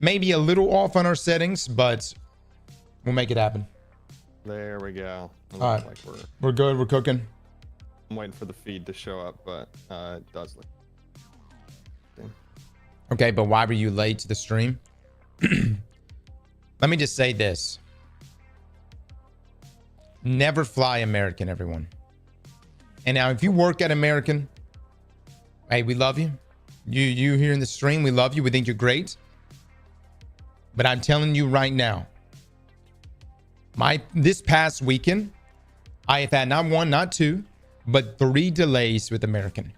Maybe a little off on our settings, but we'll make it happen. There we go. All right. Like we're good. We're cooking. I'm waiting for the feed to show up, but it does look. Okay, but why were you late to the stream? Let me just say this. Never fly American, everyone. And now if you work at American, hey, we love you. You here in the stream, we love you. We think you're great. But I'm telling you right now, this past weekend, I have had not one, not two, but 3 delays with American.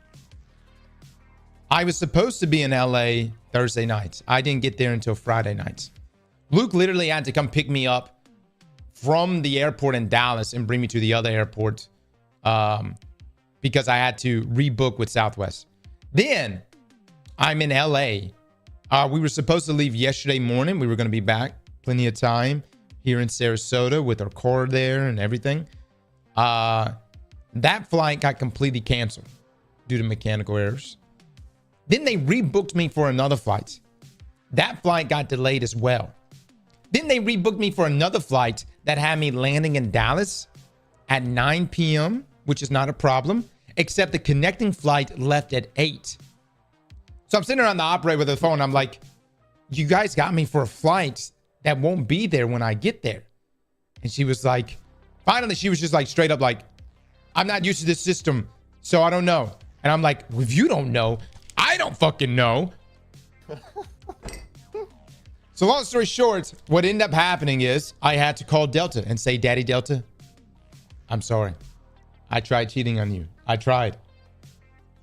I was supposed to be in LA Thursday night. I didn't get there until Friday night. Luke literally had to come pick me up from the airport in Dallas and bring me to the other airport because I had to rebook with Southwest. Then I'm in LA. We were supposed to leave yesterday morning. We were going to be back plenty of time here in Sarasota with our car there and everything. That flight got completely canceled due to mechanical errors. Then they rebooked me for another flight. That flight got delayed as well. Then they rebooked me for another flight that had me landing in Dallas at 9 p.m., which is not a problem, except the connecting flight left at 8. So I'm sitting around the operator with the phone. I'm like, you guys got me for a flight that won't be there when I get there. And she was like, finally, she was just like straight up like, I'm not used to this system, so I don't know. And I'm like, well, if you don't know, I don't fucking know. So long story short, what ended up happening is I had to call Delta and say, Daddy Delta, I'm sorry. I tried cheating on you. I tried.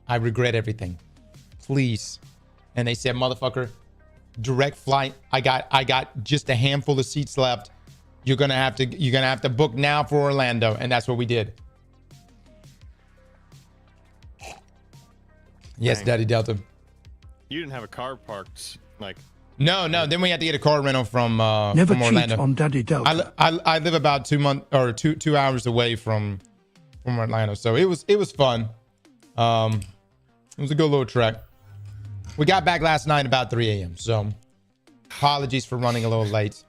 I regret everything. Please. And they said, motherfucker, direct flight. I got just a handful of seats left. You're gonna have to book now for Orlando. And that's what we did. Yes, Dang. Daddy Delta. You didn't have a car parked like. No. Then we had to get a car rental from Never Orlando. cheat on Daddy Delta. I live about 2 hours away from Orlando, so it was fun. It was a good little trek. We got back last night about 3 a.m. So apologies for running a little late.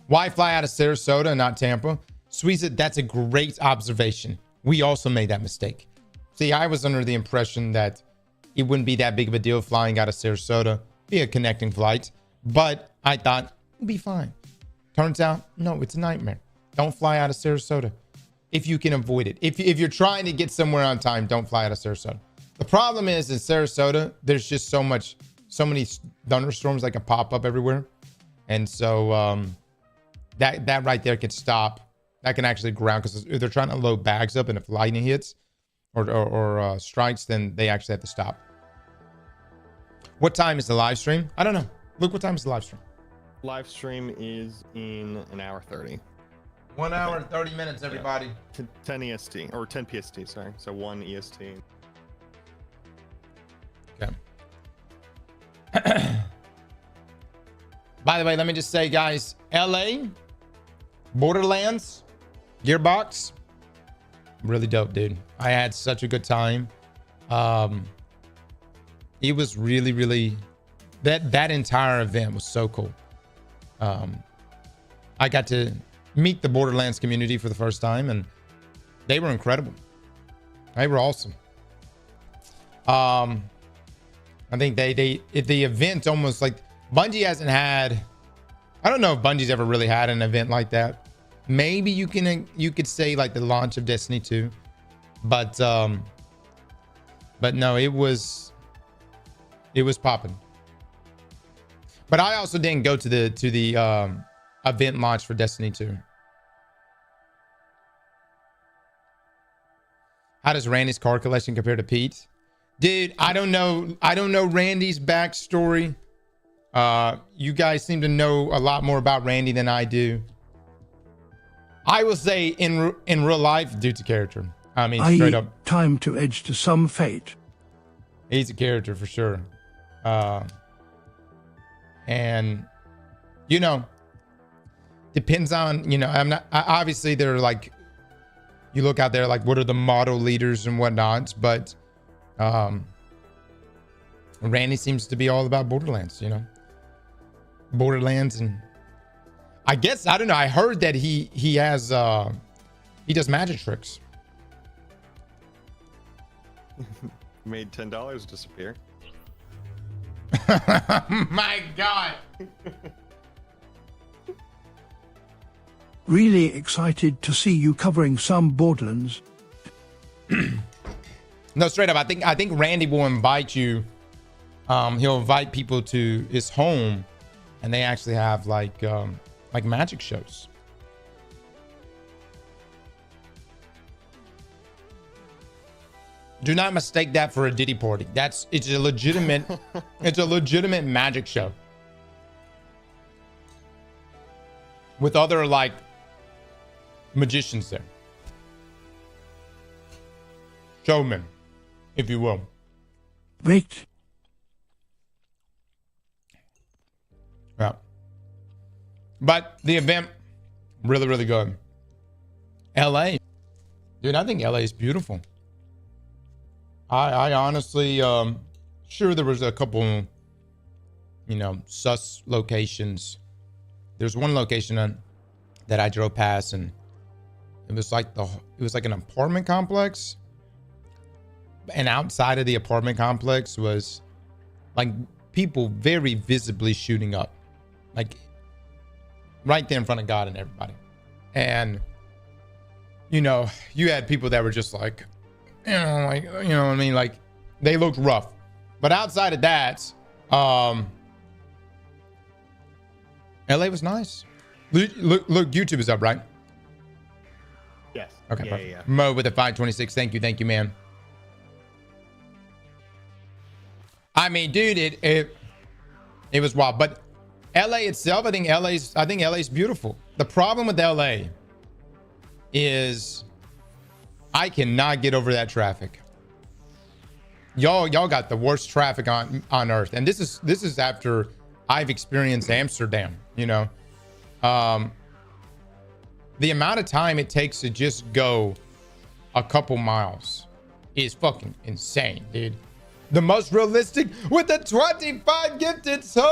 Why fly out of Sarasota, not Tampa? Sweeza, that's a great observation. We also made that mistake. See, I was under the impression that it wouldn't be that big of a deal flying out of Sarasota, be a connecting flight, but I thought it'd be fine. Turns out, no, it's a nightmare. Don't fly out of Sarasota if you can avoid it. If you're trying to get somewhere on time, don't fly out of Sarasota. The problem is in Sarasota, there's just so many thunderstorms that can pop up everywhere. And so that right there can stop. That can actually ground because if they're trying to load bags up and if lightning hits or strikes, then they actually have to stop. What time is the live stream? I don't know. Look, what time is the live stream? Live stream is in an hour 30. 1 hour and 30 minutes, everybody. Yeah. 10 EST or 10 PST, sorry. So 1 EST. Okay. By the way, let me just say, guys, LA, Borderlands, Gearbox, really dope, dude. I had such a good time. It was really that entire event was so cool. I got to meet the Borderlands community for the first time, and they were incredible. They were awesome. I think the event almost like Bungie hasn't had. I don't know if Bungie's ever really had an event like that. Maybe you could say like the launch of Destiny 2, but no, it was popping. But I also didn't go to the event launch for Destiny 2. How does Randy's car collection compare to Pete's? Dude, I don't know Randy's backstory. You guys seem to know a lot more about Randy than I do. I will say in real life, dude's a character. I mean, straight up. Time to edge to some fate. He's a character for sure. And you know, depends on, you know, obviously they're like, you look out there like what are the model leaders and whatnot, but Randy seems to be all about Borderlands, you know. Borderlands, and I guess I don't know. I heard that he has he does magic tricks. Made $10 disappear. My God. Really excited to see you covering some Borderlands. No, straight up. I think Randy will invite you. He'll invite people to his home, and they actually have like magic shows. Do not mistake that for a Diddy party. It's a legitimate it's a legitimate magic show with other like magicians there. Showmen, if you will. Wait. Yeah. But the event, really, really good. LA. Dude, I think LA is beautiful. I honestly, sure there was a couple, sus locations. There's one location that I drove past, and it was like an apartment complex. And outside of the apartment complex was like people very visibly shooting up, like right there in front of God and everybody. And you had people that were just like, what I mean? Like they looked rough. But outside of that, LA was nice. Look, YouTube is up, right? Yes. Okay. Yeah. Mo with the 526. Thank you, man. I mean, dude, it was wild. But LA itself, I think LA's beautiful. The problem with LA is I cannot get over that traffic. Y'all got the worst traffic on earth. And this is after I've experienced Amsterdam, The amount of time it takes to just go a couple miles is fucking insane, dude. The most realistic with the 25 gifted subs.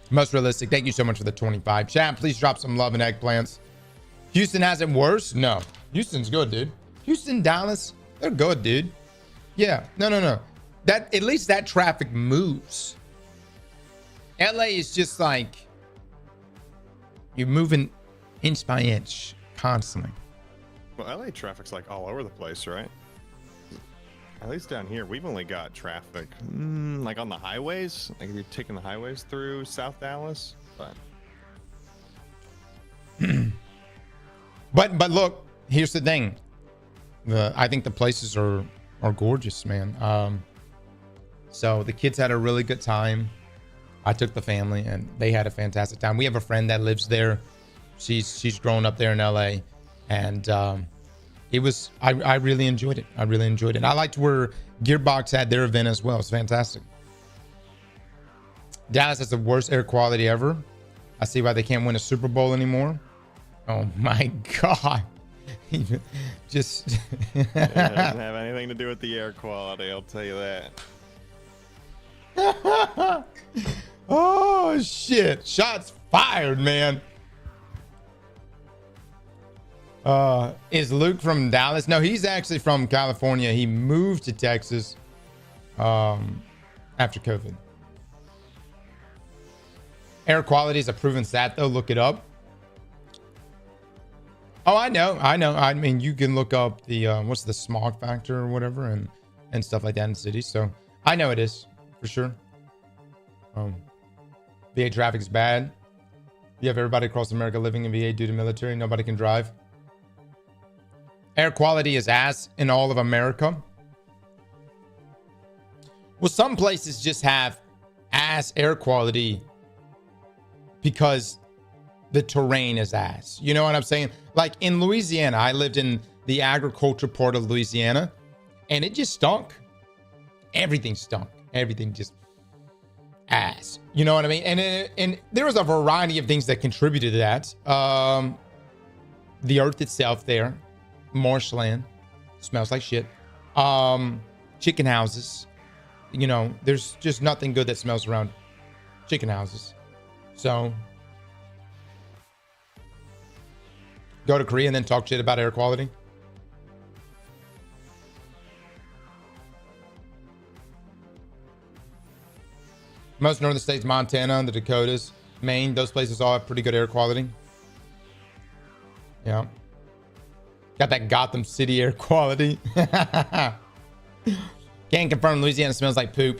Most realistic. Thank you so much for the 25. Chat, please drop some love and eggplants. Houston has it worse? No. Houston's good, dude. Houston, Dallas, they're good, dude. Yeah. No. That at least that traffic moves. LA is just like you're moving inch by inch constantly. Well, LA traffic's like all over the place, right? At least down here, we've only got traffic like on the highways. Like if you're taking the highways through South Dallas, but look, here's the thing. I think the places are gorgeous, man. So the kids had a really good time. I took the family and they had a fantastic time. We have a friend that lives there. She's grown up there in LA, and it was I really enjoyed it. I liked where Gearbox had their event as well. It's fantastic. Dallas has the worst air quality ever. I see why they can't win a Super Bowl anymore. Oh my God. Just it doesn't have anything to do with the air quality, I'll tell you that. Oh shit. Shots fired, man. Is Luke from Dallas? No, he's actually from California. He moved to Texas after COVID. Air quality is a proven stat, though. Look it up. Oh, I know. I mean, you can look up the what's the smog factor or whatever, and stuff like that in cities. So I know it is for sure. VA traffic is bad. You have everybody across America living in VA due to military. Nobody can drive. Air quality is ass in all of America. Well, some places just have ass air quality because the terrain is ass. You know what I'm saying? Like in Louisiana, I lived in the agriculture part of Louisiana, and it just stunk. Everything stunk. Everything just ass. You know what I mean? And there was a variety of things that contributed to that. The earth itself there, marshland, smells like shit. chicken houses. You know, there's just nothing good that smells around chicken houses. So go to Korea and then talk shit about air quality. Most northern states, Montana, the Dakotas, Maine, those places all have pretty good air quality. Yeah. Got that Gotham City air quality. Can't confirm Louisiana smells like poop.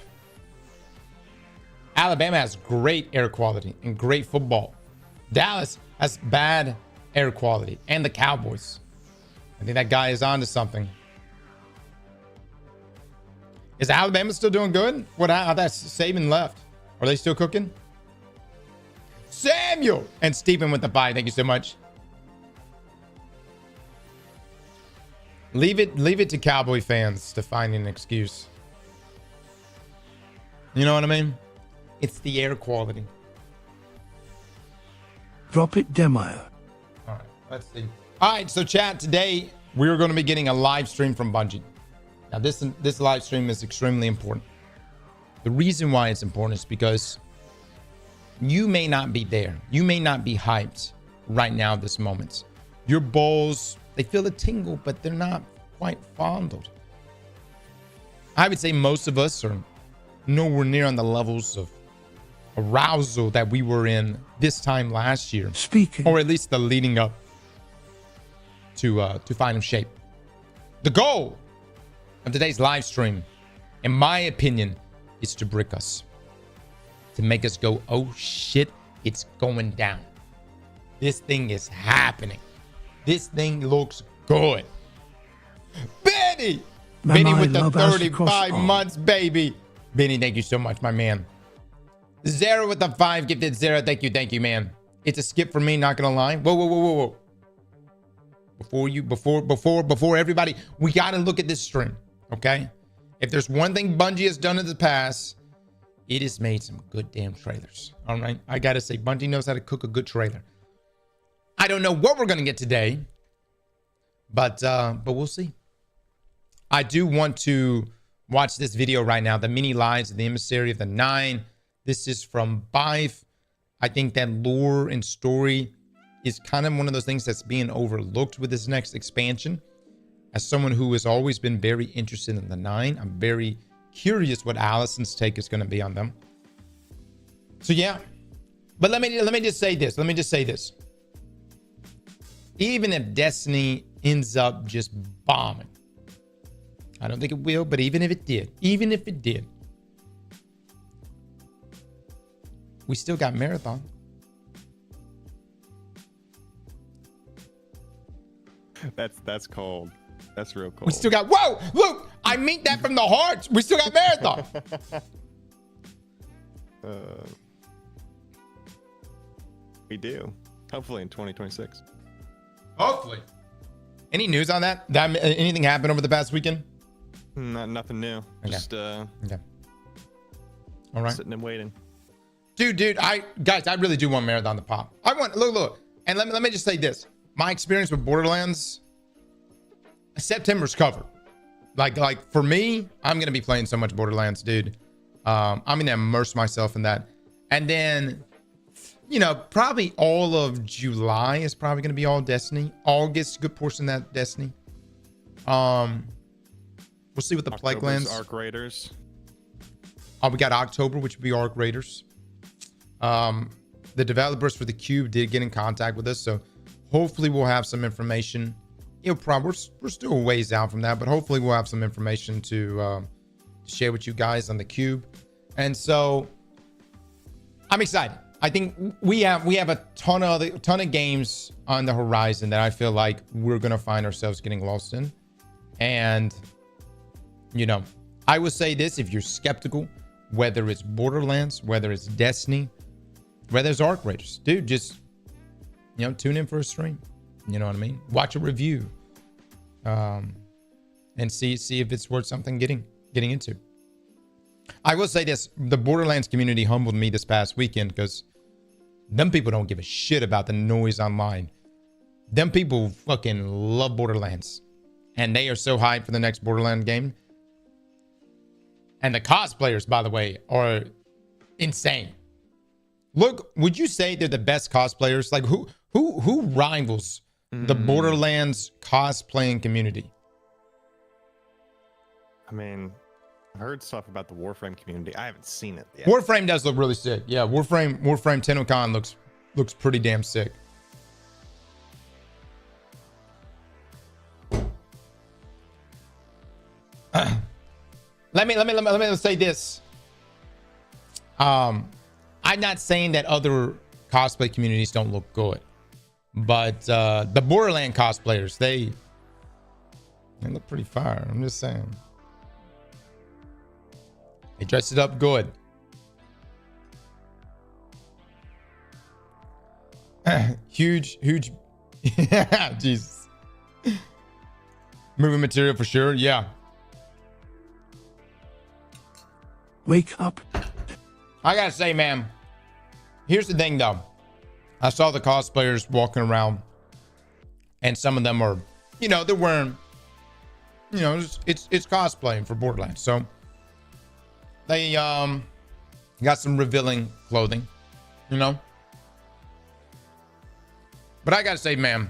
Alabama has great air quality and great football. Dallas has bad air quality, and the Cowboys. I think that guy is onto something. Is Alabama still doing good? What? That's Saban left. Are they still cooking? Samuel and Stephen with the bye. Thank you so much. Leave it to Cowboy fans to find an excuse. You know what I mean? It's the air quality. Drop it, Demire. All right, let's see. All right, so chat, today we're going to be getting a live stream from Bungie. Now, this live stream is extremely important. The reason why it's important is because you may not be there. You may not be hyped right now at this moment. Your balls, they feel a tingle, but they're not quite fondled. I would say most of us are nowhere near on the levels of arousal that we were in this time last year. Speaking. Or at least the leading up to Final Shape. The goal of today's live stream, in my opinion, is to brick us. To make us go, oh shit, it's going down. This thing is happening. This thing looks good. Benny! Benny with the 35 months, baby. Benny, thank you so much, my man. Zara with the 5 gifted. Zara, thank you, man. It's a skip for me, not gonna lie. Whoa. Before everybody, we gotta look at this stream, okay? If there's one thing Bungie has done in the past, it has made some good damn trailers. All right, I gotta say, Bungie knows how to cook a good trailer. I don't know what we're gonna get today, but we'll see. I do want to watch this video right now, the mini lives of the Emissary of the Nine. This is from Bive. I think that lore and story is kind of one of those things that's being overlooked with this next expansion. As someone who has always been very interested in the Nine, I'm very curious what Allison's take is going to be on them. So yeah, but let me just say this. Even if Destiny ends up just bombing, I don't think it will, but even if it did, we still got Marathon. That's cold. That's real cold. We still got, whoa, look, I mean that from the heart. We still got Marathon. We do. Hopefully in 2026. Hopefully. Any news on that? Anything happened over the past weekend? Nothing new. Okay. Just okay. All right. Sitting and waiting. Dude, I really do want Marathon to pop. I want, look, and let me just say this. My experience with Borderlands, September's covered. Like for me, I'm gonna be playing so much Borderlands, dude. I'm gonna immerse myself in that, and then, you know, probably all of July is probably gonna be all Destiny. August, good portion of that Destiny. We'll see what the Plague Lands. Arc Raiders. We got October, which would be Arc Raiders. The developers for the Cube did get in contact with us, so hopefully we'll have some information. You know, we're still a ways out from that, but hopefully we'll have some information to share with you guys on the Cube. And so I'm excited. I think we have a ton of games on the horizon that I feel like we're gonna find ourselves getting lost in. And you know, I will say this: if you're skeptical, whether it's Borderlands, whether it's Destiny, whether it's Arc Raiders, dude, just, you know, tune in for a stream. You know what I mean? Watch a review, and see if it's worth something getting into. I will say this: the Borderlands community humbled me this past weekend because them people don't give a shit about the noise online. Them people fucking love Borderlands, and they are so hyped for the next Borderlands game. And the cosplayers, by the way, are insane. Look, would you say they're the best cosplayers? Like who rivals the Borderlands cosplaying community? I mean, I heard stuff about the Warframe community. I haven't seen it yet. Warframe does look really sick. Yeah, Warframe TennoCon looks pretty damn sick. Let me say this. I'm not saying that other cosplay communities don't look good, but the Borderland cosplayers, they look pretty fire. I'm just saying. They dressed it up good. huge. Yeah, Jesus. Moving material for sure. Yeah. Wake up. I gotta say, man, here's the thing though. I saw the cosplayers walking around, and some of them are, they're wearing, it's cosplaying for Borderlands. So they got some revealing clothing, But I gotta say, man,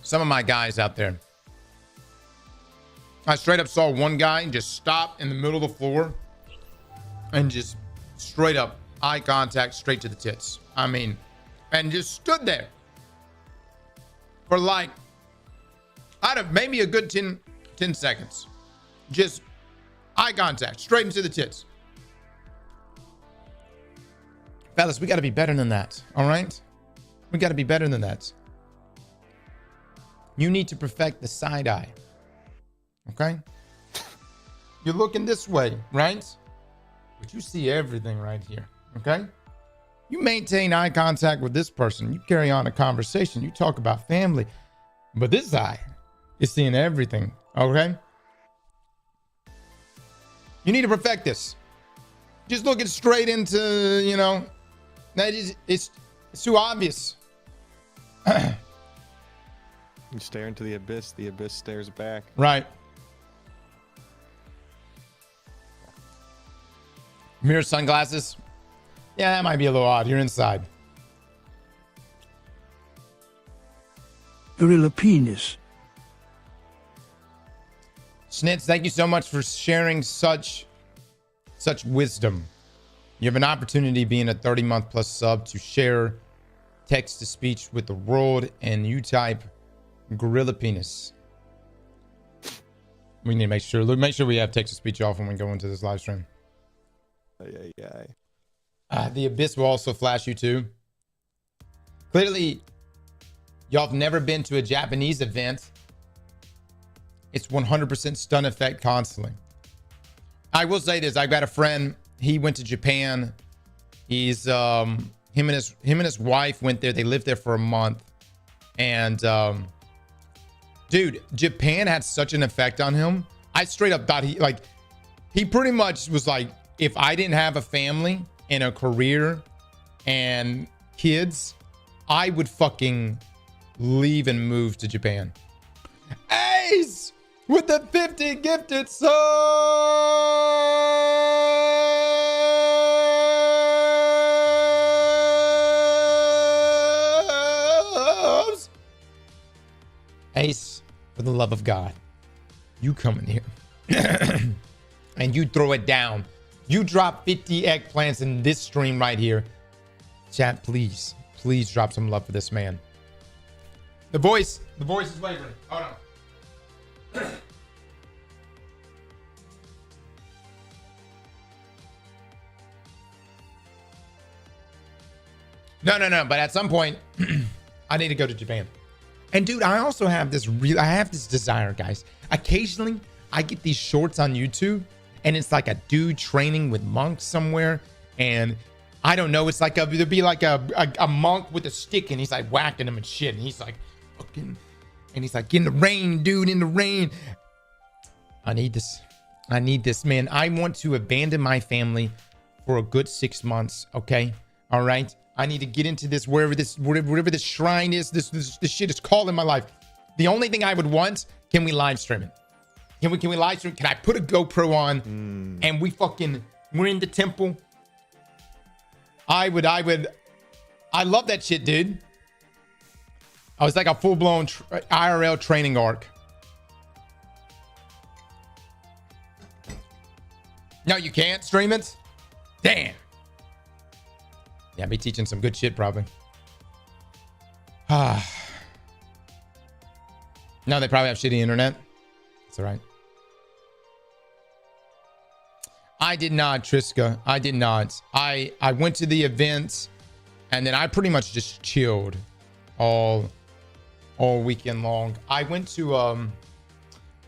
some of my guys out there, I straight up saw one guy just stop in the middle of the floor and just straight up eye contact straight to the tits. I mean, and just stood there for like, maybe a good 10 seconds. Just eye contact straight into the tits. Fellas, we got to be better than that. All right. We got to be better than that. You need to perfect the side eye. Okay. You're looking this way, right? But you see everything right here. Okay. You maintain eye contact with this person. You carry on a conversation. You talk about family. But this eye is seeing everything. Okay. You need to perfect this. Just looking straight into, that is, it's too obvious. You stare into the abyss stares back. Right. Mirror sunglasses. Yeah, that might be a little odd. You're inside. Gorilla penis. Snitz, thank you so much for sharing such wisdom. You have an opportunity being a 30-month plus sub to share text to speech with the world, and you type gorilla penis. We need to make sure we have text to speech off when we go into this live stream. The abyss will also flash you too. Clearly, y'all have never been to a Japanese event. It's 100% stun effect constantly. I will say this. I've got a friend. He went to Japan. He's him and his wife went there. They lived there for a month. And dude, Japan had such an effect on him. I straight up thought he pretty much was like, if I didn't have a family and a career and kids, I would fucking leave and move to Japan. Ace with the 50 gifted subs. Ace, for the love of God, you come in here and you throw it down. You drop 50 eggplants in this stream right here. Chat, please drop some love for this man. The voice is wavering. Hold on. No. But at some point, I need to go to Japan. And dude, I also have this desire, guys. Occasionally, I get these shorts on YouTube, and it's like a dude training with monks somewhere, and I don't know. It's like there'd be like a monk with a stick, and he's like whacking him and shit, and he's like fucking, and he's like, in the rain, dude, in the rain. I need this, man. I want to abandon my family for a good 6 months. Okay, all right. I need to get into this wherever this shrine is. This shit is calling my life. The only thing I would want, can we live stream it? Can we live stream? Can I put a GoPro on and we're in the temple? I love that shit, dude. I was like a full-blown IRL training arc. No, you can't stream it? Damn. Yeah, me teaching some good shit, probably. No, they probably have shitty internet. That's all right. I did not, Triska. I did not. I went to the event, and then I pretty much just chilled all weekend long. I went to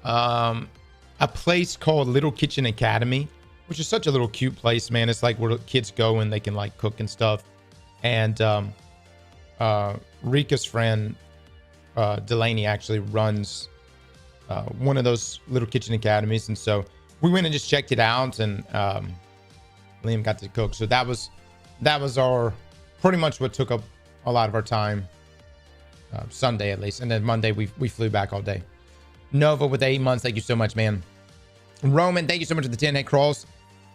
a place called Little Kitchen Academy, which is such a little cute place, man. It's like where kids go and they can like cook and stuff. And Rika's friend Delaney actually runs one of those Little Kitchen Academies, and so we went and just checked it out, and Liam got to cook. So that was our pretty much what took up a lot of our time, Sunday at least, and then Monday we flew back all day. Nova with 8 months, thank you so much, man. Roman, thank you so much for the 10 cross.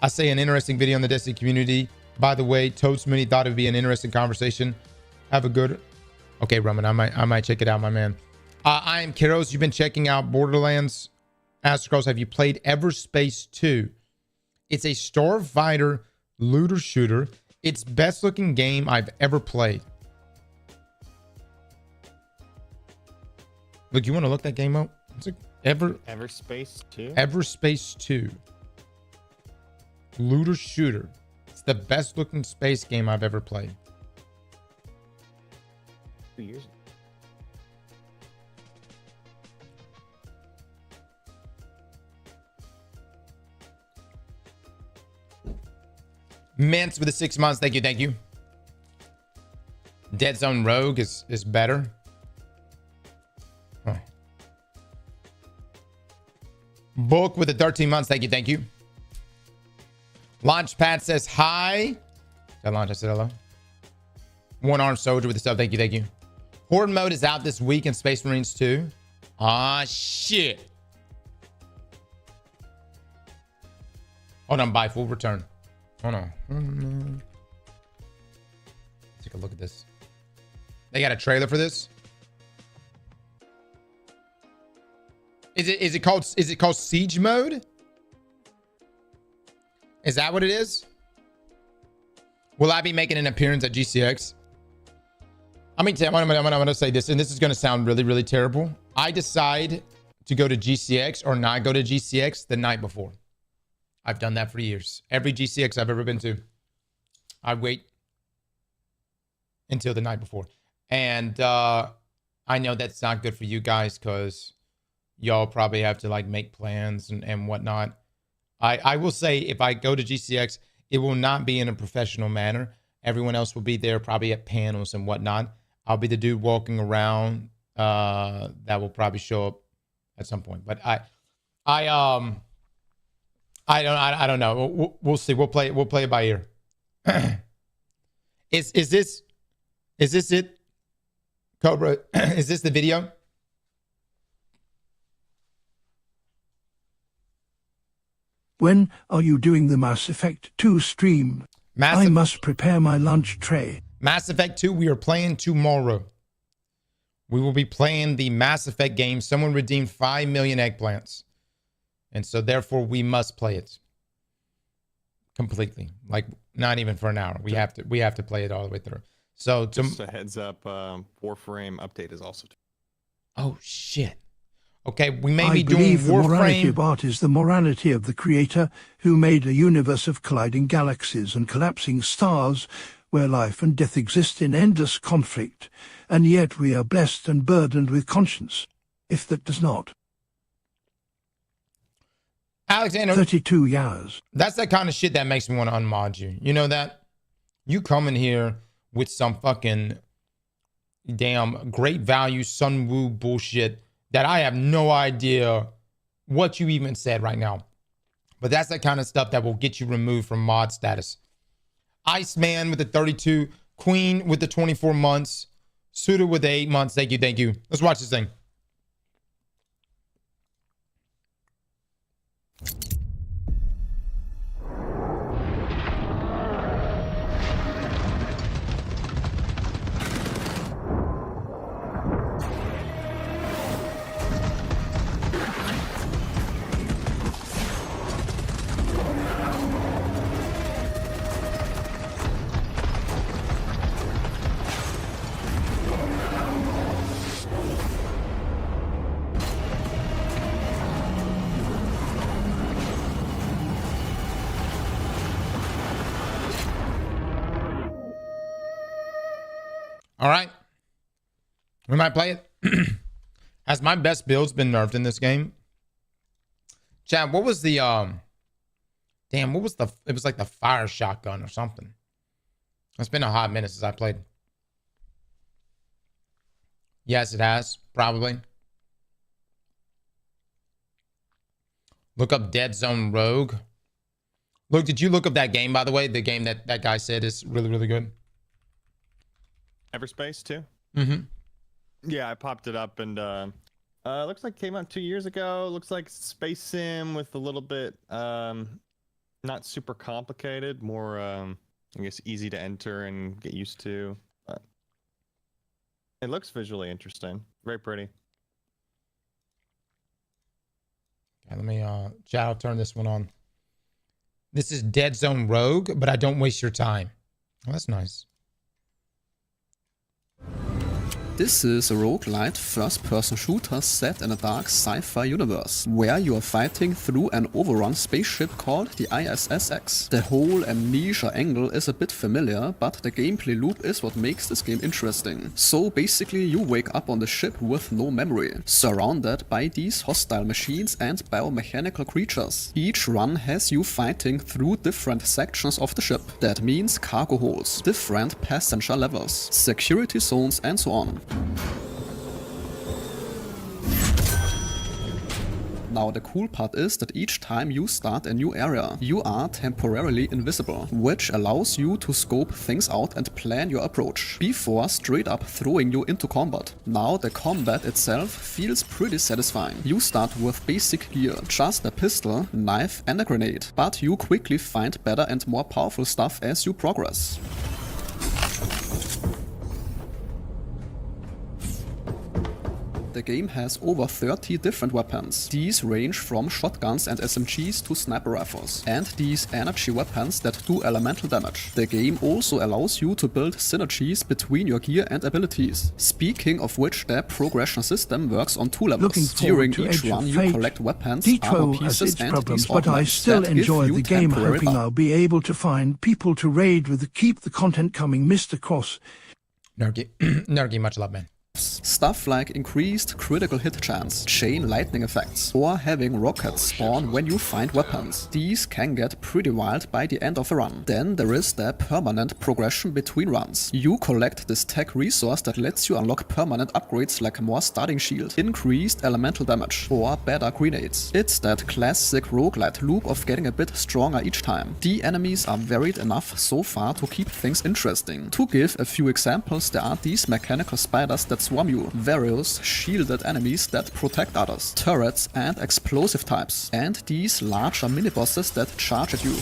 I say an interesting video on the Destiny community. By the way, Toads Mini thought it would be an interesting conversation. Have a good. Okay, Roman, I might check it out, my man. I am Kiros. You've been checking out Borderlands Aztecross. Have you played Everspace 2? It's a Starfighter looter shooter. It's best looking game I've ever played. Look, you want to look that game up? It's like Everspace 2? Everspace 2. Looter shooter. It's the best looking space game I've ever played. 2 years ago. Mints with the 6 months. Thank you. Thank you. Dead Zone Rogue is better. Huh. Book with the 13 months. Thank you. Thank you. Launchpad says hi. That launch, I said hello. One Armed Soldier with the sub. Thank you. Thank you. Horde mode is out this week in Space Marines 2. Ah, shit. Hold on. Buy full return. Hold on. Take a look at this. They got a trailer for this. Is it called Siege mode? Is that what it is? Will I be making an appearance at GCX? I mean, I'm gonna say this, and this is gonna sound really, really terrible. I decide to go to GCX or not go to GCX the night before. I've done that for years. Every GCX I've ever been to, I wait until the night before. And I know that's not good for you guys because y'all probably have to like make plans and whatnot. I will say if I go to GCX, it will not be in a professional manner. Everyone else will be there probably at panels and whatnot. I'll be the dude walking around that will probably show up at some point. But I don't know. We'll see. We'll play it by ear. Is this it? Cobra, is this the video? When are you doing the Mass Effect 2 stream? I must prepare my lunch tray. Mass Effect 2, we are playing tomorrow. We will be playing the Mass Effect game. Someone redeemed 5 million eggplants. And so therefore we must play it completely. Like not even for an hour. We have to play it all the way through. So just a heads up, Warframe update is also. Oh shit. Okay, we may be doing Warframe. The morality of Warframe. art is the morality of the creator who made a universe of colliding galaxies and collapsing stars where life and death exist in endless conflict, and yet we are blessed and burdened with conscience, if that does not. Alexander, 32 years. That's that kind of shit that makes me want to unmod you. You know that? You come in here with some fucking damn great value Sun Wu bullshit that I have no idea what you even said right now. But that's that kind of stuff that will get you removed from mod status. Iceman with the 32, Queen with the 24 months, Suda with the 8 months. Thank you, thank you. Let's watch this thing. All right. We might play it. Has my best builds been nerfed in this game? Chad, what was the damn, what was the it was like the fire shotgun or something. It's been a hot minute since I played. Yes, it has, probably. Look up Dead Zone Rogue. Look, did you look up that game, by the way? The game that that guy said is really, really good. Everspace too. Mm-hmm. Yeah, I popped it up and looks like it came out 2 years ago. Looks like space sim with a little bit not super complicated, more I guess easy to enter and get used to. It looks visually interesting. Very pretty. Okay, let me Chad, I'll turn this one on. This is Dead Zone Rogue, but I don't waste your time. Oh, that's nice. This is a roguelite first-person shooter set in a dark sci-fi universe, where you are fighting through an overrun spaceship called the ISSX. The whole amnesia angle is a bit familiar, but the gameplay loop is what makes this game interesting. So basically you wake up on the ship with no memory, surrounded by these hostile machines and biomechanical creatures. Each run has you fighting through different sections of the ship. That means cargo holds, different passenger levels, security zones and so on. Now the cool part is that each time you start a new area, you are temporarily invisible, which allows you to scope things out and plan your approach, before straight up throwing you into combat. Now the combat itself feels pretty satisfying. You start with basic gear, just a pistol, knife and a grenade, but you quickly find better and more powerful stuff as you progress. The game has over 30 different weapons. These range from shotguns and SMGs to sniper rifles, and these energy weapons that do elemental damage. The game also allows you to build synergies between your gear and abilities. Speaking of which, the progression system works on two levels. During each run you collect weapons, armor pieces and problems, these but I augments still that give enjoy you the game, temporary hoping I'll be able to find people to raid with. Keep the content coming, Mr. Cross. Nergy, much love, man. Stuff like increased critical hit chance, chain lightning effects, or having rockets spawn when you find weapons. These can get pretty wild by the end of a run. Then there is the permanent progression between runs. You collect this tech resource that lets you unlock permanent upgrades like more starting shield, increased elemental damage, or better grenades. It's that classic roguelite loop of getting a bit stronger each time. The enemies are varied enough so far to keep things interesting. To give a few examples, there are these mechanical spiders that swarm you, various shielded enemies that protect others, turrets and explosive types, and these larger mini-bosses that charge at you.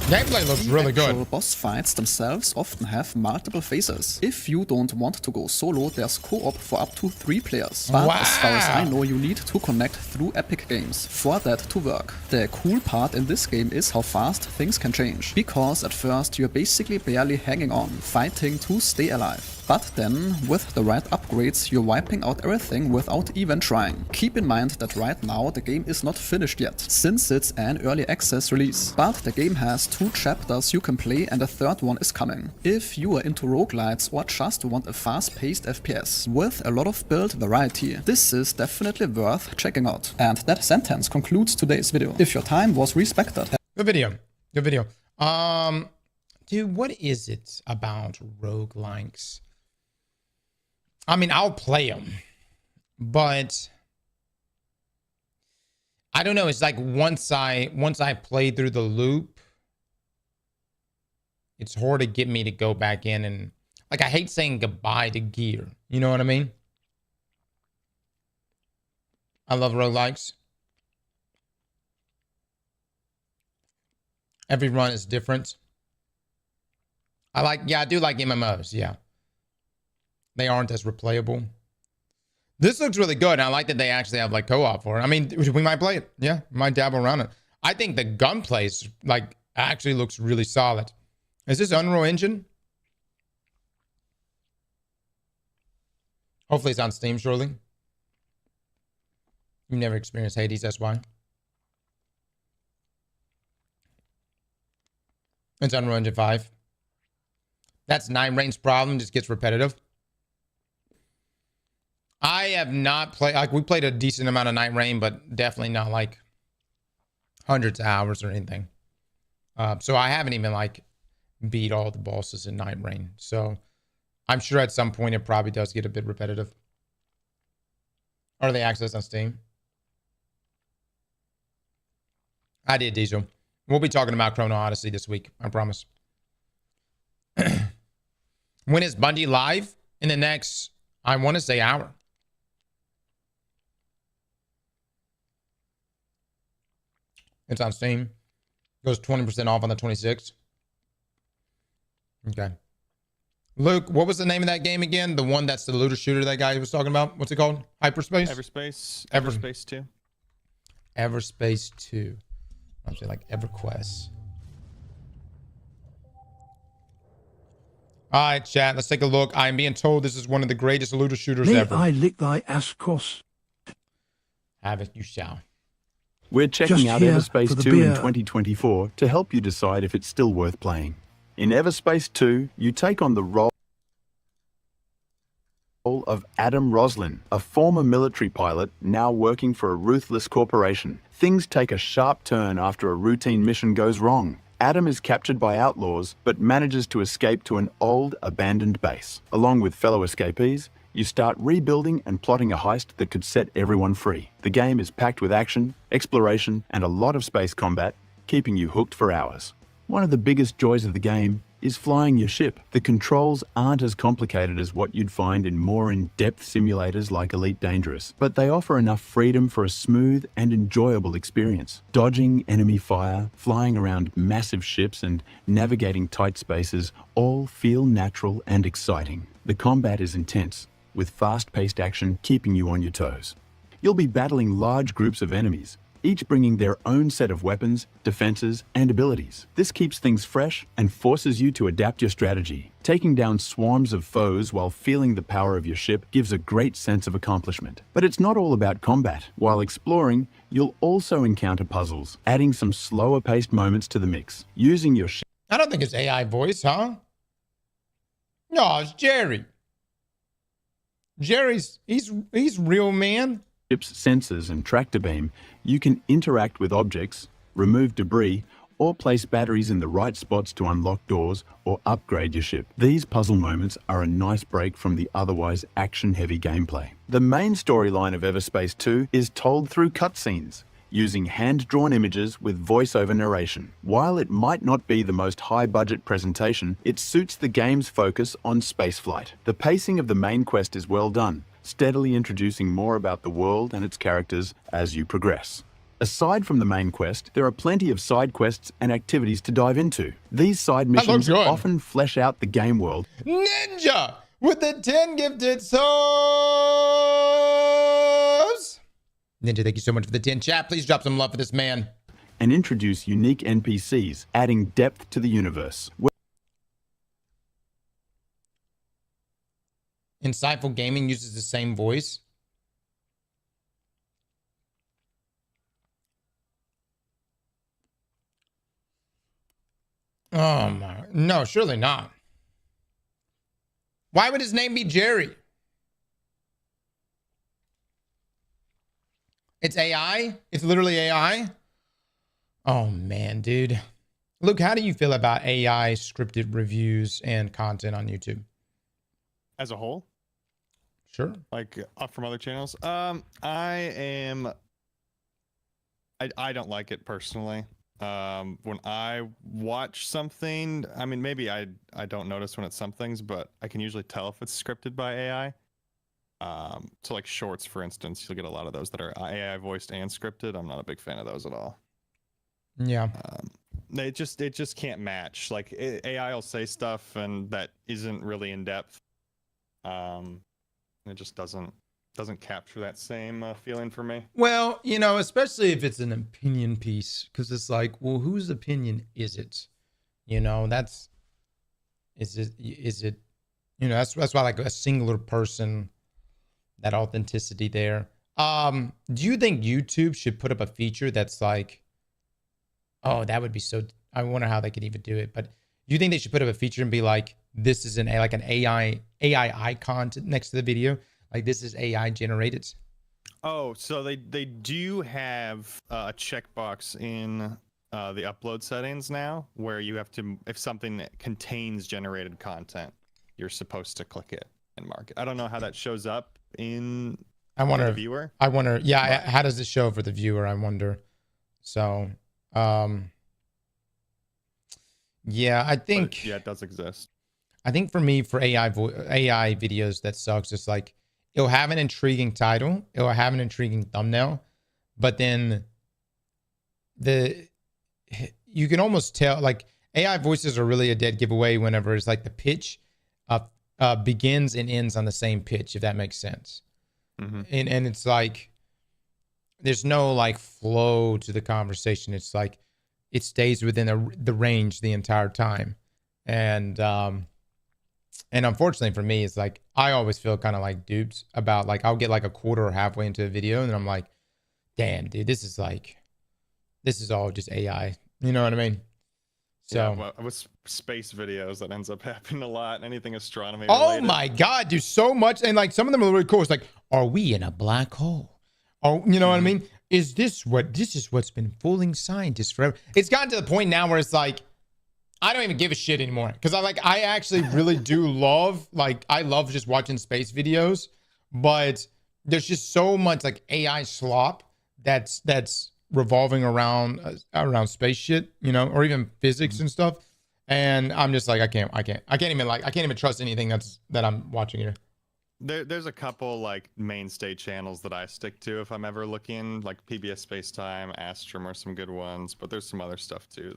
Gameplay looks really good. Actual boss fights themselves often have multiple phases. If you don't want to go solo, there's co-op for up to 3 players. But as far as I know, you need to connect through Epic Games for that to work. The cool part in this game is how fast things can change, because at first you're basically barely hanging on, fighting to stay alive. But then, with the right upgrades, you're wiping out everything without even trying. Keep in mind that right now the game is not finished yet, since it's an early access release. But the game has 2 chapters you can play and a 3rd one is coming. If you are into roguelites or just want a fast-paced FPS with a lot of build variety, this is definitely worth checking out. And that sentence concludes today's video. If your time was respected. Good video. Good video. Dude, what is it about roguelikes? I mean, I'll play them, but I don't know. It's like once I play through the loop, it's hard to get me to go back in and, like, I hate saying goodbye to gear. You know what I mean? I love roguelikes. Every run is different. I do like MMOs, yeah. They aren't as replayable. This looks really good, and I like that they actually have like co-op for it. I mean, we might play it. Yeah, we might dabble around it. I think the gunplay is like actually looks really solid. Is this Unreal Engine? Hopefully it's on Steam shortly. You've never experienced Hades, that's why. It's Unreal Engine 5. That's Night Rain's problem, just gets repetitive. I have not played, like we played a decent amount of Night Rain, but definitely not like hundreds of hours or anything. So I haven't even like beat all the bosses in Night Rain. So I'm sure at some point it probably does get a bit repetitive. Are they accessed on Steam? I did, Diesel. We'll be talking about Chrono Odyssey this week, I promise. When is Bungie live? In the next, I want to say, hour. It's on Steam. Goes 20% off on the 26th. Okay. Luke, what was the name of that game again? The one that's the looter shooter that guy was talking about? What's it called? Hyperspace? Everspace 2. Everspace 2. I'm saying like EverQuest. All right, chat. Let's take a look. I'm being told this is one of the greatest looter shooters May ever. I lick thy Aztecross? Have it, you shall. We're checking Just out here Everspace for the 2 in beer. 2024 to help you decide if it's still worth playing. In Everspace 2, you take on the role of Adam Roslin, a former military pilot now working for a ruthless corporation. Things take a sharp turn after a routine mission goes wrong. Adam is captured by outlaws, but manages to escape to an old, abandoned base. Along with fellow escapees, you start rebuilding and plotting a heist that could set everyone free. The game is packed with action, exploration, and a lot of space combat, keeping you hooked for hours. One of the biggest joys of the game is flying your ship. The controls aren't as complicated as what you'd find in more in-depth simulators like Elite Dangerous, but they offer enough freedom for a smooth and enjoyable experience. Dodging enemy fire, flying around massive ships, and navigating tight spaces all feel natural and exciting. The combat is intense, with fast-paced action keeping you on your toes. You'll be battling large groups of enemies, each bringing their own set of weapons, defenses, and abilities. This keeps things fresh and forces you to adapt your strategy. Taking down swarms of foes while feeling the power of your ship gives a great sense of accomplishment. But it's not all about combat. While exploring, you'll also encounter puzzles, adding some slower-paced moments to the mix. Using your ship. I don't think it's AI voice, huh? No, it's Jerry. He's real, man. Ship's sensors and tractor beam, you can interact with objects, remove debris, or place batteries in the right spots to unlock doors or upgrade your ship. These puzzle moments are a nice break from the otherwise action-heavy gameplay. The main storyline of Everspace 2 is told through cutscenes, using hand-drawn images with voice-over narration. While it might not be the most high-budget presentation, it suits the game's focus on spaceflight. The pacing of the main quest is well done, steadily introducing more about the world and its characters as you progress. Aside from the main quest, there are plenty of side quests and activities to dive into. These side missions often flesh out the game world. Ninja with the 10 gifted subs. Ninja, thank you so much for the 10. Chat, please drop some love for this man. And introduce unique NPCs, adding depth to the universe. Insightful Gaming uses the same voice. Oh my, no, surely not. Why would his name be Jerry? It's AI? It's literally AI? Oh man, dude. Luke, how do you feel about AI scripted reviews and content on YouTube? As a whole? Sure. Like from other channels? I don't like it personally. When I watch something, I mean, maybe I don't notice when it's some things, but I can usually tell if it's scripted by AI. So like shorts, for instance, you'll get a lot of those that are AI voiced and scripted. I'm not a big fan of those at all. Yeah. It just can't match. Like AI will say stuff and that isn't really in depth. It just doesn't capture that same feeling for me. Well, you know, especially if it's an opinion piece, because it's like, well, whose opinion is it? You know, is it, you know, that's why like a singular person, that authenticity there. Do you think YouTube should put up a feature that's like, oh, that would be so, I wonder how they could even do it, but do you think they should put up a feature and be like, this is an AI icon next to the video? Like this is AI generated. Oh, so they do have a checkbox in the upload settings now, where you have to, if something contains generated content, you're supposed to click it and mark it. I don't know how that shows up in the viewer. I wonder, yeah, how does it show for the viewer? I wonder. So, yeah, I think, yeah, it does exist. I think for me, for AI videos, that sucks. It's like, it'll have an intriguing title, it'll have an intriguing thumbnail, but then you can almost tell, like, AI voices are really a dead giveaway whenever it's like the pitch begins and ends on the same pitch, if that makes sense. Mm-hmm. And it's like, there's no like flow to the conversation. It's like, it stays within the range the entire time. And unfortunately for me, it's like, I always feel kind of like duped about, like, I'll get like a quarter or halfway into a video and then I'm like, damn, dude, this is all just AI. You know what I mean? So yeah, well, with space videos, that ends up happening a lot. Anything astronomy oh related. my God, dude, so much. And like, some of them are really cool. It's like, are we in a black hole? Oh, you know what I mean? This is what's been fooling scientists forever. It's gotten to the point now where it's like, I don't even give a shit anymore. Cause I actually really do love, like, I love just watching space videos, but there's just so much like AI slop that's revolving around space shit, you know, or even physics and stuff. And I'm just like, I can't even trust anything that I'm watching here. There's a couple like mainstay channels that I stick to if I'm ever looking, like PBS Spacetime, Astrum are some good ones, but there's some other stuff too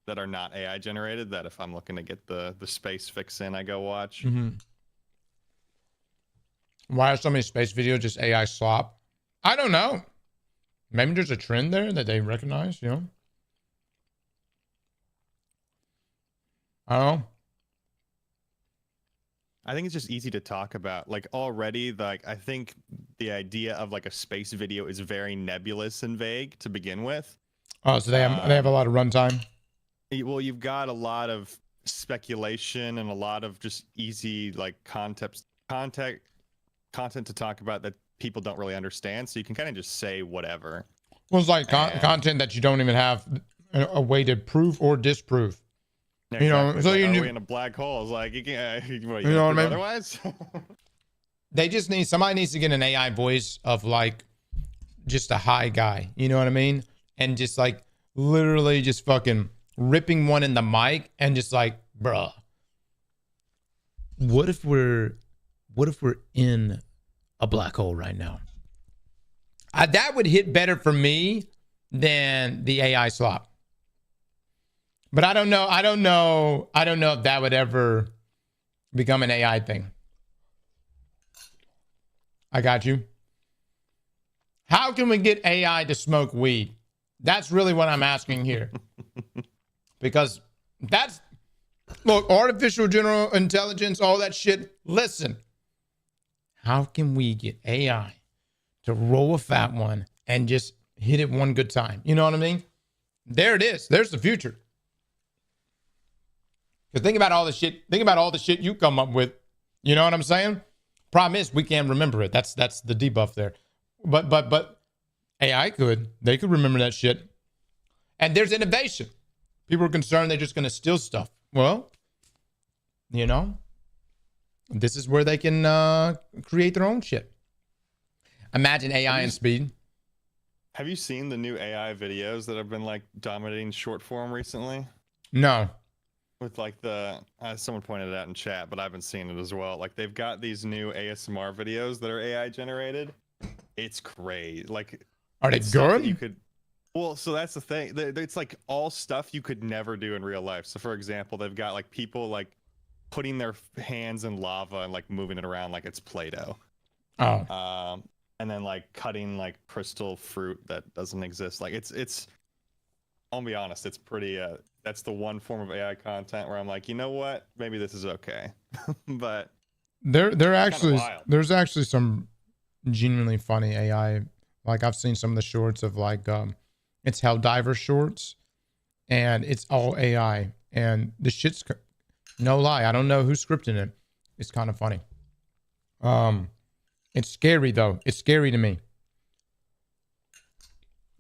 that are not AI generated, that if I'm looking to get the space fix in, I go watch. Mm-hmm. Why are so many space videos just AI slop? I don't know. Maybe there's a trend there that they recognize, you know? I don't know. I think it's just easy to talk about. Like already, like I think the idea of like a space video is very nebulous and vague to begin with. Oh, so they have a lot of runtime. Well, you've got a lot of speculation and a lot of just easy like content to talk about that people don't really understand. So you can kind of just say whatever. Well, it's like content that you don't even have a way to prove or disprove. Yeah, you exactly. know, so like, you we in a black hole. It's like you can't. You know what I mean? Otherwise, they just somebody needs to get an AI voice of like just a high guy. You know what I mean? And just like literally just fucking ripping one in the mic and just like, bruh, what if we're in a black hole right now? That would hit better for me than the AI slop. But I don't know if that would ever become an AI thing. I got you. How can we get AI to smoke weed? That's really what I'm asking here. Because look, artificial general intelligence, all that shit. Listen, how can we get AI to roll a fat one and just hit it one good time? You know what I mean? There it is. There's the future. Because think about all the shit you come up with. You know what I'm saying? Problem is, we can't remember it. That's the debuff there. But AI could. They could remember that shit. And there's innovation. People are concerned they're just going to steal stuff. Well, you know, this is where they can create their own shit. Imagine AI and speed. have you seen the new AI videos that have been like dominating short form recently? No. with like the someone pointed it out in chat, but I've been seeing it as well. Like they've got these new ASMR videos that are AI generated. It's crazy. Like, are they good? You could. Well, so that's the thing. It's like all stuff you could never do in real life. So, for example, they've got like people like putting their hands in lava and like moving it around like it's Play-Doh. Oh. And then like cutting like crystal fruit that doesn't exist. Like it's. I'll be honest. It's pretty. That's the one form of AI content where I'm like, you know what? Maybe this is okay. But there's actually some genuinely funny AI. Like I've seen some of the shorts of like it's Helldiver shorts, and it's all AI, and the shit's no lie. I don't know who's scripting it. It's kind of funny. It's scary though. It's scary to me.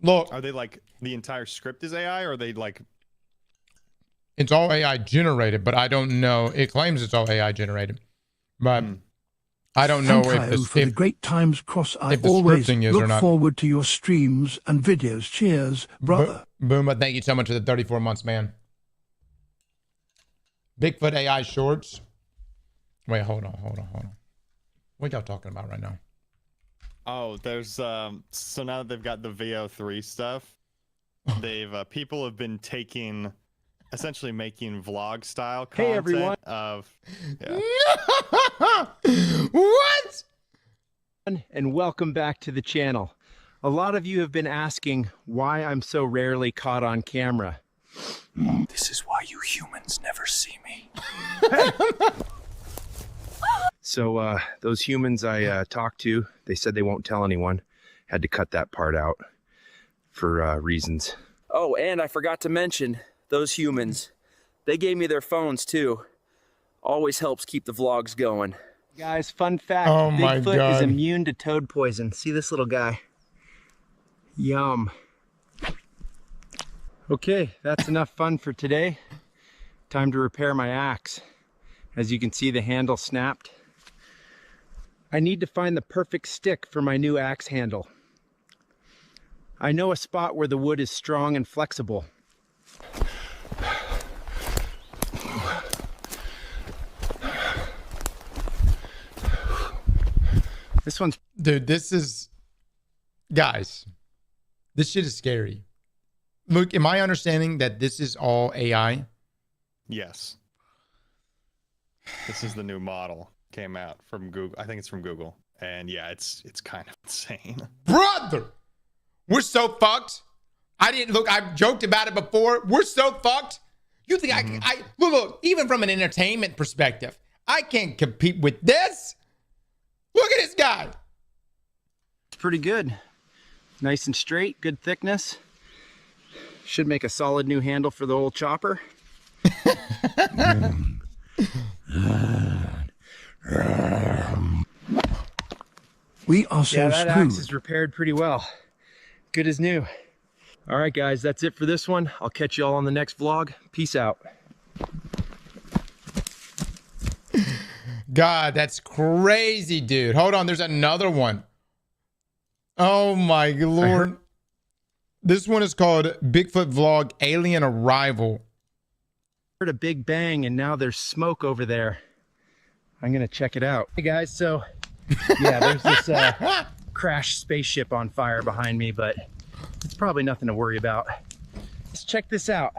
Look, are they like the entire script is AI, or are they like? It's all AI generated, but I don't know. It claims it's all AI generated, but I don't know if the great times cross. I always look forward to your streams and videos. Cheers, brother. Booma, thank you so much for the 34 months, man. Bigfoot AI shorts. Wait, hold on. What y'all talking about right now? Oh, there's so now that they've got the VO3 stuff, they've people have been essentially making vlog style content. Hey everyone. What? And welcome back to the channel. A lot of you have been asking why I'm so rarely caught on camera. This is why you humans never see me. So those humans I talked to, they said they won't tell anyone. Had to cut that part out for reasons. Oh, and I forgot to mention, those humans, they gave me their phones too. Always helps keep the vlogs going. Guys, fun fact, oh my Bigfoot God. is immune to toad poison. See this little guy? Yum. Okay, that's enough fun for today. Time to repair my axe. As you can see, the handle snapped. I need to find the perfect stick for my new axe handle. I know a spot where the wood is strong and flexible. This one's... Dude, guys, this shit is scary. Look, am I understanding that this is all AI? Yes. This is the new model. Came out from Google. I think it's from Google. And yeah, it's kind of insane. Brother, we're so fucked. I've joked about it before. We're so fucked. You think I look, even from an entertainment perspective, I can't compete with this. Look at this guy. It's pretty good. Nice and straight, good thickness. Should make a solid new handle for the old chopper. We are so that axe screwed. is repaired pretty well. Good as new. All right, guys, that's it for this one. I'll catch you all on the next vlog. Peace out. God, that's crazy, dude. Hold on, there's another one. Oh my Lord. This one is called Bigfoot Vlog Alien Arrival. Heard a big bang and now there's smoke over there. I'm gonna check it out. Hey guys, so yeah, there's this crashed spaceship on fire behind me, but it's probably nothing to worry about. Let's check this out.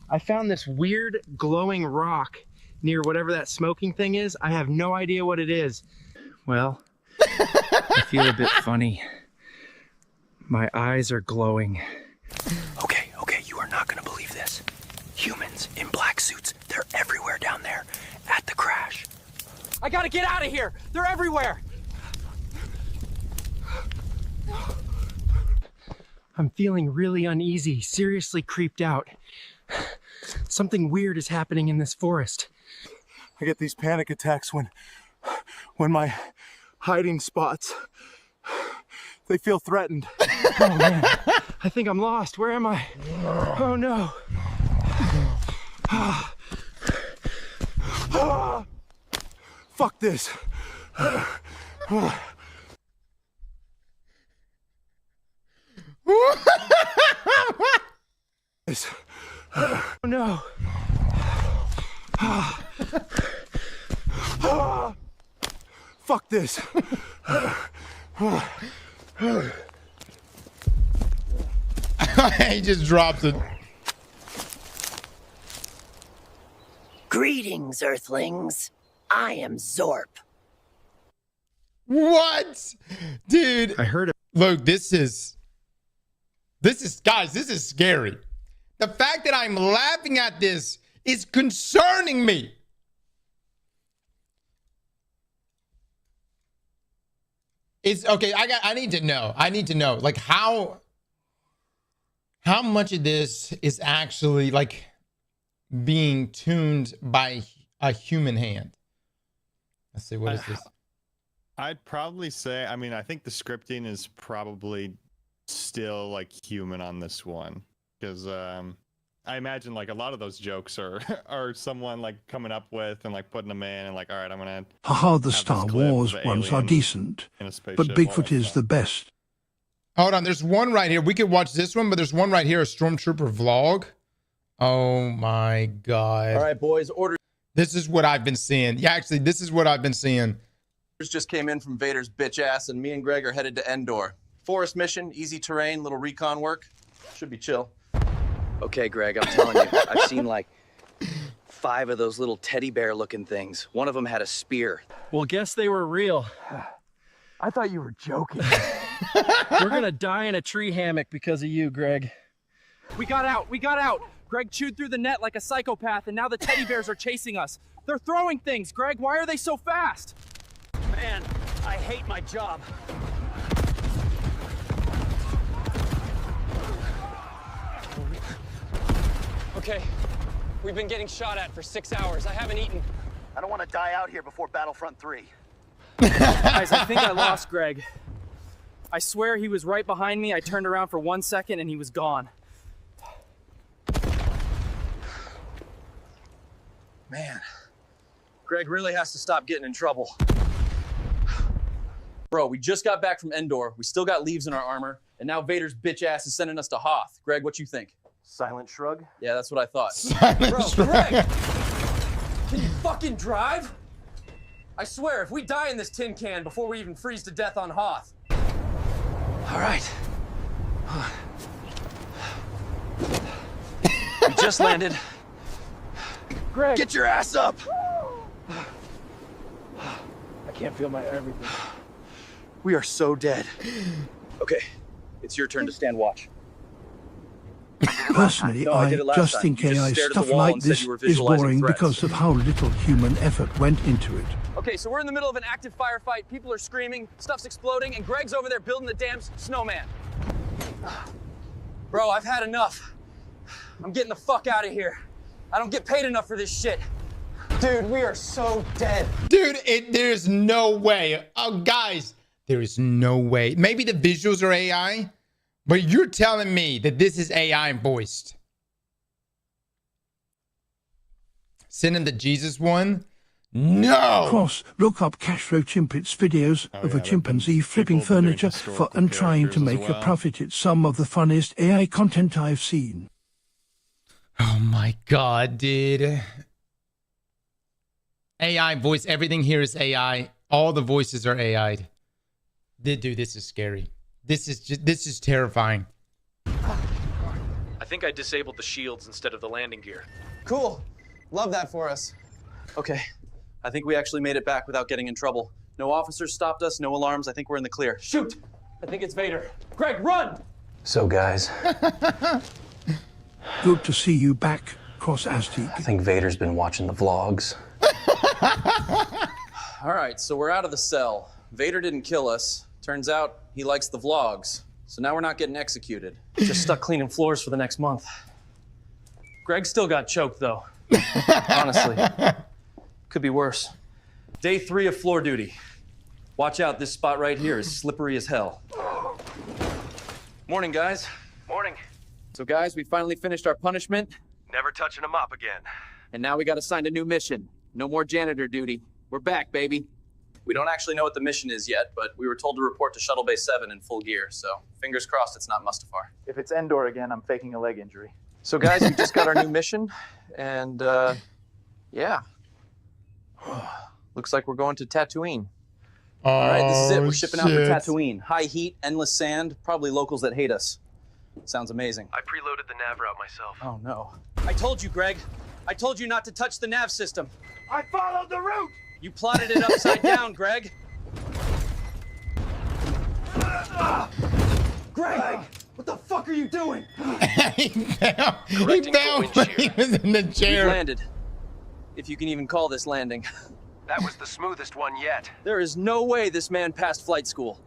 I found this weird glowing rock near whatever that smoking thing is. I have no idea what it is. Well, I feel a bit funny. My eyes are glowing. Okay, you are not gonna believe this. Humans in black suits, they're everywhere down there at the crash. I gotta get out of here! They're everywhere! I'm feeling really uneasy, seriously creeped out. Something weird is happening in this forest. I get these panic attacks when my hiding spots, they feel threatened. Oh man, I think I'm lost. Where am I? Oh no. Fuck this. Oh no. Fuck this. He just drops it. Greetings, Earthlings. I am Zorp. What? Dude. I heard it. Look, this is guys, this is scary. The fact that I'm laughing at this is concerning me. It's okay. I need to know. I need to know, like, how much of this is actually like being tuned by a human hand. Let's see, what is this? I'd probably say, I mean, I think the scripting is probably still like human on this one, because I imagine like a lot of those jokes are someone like coming up with and like putting them in and like, all right, I'm gonna. Haha, the Star Wars ones are decent, but Bigfoot is the best. Hold on, there's one right here. We could watch this one, but there's one right here, a Stormtrooper vlog. Oh my God. All right, boys, orders This is what I've been seeing. Yeah, actually, this is what I've been seeing. just came in from Vader's bitch ass, and me and Greg are headed to Endor. Forest mission, easy terrain, little recon work. Should be chill. Okay, Greg, I'm telling you, I've seen like 5 of those little teddy bear looking things. One of them had a spear. Well, guess they were real. I thought you were joking. We're gonna die in a tree hammock because of you, Greg. We got out. We got out. Greg chewed through the net like a psychopath, and now the teddy bears are chasing us. They're throwing things. Greg, why are they so fast? Man, I hate my job. Okay, we've been getting shot at for 6 hours. I haven't eaten. I don't want to die out here before Battlefront 3. Guys, I think I lost Greg. I swear he was right behind me. I turned around for 1 second and he was gone. Man, Greg really has to stop getting in trouble. Bro, we just got back from Endor. We still got leaves in our armor, and now Vader's bitch ass is sending us to Hoth. Greg, what you think? Silent shrug? Yeah, that's what I thought. Bro, Greg! Can you fucking drive? I swear, if we die in this tin can before we even freeze to death on Hoth. All right. We just landed. Greg! Get your ass up! I can't feel my everything. We are so dead. Okay, it's your turn to stand watch. Personally, No, I did I it last just time. think You just AI stared at the stuff wall like and said this you were is visualizing boring threats. because of how little human effort went into it. Okay, so we're in the middle of an active firefight. People are screaming, stuff's exploding, and Greg's over there building the damn snowman. Bro, I've had enough. I'm getting the fuck out of here. I don't get paid enough for this shit. Dude, we are so dead. Dude, there's no way. Oh, guys, there is no way. Maybe the visuals are AI, but you're telling me that this is AI voiced. Sending the Jesus one? No. Cross, look up Cashflow Chimpit's videos of a chimpanzee flipping people doing furniture and trying to characters as make a well. profit. It's some of the funniest AI content I've seen. Oh my God, dude. AI voice, everything here is AI. All the voices are AI'd. Dude, this is scary. This is terrifying. I think I disabled the shields instead of the landing gear. Cool. Love that for us. Okay, I think we actually made it back without getting in trouble. No officers stopped us, no alarms. I think we're in the clear. Shoot! I think it's Vader. Greg, run! So, guys, Good to see you back, Cross Aztec. I think Vader's been watching the vlogs. All right, so we're out of the cell. Vader didn't kill us. Turns out he likes the vlogs. So now we're not getting executed. Just stuck cleaning floors for the next month. Greg still got choked, though. Honestly, could be worse. Day 3 of floor duty. Watch out, this spot right here is slippery as hell. Morning, guys. Morning. So guys, we finally finished our punishment, Never touching them up again. and now we got assigned a new mission. No more janitor duty. We're back, baby. We don't actually know what the mission is yet, but we were told to report to Shuttle Bay 7 in full gear, so fingers crossed it's not Mustafar. If it's Endor again, I'm faking a leg injury. So guys, we just got our new mission, and Yeah. Looks like we're going to Tatooine. All right, this is it. We're shipping out for Tatooine. High heat, endless sand, probably locals that hate us. Sounds amazing. I preloaded the nav route myself. Oh, no. I told you, Greg. I told you not to touch the nav system. I followed the route! You plotted it upside down, Greg. Greg! What the fuck are you doing? He fell when he was in the We've chair. landed. If you can even call this landing. That was the smoothest one yet. There is no way this man passed flight school.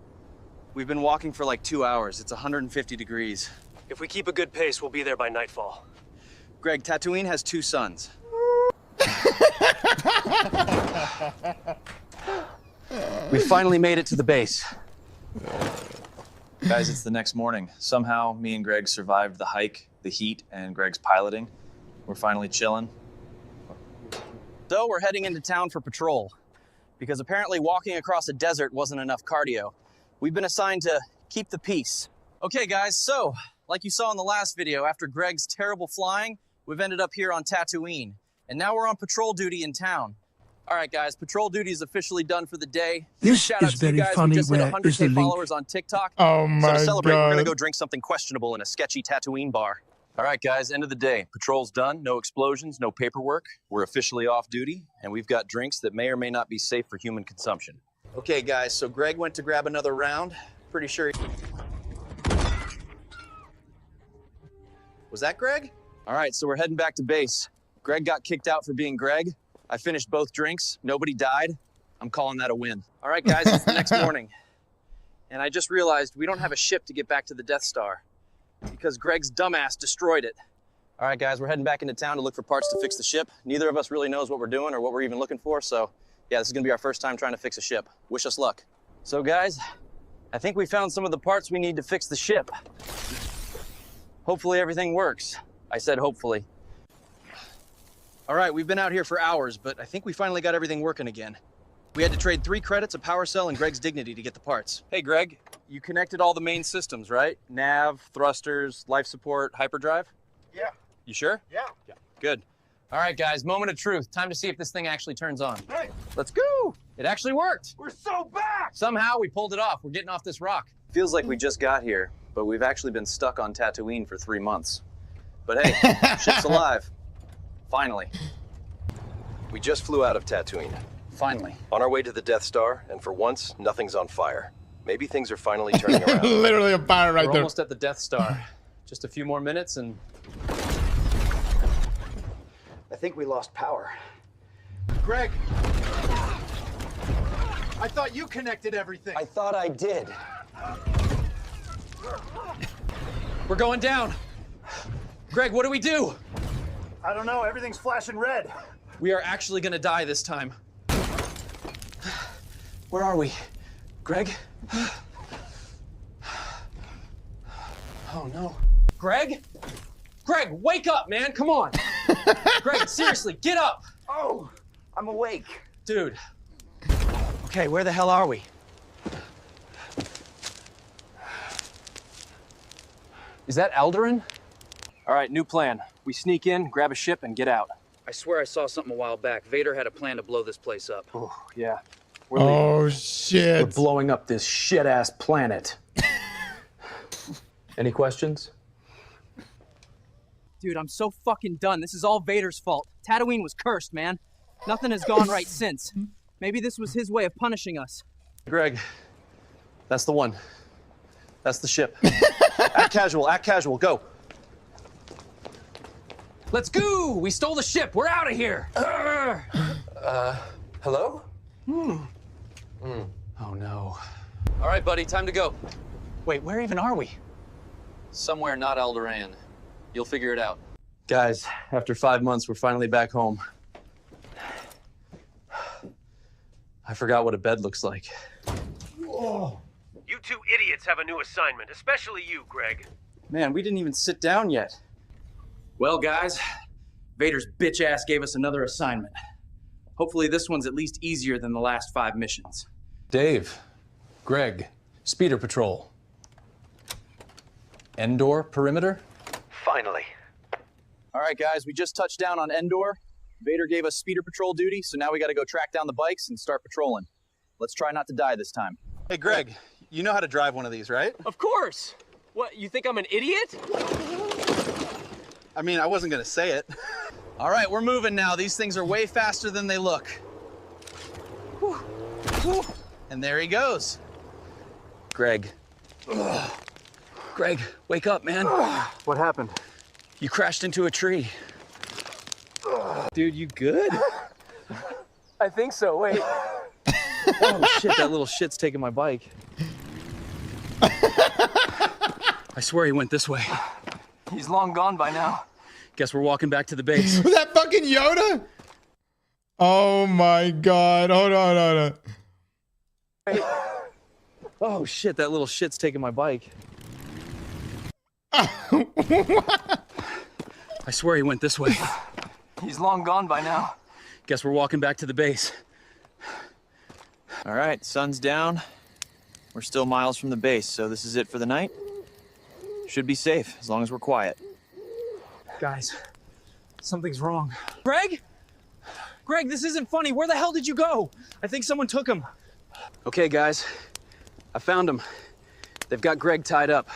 We've been walking for like 2 hours. It's 150 degrees. If we keep a good pace, we'll be there by nightfall. Greg, Tatooine has 2 suns. We finally made it to the base. Guys, it's the next morning. Somehow, me and Greg survived the hike, the heat, and Greg's piloting. We're finally chilling. So we're heading into town for patrol, because apparently walking across a desert wasn't enough cardio. We've been assigned to keep the peace. Okay, guys, so, like you saw in the last video, after Greg's terrible flying, we've ended up here on Tatooine. And now we're on patrol duty in town. All right, guys, patrol duty is officially done for the day. This Shout is out to you very guys. funny. We just hit Where is the 100K link? followers on TikTok. Oh So my to celebrate, we're gonna god. go drink something questionable in a sketchy Tatooine bar. All right, guys, end of the day. Patrol's done, no explosions, no paperwork. We're officially off duty, and we've got drinks that may or may not be safe for human consumption. Okay, guys, so Greg went to grab another round. Pretty sure Was that Greg? All right, so we're heading back to base. Greg got kicked out for being Greg. I finished both drinks. Nobody died. I'm calling that a win. All right, guys, it's the next morning. And I just realized we don't have a ship to get back to the Death Star because Greg's dumbass destroyed it. All right, guys, we're heading back into town to look for parts to fix the ship. Neither of us really knows what we're doing or what we're even looking for, so yeah, this is gonna be our first time trying to fix a ship. Wish us luck. So guys, I think we found some of the parts we need to fix the ship. Hopefully everything works. I said hopefully. All right, we've been out here for hours, but I think we finally got everything working again. We had to trade 3 credits, a power cell, and Greg's dignity to get the parts. Hey, Greg, you connected all the main systems, right? Nav, thrusters, life support, hyperdrive? Yeah. You sure? Yeah. Good. All right, guys, moment of truth. Time to see if this thing actually turns on. Hey, Let's go! It actually worked! we're so back! Somehow we pulled it off. We're getting off this rock. Feels like we just got here, but we've actually been stuck on Tatooine for 3 months. But hey, ship's alive. Finally. We just flew out of Tatooine. Finally. On our way to the Death Star, and for once, nothing's on fire. Maybe things are finally turning around. Literally a fire right We're there. almost at the Death Star. Just a few more minutes and... I think we lost power. Greg! I thought you connected everything. I thought I did. We're going down. Greg, what do we do? I don't know, everything's flashing red. We are actually gonna die this time. Where are we? Greg? Oh no. Greg? Greg, wake up, man, come on. Greg, seriously, get up. Oh, I'm awake. Dude. Okay, where the hell are we? Is that Alderaan? All right, new plan. We sneak in, grab a ship, and get out. I swear I saw something a while back. Vader had a plan to blow this place up. Oh, yeah. Oh shit. We're blowing up this shit-ass planet. Any questions? Dude, I'm so fucking done. This is all Vader's fault. Tatooine was cursed, man. Nothing has gone right since. Maybe this was his way of punishing us. Greg, that's the one. That's the ship. Act casual, go. Let's go! We stole the ship, we're out of here! Hello? Oh no. All right, buddy, time to go. Wait, where even are we? Somewhere not Alderaan. You'll figure it out. Guys, after 5 months, we're finally back home. I forgot what a bed looks like. Oh. You 2 idiots have a new assignment, especially you, Greg. Man, we didn't even sit down yet. Well, guys, Vader's bitch ass gave us another assignment. Hopefully this one's at least easier than the last 5 missions. Dave, Greg, Speeder Patrol. Endor perimeter? Finally. All right, guys, we just touched down on Endor. Vader gave us speeder patrol duty, so now we got to go track down the bikes and start patrolling. Let's try not to die this time. Hey, Greg, you know how to drive one of these, right? Of course. What, you think I'm an idiot? I mean, I wasn't going to say it. All right, we're moving now. These things are way faster than they look. Whew. Whew. And there he goes. Greg. Ugh. Greg, wake up, man. What happened? You crashed into a tree. Dude, you good? I think so, wait. Oh shit, that little shit's taking my bike. I swear he went this way. He's long gone by now. Guess we're walking back to the base. Was that fucking Yoda? Oh my god. Hold on. Wait. Oh shit, that little shit's taking my bike. I swear he went this way. He's long gone by now. Guess we're walking back to the base. All right, sun's down. We're still miles from the base, so this is it for the night. Should be safe, as long as we're quiet. Guys, something's wrong. Greg? Greg, this isn't funny. Where the hell did you go? I think someone took him. Okay, guys. I found him. They've got Greg tied up.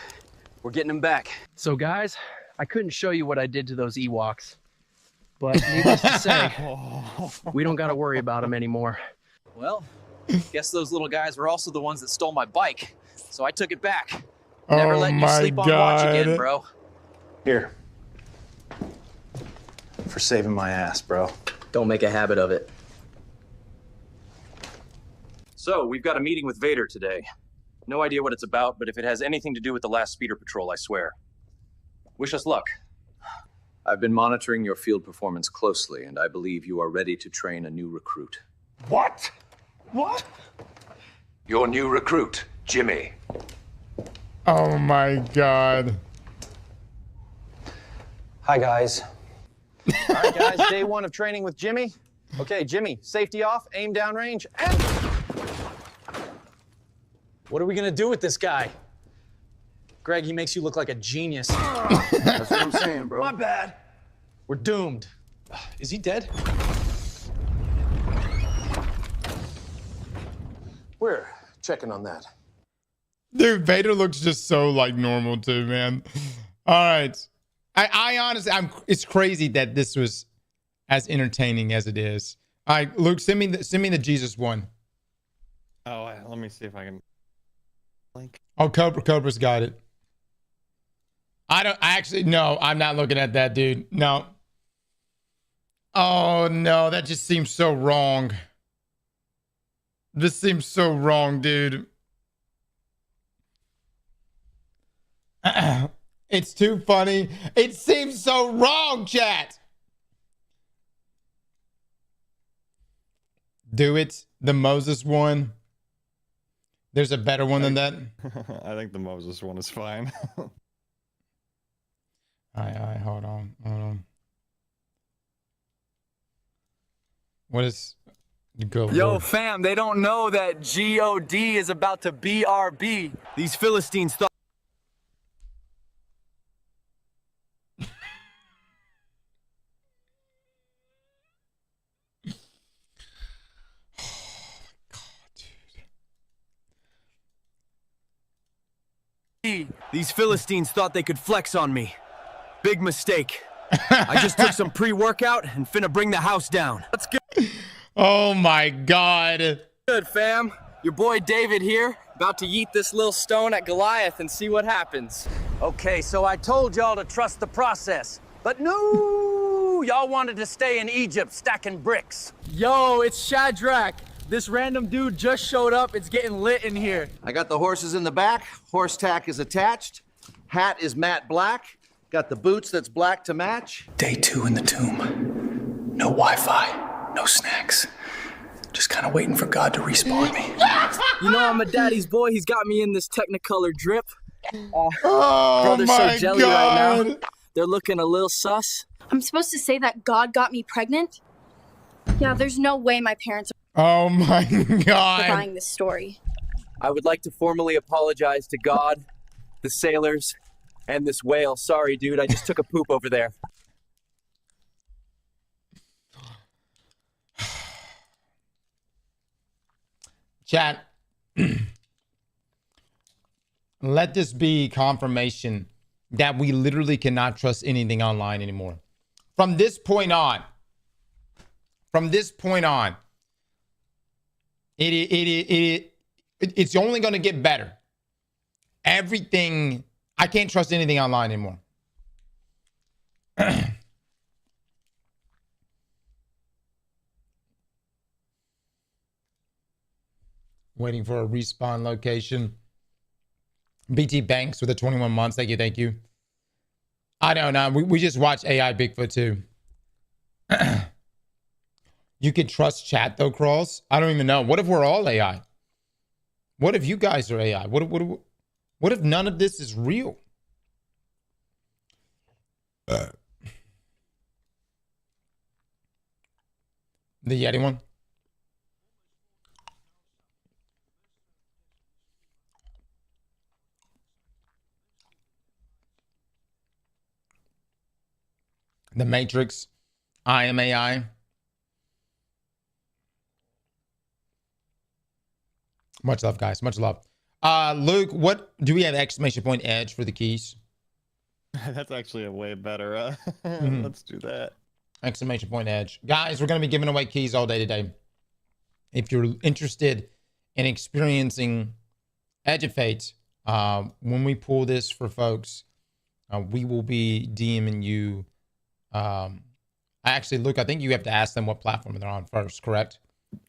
We're getting him back. So guys, I couldn't show you what I did to those Ewoks, but needless to say, we don't got to worry about them anymore. Well, guess those little guys were also the ones that stole my bike, so I took it back. Never letting you sleep on watch again, bro. Here. For saving my ass, bro. Don't make a habit of it. So, we've got a meeting with Vader today. No idea what it's about, but if it has anything to do with the last speeder patrol, I swear. Wish us luck. I've been monitoring your field performance closely, and I believe you are ready to train a new recruit. What? What? Your new recruit, Jimmy. Oh my god. Hi, guys. All right, guys, day one of training with Jimmy. Okay, Jimmy, safety off, aim downrange, and... What are we gonna do with this guy? Greg, he makes you look like a genius. That's what I'm saying, bro. My bad. We're doomed. Is he dead? We're checking on that. Dude, Vader looks just so like normal too, man. All right. I honestly, it's crazy that this was as entertaining as it is. All right, Luke, send me the Jesus one. Oh, let me see if I can. Oh, Cobra's got it. No, I'm not looking at that, dude. No. Oh no, that just seems so wrong. This seems so wrong, dude. It's too funny. It seems so wrong, chat. Do it. The Moses one. There's a better one than that. I think the Moses one is fine. All right, hold on. What is... Yo, fam, they don't know that G-O-D is about to BRB. These Philistines thought... These Philistines thought they could flex on me. Big mistake. I just took some pre-workout and finna bring the house down. Let's go. Oh my god. Good, fam. Your boy David here, about to yeet this little stone at Goliath and see what happens. Okay, so I told y'all to trust the process, but no, y'all wanted to stay in Egypt stacking bricks. Yo, it's Shadrach. This random dude just showed up. It's getting lit in here. I got the horses in the back. Horse tack is attached. Hat is matte black. Got the boots that's black to match. Day 2 in the tomb. No Wi-Fi, no snacks. Just kind of waiting for God to respawn me. You know I'm a daddy's boy. He's got me in this Technicolor drip. Oh Brother's my so jelly god. right now. They're looking a little sus. I'm supposed to say that God got me pregnant? Yeah, there's no way my parents Oh my are god. buying this story. I would like to formally apologize to God, the sailors, and this whale. Sorry, dude. I just took a poop over there. Chat. Let this be confirmation that we literally cannot trust anything online anymore. From this point on, it's only going to get better. Everything, I can't trust anything online anymore. Waiting for a respawn location. BT Banks with the 21 months. Thank you, thank you. I don't know. We just watched AI Bigfoot too. You can trust chat though, Cross. I don't even know. What if we're all AI? What if you guys are AI? What if none of this is real? The Yeti one? The Matrix. I am AI. Much love, guys. Much love. Luke, what do we have exclamation point edge for the keys? That's actually a way better. Let's do that. Exclamation point edge. Guys, we're going to be giving away keys all day today. If you're interested in experiencing Edge of Fate, when we pull this for folks, we will be DMing you. Actually, Luke, I think you have to ask them what platform they're on first, correct?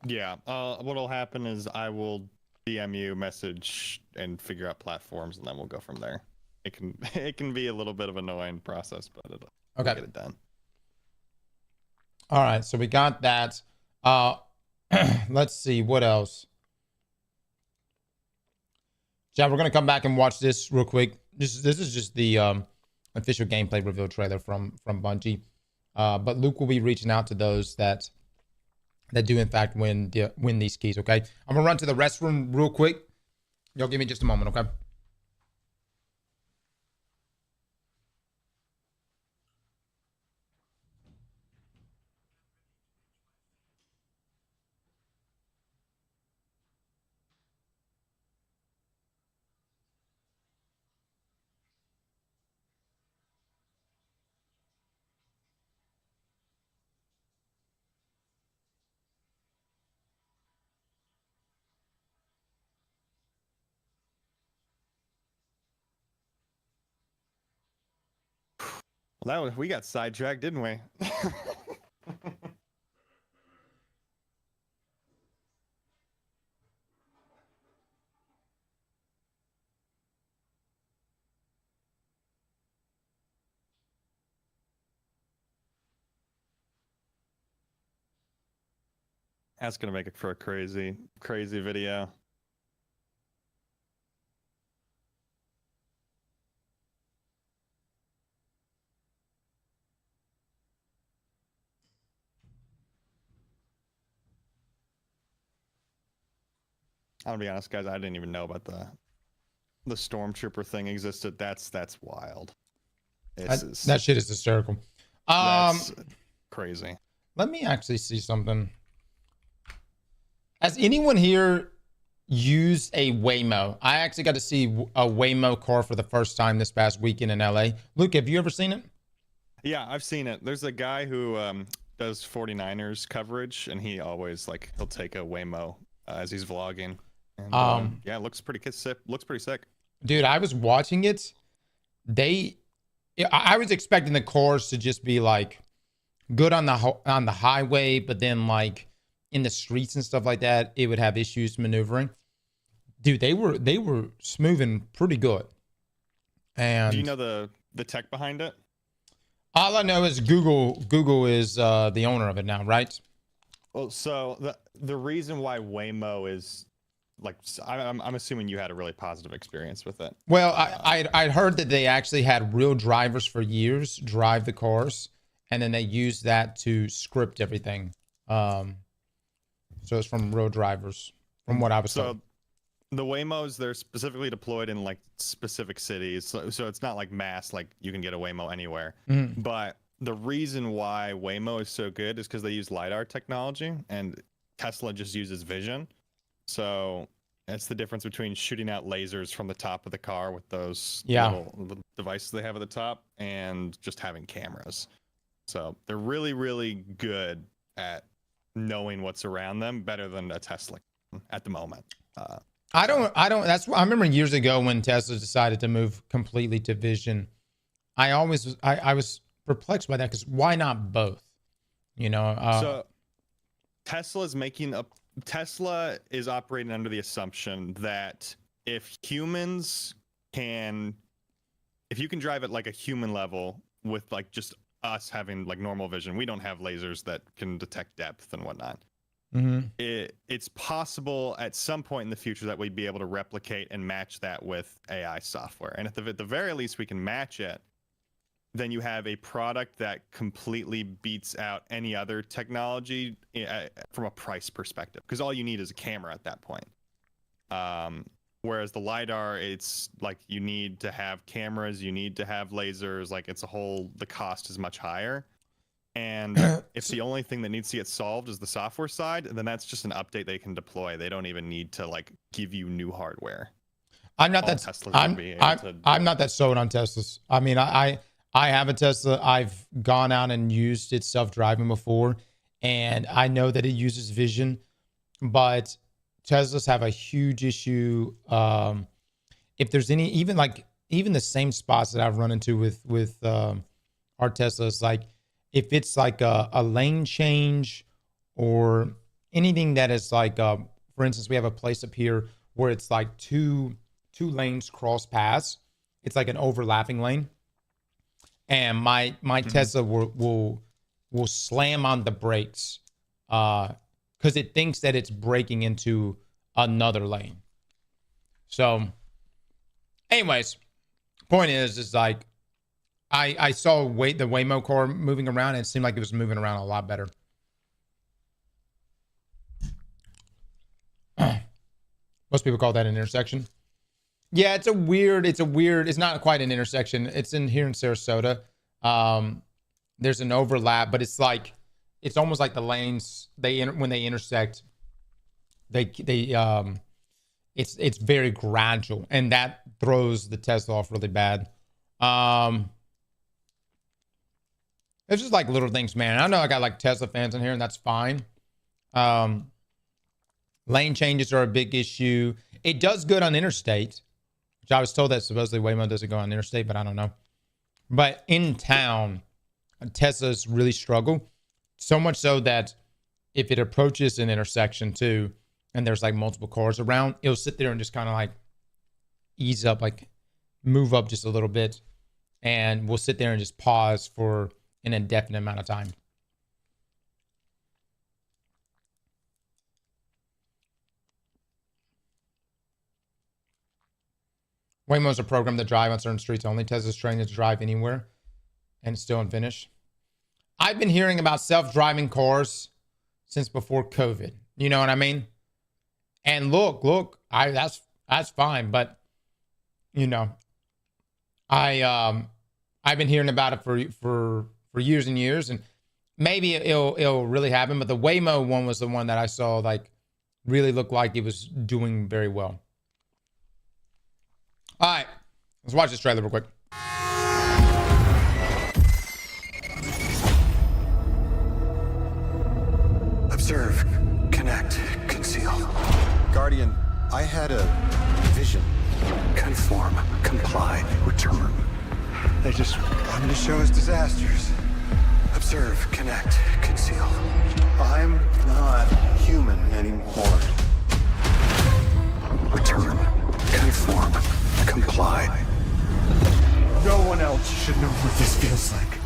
Yeah. What'll happen is I will DM you, message, and figure out platforms, and then we'll go from there. It can be a little bit of an annoying process, but we'll get it done. All right, so we got that. Let's see what else. Chat, we're gonna come back and watch this real quick. This is just the official gameplay reveal trailer from Bungie. But Luke will be reaching out to those that do in fact win these keys. Okay, I'm gonna run to the restroom real quick. Y'all give me just a moment, okay? Well, we got sidetracked, didn't we? That's gonna make it for a crazy video. I'm gonna be honest, guys. I didn't even know about the stormtrooper thing existed. That's wild. That shit is hysterical. That's crazy. Let me actually see something. Has anyone here used a Waymo? I actually got to see a Waymo car for the first time this past weekend in LA. Luke, have you ever seen it? Yeah, I've seen it. There's a guy who does 49ers coverage, and he always he'll take a Waymo as he's vlogging. And, yeah, it looks pretty sick. Looks pretty sick. Dude, I was watching it. I was expecting the cars to just be like good on the highway, but then like in the streets and stuff like that, it would have issues maneuvering. Dude, they were smoothing pretty good. And do you know the tech behind it? All I know is Google is the owner of it now, right? Well, so the reason why Waymo is I'm assuming you had a really positive experience with it. Well, I'd heard that they actually had real drivers for years drive the cars, and then they used that to script everything. So it's from real drivers, from what I was told. The Waymos, they're specifically deployed in specific cities, so it's not like mass, like you can get a Waymo anywhere. Mm-hmm. But the reason why Waymo is so good is because they use LiDAR technology, and Tesla just uses vision. So that's the difference between shooting out lasers from the top of the car with those little devices they have at the top and just having cameras. So they're really, really good at knowing what's around them, better than a Tesla at the moment. I remember years ago when Tesla decided to move completely to vision. I was perplexed by that, because why not both? You know, so Tesla is operating under the assumption that if you can drive at like a human level with like just us having like normal vision, we don't have lasers that can detect depth and whatnot. It's possible at some point in the future that we'd be able to replicate and match that with AI software. And at the very least we can match it, then you have a product that completely beats out any other technology from a price perspective, because all you need is a camera at that point. Whereas the LiDAR, it's like you need to have cameras, you need to have lasers, like the cost is much higher. And if the only thing that needs to get solved is the software side, then that's just an update they can deploy. They don't even need to like give you new hardware. I'm not that sold on Teslas. I mean, I have a Tesla. I've gone out and used its self-driving before, and I know that it uses vision, but Teslas have a huge issue. If there's even the same spots that I've run into with our Teslas, like if it's like a lane change or anything that is like, for instance, we have a place up here where it's like two lanes cross paths. It's like an overlapping lane. And my Tesla will slam on the brakes because it thinks that it's braking into another lane. So, anyways, point is like I saw the Waymo car moving around, and it seemed like it was moving around a lot better. Most people call that an intersection. Yeah, it's not quite an intersection. It's here in Sarasota. There's an overlap, but it's almost like the lanes when they intersect, it's very gradual, and that throws the Tesla off really bad. It's just like little things, man. I know I got like Tesla fans in here, and that's fine. Lane changes are a big issue. It does good on interstate, which I was told that supposedly Waymo doesn't go on interstate, but I don't know. But in town, Teslas really struggle. So much so that if it approaches an intersection too, and there's like multiple cars around, it'll sit there and just kind of like ease up, like move up just a little bit. And we'll sit there and just pause for an indefinite amount of time. Waymo's a program to drive on certain streets only. Tesla's trained to drive anywhere and still unfinished. I've been hearing about self-driving cars since before COVID. You know what I mean? And look, that's fine, but you know, I've been hearing about it for years and years, and maybe it'll really happen. But the Waymo one was the one that I saw like really looked like it was doing very well. All right, let's watch this trailer real quick. Observe, connect, conceal. Guardian, I had a vision. Conform, comply, return. They just wanted to show us disasters. Observe, connect, conceal. I'm not human anymore. Return, conform, comply. No one else should know what this feels like.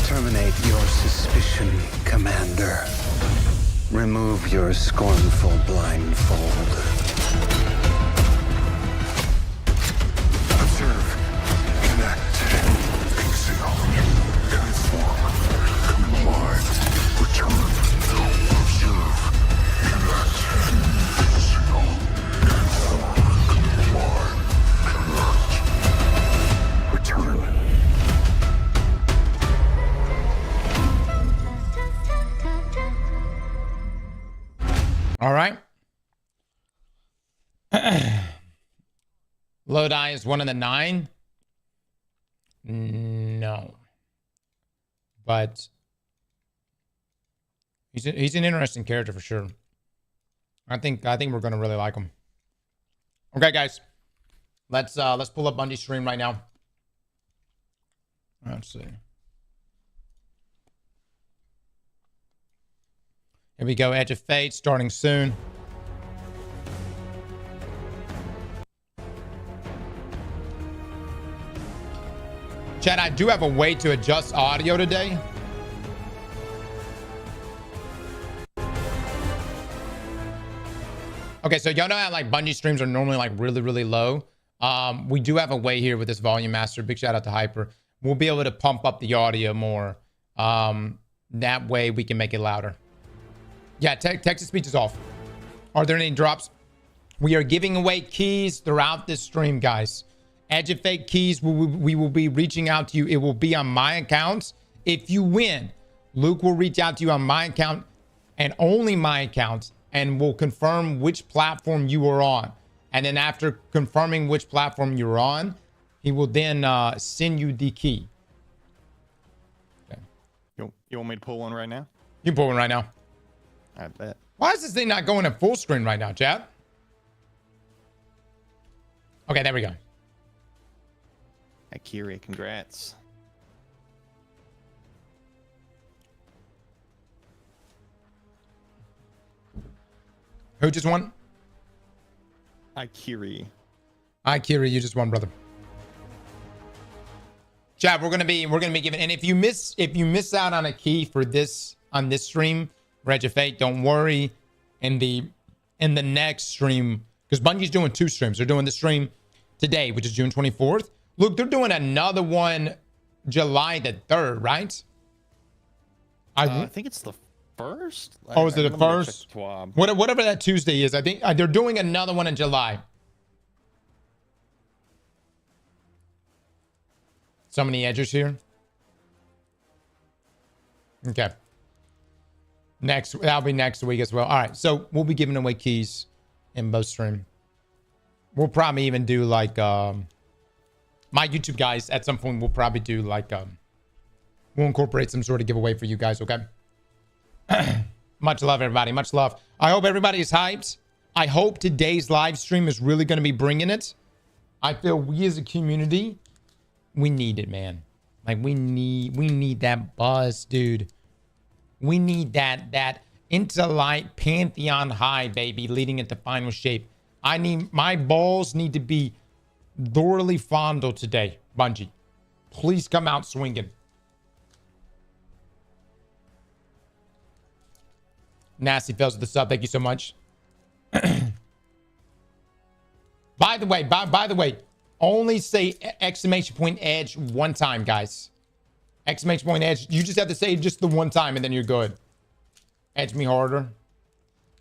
Terminate your suspicion, Commander. Remove your scornful blindfold. Observe, connect, conceal, conform, comply, return. Observe, connect, All right. Lodi is one of the 9. No. But he's an interesting character for sure. I think we're gonna really like him. Okay, guys. Let's pull up Bungie stream right now. Let's see. Here we go. Edge of Fate starting soon. Chad, I do have a way to adjust audio today. Okay, so y'all know how like Bungie streams are normally like really, really low. We do have a way here with this volume master. Big shout out to Hyper. We'll be able to pump up the audio more. That way we can make it louder. Yeah, text-to-speech is off. Are there any drops? We are giving away keys throughout this stream, guys. Edge of Fate keys, we will be reaching out to you. It will be on my account. If you win, Luke will reach out to you on my account and only my account, and will confirm which platform you are on. And then after confirming which platform you're on, he will then send you the key. Okay. You want me to pull one right now? You can pull one right now. I bet. Why is this thing not going at full screen right now, chat? Okay, there we go. Akira, congrats. Who just won? Ikiri. Ikiri, you just won, brother. Chat, we're gonna be giving, and if you miss out on a key for this on this stream, Edge of Fate, don't worry. In the next stream, because Bungie's doing 2 streams. They're doing the stream today, which is June 24th. Look, they're doing another one July the 3rd, right? I think it's the 1st. Oh, is it the 1st? Whatever that Tuesday is. I think they're doing another one in July. So many edgers here. Okay. That'll be next week as well. All right, so we'll be giving away keys in both stream. We'll probably even do like my YouTube guys at some point. We'll probably do like we'll incorporate some sort of giveaway for you guys. Okay. Much love, everybody. Much love. I hope everybody is hyped. I hope today's live stream is really going to be bringing it. I feel we as a community, we need it, man. Like we need that buzz, dude. We need that into light Pantheon high, baby, leading into final shape. My balls need to be thoroughly fondled today, Bungie. Please come out swinging. Nasty fails with the sub. Thank you so much. By the way, only say exclamation point edge one time, guys. Exclamation point edge. You just have to say just the one time and then you're good. Edge me harder.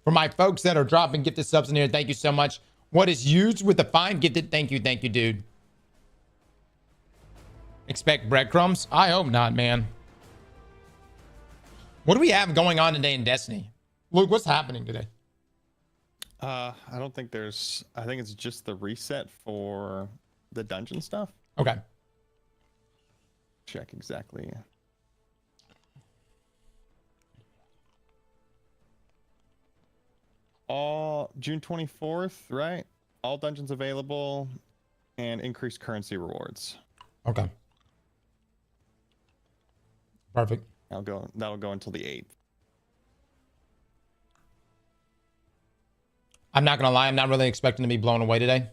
For my folks that are dropping gifted subs in here, thank you so much. What is used with the fine gifted? Thank you, dude. Expect breadcrumbs? I hope not, man. What do we have going on today in Destiny? Luke, what's happening today? I don't think there's... I think it's just the reset for the dungeon stuff. Okay. Check exactly. All June 24th, right? All dungeons available and increased currency rewards. Okay. Perfect. That'll go until the 8th. I'm not gonna lie, I'm not really expecting to be blown away today.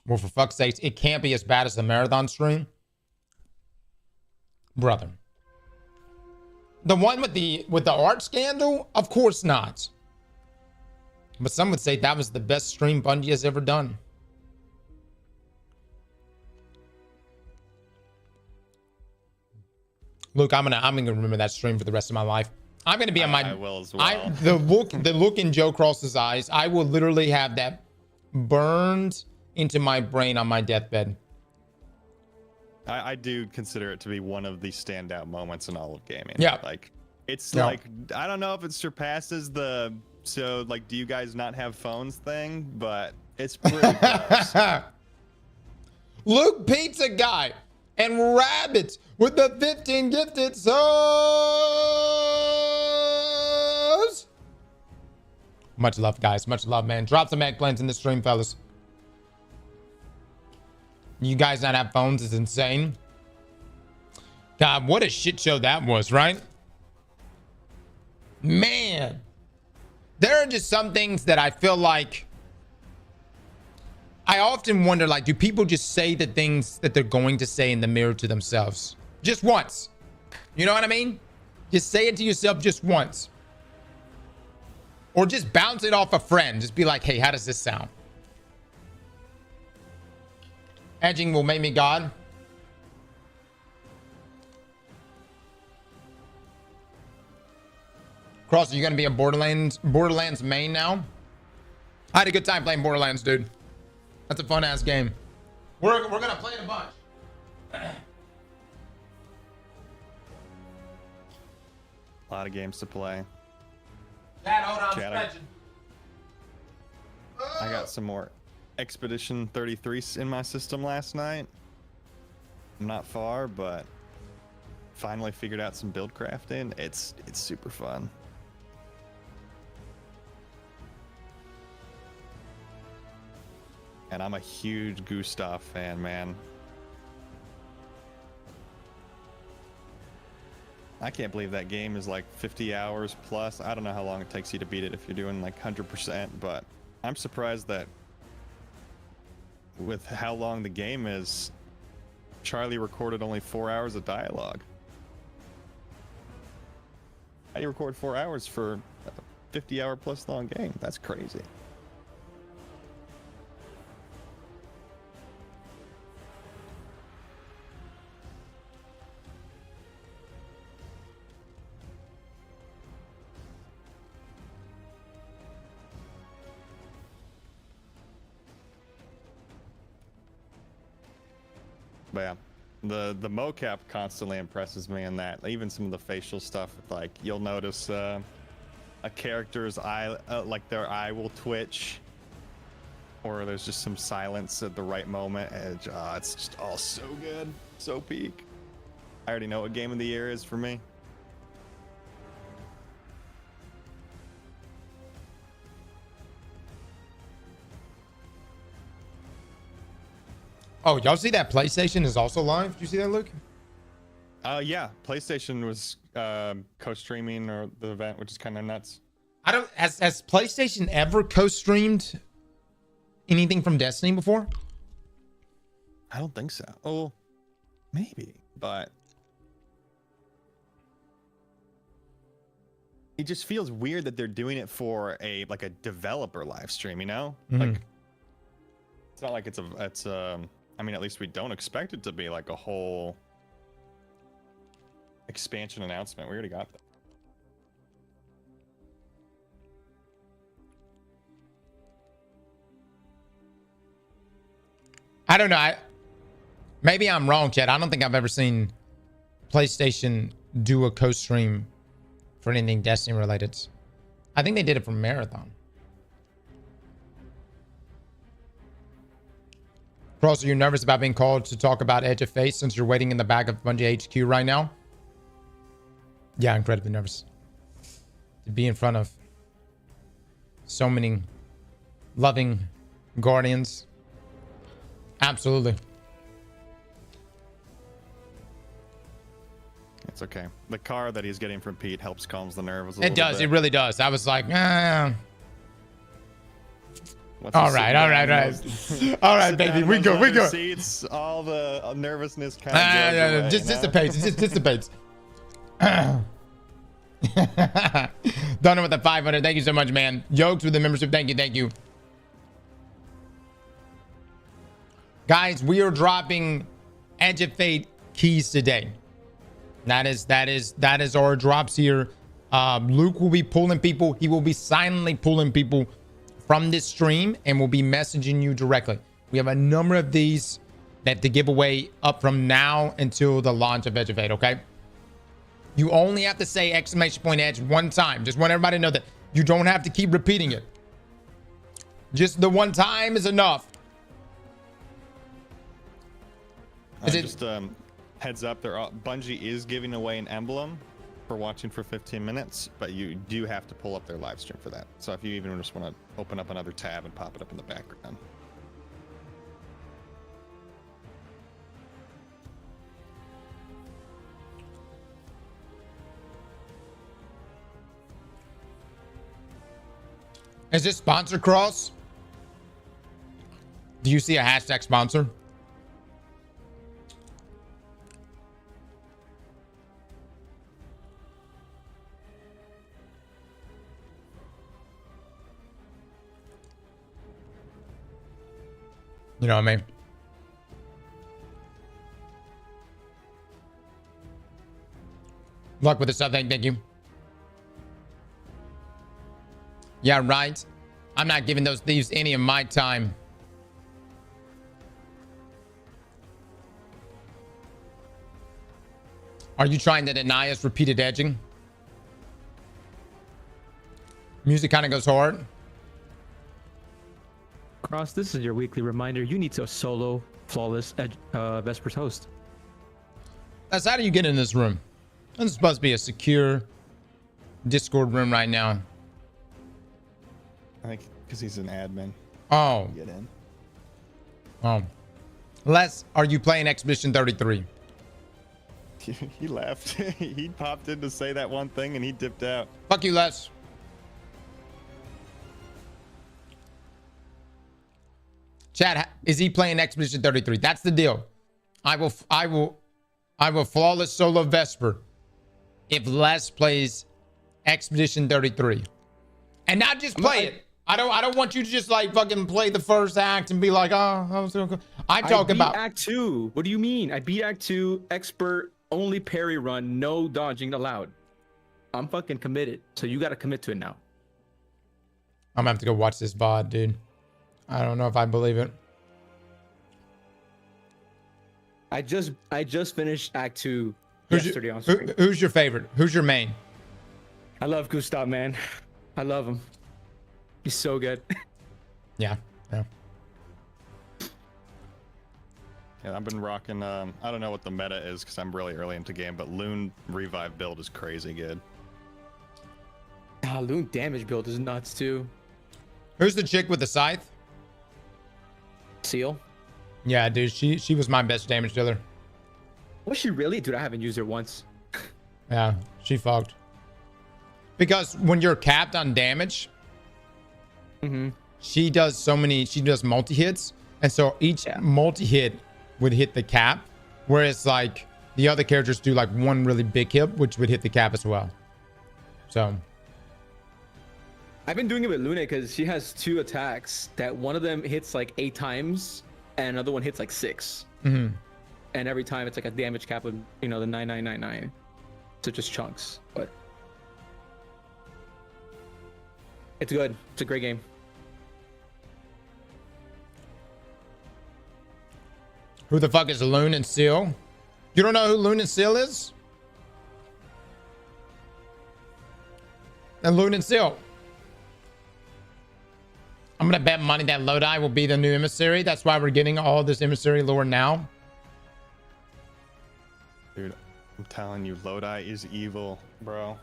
Well, for fuck's sake, it can't be as bad as the marathon stream. Brother. The one with the art scandal? Of course not. But some would say that was the best stream Bungie has ever done. Luke, I'm gonna remember that stream for the rest of my life. I'm gonna be on my. I will as well. The look in Joe Cross's eyes. I will literally have that burned into my brain on my deathbed. I do consider it to be one of the standout moments in all of gaming. Yeah. Like, it's Yeah. like, I don't know if it surpasses the, so like, do you guys not have phones thing? But it's pretty close. Luke Pizza Guy and Rabbits with the 15 gifted subs. Much love, guys. Much love, man. Drop some eggplants in the stream, fellas. You guys not have phones is insane. God, what a shit show that was, right? Man. There are just some things that I feel like I often wonder, like, do people just say the things that they're going to say in the mirror to themselves? Just once. You know what I mean? Just say it to yourself just once. Or just bounce it off a friend. Just be like, hey, how does this sound? Edging will make me God. Cross, are you going to be a Borderlands main now? I had a good time playing Borderlands, dude. That's a fun ass game. We're gonna play it a bunch. A lot of games to play. Chat, hold on, Chat, I got some more Expedition 33 in my system last night. I'm not far, but finally figured out some build crafting. It's super fun. And I'm a huge Gustav fan, man. I can't believe that game is like 50 hours plus. I don't know how long it takes you to beat it if you're doing like 100%, but I'm surprised that with how long the game is, Charlie recorded only 4 hours of dialogue. How do you record 4 hours for a 50-hour plus long game? That's crazy. But yeah, the mocap constantly impresses me in that. Even some of the facial stuff, like you'll notice a character's eye, like their eye will twitch, or there's just some silence at the right moment. And it's just all so good, so peak. I already know what game of the year is for me. Oh, y'all see that PlayStation is also live? Did you see that, Luke? Yeah, PlayStation was co-streaming or the event, which is kind of nuts. I don't. Has PlayStation ever co-streamed anything from Destiny before? I don't think so. Oh, maybe, but it just feels weird that they're doing it for a developer live stream. You know, like it's not like it's I mean, at least we don't expect it to be like a whole expansion announcement. We already got that. I don't know. Maybe I'm wrong, Chad. I don't think I've ever seen PlayStation do a co-stream for anything Destiny related. I think they did it for Marathon. Cross, are you nervous about being called to talk about Edge of Fate since you're waiting in the back of Bungie HQ right now? Yeah, incredibly nervous. To be in front of so many loving guardians. Absolutely. It's okay. The car that he's getting from Pete helps calms the nerves a It does. bit. It really does. I was like, all right, baby. We go. Seats, all the nervousness kind of goes away, just dissipates. It just dissipates. Donna with the 500. Thank you so much, man. Jokes with the membership. Thank you. Guys, we are dropping Edge of Fate keys today. That is our drops here. Luke will be pulling people. He will be silently pulling people from this stream and will be messaging you directly. We have a number of these that the giveaway up from now until the launch of Edge of Fate, okay? You only have to say !Edge one time. Just want everybody to know that you don't have to keep repeating it. Just the one time is enough. Just heads up, Bungie is giving away an emblem for watching for 15 minutes, but you do have to pull up their live stream for that. So if you even just want to open up another tab and pop it up in the background. Is this sponsor cross? Do you see a hashtag sponsor? You know what I mean? Luck with the sub, thank you. Yeah, right. I'm not giving those thieves any of my time. Are you trying to deny us repeated edging? Music kind of goes hard. Cross, this is your weekly reminder. You need to solo flawless Vespers host. That's how do you get in this room? This is supposed to be a secure Discord room right now. I think because he's an admin. Oh. Get in. Oh. Les, are you playing Expedition 33? He left. He popped in to say that one thing and he dipped out. Fuck you, Les. Chad, is he playing Expedition 33? That's the deal. I will flawless solo Vesper if Les plays Expedition 33. And not just play it. I don't want you to just like fucking play the first act and be like, oh, I was so cool. I'm talking about Act 2. What do you mean? I beat Act 2, expert, only parry run, no dodging allowed. I'm fucking committed. So you got to commit to it now. I'm gonna have to go watch this VOD, dude. I don't know if I believe it. I just finished Act 2 yesterday on stream. Who's your favorite? Who's your main? I love Gustav, man. I love him. He's so good. Yeah. Yeah, I've been rocking. I don't know what the meta is because I'm really early into game, but Loon revive build is crazy good. Loon damage build is nuts too. Who's the chick with the scythe? Seal. Yeah, dude, she was my best damage dealer. Was she really? Dude, I haven't used her once. Yeah, she fucked. Because when you're capped on damage, she does multi-hits. And so each multi-hit would hit the cap. Whereas like the other characters do like one really big hit, which would hit the cap as well. So I've been doing it with Luna because she has 2 attacks that one of them hits like 8 times and another one hits like 6. And every time it's like a damage cap of, the 9999. So just chunks, but it's good. It's a great game. who the fuck is Loon and Seal? You don't know who Loon and Seal is? And Loon and Seal. I'm gonna bet money that Lodi will be the new emissary. That's why we're getting all this emissary lore now. Dude, I'm telling you, Lodi is evil, bro.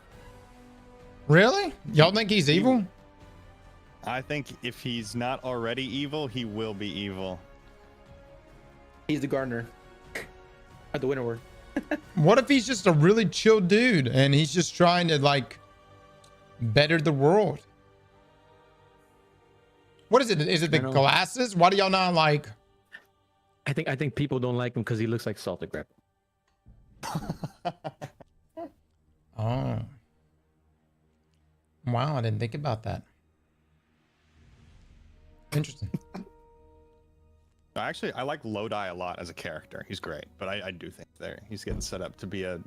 Really? Y'all think he's evil? I think if he's not already evil, he will be evil. He's the gardener. At the winter. What if he's just a really chill dude and he's just trying to like better the world? What is it? Is it the glasses? Why do y'all not like? I think people don't like him because he looks like Salted Grip. Oh. Wow, I didn't think about that. Interesting. Actually, I like Lodi a lot as a character. He's great, but I do think he's getting set up to be a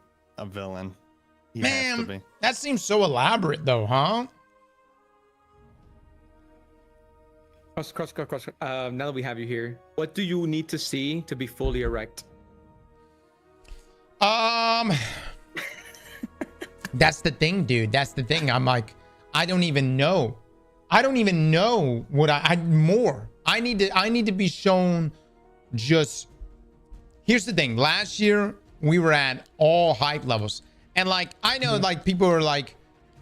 villain. He has to be. That seems so elaborate though, huh? Cross. Now that we have you here, what do you need to see to be fully erect? That's the thing, dude. That's the thing. I'm like, I don't even know what I more. I need to be shown just. Here's the thing. Last year we were at all hype levels. And like, I know like people are like,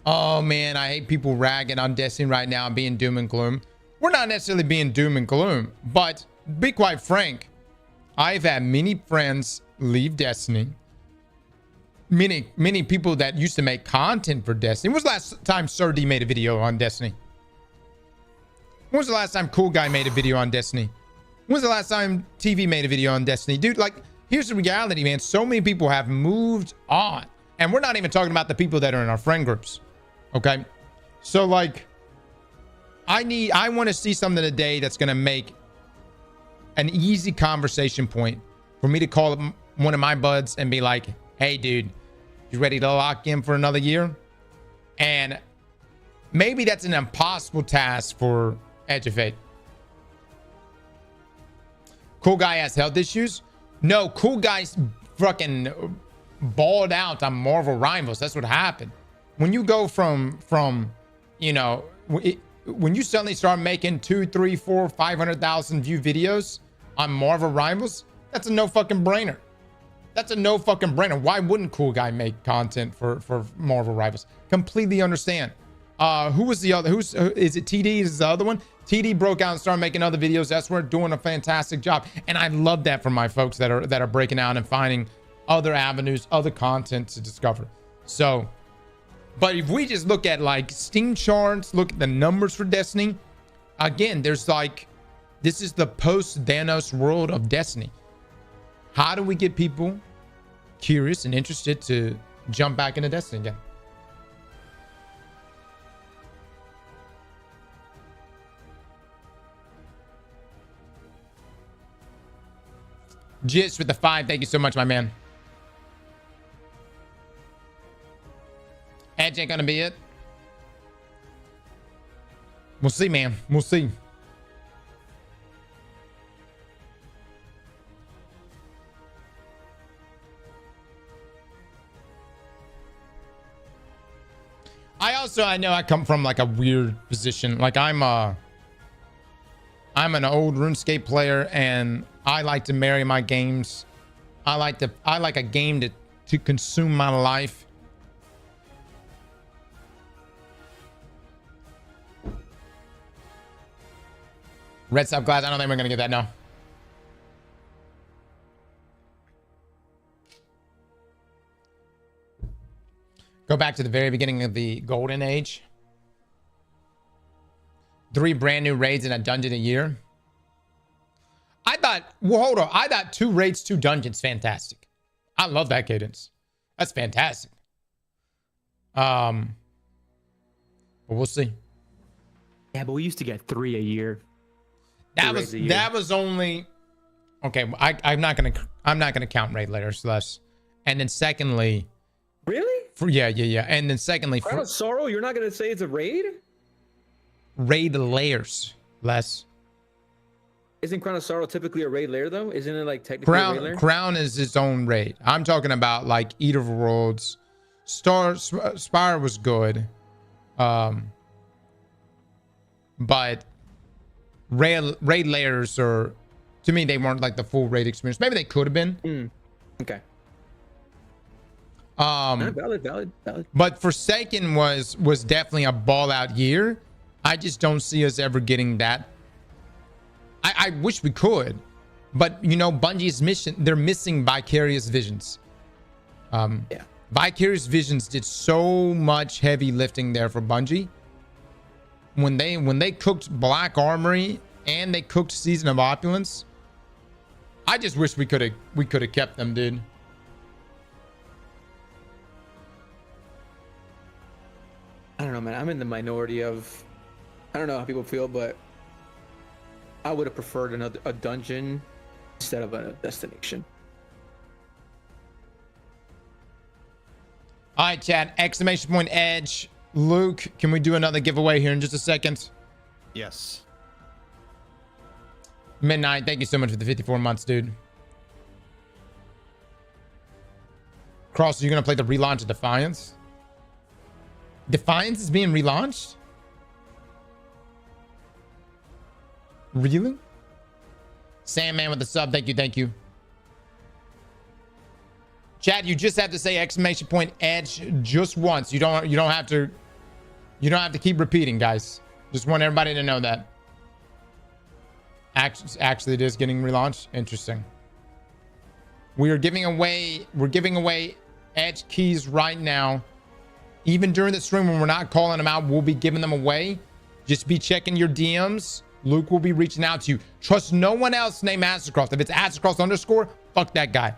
oh man, I hate people ragging on Destiny right now and being doom and gloom. We're not necessarily being doom and gloom, but be quite frank, I've had many friends leave Destiny. Many people that used to make content for Destiny. When was the last time Sir D made a video on Destiny? When was the last time Cool Guy made a video on Destiny? When was the last time TV made a video on Destiny? Dude, like, here's the reality, man. So many people have moved on. And we're not even talking about the people that are in our friend groups. Okay? So, like, I want to see something today that's going to make an easy conversation point for me to call up one of my buds and be like, hey, dude, you ready to lock in for another year? And maybe that's an impossible task for Edge of Fate. Cool Guy has health issues? No, Cool Guy's fucking balled out on Marvel Rivals. That's what happened. When you go from you know, when you suddenly start making 2, 3, 4, 500,000 view videos on Marvel Rivals, that's a no fucking brainer. That's a no fucking brainer. Why wouldn't Cool Guy make content for Marvel Rivals? Completely understand. Who was the other? Is it TD? Is the other one? TD broke out and started making other videos. That's where doing a fantastic job. And I love that for my folks that are breaking out and finding other avenues, other content to discover. So, but if we just look at like Steam charts, look at the numbers for Destiny, again, there's like, this is the post-Thanos world of Destiny. How do we get people curious and interested to jump back into Destiny again? Jits with the 5. Thank you so much, my man. Edge ain't gonna be it. We'll see, man. We'll see. I know I come from like a weird position. Like I'm an old RuneScape player and I like to marry my games. I like a game to consume my life. Red sub glass. I don't think we're gonna get that now. Go back to the very beginning of the golden age. 3 brand new raids in a dungeon a year. I thought, well, hold on. I thought 2 raids, 2 dungeons, fantastic. I love that cadence. That's fantastic. But we'll see. Yeah, but we used to get 3 a year. That was only okay. I'm not gonna count raid layers less. And then secondly, really? Yeah. And then secondly, Crown of Sorrow, you're not gonna say it's a raid? Raid layers less. Isn't Crown of Sorrow typically a raid layer though? Isn't it like technically a raid layer? Crown is its own raid. I'm talking about like Eater of Worlds. Spire was good. But raid layers are, to me, they weren't like the full raid experience. Maybe they could have been. Okay. Valid. But Forsaken was definitely a ball out year. I just don't see us ever getting that. I wish we could, but you know, Bungie's mission, they're missing Vicarious Visions. Yeah. Vicarious Visions did so much heavy lifting there for Bungie. When they cooked Black Armory and they cooked Season of Opulence, I just wish we could have kept them, dude. I don't know, man. I'm in the minority of, I don't know how people feel, but I would have preferred a dungeon instead of a destination. All right, chat. Exclamation point Edge. Luke, can we do another giveaway here in just a second? Yes. Midnight, thank you so much for the 54 months, dude. Cross, are you going to play the relaunch of Defiance? Defiance is being relaunched? Really? Sandman with the sub, thank you, thank you. Chat, you just have to say exclamation point edge just once. You don't have to keep repeating, guys. Just want everybody to know that. Actually, it is getting relaunched. Interesting. We're giving away edge keys right now. Even during the stream when we're not calling them out, we'll be giving them away. Just be checking your DMs. Luke will be reaching out to you. Trust no one else named Aztecross. If it's Aztecross _, fuck that guy.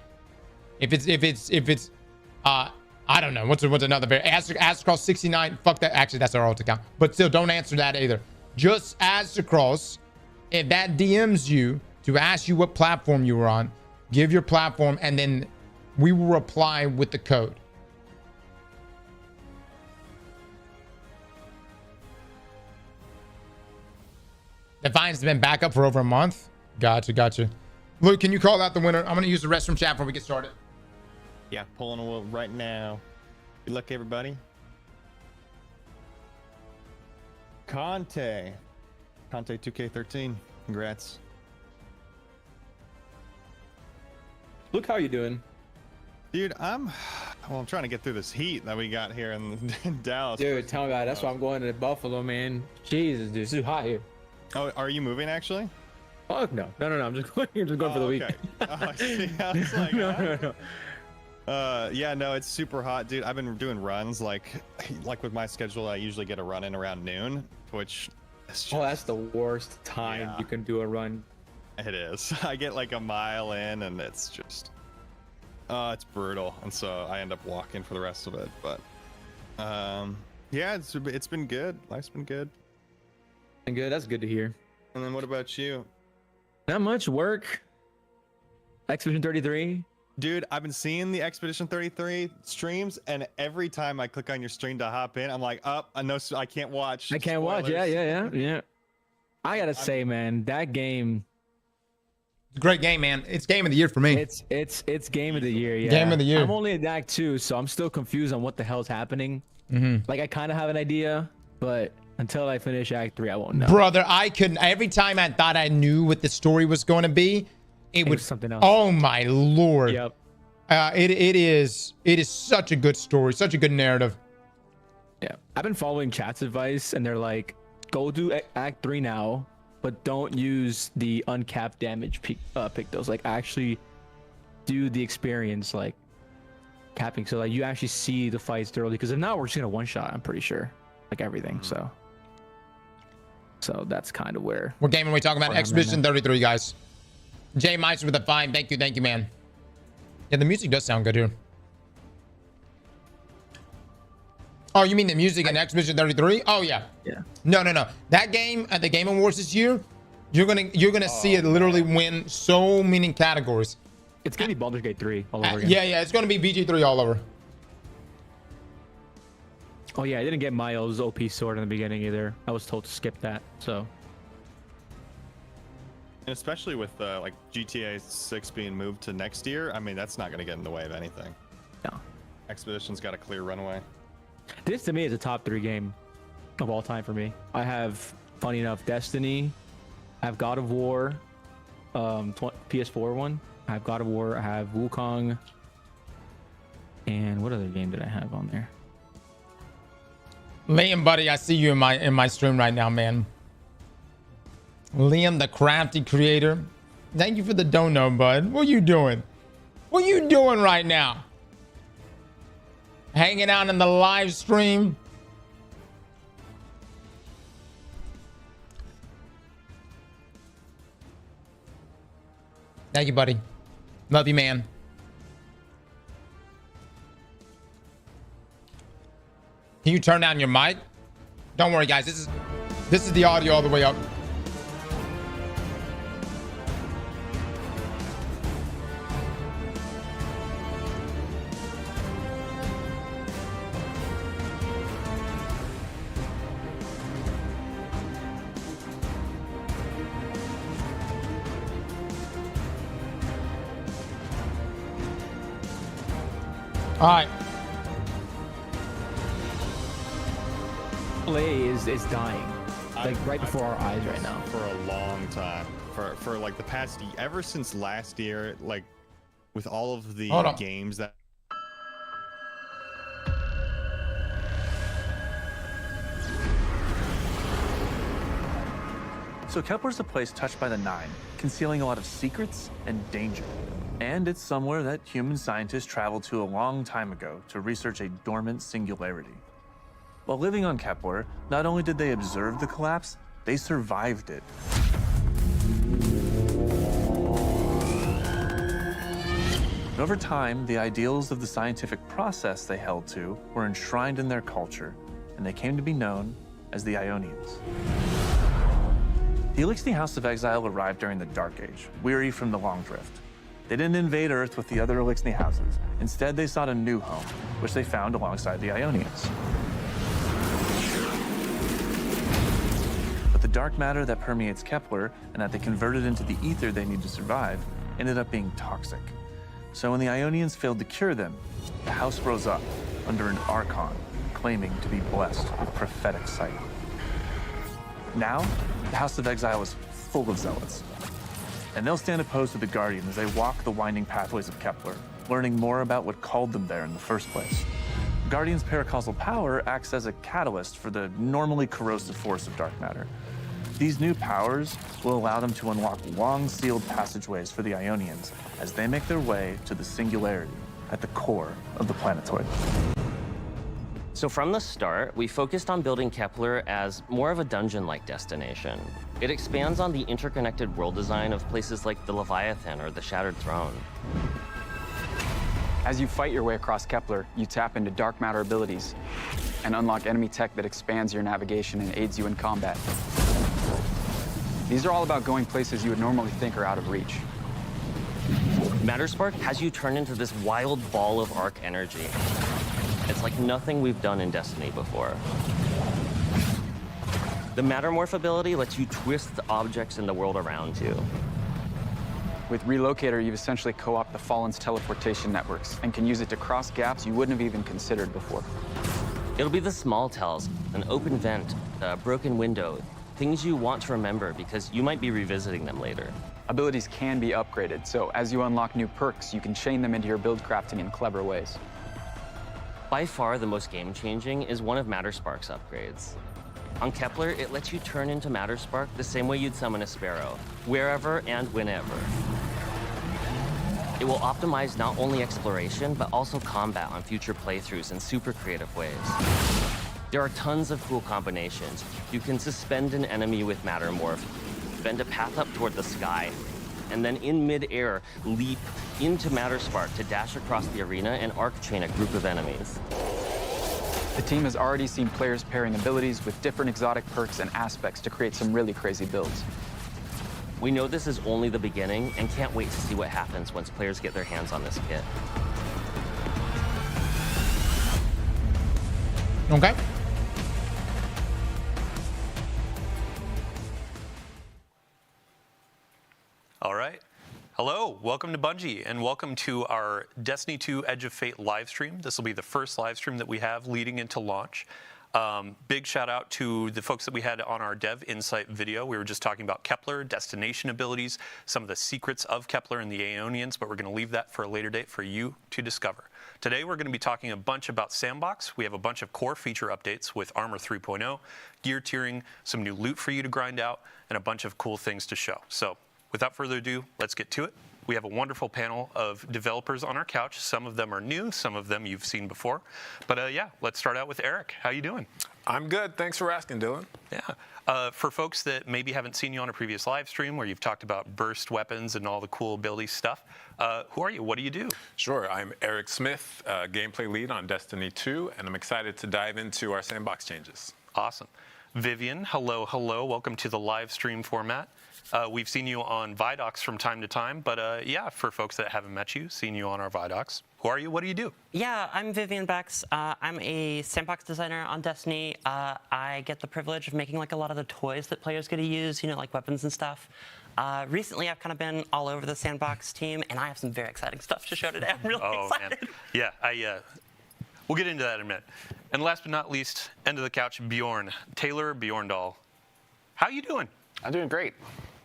If it's I don't know. What's another Aztecross 69? Fuck that. Actually, that's our alt account. But still, don't answer that either. Just Aztecross. If that DMs you to ask you what platform you were on, give your platform, and then we will reply with the code. Defiance has been back up for over a month. Gotcha. Luke, can you call out the winner? I'm going to use the restroom chat before we get started. Yeah, pulling a wheel right now. Good luck, everybody. Conte 2K13. Congrats. Luke, how are you doing? Dude, I'm trying to get through this heat that we got here in Dallas. Dude, tell me about it. That's why I'm going to Buffalo, man. Jesus, dude, it's too hot here. Oh, are you moving actually? Oh, no. I'm just going for the week. Okay. Oh, I see. I was like, no. Yeah, no, it's super hot, dude. I've been doing runs like with my schedule. I usually get a run in around noon, which is just, that's the worst time you can do a run. It is. I get like a mile in, and it's just, it's brutal, and so I end up walking for the rest of it. But, yeah, it's been good. Life's been good. And good. That's good to hear. And then what about you? Not much work. Expedition 33. Dude, I've been seeing the Expedition 33 streams, and every time I click on your stream to hop in, I'm like, I know I can't watch. I can't watch. Yeah. I gotta say, man, that game. It's a great game, man. It's game of the year for me. It's game of the year. Yeah. Game of the year. I'm only in Act 2, so I'm still confused on what the hell's happening. Like I kind of have an idea, but until I finish Act 3, I won't know. Brother, I couldn't. Every time I thought I knew what the story was going to be, it was something else. Oh my lord. Yep. It is such a good story, such a good narrative. Yeah. I've been following chat's advice, and they're like, go do Act 3 now, but don't use the uncapped damage pick those. Like actually do the experience like capping, so like you actually see the fights thoroughly, because if not, we're just gonna one shot, I'm pretty sure, like everything. So that's kind of where. What game are we talking about? Expedition 33, guys. Jay Meister with a 5. Thank you, man. Yeah, the music does sound good here. Oh, you mean the music in Expedition 33? Oh yeah. Yeah. No. That game at the Game Awards this year, you're gonna see it literally win so many categories. It's gonna be Baldur's Gate 3 all over again. Yeah, it's gonna be BG3 all over. Oh yeah, I didn't get Miles' OP sword in the beginning either. I was told to skip that, so. And especially with like GTA 6 being moved to next year, I mean, that's not going to get in the way of anything. No. Expedition's got a clear runway. This to me is a top 3 game of all time for me. I have, funny enough, Destiny. I have God of War, PS4 one. I have God of War. I have Wukong. And what other game did I have on there? Liam, buddy, I see you in my stream right now, man. Liam, the crafty creator. Thank you for the dono, bud. What you doing? What you doing right now? Hanging out in the live stream. Thank you, buddy. Love you, man. Can you turn down your mic? Don't worry, guys. This is the audio all the way up. All right. Play is dying, like right before our eyes right now. For a long time, for like the past, ever since last year, like with all of the games that. So Kepler's a place touched by the Nine, concealing a lot of secrets and danger. And it's somewhere that human scientists traveled to a long time ago to research a dormant singularity. While living on Kepler, not only did they observe the collapse, they survived it. And over time, the ideals of the scientific process they held to were enshrined in their culture, and they came to be known as the Ionians. The Elixni House of Exile arrived during the Dark Age, weary from the Long Drift. They didn't invade Earth with the other Elixni houses. Instead, they sought a new home, which they found alongside the Ionians. But the dark matter that permeates Kepler and that they converted into the ether they need to survive ended up being toxic. So when the Ionians failed to cure them, the house rose up under an archon claiming to be blessed with prophetic sight. Now, the House of Exile is full of zealots. And they'll stand opposed to the Guardian as they walk the winding pathways of Kepler, learning more about what called them there in the first place. Guardian's paracausal power acts as a catalyst for the normally corrosive force of dark matter. These new powers will allow them to unlock long sealed passageways for the Ionians as they make their way to the singularity at the core of the planetoid. So from the start, we focused on building Kepler as more of a dungeon-like destination. It expands on the interconnected world design of places like the Leviathan or the Shattered Throne. As you fight your way across Kepler, you tap into dark matter abilities and unlock enemy tech that expands your navigation and aids you in combat. These are all about going places you would normally think are out of reach. Matterspark has you turn into this wild ball of arc energy. It's like nothing we've done in Destiny before. The Mattermorph ability lets you twist the objects in the world around you. With Relocator, you've essentially co-opted the Fallen's teleportation networks and can use it to cross gaps you wouldn't have even considered before. It'll be the small tells, an open vent, a broken window, things you want to remember because you might be revisiting them later. Abilities can be upgraded, so as you unlock new perks, you can chain them into your build crafting in clever ways. By far, the most game-changing is one of Matterspark's upgrades. On Kepler, it lets you turn into Matterspark the same way you'd summon a sparrow, wherever and whenever. It will optimize not only exploration, but also combat on future playthroughs in super creative ways. There are tons of cool combinations. You can suspend an enemy with Mattermorph, bend a path up toward the sky, and then in mid-air, leap into Matterspark to dash across the arena and arc chain a group of enemies. The team has already seen players pairing abilities with different exotic perks and aspects to create some really crazy builds. We know this is only the beginning and can't wait to see what happens once players get their hands on this kit. Okay. All right. Hello, welcome to Bungie, and welcome to our Destiny 2 Edge of Fate live stream. This will be the first live stream that we have leading into launch. Big shout out to the folks that we had on our Dev Insight video. We were just talking about Kepler, destination abilities, some of the secrets of Kepler and the Aeonians, but we're going to leave that for a later date for you to discover. Today we're going to be talking a bunch about Sandbox. We have a bunch of core feature updates with Armor 3.0, gear tiering, some new loot for you to grind out, and a bunch of cool things to show. So without further ado, let's get to it. We have a wonderful panel of developers on our couch. Some of them are new, some of them you've seen before. But yeah, let's start out with Eric. How you doing? I'm good. Thanks for asking, Dylan. Yeah. For folks that maybe haven't seen you on a previous live stream where you've talked about burst weapons and all the cool ability stuff, who are you? What do you do? Sure. I'm Eric Smith, gameplay lead on Destiny 2, and I'm excited to dive into our sandbox changes. Awesome. Vivian, hello, hello. Welcome to the live stream format. We've seen you on Vidocs from time to time, but yeah, for folks that haven't met you, seen you on our Vidocs. Who are you? What do you do? Yeah, I'm Vivian Bex. I'm a sandbox designer on Destiny. I get the privilege of making like a lot of the toys that players get to use, you know, like weapons and stuff. Recently, I've kind of been all over the sandbox team, and I have some very exciting stuff to show today. I'm really excited. Man. Yeah, we'll get into that in a minute. And last but not least, end of the couch, Bjorn. Taylor Bjorndal. How you doing? I'm doing great.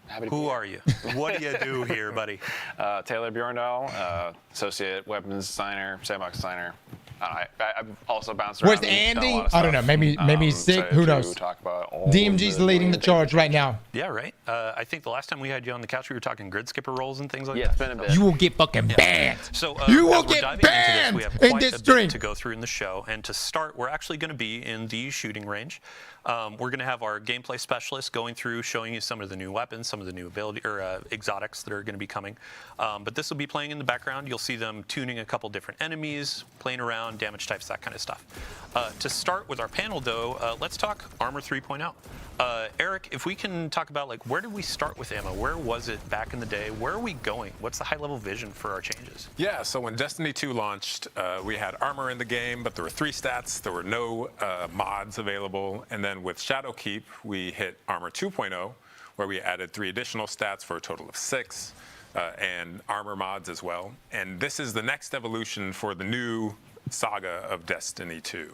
Happy to be Who here. are you? What do you do here, buddy? Taylor Bjorndal, associate weapons designer, sandbox designer. I've also bounced around. Where's Andy? I don't know. Maybe he's sick. Who knows? Talk about all DMG's leading the charge right now. Yeah, right. I think the last time we had you on the couch, we were talking grid skipper roles and things like that. Yeah, it's been a bit. You will get fucking banned. So you will as we're get diving banned into this, we have in quite this a bit stream to go through in the show. And to start, we're actually going to be in the shooting range. We're going to have our gameplay specialist going through, showing you some of the new weapons, some of the new ability or exotics that are going to be coming. But this will be playing in the background. You'll see them tuning a couple different enemies, playing around, damage types, that kind of stuff. To start with our panel, though, let's talk Armor 3.0. Eric, if we can talk about, like, where did we start with ammo? Where was it back in the day? Where are we going? What's the high-level vision for our changes? Yeah, so when Destiny 2 launched, we had armor in the game, but there were 3 stats. There were no mods available. And then with Shadowkeep, we hit Armor 2.0, where we added 3 additional stats for a total of 6, and armor mods as well. And this is the next evolution for the new saga of Destiny 2.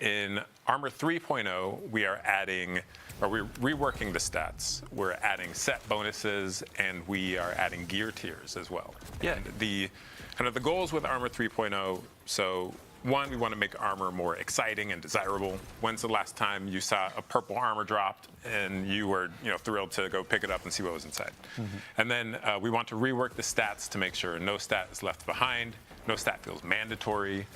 In Armor 3.0, we are adding, or we're reworking the stats. We're adding set bonuses, and we are adding gear tiers as well. Yeah. And the kind of the goals with Armor 3.0, so one, we want to make armor more exciting and desirable. When's the last time you saw a purple armor dropped and you were, thrilled to go pick it up and see what was inside? And then we want to rework the stats to make sure no stat is left behind, no stat feels mandatory,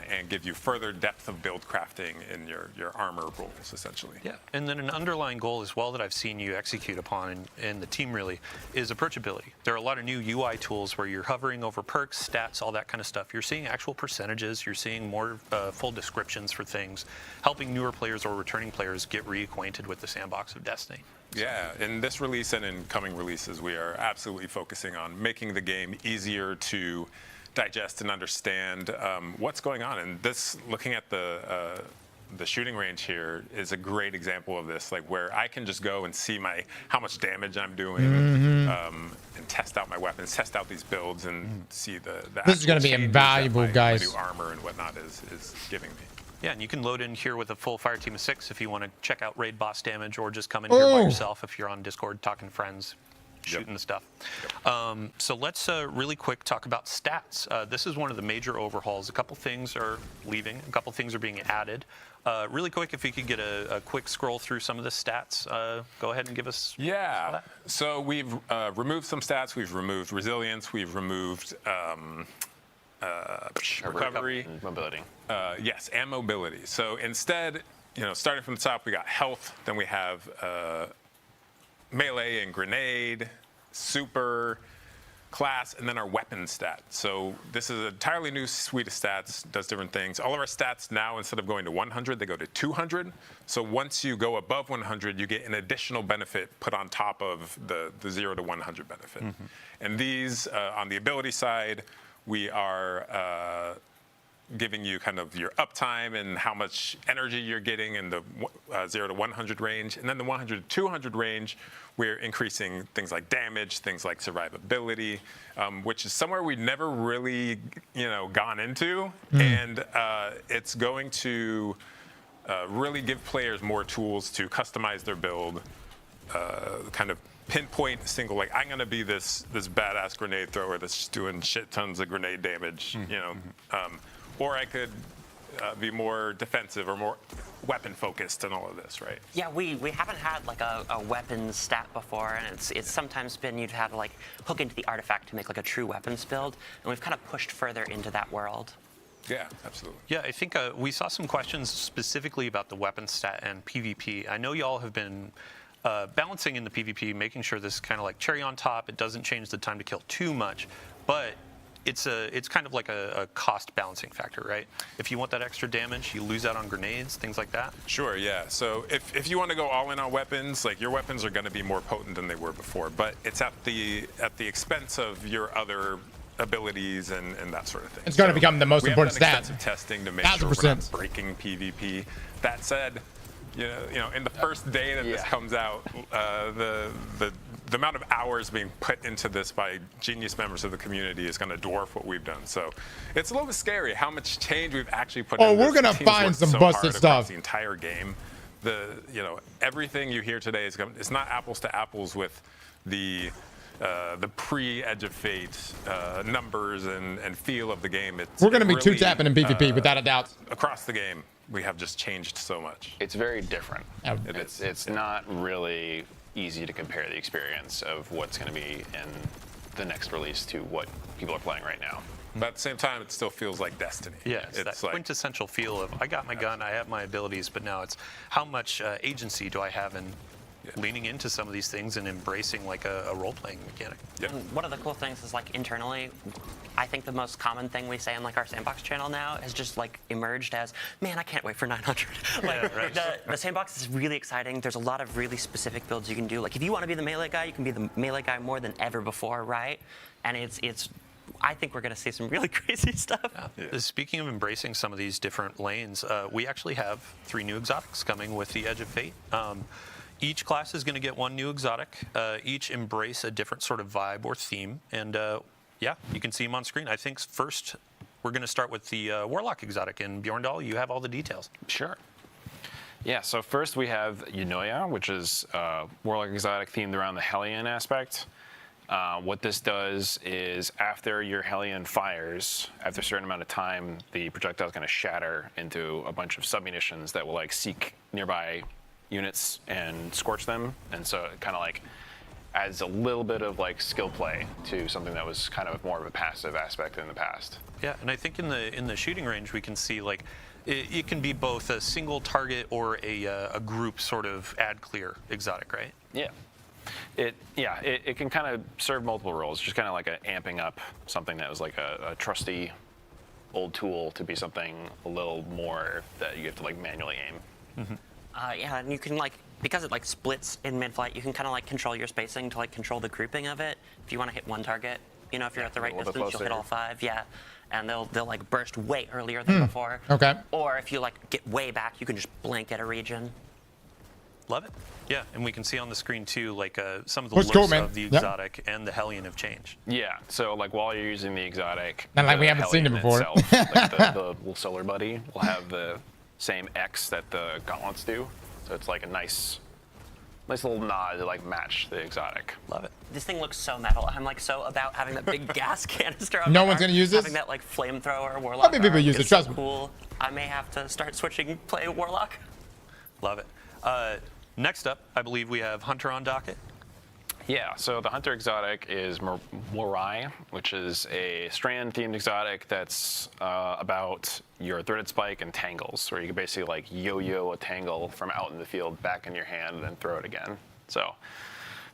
and give you further depth of build crafting in your armor roles, essentially. Yeah, and then an underlying goal as well that I've seen you execute upon in the team really is approachability. There are a lot of new UI tools where you're hovering over perks, stats, all that kind of stuff. You're seeing actual percentages, you're seeing more full descriptions for things, helping newer players or returning players get reacquainted with the sandbox of Destiny. Yeah, in this release and in coming releases, we are absolutely focusing on making the game easier to digest and understand what's going on. And this, looking at the shooting range here, is a great example of this, like where I can just go and see how much damage I'm doing, and test out my weapons, test out these builds, and see the This is going to be invaluable, guys. My new armor and whatnot is giving me. Yeah, and you can load in here with a full fire team of 6 if you want to check out raid boss damage, or just come in here by yourself if you're on Discord talking to friends, shooting the stuff. So let's really quick talk about stats. This is one of the major overhauls. A couple things are leaving, a couple things are being added. Really quick, if you could get a quick scroll through some of the stats, go ahead and give us. Yeah, so we've removed some stats. We've removed resilience. We've removed recovery. Mobility. Yes, and mobility. So instead, starting from the top, we got health, then we have melee and grenade, super, class, and then our weapon stat. So this is an entirely new suite of stats, does different things. All of our stats now, instead of going to 100, they go to 200. So once you go above 100, you get an additional benefit put on top of the 0 to 100 benefit. And these, on the ability side, we are giving you kind of your uptime and how much energy you're getting in the 0 to 100 range. And then the 100 to 200 range, we're increasing things like damage, things like survivability, which is somewhere we've never really, gone into. And it's going to really give players more tools to customize their build, kind of pinpoint single, like, I'm going to be this badass grenade thrower that's just doing shit tons of grenade damage, or I could be more defensive or more weapon focused and all of this, right? Yeah, we haven't had like a weapons stat before, and it's sometimes been you'd have to like hook into the artifact to make like a true weapons build, and we've kind of pushed further into that world. Yeah, absolutely. Yeah, I think we saw some questions specifically about the weapon stat and PvP. I know y'all have been balancing in the PvP, making sure this is kind of like cherry on top. It doesn't change the time to kill too much, but it's kind of like a cost balancing factor, right? If you want that extra damage, you lose out on grenades, things like that. Sure, yeah. So if you want to go all in on weapons, like your weapons are going to be more potent than they were before, but it's at the expense of your other abilities and that sort of thing. It's going to become the most important stat. We have done extensive testing to make sure we're not breaking PvP. That said, in the first day that this comes out, the the amount of hours being put into this by genius members of the community is going to dwarf what we've done. So it's a little bit scary how much change we've actually put in. We're gonna find some busted stuff. The entire game. Everything you hear today is not apples to apples with the pre-Edge of Fate numbers and feel of the game. We're going to be really, two-tapping in PvP without a doubt. Across the game, we have just changed so much. It's very different. Oh. It's not really easy to compare the experience of what's going to be in the next release to what people are playing right now. But at the same time, it still feels like Destiny. Yeah, it's that quintessential feel of I got my gun, I have my abilities, but now it's how much agency do I have in leaning into some of these things and embracing like a role-playing mechanic. Yeah. One of the cool things is like internally, I think the most common thing we say in like our sandbox channel now has just like emerged as, man, I can't wait for 900. Like right. the sandbox is really exciting. There's a lot of really specific builds you can do. Like if you want to be the melee guy, you can be the melee guy more than ever before, right? And it's I think we're going to see some really crazy stuff. Yeah. Speaking of embracing some of these different lanes, we actually have 3 new exotics coming with the Edge of Fate. Each class is going to get 1 new exotic. Each embrace a different sort of vibe or theme. And yeah, you can see them on screen. I think first we're going to start with the Warlock exotic. And Bjorndal, you have all the details. Sure. Yeah, so first we have Yunoya, which is Warlock exotic themed around the Hellion aspect. What this does is after your Hellion fires, after a certain amount of time, the projectile is going to shatter into a bunch of submunitions that will like seek nearby units and scorch them, and so it kind of like adds a little bit of like skill play to something that was kind of more of a passive aspect in the past. Yeah, and I think in the shooting range we can see like it can be both a single target or a group sort of ad clear exotic, right? Yeah. It can kind of serve multiple roles, just kind of like amping up something that was like a trusty old tool to be something a little more that you have to like manually aim. Mm-hmm. Yeah, and you can like, because it like splits in mid-flight, you can kind of like control your spacing to like control the grouping of it. If you want to hit one target, you know, if you're at the right distance, you'll hit all 5. Yeah, and they'll like burst way earlier than before. Okay. Or if you like get way back, you can just blanket a region. Love it. Yeah, and we can see on the screen too, like some of the looks of the exotic and the Hellion have changed. Yeah, so like while you're using the exotic, not like we haven't seen it before. Itself, like the little solar buddy will have the same X that the gauntlets do, so it's like a nice little nod to like match the exotic. Love it. This thing looks so metal. I'm like so about having that big gas canister. No one's gonna use this. Having that like flamethrower Warlock. I mean, people use it. Trust me. Cool. I may have to start switching play Warlock. Love it. Next up, I believe we have Hunter on docket. Yeah, so the Hunter exotic is Morai, which is a strand-themed exotic that's about your threaded spike and tangles, where you can basically like yo-yo a tangle from out in the field back in your hand and then throw it again. So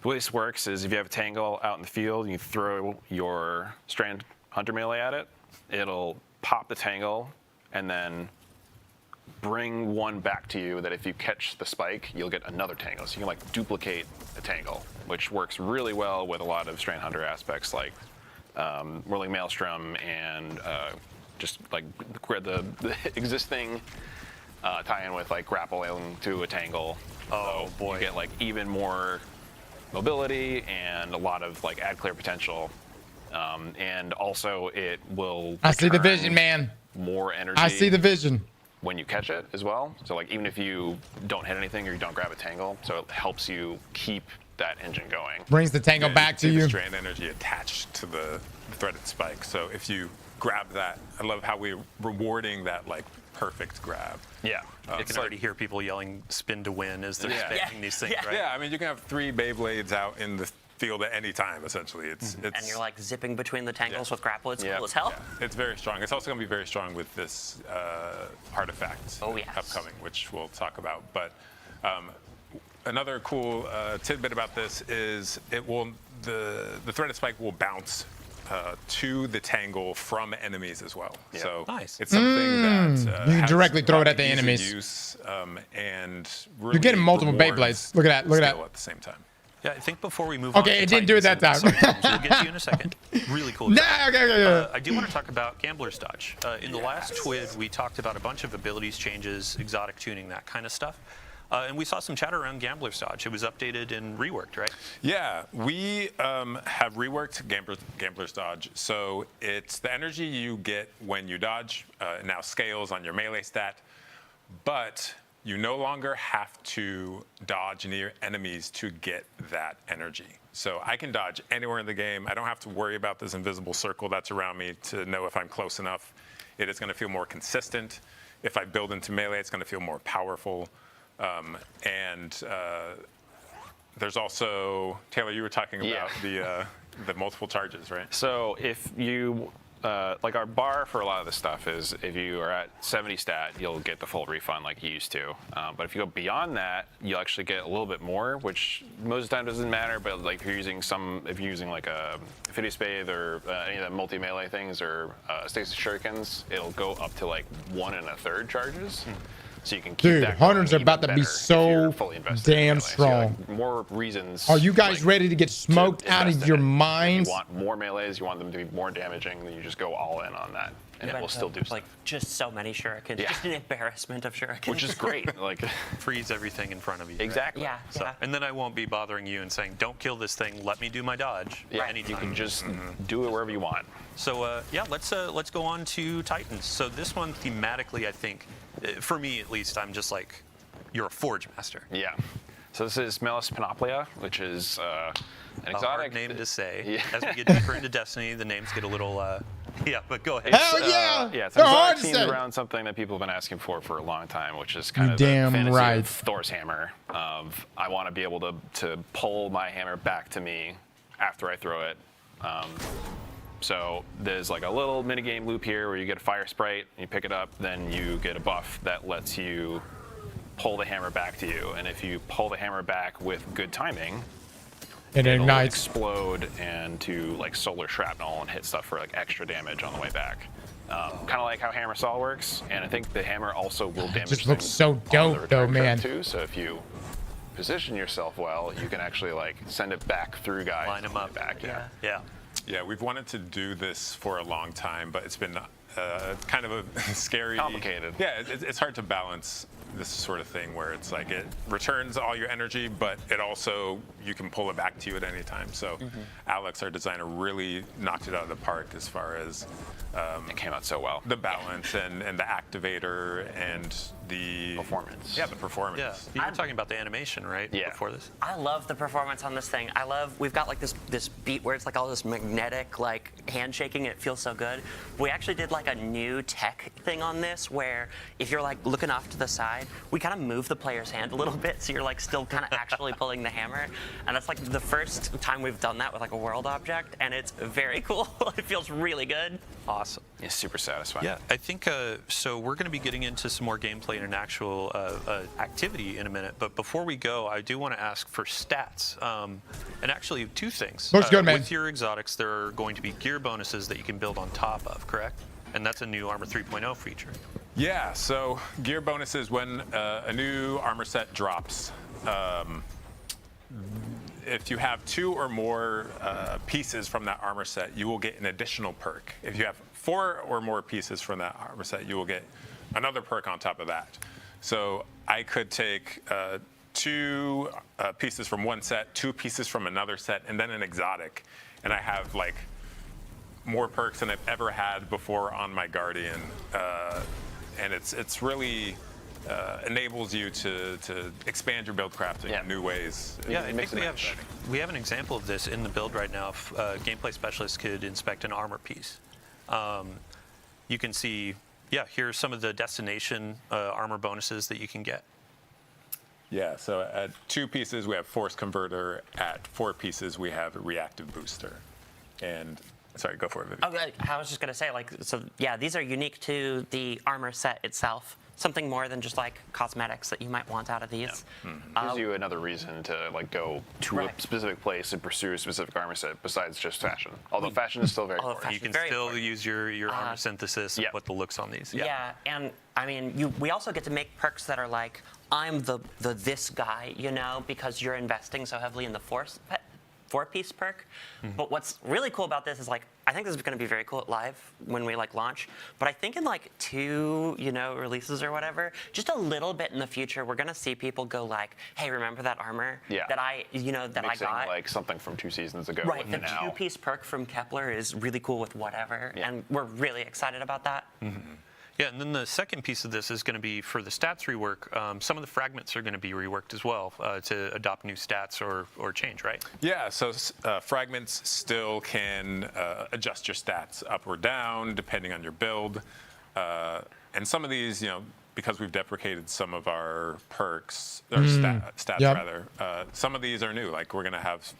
the way this works is if you have a tangle out in the field and you throw your strand Hunter melee at it, it'll pop the tangle and then bring one back to you that if you catch the spike, you'll get another tangle. So you can like duplicate a tangle, which works really well with a lot of Strand Hunter aspects like Whirling Maelstrom and just like the existing tie-in with like grappling to a tangle. Oh boy. You get like even more mobility and a lot of like ad clear potential. And also it will I see the vision, man. More energy. I see the vision. When you catch it as well. So like even if you don't hit anything or you don't grab a tangle, so it helps you keep that engine going. Brings the tangle back to you. The strand energy attached to the threaded spike. So if you grab that, I love how we're rewarding that like perfect grab. Yeah. You can already hear people yelling spin to win as they're spamming these things, right? Yeah, I mean you can have 3 Beyblades out in the field at any time, essentially. It's and you're like zipping between the tangles with grapple. It's cool as hell. Yeah. It's very strong. It's also going to be very strong with this artifact upcoming, which we'll talk about. But another cool tidbit about this is the threaded spike will bounce to the tangle from enemies as well. Yeah. So nice. It's something that you can directly throw it at the enemies. Use, and really you're getting multiple Beyblades. Look at that. Look at that. At the same time. Yeah, I think before we move on. Okay, it didn't do it that time. We'll get to you in a second. Really cool. Okay. I do want to talk about Gambler's Dodge. In the last TWID, we talked about a bunch of abilities changes, exotic tuning, that kind of stuff. And we saw some chatter around Gambler's Dodge. It was updated and reworked, right? Yeah, we have reworked Gambler's Dodge. So it's the energy you get when you dodge now scales on your melee stat, but you no longer have to dodge near enemies to get that energy. So I can dodge anywhere in the game. I don't have to worry about this invisible circle that's around me to know if I'm close enough. It is going to feel more consistent. If I build into melee, it's going to feel more powerful. There's also, Taylor, you were talking about the multiple charges, right? So if you, like our bar for a lot of this stuff is if you are at 70 stat, you'll get the full refund like you used to. But if you go beyond that, you'll actually get a little bit more, which most of the time doesn't matter. But like if you're using like a Affinity Spade or any of the multi-melee things or Stasis Shurikens, it'll go up to like 1 1/3 charges. So you can keep Dude, that Hunters are going about to be so damn strong. So like more reasons. Are you guys ready to get smoked out of your minds? If you want more melees, you want them to be more damaging, then you just go all in on that. And it will still do like just so many shurikens. Just an embarrassment of shurikens. Which is great. Like freeze everything in front of you. Exactly. Yeah. So, and then I won't be bothering you and saying, "Don't kill this thing. Let me do my dodge." Yeah. Anytime. You can just do it wherever you want. So yeah, let's go on to Titans. So this one thematically, I think, for me at least, I'm just like, you're a Forge Master. Yeah. So this is Melis Panoplia, which is an exotic hard name to say. Yeah. As we get deeper into Destiny, the names get a little. Yeah, but go ahead. Hell yeah! Yeah, it's an exotic themed around something that people have been asking for a long time, which is kind of the fantasy of Thor's hammer. I want to be able to pull my hammer back to me after I throw it. So there's like a little minigame loop here where you get a fire sprite, and you pick it up, then you get a buff that lets you pull the hammer back to you. And if you pull the hammer back with good timing, it'll ignites, explode, and to like solar shrapnel and hit stuff for like extra damage on the way back. Kind of like how Hammer Saw works, and I think the hammer also will damage. Just looks so dope, though, man. Too. So if you position yourself well, you can actually like send it back through guys. Line them up. Back. Yeah. Yeah, we've wanted to do this for a long time, but it's been kind of a scary, complicated. Yeah, it's hard to balance this sort of thing where it's like it returns all your energy, but it also, you can pull it back to you at any time. So Alex, our designer, really knocked it out of the park as far as it came out so well. The balance and the activator and the performance. Yeah, the performance. Yeah, you were talking about the animation, right? Yeah. Before this. I love the performance on this thing. We've got like this beat where it's like all this magnetic like handshaking. It feels so good. We actually did like a new tech thing on this where if you're like looking off to the side, we kind of move the player's hand a little bit, so you're like still kind of actually pulling the hammer. And that's like the first time we've done that with like a world object, and it's very cool. It feels really good. Awesome. It's super satisfying. Yeah, I think so. We're going to be getting into some more gameplay and an actual activity in a minute. But before we go, I do want to ask for stats. And actually, two things. Looks good, man. With your exotics, there are going to be gear bonuses that you can build on top of, correct? And that's a new Armor 3.0 feature. Yeah, so gear bonuses when a new armor set drops. If you have 2 or more pieces from that armor set, you will get an additional perk. If you have 4 or more pieces from that armor set, you will get another perk on top of that. So I could take 2 pieces from one set, 2 pieces from another set, and then an exotic. And I have like more perks than I've ever had before on my Guardian. And it's really enables you to expand your build crafting in new ways. Yeah, I think we have an example of this in the build right now. If gameplay specialists could inspect an armor piece, you can see, here's some of the destination armor bonuses that you can get. Yeah, so at 2 pieces we have Force Converter. At 4 pieces we have Reactive Booster. And sorry, go for it, Vivi. Okay, I was just gonna say, like, so yeah, these are unique to the armor set itself. Something more than just like cosmetics that you might want out of these. Gives you another reason to like go to a specific place and pursue a specific armor set besides just fashion. Although fashion is still very important. You can still use your armor synthesis and put the looks on these. Yeah, and I mean, we also get to make perks that are like, I'm the this guy, you know, because you're investing so heavily in the Force 4-piece perk. But what's really cool about this is like, I think this is going to be very cool at live when we like launch. But I think in like 2, releases or whatever, just a little bit in the future, we're going to see people go like, hey, remember that armor that I got? Like something from 2 seasons ago. Right, the 2-piece perk from Kepler is really cool with whatever, and we're really excited about that. Yeah, and then the second piece of this is going to be for the stats rework. Some of the fragments are going to be reworked as well to adopt new stats or change, right? Yeah, so fragments still can adjust your stats up or down depending on your build. And some of these, because we've deprecated some of our perks, or stats rather, some of these are new. Like we're going to have,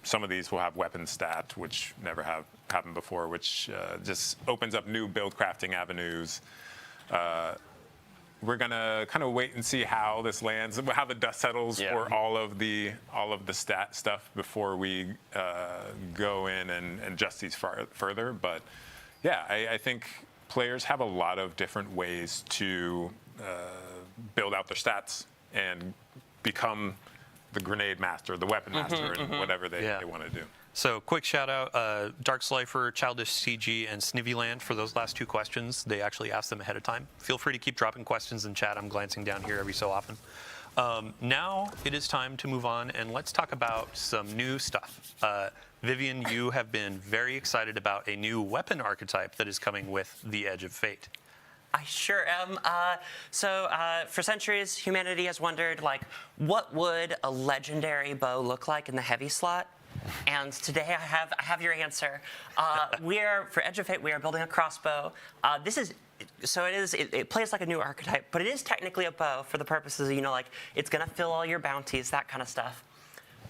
some of these will have weapon stat, which never have happened before, which just opens up new build crafting avenues. We're going to kind of wait and see how this lands, how the dust settles for all of the stat stuff before we go in and adjust these further. But yeah, I think players have a lot of different ways to build out their stats and become the grenade master, the weapon master, and whatever they want to do. So quick shout out, Dark Slifer, Childish CG, and Snivvyland for those last 2 questions. They actually asked them ahead of time. Feel free to keep dropping questions in chat. I'm glancing down here every so often. Now it is time to move on and let's talk about some new stuff. Vivian, you have been very excited about a new weapon archetype that is coming with the Edge of Fate. I sure am. For centuries, humanity has wondered, like, what would a legendary bow look like in the heavy slot? And today I have your answer. For Edge of Fate, we are building a crossbow. It plays like a new archetype, but it is technically a bow for the purposes of, it's gonna fill all your bounties, that kind of stuff.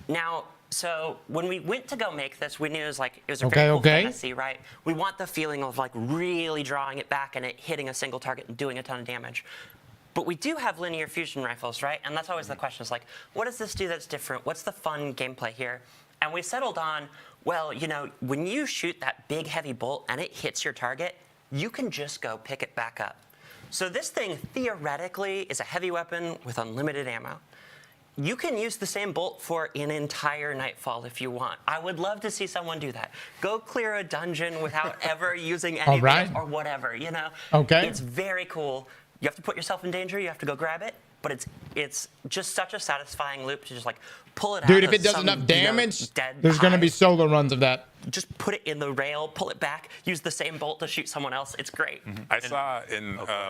Now, so when we went to go make this, we knew it was a very cool fantasy, right? We want the feeling of like really drawing it back and it hitting a single target and doing a ton of damage. But we do have linear fusion rifles, right? And that's always the question, is like, what does this do that's different? What's the fun gameplay here? And we settled on, well, when you shoot that big heavy bolt and it hits your target, you can just go pick it back up. So this thing theoretically is a heavy weapon with unlimited ammo. You can use the same bolt for an entire nightfall if you want. I would love to see someone do that. Go clear a dungeon without ever using anything else or whatever, Okay. It's very cool. You have to put yourself in danger. You have to go grab it. But it's just such a satisfying loop to just like pull it out. Dude, if it does enough damage, there's going to be solo runs of that. Just put it in the rail, pull it back, use the same bolt to shoot someone else. It's great. I saw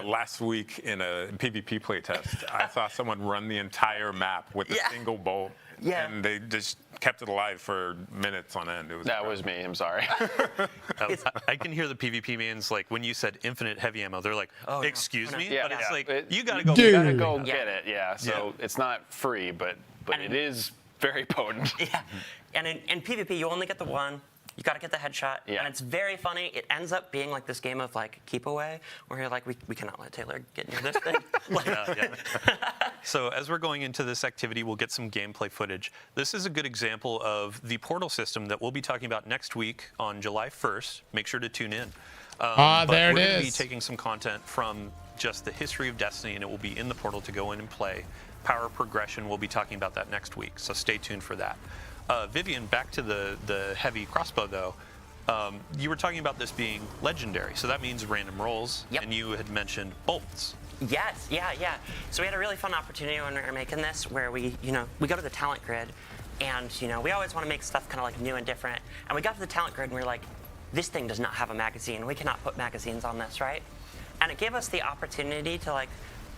last week in a PvP playtest, I saw someone run the entire map with a single bolt. Yeah. And they just kept it alive for minutes on end. That was me. I'm sorry. I can hear the PvP mains, like when you said infinite heavy ammo, they're like, excuse me? Yeah, but it's like, you gotta go get it. Yeah. So it's not free, but it is very potent. Yeah. And in PvP, you only get the one. You got to get the headshot, and it's very funny. It ends up being like this game of like keep away, where you're like, we cannot let Taylor get near this thing. So as we're going into this activity, we'll get some gameplay footage. This is a good example of the portal system that we'll be talking about next week on July 1st. Make sure to tune in. There it is. We're going to be taking some content from just the history of Destiny, and it will be in the portal to go in and play. Power progression, we'll be talking about that next week, so stay tuned for that. Vivian, back to the heavy crossbow though. You were talking about this being legendary, so that means random rolls, and you had mentioned bolts. Yes, yeah. So we had a really fun opportunity when we were making this, where we go to the talent grid, and we always want to make stuff kind of like new and different. And we got to the talent grid, and we were like, this thing does not have a magazine. We cannot put magazines on this, right? And it gave us the opportunity to like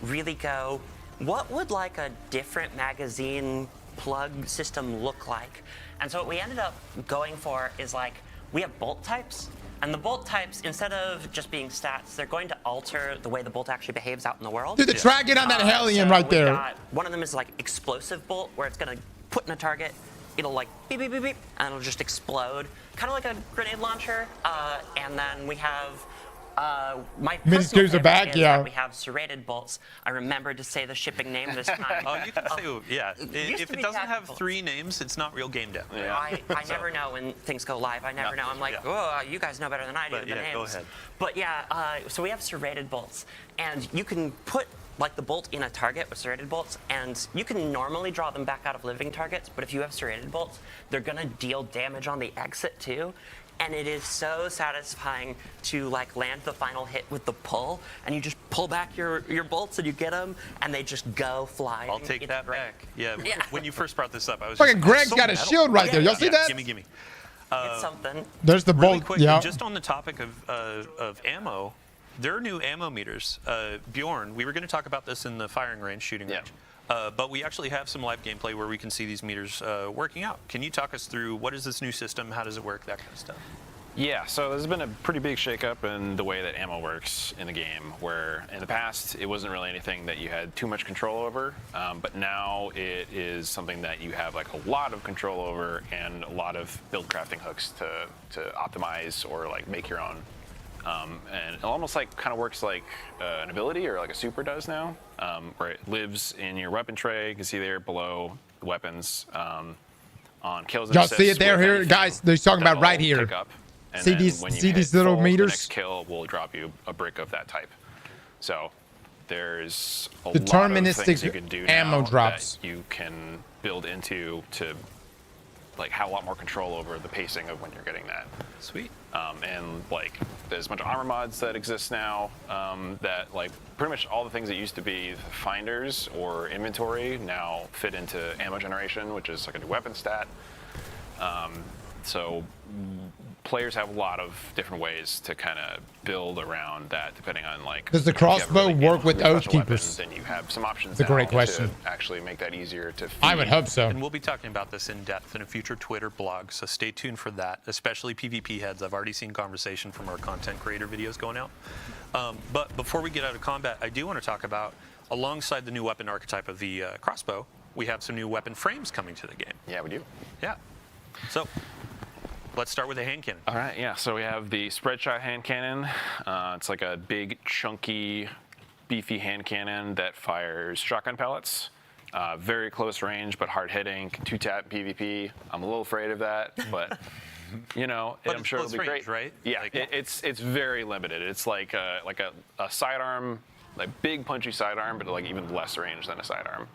really go, what would like a different magazine plug system look like? And so what we ended up going for is like, we have bolt types, and the bolt types, instead of just being stats, they're going to alter the way the bolt actually behaves out in the world. Dude, the tracking on that Hellion right there. One of them is like explosive bolt, where it's gonna put in a target, it'll like beep, beep, beep, beep, and it'll just explode. Kind of like a grenade launcher. And then we have my personal favorite is that we have serrated bolts. I remembered to say the shipping name this time. Oh, you can say, if it doesn't have 3 names, it's not real game dev. Yeah. I never know when things go live. I never know. I'm like, oh, you guys know better than I do the names. Go ahead. But so we have serrated bolts, and you can put like the bolt in a target with serrated bolts, and you can normally draw them back out of living targets, but if you have serrated bolts, they're gonna deal damage on the exit too. And it is so satisfying to like land the final hit with the pull, and you just pull back your bolts and you get them, and they just go flying. I'll take that back. Yeah, when you first brought this up, I was Fucking just, Greg's so got a metal. shield right there. Y'all see that? Gimme. It's something. There's the really bolt. Quick, Yeah. just on the topic of ammo, there are new ammo meters. Bjorn, we were going to talk about this in the firing range, shooting range. But we actually have some live gameplay where we can see these meters working out. Can you talk us through what is this new system? How does it work? That kind of stuff. Yeah, so there's been a pretty big shakeup in the way that ammo works in the game, where in the past it wasn't really anything that you had too much control over, but now it is something that you have like a lot of control over and a lot of build crafting hooks to optimize or like make your own. And it almost like kind of works like an ability or like a super does now, where it lives in your weapon tray. You can see there below the weapons on kills and Y'all assists see it there with here, anything guys? They're talking about right here. pick up. And See then these when you see hit these little full, meters? The next kill will drop you a brick of that type. So there's a Deterministic lot of things you can do ammo now drops. that you can build into to like have a lot more control over the pacing of when you're getting that. Sweet. And like there's a bunch of armor mods that exist now that like pretty much all the things that used to be finders or inventory now fit into ammo generation, which is like a new weapon stat. So players have a lot of different ways to kind of build around that, depending on like. Does the if you have a crossbow really work with special Oath weapon, Keepers? then you have some options. It's a great now question. To actually make that easier to feed. I would hope so. And we'll be talking about this in depth in a future Twitter blog, so stay tuned for that, especially PvP heads. I've already seen conversation from our content creator videos going out. But before we get out of combat, I do want to talk about, alongside the new weapon archetype of the crossbow, we have some new weapon frames coming to the game. Yeah, we do. Yeah. So let's start with the hand cannon. All right, yeah. So we have the spread shot hand cannon. It's like a big, chunky, beefy hand cannon that fires shotgun pellets. Very close range, but hard hitting. Can two-tap PvP. I'm a little afraid of that, but you know, But I'm it's sure it'll close be range, great. right? Yeah, Like- it's very limited. It's like a sidearm, like big punchy sidearm, but like even less range than a sidearm.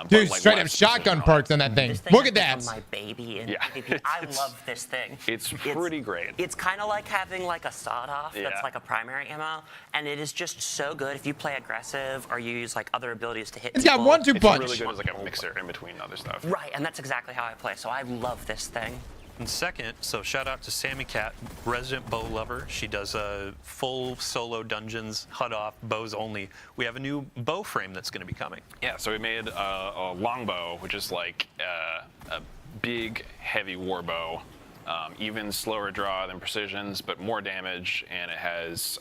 Dude, but, like, straight up less shotgun precision on it. perks on that thing. This thing Look has at that. become my baby in Yeah. PvP. I love this thing. It's pretty great. It's kind of like having like a sawed-off Yeah. that's like a primary ammo, and it is just so good if you play aggressive or you use like other abilities to hit It's got people. 1-2 It's punch. really good as like a mixer in between other stuff. Right, and that's exactly how I play, so I love this thing. And second, so shout out to Sammy Cat, resident bow lover. She does full solo dungeons, HUD off, bows only. We have a new bow frame that's going to be coming. Yeah, so we made a longbow, which is like a big, heavy war bow. Even slower draw than precisions, but more damage, and it has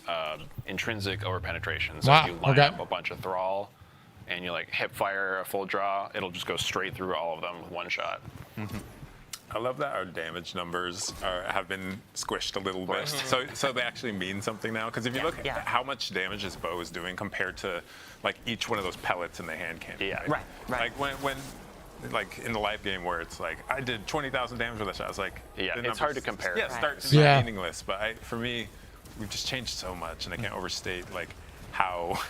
intrinsic overpenetration. So Wow, if you line okay. up a bunch of thrall and you like hip fire a full draw, it'll just go straight through all of them with one shot. I love that our damage numbers have been squished a little bit, so they actually mean something now. Because if you look at how much damage this bow is doing compared to like each one of those pellets in the hand cannon, Yeah. Right. like when like in the live game where it's like I did 20,000 damage with that shot, I was like, Yeah, the it's numbers- hard to compare. Yeah, Right. starts Yeah. meaningless. But for me, we've just changed so much, and I can't overstate like how.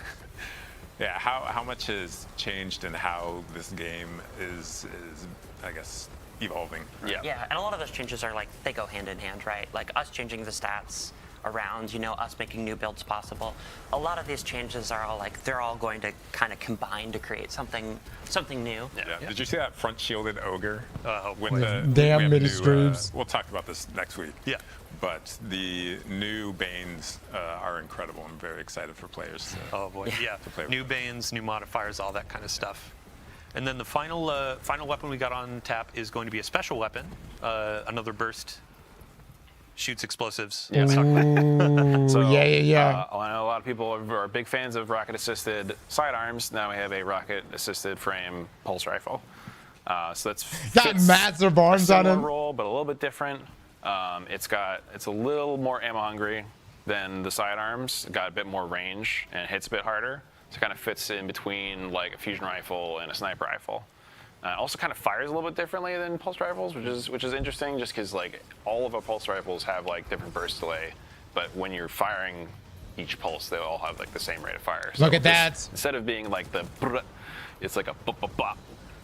Yeah, how much has changed and how this game is I guess evolving. Yeah. Yeah, and a lot of those changes are like, they go hand in hand, right? Like us changing the stats around, you know, us making new builds possible. A lot of these changes are all like, they're all going to kind of combine to create something new. Yeah. Did you see that front shielded ogre? With With the damn we have mini new, streams. we'll talk about this next week. Yeah. But the new Banes are incredible. I'm very excited for players. Oh boy, yeah. play with New banes, new modifiers, all that kind of stuff. And then the final weapon we got on tap is going to be a special weapon, another burst, shoots explosives. Yeah. Ooh, yeah. I know a lot of people are big fans of rocket-assisted sidearms. Now we have a rocket-assisted frame pulse rifle. So that's Got massive arms on similar him. role, but a little bit different. It's a little more ammo hungry than the sidearms. Got a bit more range and hits a bit harder. So it kind of fits in between like a fusion rifle and a sniper rifle. Also kind of fires a little bit differently than pulse rifles, which is interesting, just because like all of our pulse rifles have like different burst delay, but when you're firing, each pulse, they all have like the same rate of fire. Look at that. Instead of being like the, it's like a bop.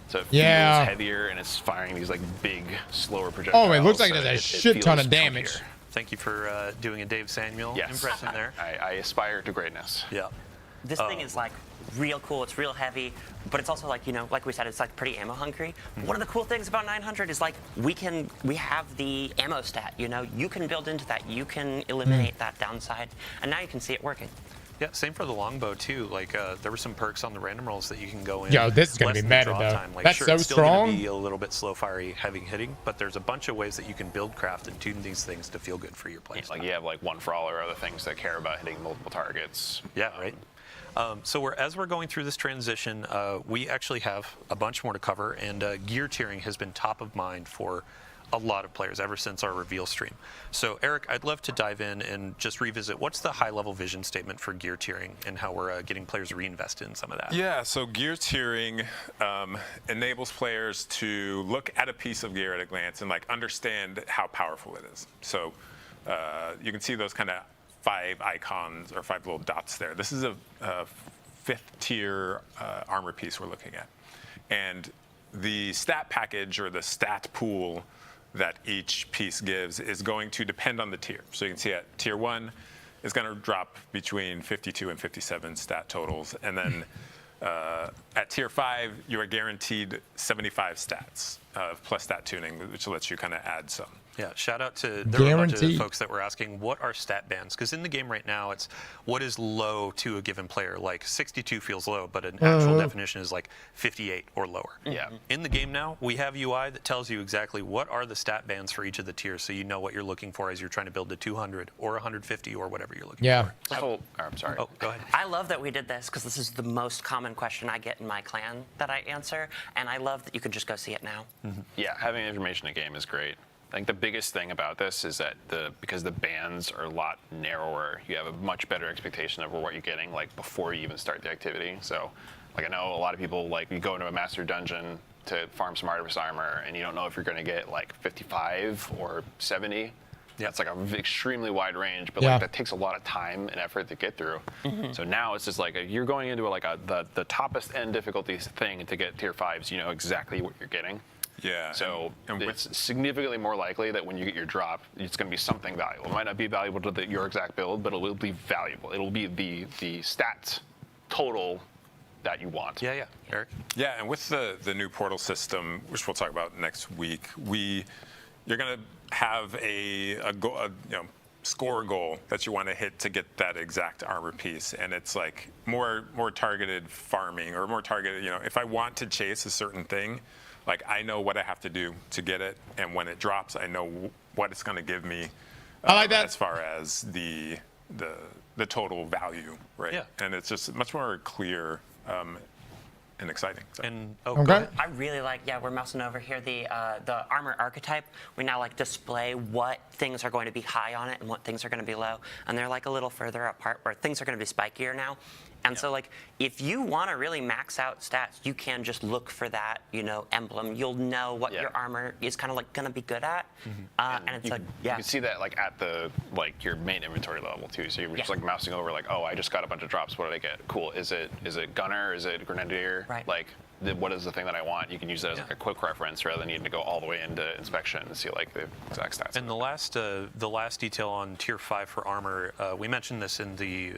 So it Yeah. feels heavier and it's firing these like big, slower projectiles. Oh, it looks like it so does a shit ton of feels damage. chunkier. Thank you for doing a Dave Samuel impression there. I aspire to greatness. Yeah. This thing is like real cool. It's real heavy, but it's also like, you know, like we said, it's like pretty ammo hungry. One of the cool things about 900 is like we have the ammo stat. You know, you can build into that. You can eliminate that downside, and now you can see it working. Yeah, same for the longbow too. Like there were some perks on the random rolls that you can go in. Yo, this is gonna less be than meta, draw though. time. Like, That's sure, so it's still strong. Gonna be a little bit slow fiery, heavy hitting, but there's a bunch of ways that you can build, craft, and tune these things to feel good for your play. Like you have like one for all or other things that care about hitting multiple targets. Yeah, right. So as we're going through this transition, we actually have a bunch more to cover, and gear tiering has been top of mind for a lot of players ever since our reveal stream. So Eric, I'd love to dive in and just revisit what's the high-level vision statement for gear tiering and how we're getting players reinvested in some of that. Yeah, so gear tiering enables players to look at a piece of gear at a glance and like understand how powerful it is. So you can see those kind of 5 icons or 5 little dots there. This is a 5th tier armor piece we're looking at. And the stat package or the stat pool that each piece gives is going to depend on the tier. So you can see at tier 1 is going to drop between 52 and 57 stat totals. And then at tier 5, you are guaranteed 75 stats plus stat tuning, which lets you kind of add some. Yeah, shout out to, there were a bunch of folks that were asking, what are stat bands? Because in the game right now, it's what is low to a given player. Like 62 feels low, but an actual definition is like 58 or lower. Yeah. In the game now, we have UI that tells you exactly what are the stat bands for each of the tiers, so you know what you're looking for as you're trying to build a 200 or 150 or whatever you're looking for. I'm sorry. Oh, go ahead. I love that we did this because this is the most common question I get in my clan that I answer, and I love that you could just go see it now. Yeah, having information in the game is great. I think the biggest thing about this is that because the bands are a lot narrower, you have a much better expectation of what you're getting like before you even start the activity. So, like I know a lot of people like you go into a master dungeon to farm some artifice armor, and you don't know if you're going to get like 55 or 70. Yeah, it's like an extremely wide range, but like that takes a lot of time and effort to get through. So now it's just like you're going into the toppest end difficulty thing to get tier 5s. You know exactly what you're getting. Yeah. So it's significantly more likely that when you get your drop, it's going to be something valuable. It might not be valuable to your exact build, but it will be valuable. It'll be the stats total that you want. Yeah, yeah. Eric? Yeah, and with the new portal system, which we'll talk about next week, you're going to have a score goal that you want to hit to get that exact armor piece, and it's like more targeted farming or more targeted. You know, if I want to chase a certain thing, like I know what I have to do to get it, and when it drops, I know what it's going to give me. I like that. As far as the total value, right? Yeah. And it's just much more clear and exciting. So. And I really like, we're mousing over here, the armor archetype. We now like display what things are going to be high on it and what things are going to be low. And they're like a little further apart where things are going to be spikier now. And so like, if you want to really max out stats, you can just look for that, emblem. You'll know what your armor is kind of like going to be good at. And it's like, you can see that like at your main inventory level too. So you're just like mousing over like, oh, I just got a bunch of drops. What did I get? Cool. Is it gunner? Is it grenadier? Right. Like, what is the thing that I want? You can use that as like a quick reference rather than needing to go all the way into inspection and see like the exact stats. And the last detail on tier 5 for armor, we mentioned this in the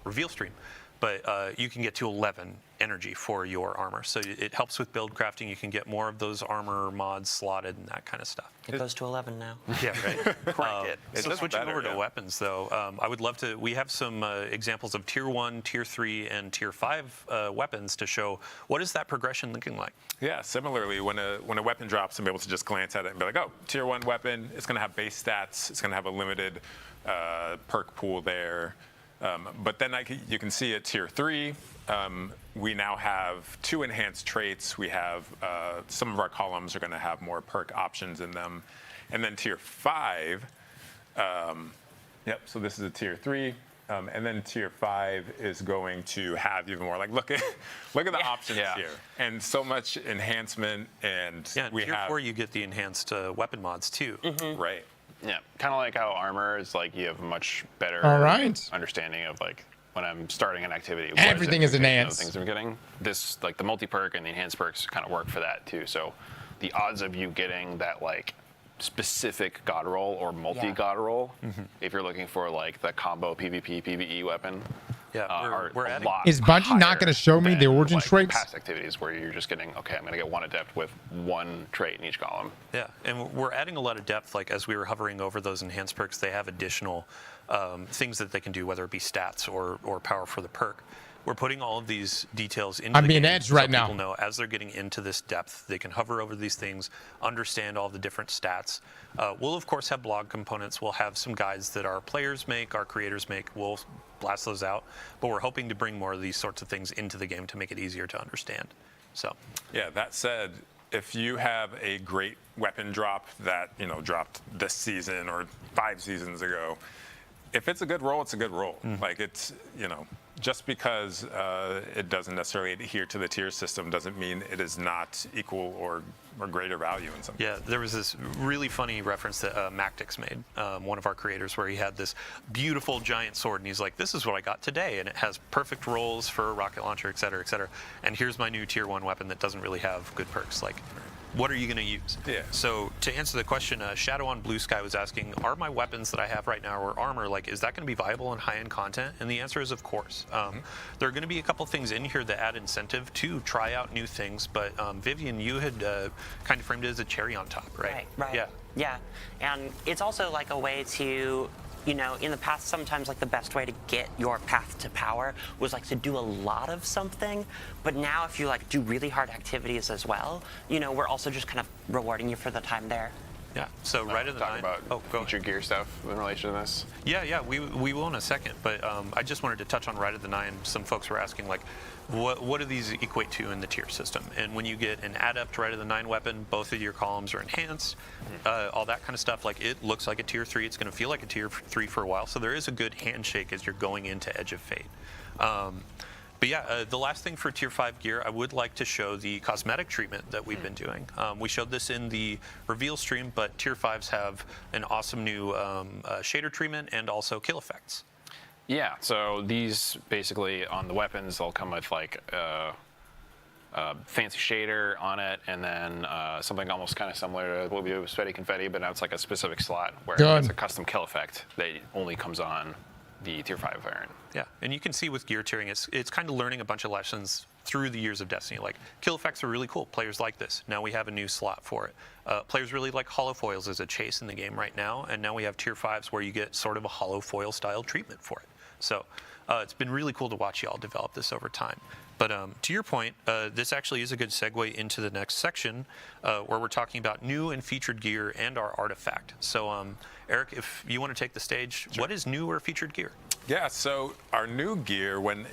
reveal stream, but you can get to 11 energy for your armor. So it helps with build crafting. You can get more of those armor mods slotted and that kind of stuff. It goes to 11 now. Yeah, right. Crank it. So switching over to weapons, though, I would love to. We have some examples of tier 1, tier 3, and tier 5 weapons to show what is that progression looking like. Yeah, similarly, when a weapon drops, I'm able to just glance at it and be like, oh, tier 1 weapon. It's going to have base stats. It's going to have a limited perk pool there. But then you can see at tier 3, we now have 2 enhanced traits. We have some of our columns are going to have more perk options in them. And then tier 5, so this is a tier 3. And then tier 5 is going to have even more. Like look at the options here, and so much enhancement. And we tier 4 you get the enhanced weapon mods too. Right. Yeah, kind of like how armor is like you have a much better understanding of like when I'm starting an activity. Everything is enhanced. Things I'm getting. This like the multi perk and the enhanced perks kind of work for that too. So the odds of you getting that like specific god roll or multi god roll, if you're looking for like the combo PvP PvE weapon. Yeah, we're adding. Is Bungie not going to show me the origin traits? Past activities where you're just getting, okay, I'm going to get one adept with one trait in each column. Yeah, and we're adding a lot of depth. Like as we were hovering over those enhanced perks, they have additional things that they can do, whether it be stats or power for the perk. We're putting all of these details into I'm the being game edged right now. People know as they're getting into this depth, they can hover over these things, understand all the different stats. We'll of course have blog components. We'll have some guides that our players make, our creators make. We'll blast those out, but we're hoping to bring more of these sorts of things into the game to make it easier to understand. So, yeah. That said, if you have a great weapon drop that dropped this season or 5 seasons ago, if it's a good roll, it's a good roll. Like it's just because it doesn't necessarily adhere to the tier system doesn't mean it is not equal or greater value in some cases. Yeah, there was this really funny reference that Mactix made, one of our creators, where he had this beautiful giant sword, and he's like, this is what I got today, and it has perfect rolls for a rocket launcher, et cetera, and here's my new tier 1 weapon that doesn't really have good perks. Like, what are you going to use? Yeah. So to answer the question, Shadow on Blue Sky was asking, are my weapons that I have right now or armor, like, is that going to be viable in high-end content? And the answer is, of course. There are going to be a couple things in here that add incentive to try out new things, but Vivian, you had kind of framed it as a cherry on top, right? Right. Yeah, and it's also like a way to, in the past, sometimes like the best way to get your path to power was like to do a lot of something. But now if you like do really hard activities as well, we're also just kind of rewarding you for the time there. Yeah, so right at the talk about feature gear stuff in relation to this. Yeah, we will in a second, but I just wanted to touch on right at the 9. Some folks were asking, like, what do these equate to in the tier system? And when you get an adept right at the 9 weapon, both of your columns are enhanced, all that kind of stuff. Like, it looks like a tier 3. It's going to feel like a tier 3 for a while. So there is a good handshake as you're going into Edge of Fate. But yeah, the last thing for Tier 5 gear, I would like to show the cosmetic treatment that we've been doing. We showed this in the reveal stream, but Tier 5s have an awesome new shader treatment and also kill effects. Yeah, so these basically on the weapons, they'll come with like a fancy shader on it, and then something almost kind of similar to what we do with Sweaty Confetti, but now it's like a specific slot where it's a custom kill effect that only comes on the Tier 5 variant. Yeah, and you can see with gear tiering, it's kind of learning a bunch of lessons through the years of Destiny. Like, kill effects are really cool. Players like this. Now we have a new slot for it. Players really like hollow foils as a chase in the game right now, and now we have Tier 5s where you get sort of a hollow foil style treatment for it. So it's been really cool to watch y'all develop this over time. But to your point, this actually is a good segue into the next section where we're talking about new and featured gear and our artifact. So Eric, if you want to take the stage, what is new or featured gear? Yeah, so our new gear, when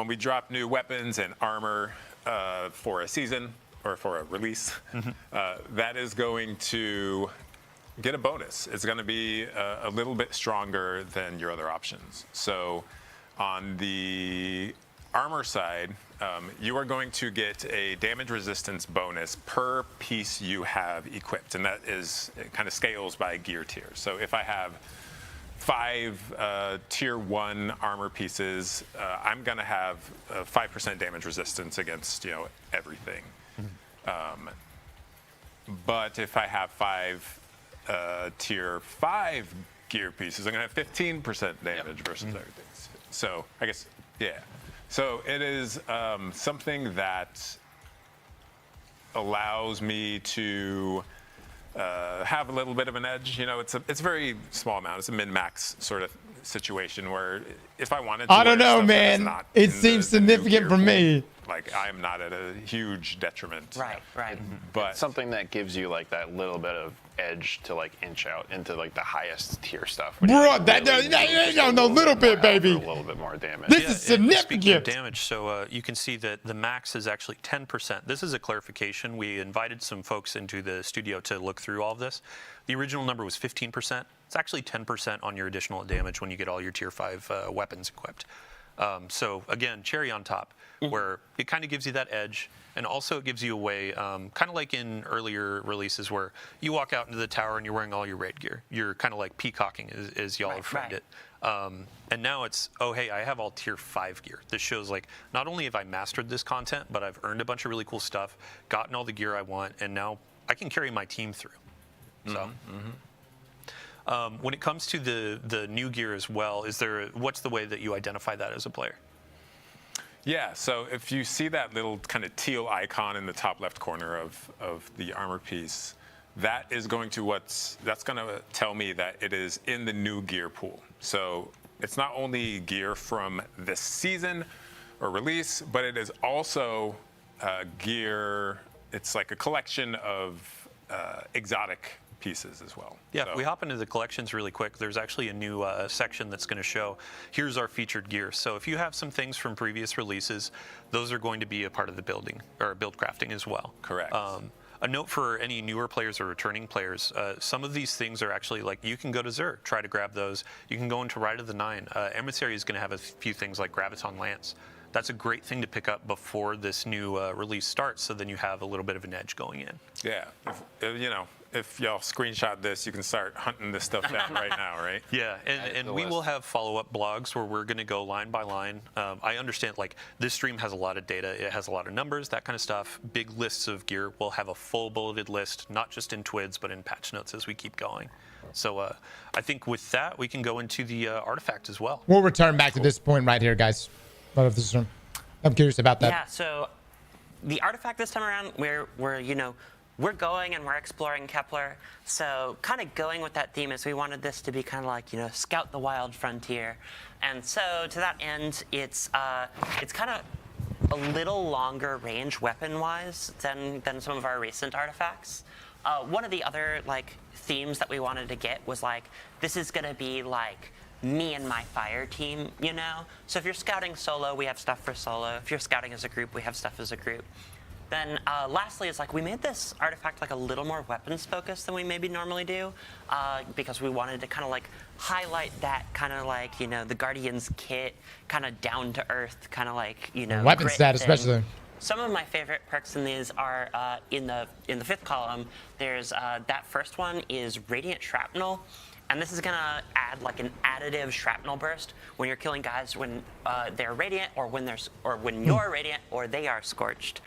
we drop new weapons and armor for a season or for a release, that is going to get a bonus. It's going to be a little bit stronger than your other options. So on the armor side, you are going to get a damage resistance bonus per piece you have equipped, and that is, it kind of scales by gear tier. So if I have 5 tier 1 armor pieces, I'm going to have 5% damage resistance against everything. But if I have 5 tier 5 gear pieces, I'm going to have 15% damage versus everything. So I guess, yeah. So it is something that allows me to have a little bit of an edge. It's a very small amount. It's a min-max sort of situation where if I wanted to, I don't know, man. It seems significant for me. Like, I'm not at a huge detriment. Right. But something that gives you like that little bit of edge to like inch out into like the highest tier stuff. Bro, no, little bit, baby. A little bit more damage. This is significant. Speaking of damage, so you can see that the max is actually 10%. This is a clarification. We invited some folks into the studio to look through all of this. The original number was 15%. It's actually 10% on your additional damage when you get all your tier 5 weapons equipped. So again, cherry on top. where it kind of gives you that edge, and also it gives you a way, kind of like in earlier releases where you walk out into the tower and you're wearing all your raid gear. You're kind of like peacocking, as y'all have framed it. And now it's, oh, hey, I have all tier 5 gear. This shows like, not only have I mastered this content, but I've earned a bunch of really cool stuff, gotten all the gear I want, and now I can carry my team through. So, when it comes to the new gear as well, what's the way that you identify that as a player? Yeah, so if you see that little kind of teal icon in the top left corner of the armor piece, that is going to that's going to tell me that it is in the new gear pool. So it's not only gear from this season or release, but it is also gear. It's like a collection of exotic pieces as well. Yeah, if we hop into the collections really quick, there's actually a new section that's going to show, here's our featured gear. So if you have some things from previous releases, those are going to be a part of the building or build crafting as well. Correct. A note for any newer players or returning players, some of these things are actually like, you can go to Xur, try to grab those. You can go into Rite of the Nine. Emissary is going to have a few things like Graviton Lance. That's a great thing to pick up before this new release starts, so then you have a little bit of an edge going in. Yeah, if y'all screenshot this, you can start hunting this stuff down right now, right? Yeah, and we will have follow-up blogs where we're going to go line by line. I understand, like, this stream has a lot of data. It has a lot of numbers, that kind of stuff. Big lists of gear. We'll have a full bulleted list, not just in TWIDs, but in patch notes as we keep going. So I think with that, we can go into the artifact as well. We'll return back to this point right here, guys. I'm curious about that. Yeah, so the artifact this time around, we're going and we're exploring Kepler. So kind of going with that theme is we wanted this to be kind of like, scout the wild frontier. And so to that end, it's kind of a little longer range weapon-wise than some of our recent artifacts. One of the other themes that we wanted to get was this is gonna be me and my fire team, So if you're scouting solo, we have stuff for solo. If you're scouting as a group, we have stuff as a group. Then lastly is we made this artifact a little more weapons focused than we maybe normally do, because we wanted to kind of highlight that kind of the Guardian's kit, kind of down to earth, kind of weapon stat especially. Some of my favorite perks in these are in the 5th column. There's that first one is Radiant Shrapnel. And this is gonna add an additive shrapnel burst when you're killing guys when they're radiant, or when you're radiant, or they are scorched.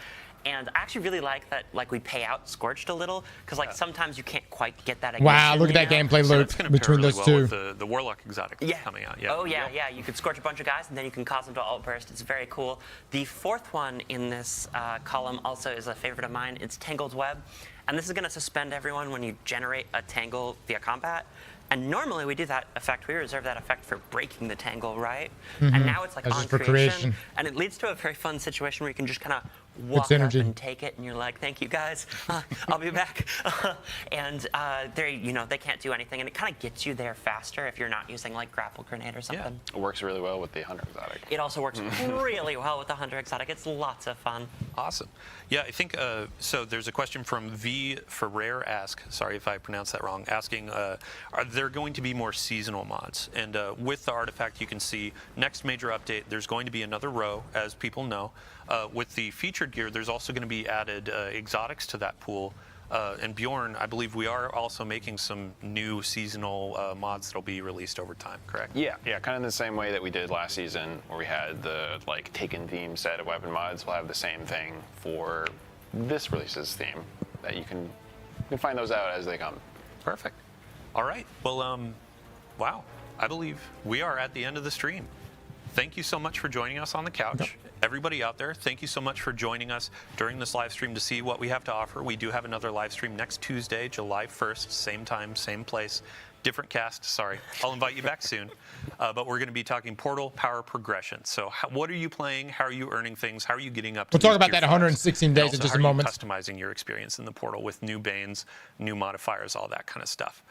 And I actually really like that we pay out scorched a little, because sometimes you can't quite get that. Wow, look at that gameplay loop between those two. With the Warlock exotic coming out. Yeah. Oh yeah. You could scorch a bunch of guys, and then you can cause them to alt burst. It's very cool. The 4th one in this column also is a favorite of mine. It's Tangled Web, and this is gonna suspend everyone when you generate a tangle via combat. And normally we do that effect, we reserve that effect for breaking the tangle, right? And now it's on creation. And it leads to a very fun situation where you can just kind of walk up and take it, and you're like, thank you guys, I'll be back. And they can't do anything, and it kind of gets you there faster if you're not using grapple grenade or something. Yeah. It works really well with the Hunter Exotic. It also works really well with the Hunter Exotic. It's lots of fun. Awesome. Yeah, I think, so there's a question from V Ferrer sorry if I pronounced that wrong, asking, are there going to be more seasonal mods? And with the artifact, you can see next major update, there's going to be another row, as people know. With the featured gear, there's also going to be added exotics to that pool. And Bjorn, I believe we are also making some new seasonal mods that'll be released over time, correct? Yeah, kind of in the same way that we did last season, where we had the Taken theme set of weapon mods. We'll have the same thing for this release's theme. That you can find those out as they come. Perfect. All right. Well, wow. I believe we are at the end of the stream. Thank you so much for joining us on the couch. Yep. Everybody out there, thank you so much for joining us during this live stream to see what we have to offer. We do have another live stream next Tuesday, July 1st, same time, same place. Different cast, sorry. I'll invite you back soon. But we're going to be talking Portal Power Progression. So what are you playing? How are you earning things? How are you getting up to We'll talk about that 116 days in just a moment. How are you customizing your experience in the Portal with new Banes, new modifiers, all that kind of stuff.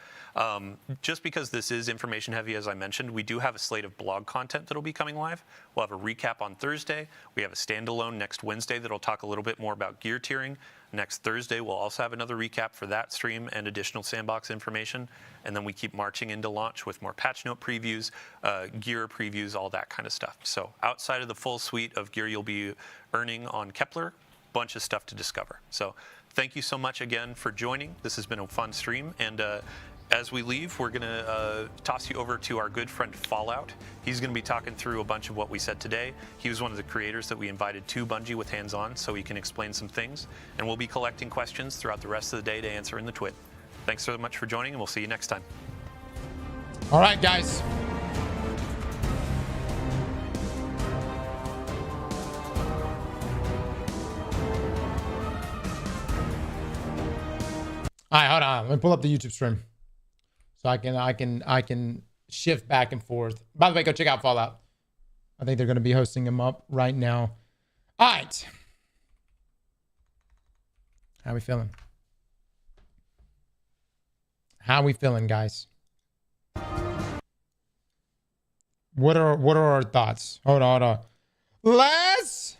Just because this is information heavy, as I mentioned, we do have a slate of blog content that'll be coming live. We'll have a recap on Thursday. We have a standalone next Wednesday that'll talk a little bit more about gear tiering. next Thursday, we'll also have another recap for that stream and additional sandbox information. And then we keep marching into launch with more patch note previews, gear previews, all that kind of stuff. So outside of the full suite of gear you'll be earning on Kepler, bunch of stuff to discover. So thank you so much again for joining. This has been a fun stream. And as we leave, we're going to toss you over to our good friend Fallout. He's going to be talking through a bunch of what we said today. He was one of the creators that we invited to Bungie with hands-on, so he can explain some things. And we'll be collecting questions throughout the rest of the day to answer in the twit. Thanks so much for joining, and we'll see you next time. All right, guys. All right, hold on. Let me pull up the YouTube stream so I can shift back and forth. By the way, go check out Fallout. I think they're going to be hosting him up right now. All right. How we feeling? How we feeling, guys? What are our thoughts? Hold on. Les?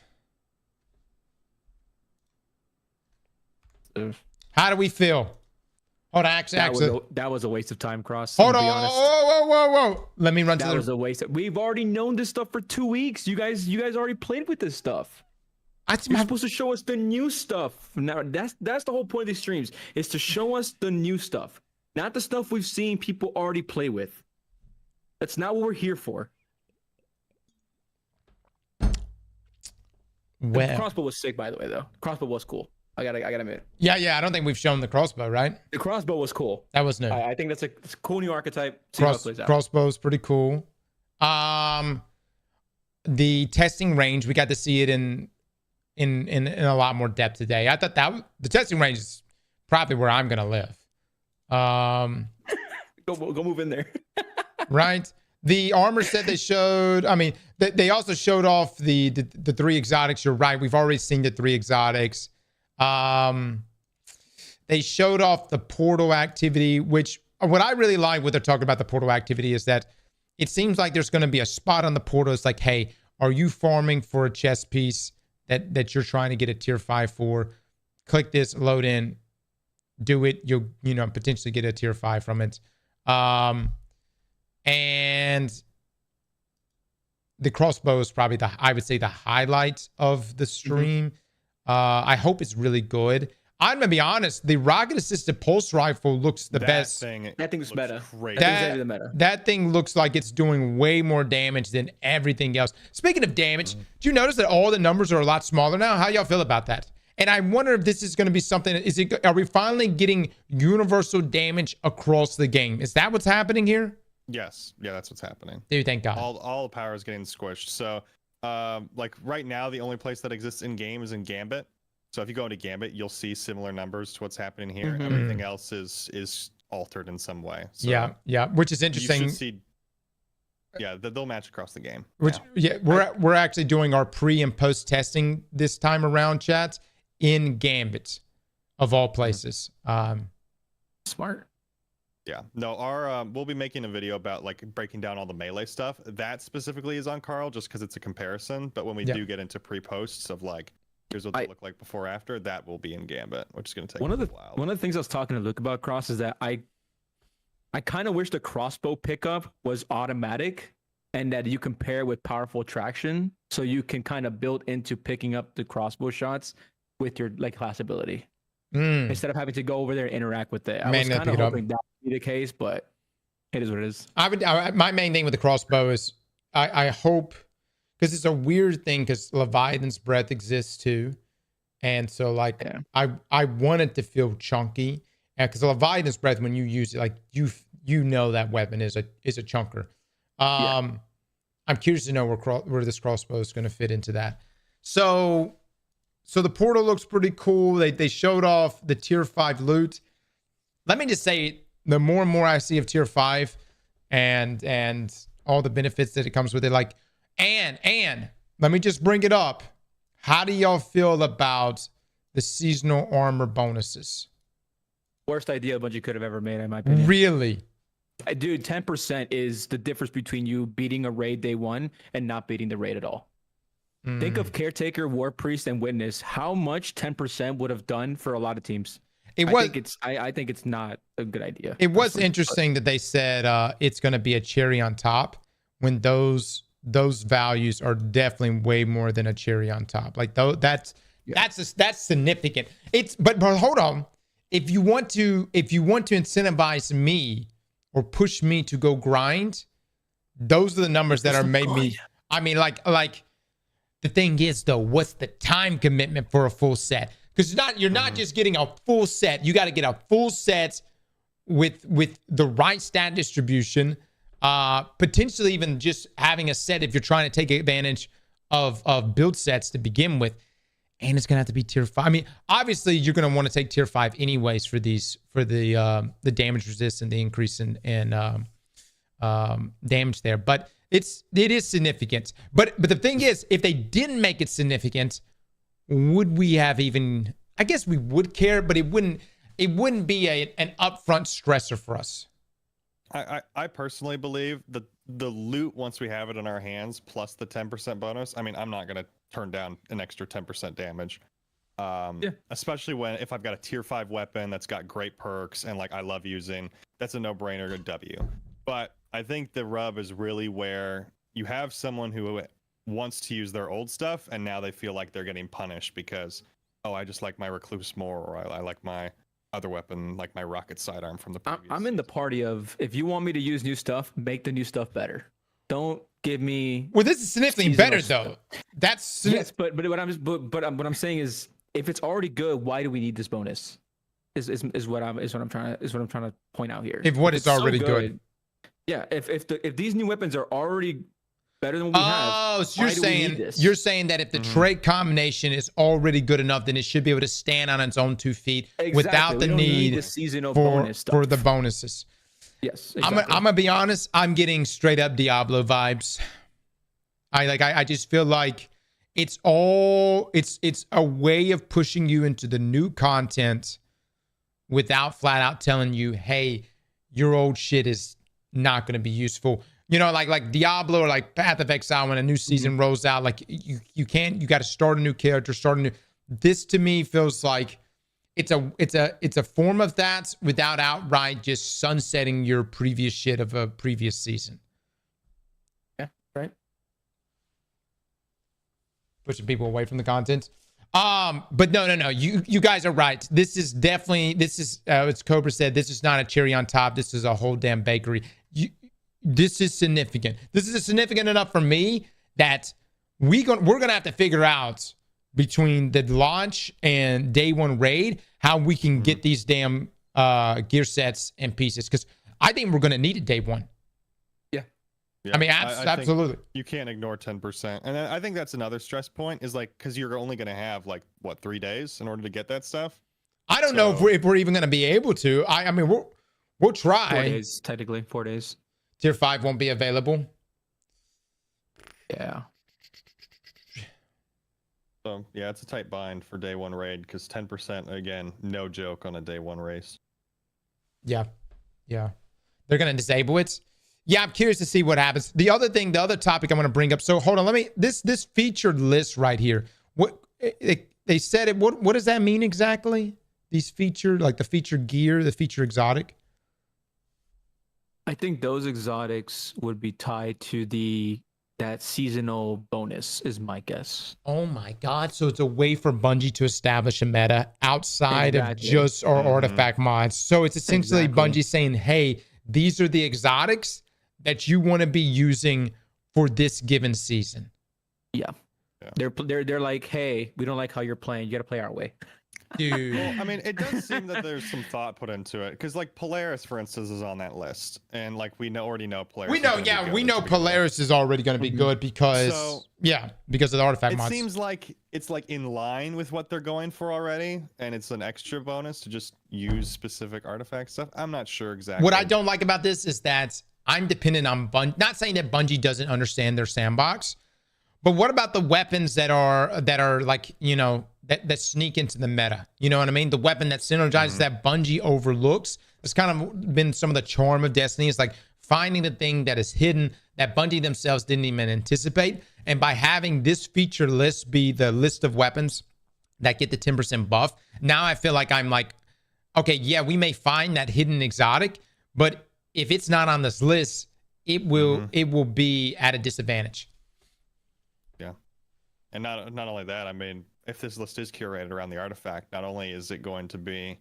How do we feel? Hold on, actually. That was a waste of time, Cross. Hold on. Whoa. Let me run to That was a waste. We've already known this stuff for 2 weeks. You guys already played with this stuff. You're supposed to show us the new stuff. Now that's the whole point of these streams, is to show us the new stuff, not the stuff we've seen people already play with. That's not what we're here for. Well, the crossbow was sick, by the way, though. Crossbow was cool. I gotta admit. Yeah. I don't think we've shown the crossbow, right? The crossbow was cool. That was new. I think that's a cool new archetype. See how it plays out. Crossbow's pretty cool. The testing range, we got to see it in a lot more depth today. I thought that the testing range is probably where I'm gonna live. Go move in there. Right. The armor set they showed. I mean, they also showed off the 3 exotics. You're right. We've already seen the 3 exotics. They showed off the portal activity, which what I really like what they're talking about the portal activity is that it seems like there's going to be a spot on the portal. It's like, hey, are you farming for a chest piece that you're trying to get a tier 5 for? Click this, load in, do it. You'll potentially get a tier 5 from it. And the crossbow is probably I would say the highlight of the stream. I hope it's really good. I'm gonna be honest. The rocket-assisted pulse rifle looks the best. That thing's better. Great. That thing looks like it's doing way more damage than everything else. Speaking of damage, do you notice that all the numbers are a lot smaller now? How y'all feel about that? And I wonder if this is going to be something. Are we finally getting universal damage across the game? Is that what's happening here? Yes. Yeah, that's what's happening. Dude, thank God. All the power is getting squished. So, like right now, the only place that exists in game is in Gambit. So if you go into Gambit, you'll see similar numbers to what's happening here. Mhm. Everything else is altered in some way. So yeah, which is interesting. You should see, they'll match across the game. Which we're actually doing our pre and post testing this time around, chat, in Gambit, of all places. Smart. Yeah. No, we'll be making a video about like breaking down all the melee stuff. That specifically is on Carl just because it's a comparison. But when we do get into pre-posts of like, here's what they look like before after, that will be in Gambit, which is going to take a while. One of the things I was talking to Luke about, Cross, is that I kind of wish the crossbow pickup was automatic and that you can pair with powerful traction so you can kind of build into picking up the crossbow shots with your like class ability. Instead of having to go over there and interact with it. I was kind of hoping that would be the case, but it is what it is. My main thing with the crossbow is I hope, because it's a weird thing because Leviathan's Breath exists too. And so like I want it to feel chunky. Because Leviathan's Breath, when you use it, like you know that weapon is a chunker. I'm curious to know where this crossbow is going to fit into that. So the portal looks pretty cool. They showed off the tier 5 loot. Let me just say, the more and more I see of tier 5 and all the benefits that it comes with it, like, and let me just bring it up. How do y'all feel about the seasonal armor bonuses? Worst idea Bungie could have ever made, in my opinion. Really? Dude, 10% is the difference between you beating a raid day 1 and not beating the raid at all. Think of Caretaker, War Priest, and Witness. How much 10% would have done for a lot of teams? I think it's not a good idea. It was interesting that they said it's going to be a cherry on top when those values are definitely way more than a cherry on top. Like that's significant. But hold on. If you want to incentivize me or push me to go grind, those are the numbers that are made me. I mean, like the thing is though, what's the time commitment for a full set? Because you're not just getting a full set. You got to get a full set with the right stat distribution. Potentially even just having a set if you're trying to take advantage of build sets to begin with. And it's gonna have to be tier 5. I mean, obviously you're gonna want to take tier 5 anyways for the damage resist and the increase in damage there. But it is significant. But the thing is, if they didn't make it significant, would we have even? I guess we would care, but it wouldn't be an upfront stressor for us. I personally believe that the loot, once we have it in our hands, plus the 10% bonus, I mean, I'm not going to turn down an extra 10% damage. Especially if I've got a tier 5 weapon that's got great perks and like I love using, that's a no-brainer, a W. But I think the rub is really where you have someone who wants to use their old stuff and now they feel like they're getting punished because, oh, I just like my Recluse more, or I like my other weapon, like my rocket sidearm from the previous. I'm in the party of, if you want me to use new stuff, make the new stuff better. Don't give me. Well, this is significantly better though. That's yes, but what I'm saying is, if it's already good, why do we need this bonus? Is what I'm trying to point out here. If what is already so good. Yeah, if these new weapons are already better than what we have. Oh, so you're saying that if the trait combination is already good enough, then it should be able to stand on its own 2 feet without the need the seasonal for the bonuses. Yes, exactly. I'm gonna be honest. I'm getting straight up Diablo vibes. I just feel like it's a way of pushing you into the new content without flat out telling you, hey, your old shit is not going to be useful. You know, like Diablo or like Path of Exile, when a new season rolls out, like you got to start a new character, This to me feels like it's a form of that without outright just sunsetting your previous shit of a previous season. Yeah, right. Pushing people away from the content. But no. You guys are right. This is as Cobra said, this is not a cherry on top. This is a whole damn bakery. This is significant. This is significant enough for me that we're gonna have to figure out between the launch and day 1 raid how we can get these damn gear sets and pieces, because I think we're gonna need it day 1. Yeah, I mean, absolutely. You can't ignore 10%, and I think that's another stress point is like, because you're only gonna have like 3 days in order to get that stuff. I don't know if we're even gonna be able to. I mean, we'll try. 4 days, technically 4 days. Tier 5 won't be available. Yeah. So yeah, it's a tight bind for day 1 raid, because 10%, again, no joke on a day 1 race. Yeah. They're gonna disable it. Yeah, I'm curious to see what happens. The other topic I'm gonna bring up. So hold on, this featured list right here. What they said it. What does that mean exactly? These featured, like the featured gear, the featured exotic. I think those exotics would be tied to that seasonal bonus, is my guess. Oh my God. So it's a way for Bungie to establish a meta outside of just our artifact mods. So it's essentially Bungie saying, hey, these are the exotics that you want to be using for this given season. Yeah. They're like, hey, we don't like how you're playing. You got to play our way. Dude. Well, I mean, it does seem that there's some thought put into it, because like Polaris, for instance, is on that list, and like we already know Polaris. We know Polaris is already going to be good because of the artifact mods. It seems like it's like in line with what they're going for already, and it's an extra bonus to just use specific artifact stuff. I'm not sure exactly. What I don't like about this is that I'm dependent on Bungie. Not saying that Bungie doesn't understand their sandbox, but what about the weapons that are like, you know, that sneak into the meta? You know what I mean? The weapon that synergizes that Bungie overlooks. It's kind of been some of the charm of Destiny. It's like finding the thing that is hidden that Bungie themselves didn't even anticipate. And by having this feature list be the list of weapons that get the 10% buff, now I feel like I'm like, okay, yeah, we may find that hidden exotic, but if it's not on this list, it will be at a disadvantage. Yeah. And not only that, I mean, if this list is curated around the artifact, not only is it going to be,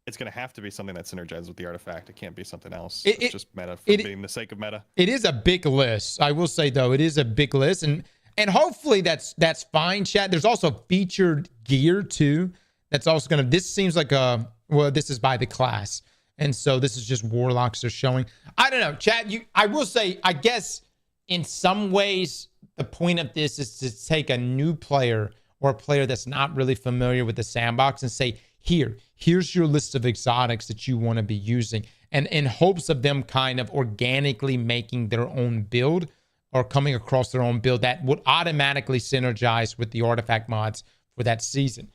it's going to have to be something that synergizes with the artifact. It can't be something else. It's just meta for being the sake of meta. It is a big list. I will say though, it is a big list, and hopefully that's fine, chat. There's also featured gear too. That's also gonna. This seems like this is by the class, and so this is just warlocks are showing. I don't know, chat. I will say, I guess in some ways the point of this is to take a new player or a player that's not really familiar with the sandbox and say, here's your list of exotics that you want to be using, and in hopes of them kind of organically making their own build or coming across their own build that would automatically synergize with the artifact mods for that season.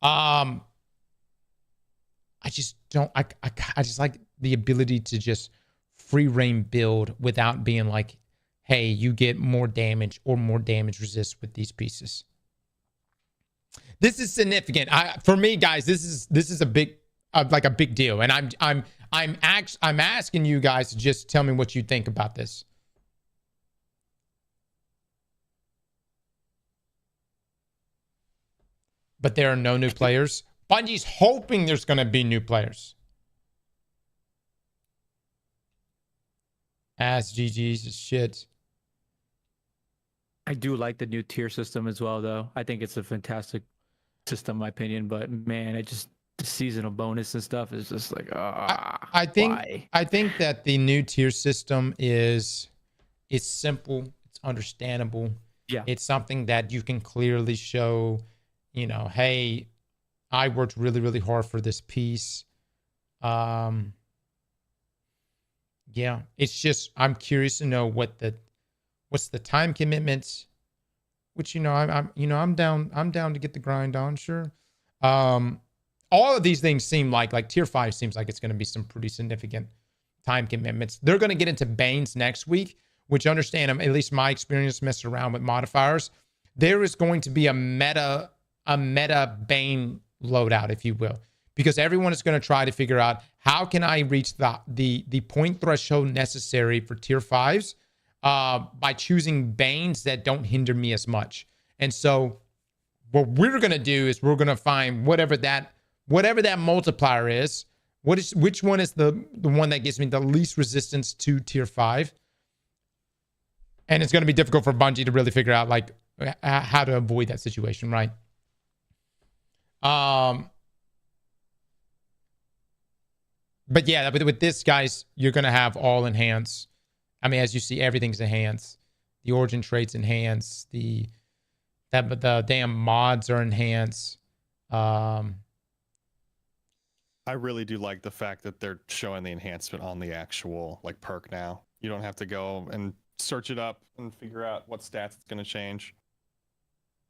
I just like the ability to just free reign build without being like, hey, you get more damage or more damage resist with these pieces. This is significant. For me, guys, this is a big, like a big deal, and I'm asking you guys to just tell me what you think about this. But there are no new players. Bungie's hoping there's going to be new players. Ass GG's is shit. I do like the new tier system as well, though. I think it's a fantastic system, in my opinion. But man, the seasonal bonus and stuff is just like, I think that the new tier system is simple, it's understandable. Yeah, it's something that you can clearly show. You know, hey, I worked really, really hard for this piece. Yeah, it's just I'm curious to know what's the time commitments, which I'm down to get the grind on, sure. All of these things seem like tier 5 seems like it's going to be some pretty significant time commitments. They're going to get into Banes next week, which understand, at least my experience messing around with modifiers, there is going to be a meta Bane loadout, if you will, because everyone is going to try to figure out how can I reach the point threshold necessary for tier 5s by choosing Banes that don't hinder me as much. And so what we're going to do is we're going to find whatever that multiplier is, which one is the one that gives me the least resistance to tier 5. And it's going to be difficult for Bungie to really figure out like how to avoid that situation, right? But yeah, with this, guys, you're going to have all enhance. I mean, as you see, everything's enhanced. The origin traits enhance. The damn mods are enhanced. I really do like the fact that they're showing the enhancement on the actual like perk now. You don't have to go and search it up and figure out what stats it's going to change.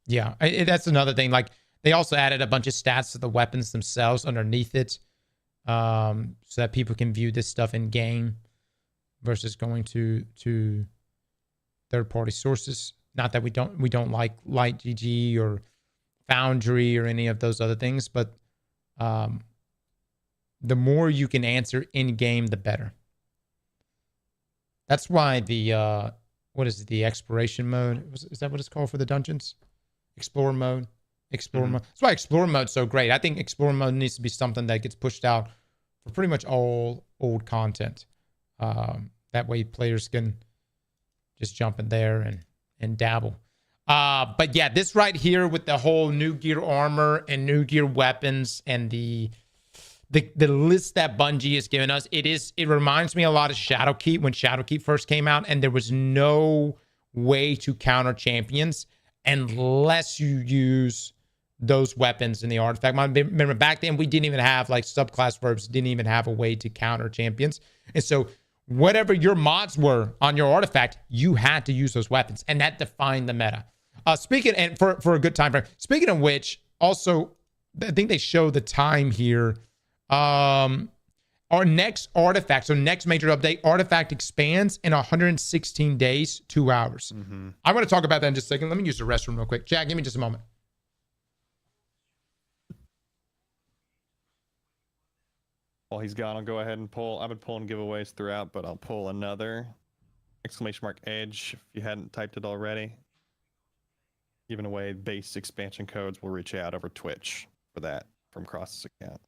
Yeah, that's another thing. Like, they also added a bunch of stats to the weapons themselves underneath it, so that people can view this stuff in game versus going to third-party sources. Not that we don't like Light GG or Foundry or any of those other things, but the more you can answer in game, the better. That's why the what is it, the exploration mode? Is that what it's called for the dungeons? Explorer mode. Mode. That's why Explorer mode's so great. I think Explorer mode needs to be something that gets pushed out for pretty much all old content. That way players can just jump in there and dabble. But yeah, this right here with the whole new gear armor and new gear weapons and the list that Bungie has given us, it reminds me a lot of Shadowkeep when Shadowkeep first came out, and there was no way to counter champions unless you use those weapons in the artifact. Remember back then we didn't even have like subclass verbs, didn't even have a way to counter champions. And so whatever your mods were on your artifact, you had to use those weapons, and that defined the meta. Speaking and for a good time frame. Speaking of which, also I think they show the time here. Our our next artifact, so next major update, artifact expands in 116 days, 2 hours. I want to talk about that in just a second. Let me use the restroom real quick. Jack, give me just a moment. While he's gone, I'll go ahead and pull. I've been pulling giveaways throughout, but I'll pull another !Edge if you hadn't typed it already. Giving away base expansion codes. We'll reach out over Twitch for that from Cross's account.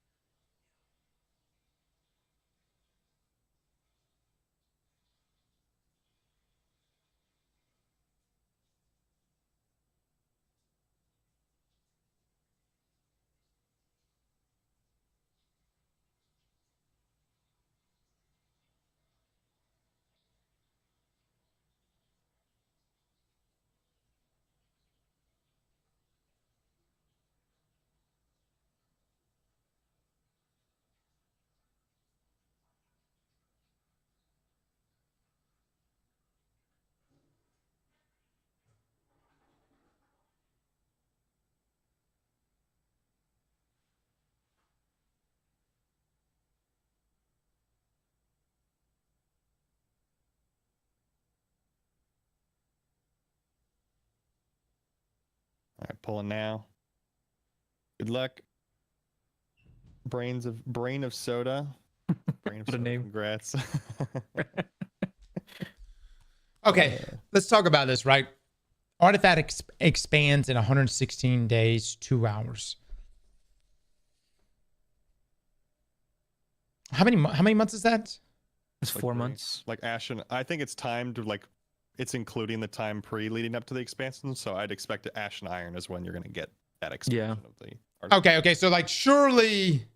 All right, pulling now. Good luck. Brain of soda. Brain of What a soda. name. Congrats. Okay, let's talk about this, right? Artifact expands in 116 days, 2 hours. How many months is that? It's 4 months. Like Ashen, I think it's time to like, it's including the time leading up to the expansion. So I'd expect Ashen Iron is when you're gonna get that expansion of the. Okay. So like, surely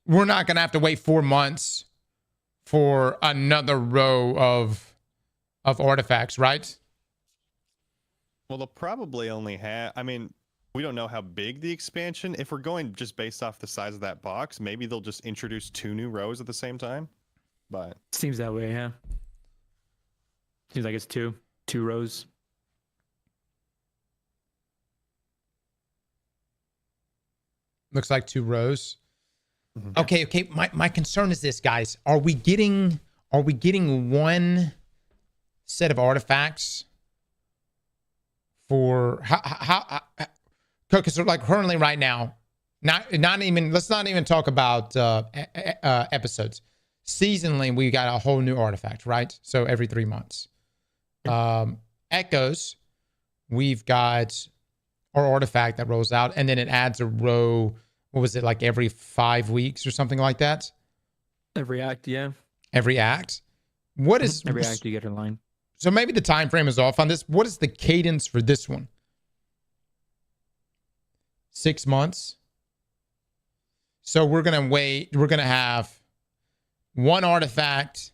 we're not gonna have to wait 4 months for another row of artifacts, right? Well, they'll probably only have. I mean, we don't know how big the expansion. If we're going just based off the size of that box, maybe they'll just introduce 2 new rows at the same time. But Seems that way, yeah. Seems like it's two rows. Looks like 2 rows. Okay. My concern is this, guys. Are we getting one set of artifacts for how because like currently right now, not even, let's not even talk about episodes. Seasonally, we got a whole new artifact, right? So every 3 months. Echoes, we've got our artifact that rolls out, and then it adds a row. What was it, like every 5 weeks or something like that? Every act, yeah. Every act. What is every act you get in line? So maybe the time frame is off on this. What is the cadence for this one? 6 months. So we're gonna wait. We're gonna have one artifact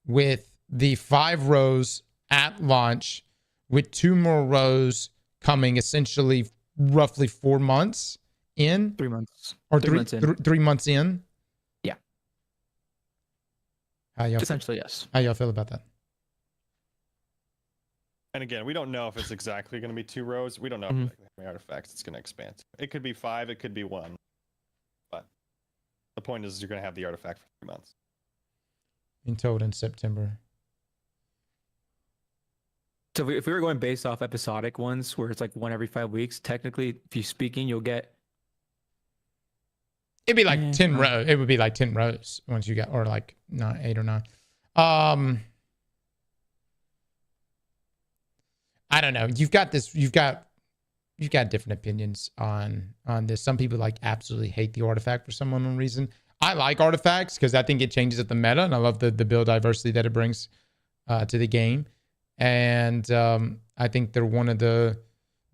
with the 5 rows at launch, with 2 more rows coming essentially roughly 4 months in. 3 months. Or 3 months in. 3 months in. Yeah. Essentially, yes. How y'all feel about that? and again, we don't know if it's exactly going to be 2 rows. We don't know how many artifacts it's going to expand. It could be 5. It could be 1. But the point is, you're going to have the artifact for 3 months. In total in September. So if we were going based off episodic ones, where it's like 1 every 5 weeks, technically, if you're speaking, you'll get. It'd be like 10 rows. It would be like 10 rows once you got, or like 8 or 9. I don't know. You've got different opinions on this. Some people like absolutely hate the artifact for some unknown reason. I like artifacts because I think it changes at the meta, and I love the build diversity that it brings to the game. And I think they're one of the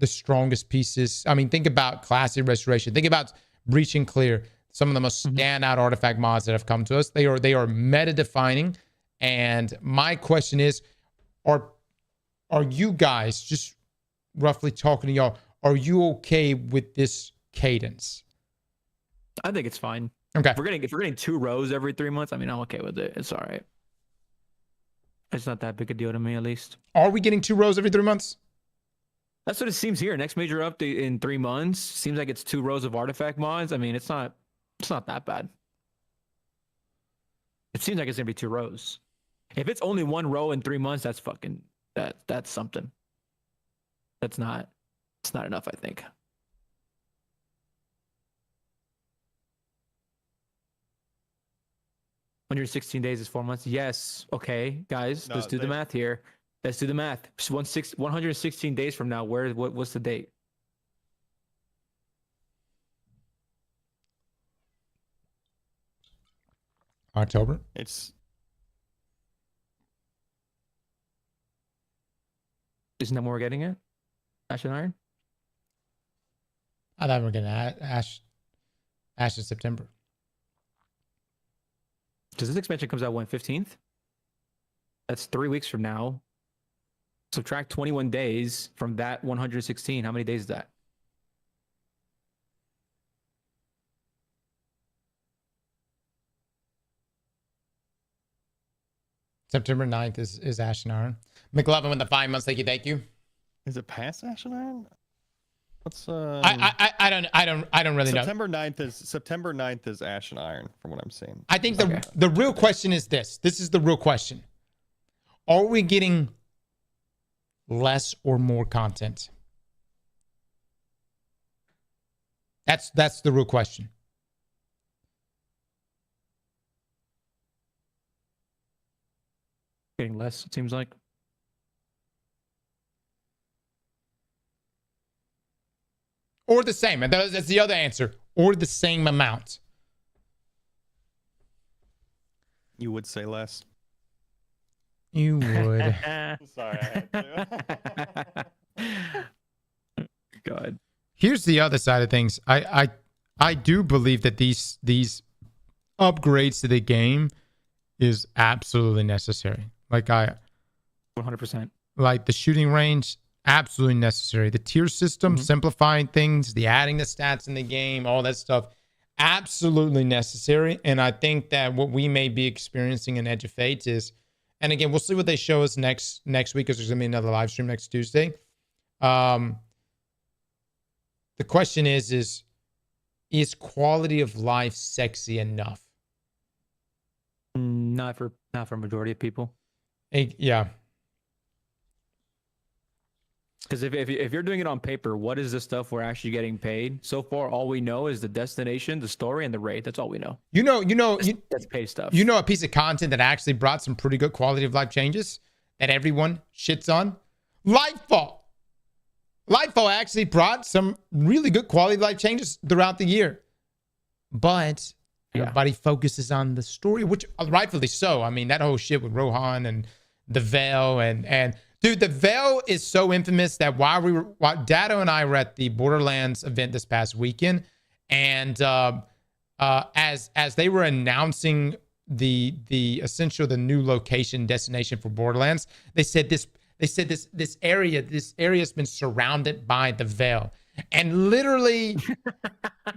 strongest pieces. I mean, think about Classic Restoration. Think about Breach and Clear. Some of the most standout artifact mods that have come to us. They are meta defining. And my question is, are you guys, just roughly talking to y'all, are you okay with this cadence? I think it's fine. Okay. If we're getting 2 rows every 3 months, I mean, I'm okay with it. It's all right. It's not that big a deal to me, at least. Are we getting 2 rows every 3 months? That's what it seems here. Next major update in 3 months. Seems like it's 2 rows of artifact mods. I mean, it's not It's not that bad. It seems like it's gonna be 2 rows. If it's only 1 row in 3 months, that's fucking that's something. It's not enough, I think. $116 days is 4 months. Yes. Okay, guys, let's do the math here. Let's do the math. 116 days from now, what's the date? October. Isn't that what we're getting at? Ash and Iron? I thought we were getting Ash in September. Because this expansion comes out when 15th? That's 3 weeks from now. Subtract 21 days from that 116. How many days is that? September 9th is Ash and Iron. McLovin with the 5 months. Thank you. Is it past Ash and Iron? What's I don't really know. September 9th is Ash and Iron from what I'm seeing. I think the real question is this. This is the real question. Are we getting less or more content? That's the real question. Getting less, it seems like. Or the same. And that's the other answer. Or the same amount. You would say less. You would. Sorry, I had to. God. Here's the other side of things. I do believe that these upgrades to the game is absolutely necessary. Like 100%. Like the shooting range, absolutely necessary. The tier system, simplifying things, the adding the stats in the game, all that stuff, absolutely necessary. And I think that what we may be experiencing in Edge of Fate is, and again, we'll see what they show us next week, because there's gonna be another live stream next Tuesday. The question is quality of life sexy enough? Not for a majority of people. Yeah. Because if you're doing it on paper, what is the stuff we're actually getting paid? So far, all we know is the destination, the story, and the raid. That's all we know. That's paid stuff. You know a piece of content that actually brought some pretty good quality of life changes that everyone shits on? Lightfall. Lightfall actually brought some really good quality of life changes throughout the year. But everybody focuses on the story, which rightfully so. I mean, that whole shit with Rohan and the Veil and dude, the Veil is so infamous that while Dado and I were at the Borderlands event this past weekend, and as they were announcing the new location destination for Borderlands, they said this area has been surrounded by the Veil. And literally,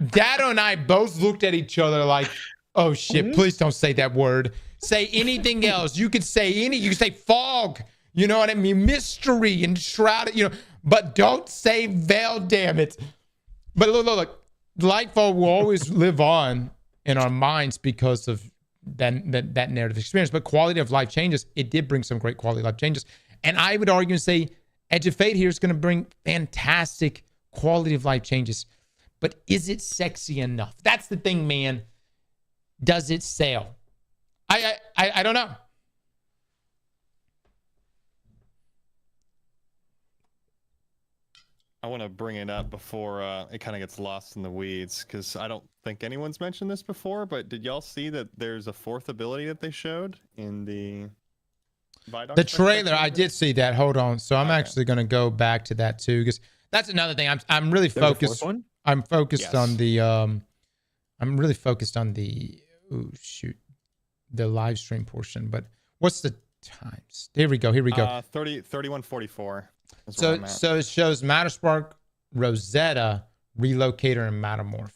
Dado and I both looked at each other like, oh shit, please don't say that word. Say anything else. You could say you could say fog. You know what I mean? Mystery and shrouded, but don't say Veil, damn it. But look, Lightfall will always live on in our minds because of that narrative experience. But quality of life changes. It did bring some great quality of life changes. And I would argue and say Edge of Fate here is going to bring fantastic quality of life changes. But is it sexy enough? That's the thing, man. Does it sell? I don't know. I want to bring it up before it kind of gets lost in the weeds, because I don't think anyone's mentioned this before, but did y'all see that there's a 4th ability that they showed in the The trailer? I did see that. Hold on. So I'm actually going to go back to that too, because that's another thing. I'm really focused. I'm focused on the I'm really focused on the the live stream portion. But what's the times? Here we go. 31:44. So it shows Matterspark, Rosetta, Relocator, and Metamorph.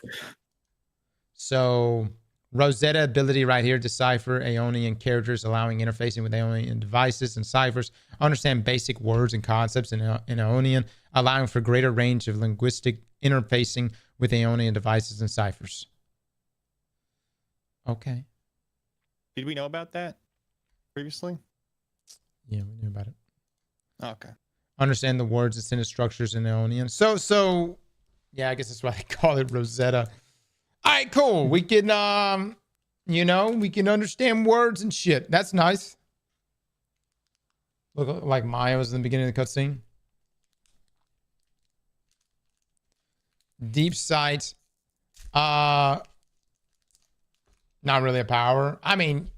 So Rosetta ability right here, decipher Aeonian characters, allowing interfacing with Aeonian devices and ciphers, understand basic words and concepts in Aeonian, allowing for greater range of linguistic interfacing with Aeonian devices and ciphers. Okay. Did we know about that previously? Yeah, we knew about it. Okay. Understand the words, the sentence structures in Aeonian. So yeah, I guess that's why they call it Rosetta. All right, cool. We can we can understand words and shit. That's nice. Look like Maya was in the beginning of the cutscene. Deep sight. Not really a power. I mean,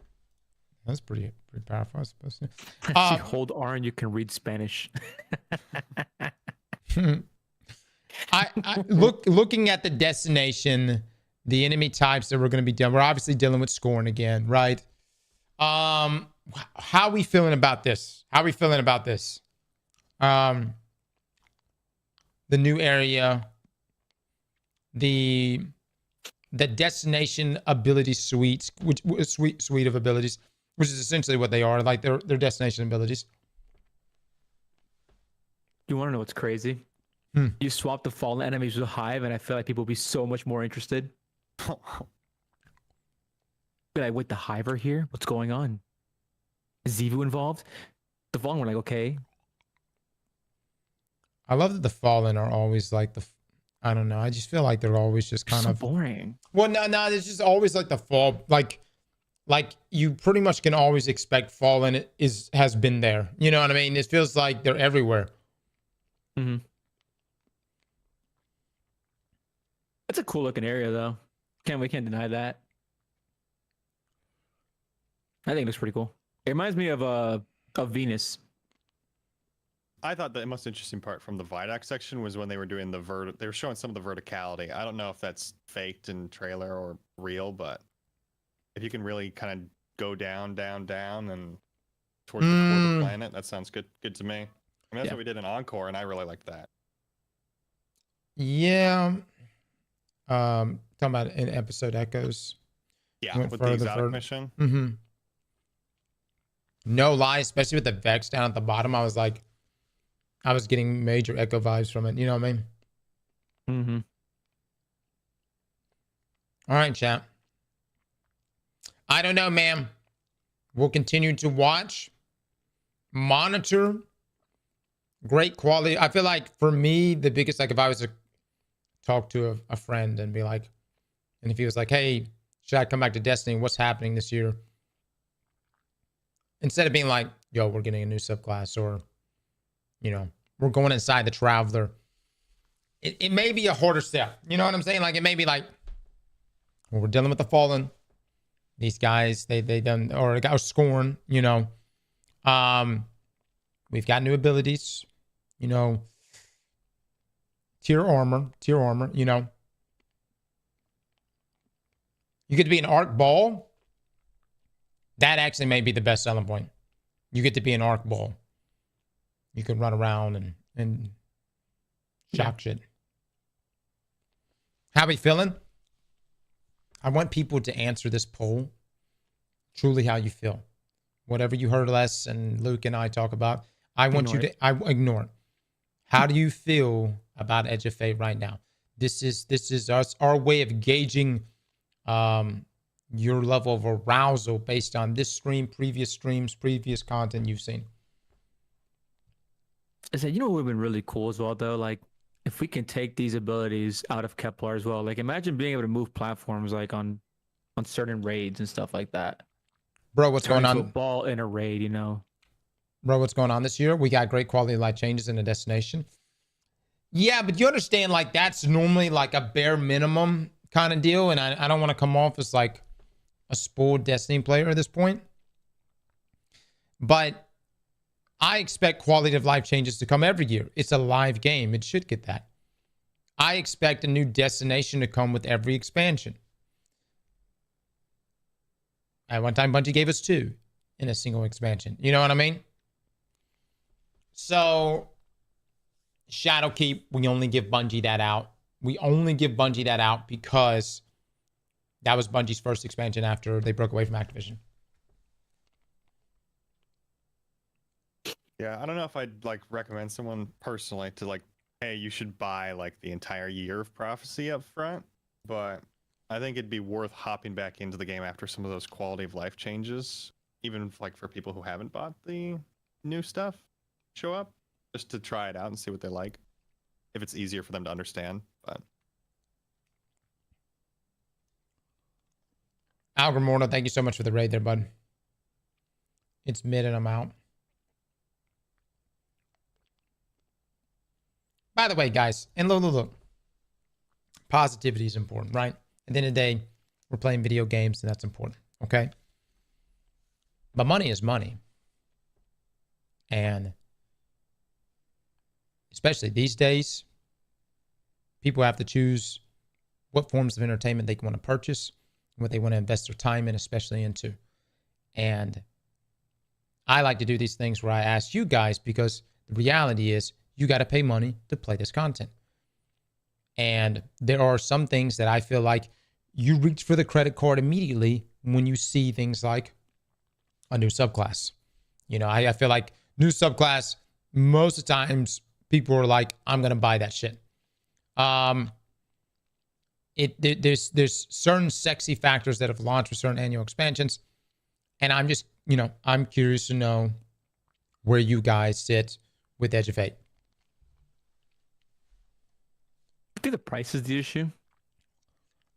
that's pretty powerful, I suppose. If you hold R and you can read Spanish. Looking at the destination, the enemy types that we're going to be dealing. We're obviously dealing with Scorn again, right? How are we feeling about this? The new area, the destination ability suite, suite of abilities, which is essentially what they are, like their destination abilities. You want to know what's crazy? You swap the fallen enemies with Hive, and I feel like people will be so much more interested. Be like, wait, the Hive are here? What's going on? Is Zivu involved? The Fallen were like, okay. I love that the Fallen are always like I don't know. I just feel like they're always just kind of boring. Well, no, it's just always like the fall, like you pretty much can always expect Fallen has been there. You know what I mean? It feels like they're everywhere. Mm-hmm. It's a cool looking area though. We can't deny that. I think it looks pretty cool. It reminds me of Venus. I thought the most interesting part from the Vidoc section was when they were doing they were showing some of the verticality. I don't know if that's faked in trailer or real, but if you can really kind of go down and towards the core of the planet, that sounds good to me. I mean, that's what we did in Encore, and I really liked that. Yeah. Talking about in episode Echoes. Yeah, with the exotic mission. Mm-hmm. No lie, especially with the Vex down at the bottom, I was getting major Echo vibes from it. You know what I mean? Mm-hmm. All right, chat. I don't know, ma'am. We'll continue to watch, monitor, great quality. I feel like for me, the biggest, like if I was to talk to a friend and be like, and if he was like, hey, should I come back to Destiny? What's happening this year? Instead of being like, yo, we're getting a new subclass, or, we're going inside the Traveler. It may be a harder step. You know what I'm saying? Like, it may be like, well, we're dealing with the Fallen. These guys, they done, or Scorn, we've got new abilities, tier armor, You get to be an Arc Ball. That actually may be the best selling point. You get to be an Arc Ball. You can run around and shock shit. How we feeling? I want people to answer this poll. Truly how you feel. Whatever you heard Les and Luke and I talk about, I want you to ignore it. How do you feel about Edge of Fate right now? This is our way of gauging your level of arousal based on this stream, previous streams, previous content you've seen. I said, what would have been really cool as well, though? Like, if we can take these abilities out of Kepler as well. Like, imagine being able to move platforms like on certain raids and stuff like that. Bro, what's going on? A ball in a raid, Bro, what's going on this year? We got great quality of life changes in the destination. Yeah, but you understand, like, that's normally like a bare minimum kind of deal, and I don't want to come off as like a spoiled Destiny player at this point. But I expect quality of life changes to come every year. It's a live game. It should get that. I expect a new destination to come with every expansion. At one time, Bungie gave us 2 in a single expansion. You know what I mean? So, Shadowkeep, we only give Bungie that out. We only give Bungie that out because that was Bungie's first expansion after they broke away from Activision. Yeah, I don't know if I'd like recommend someone personally to like, hey, you should buy like the entire year of Prophecy up front, but I think it'd be worth hopping back into the game after some of those quality of life changes, even like for people who haven't bought the new stuff, show up just to try it out and see what they like. If it's easier for them to understand, but. Algramorno, thank you so much for the raid there, bud. It's mid and I'm out. By the way, guys, and look. Positivity is important, right? At the end of the day, we're playing video games and that's important, okay? But money is money. And especially these days, people have to choose what forms of entertainment they want to purchase, what they want to invest their time in, especially into. And I like to do these things where I ask you guys, because the reality is you got to pay money to play this content. And there are some things that I feel like you reach for the credit card immediately when you see things like a new subclass. You know, I feel like new subclass, most of the times people are like, I'm going to buy that shit. There's certain sexy factors that have launched with certain annual expansions. And I'm just, you know, I'm curious to know where you guys sit with Edge of Fate. I think the price is the issue.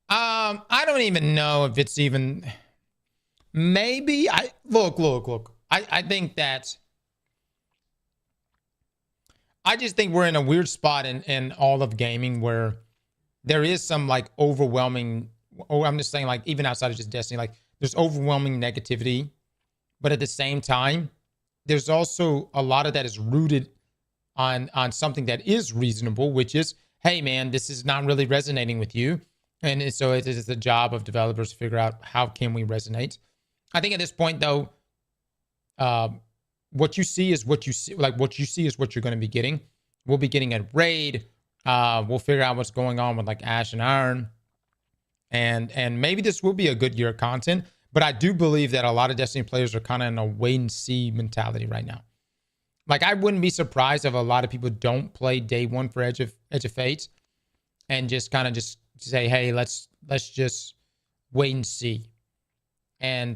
I don't even know if it's even, maybe look. I think that, I just think we're in a weird spot in all of gaming where there is some like overwhelming, I'm just saying like even outside of just Destiny, like there's overwhelming negativity, but at the same time, there's also a lot of that is rooted on something that is reasonable, which is, hey man, this is not really resonating with you. And so it is the job of developers to figure out how can we resonate. I think at this point though, what you see is what you see, like what you see is what you're going to be getting. We'll be getting a raid. We'll figure out what's going on with like Ash and Iron. And maybe this will be a good year of content, but I do believe that a lot of Destiny players are kind of in a wait and see mentality right now. Like I wouldn't be surprised if a lot of people don't play day one for Edge of Fate and just kind of just say, hey, let's just wait and see. And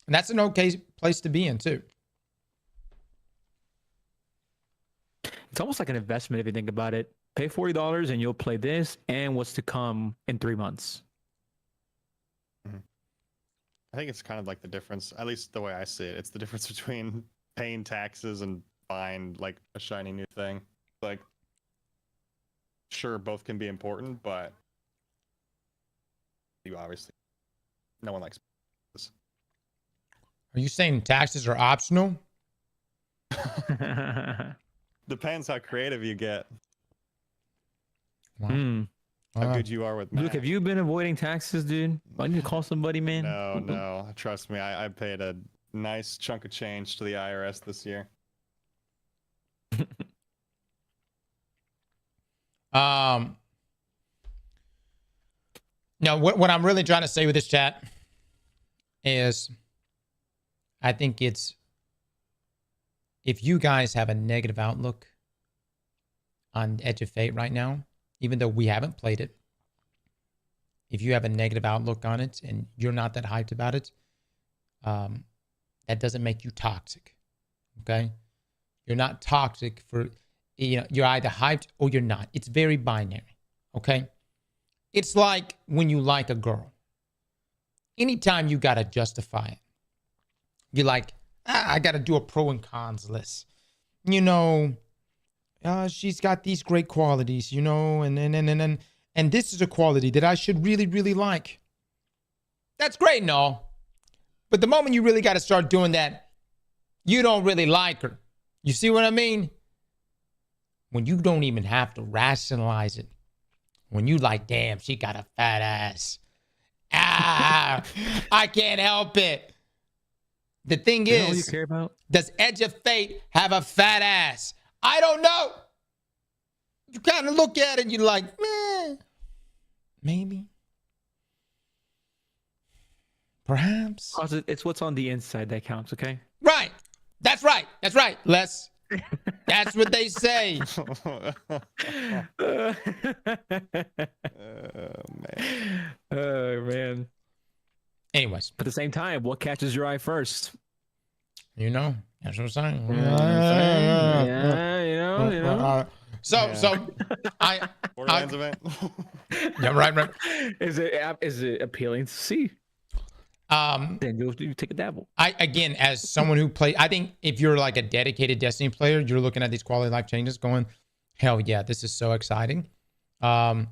that's an okay place to be in too. It's almost like an investment if you think about it. Pay $40 and you'll play this and what's to come in 3 months. I think it's kind of like the difference, at least the way I see it. It's the difference between paying taxes and buying like a shiny new thing. Like, sure, both can be important, but you obviously, no one likes this. Are you saying taxes are optional? Depends how creative you get. Wow. How good you are with math. Luke, have you been avoiding taxes, dude? Why didn't you call somebody, man? No. Trust me, I paid a nice chunk of change to the IRS this year. No, what I'm really trying to say with this chat is I think it's, if you guys have a negative outlook on Edge of Fate right now, even though we haven't played it, if you have a negative outlook on it and you're not that hyped about it, that doesn't make you toxic. Okay? You're not toxic for, you know, you're either hyped or you're not. It's very binary. Okay? It's like when you like a girl. Anytime you got to justify it, you're like, I got to do a pro and cons list. You know, she's got these great qualities, you know, and this is a quality that I should really, really like. That's great and all. But the moment you really got to start doing that, you don't really like her. You see what I mean? When you don't even have to rationalize it. When you like, damn, she got a fat ass. I can't help it. The thing is, all you care about? Does Edge of Fate have a fat ass? I don't know. You kind of look at it and you're like, meh, maybe. Perhaps. It's what's on the inside that counts, okay? Right. That's right. That's right. Les. That's what they say. Oh man. Oh man. Anyways, at the same time, what catches your eye first? You know, that's what I'm saying. Yeah, you know. So Borderlands event. Yeah, right. Is it appealing to see? Then you take a dabble. Again, as someone who play, I think if you're like a dedicated Destiny player, you're looking at these quality of life changes, going, hell yeah, this is so exciting. But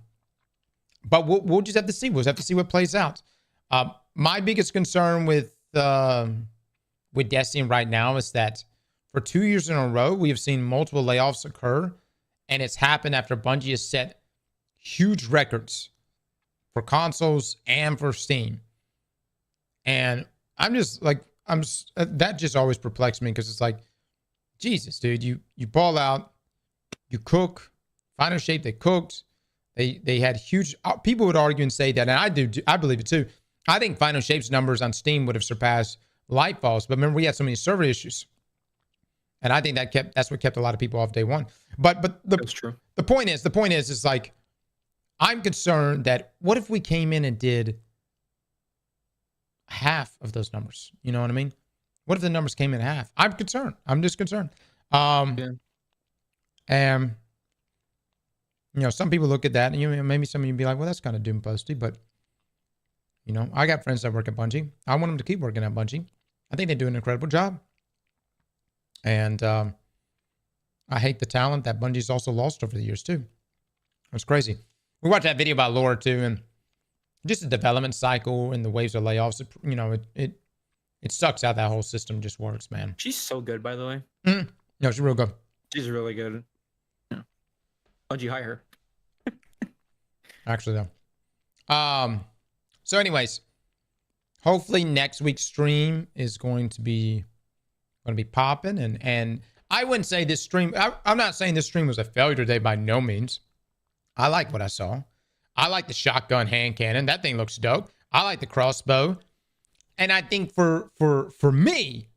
we'll just have to see. We'll just have to see what plays out. My biggest concern with Destiny right now is that for 2 years in a row, we have seen multiple layoffs occur, and it's happened after Bungie has set huge records for consoles and for Steam. And that just always perplexed me, because it's like, Jesus, dude, you ball out, you cook, Final Shape, they cooked, they had huge, people would argue and say that, and I believe it too. I think Final Shape's numbers on Steam would have surpassed Lightfall's, but remember, we had so many server issues, and I think that's what kept a lot of people off day one. But that's true. The point is like, I'm concerned that what if we came in and did half of those numbers? You know what I mean? What if the numbers came in half? I'm concerned. I'm just concerned. And some people look at that, and maybe some of you be like, well, that's kind of doom posty, but I got friends that work at Bungie. I want them to keep working at Bungie. I think they do an incredible job. And I hate the talent that Bungie's also lost over the years too. It's crazy. We watched that video about Laura too, and just the development cycle and the waves of layoffs. It sucks how that whole system just works, man. She's so good, by the way. No, she's real good. She's really good. Yeah. Bungie hire her. Actually, though. So, anyways, hopefully next week's stream is going to be popping, and I wouldn't say this stream. I'm not saying this stream was a failure today by no means. I like what I saw. I like the shotgun hand cannon. That thing looks dope. I like the crossbow. And I think for me,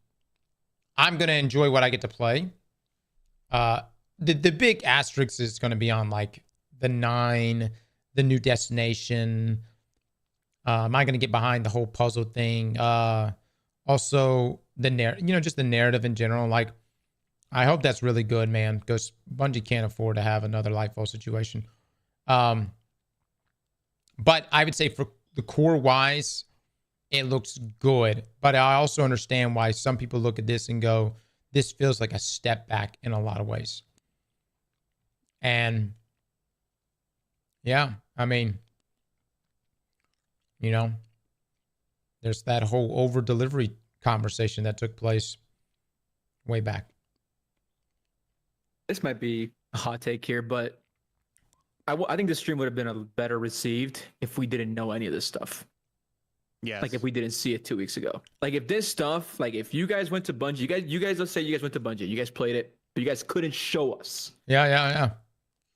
I'm going to enjoy what I get to play. The big asterisk is going to be on like the 9, the new destination. Am I going to get behind the whole puzzle thing? Also the just the narrative in general. Like, I hope that's really good, man, because Bungie can't afford to have another Lightfall situation. But I would say for the core wise, it looks good. But I also understand why some people look at this and go, this feels like a step back in a lot of ways. And yeah, I mean, there's that whole over delivery conversation that took place way back. This might be a hot take here, but I think this stream would have been better received if we didn't know any of this stuff. Yes. Like if we didn't see it 2 weeks ago. Like if this stuff, like if you guys went to Bungie, you guys, let's say you guys went to Bungie, you guys played it, but you guys couldn't show us. Yeah.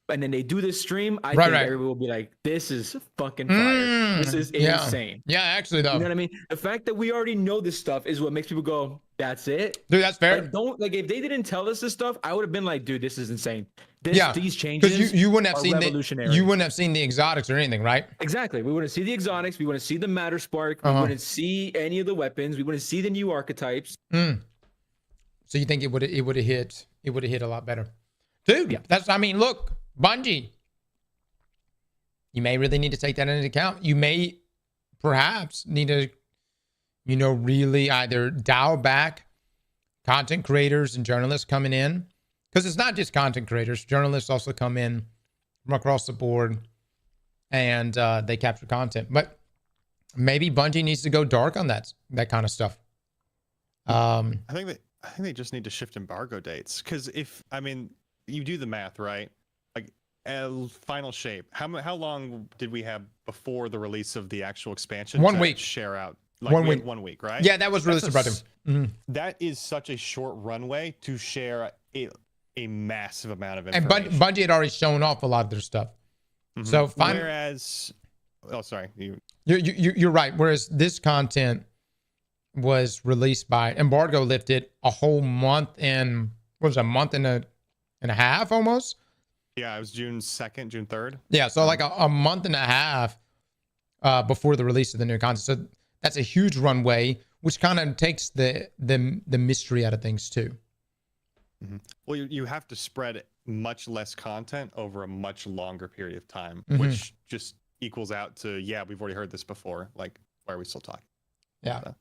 And then they do this stream, I think everyone will be like, this is fucking fire. This is insane. Yeah, actually though. You know what I mean? The fact that we already know this stuff is what makes people go, that's it? Dude, that's fair. Like if they didn't tell us this stuff, I would have been like, dude, this is insane. These changes because you wouldn't have seen revolutionary. You wouldn't have seen the exotics or anything, right? Exactly. We wouldn't see the exotics. We wouldn't see the matter spark. We wouldn't see any of the weapons. We wouldn't see the new archetypes. So you think it would have hit a lot better, dude? Yeah. Look, Bungie. You may really need to take that into account. You may perhaps need to, really either dial back content creators and journalists coming in, because it's not just content creators. Journalists also come in from across the board, and they capture content. But maybe Bungie needs to go dark on that kind of stuff. I think they just need to shift embargo dates, because you do the math, right? Final Shape. How long did we have before the release of the actual expansion? 1 week. Share out. 1 week. 1 week, right? Yeah, that was really surprising. That is such a short runway to share a massive amount of And information. Bungie had already shown off a lot of their stuff. So whereas, sorry, you're right. Whereas this content was released by embargo lifted a whole month and what was it, a month and a half almost. Yeah, it was June 2nd, June 3rd. Yeah, so like a month and a half before the release of the new content. So that's a huge runway, which kind of takes the mystery out of things too. Mm-hmm. Well, you have to spread much less content over a much longer period of time, Mhm. which just equals out to, yeah, we've already heard this before. Like, why are we still talking? Yeah. So.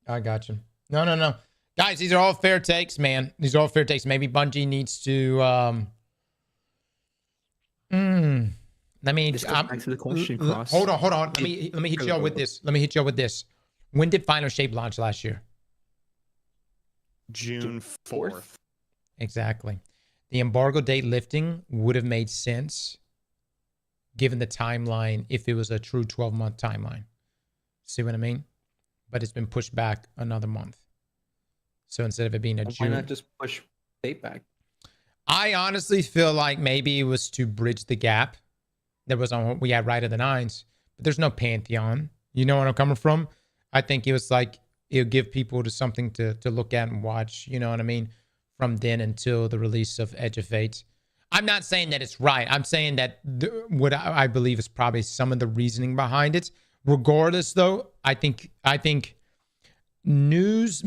I got you. No. Guys, these are all fair takes, man. These are all fair takes. Maybe Bungie needs to let me This goes back to the question, Cross. Hold on. Let me hit y'all with this. When did Final Shape launch last year? June 4th. Exactly. The embargo date lifting would have made sense given the timeline if it was a true 12-month timeline. See what I mean? But it's been pushed back another month. So instead of it being a June... Why not just push date back? I honestly feel like maybe it was to bridge the gap that was on what we had right at the 9s. But there's no Pantheon. You know where I'm coming from? I think it was like it'll give people to something to look at and watch. You know what I mean? From then until the release of Edge of Fate. I'm not saying that it's right. I'm saying that what I believe is probably some of the reasoning behind it. Regardless, though, I think news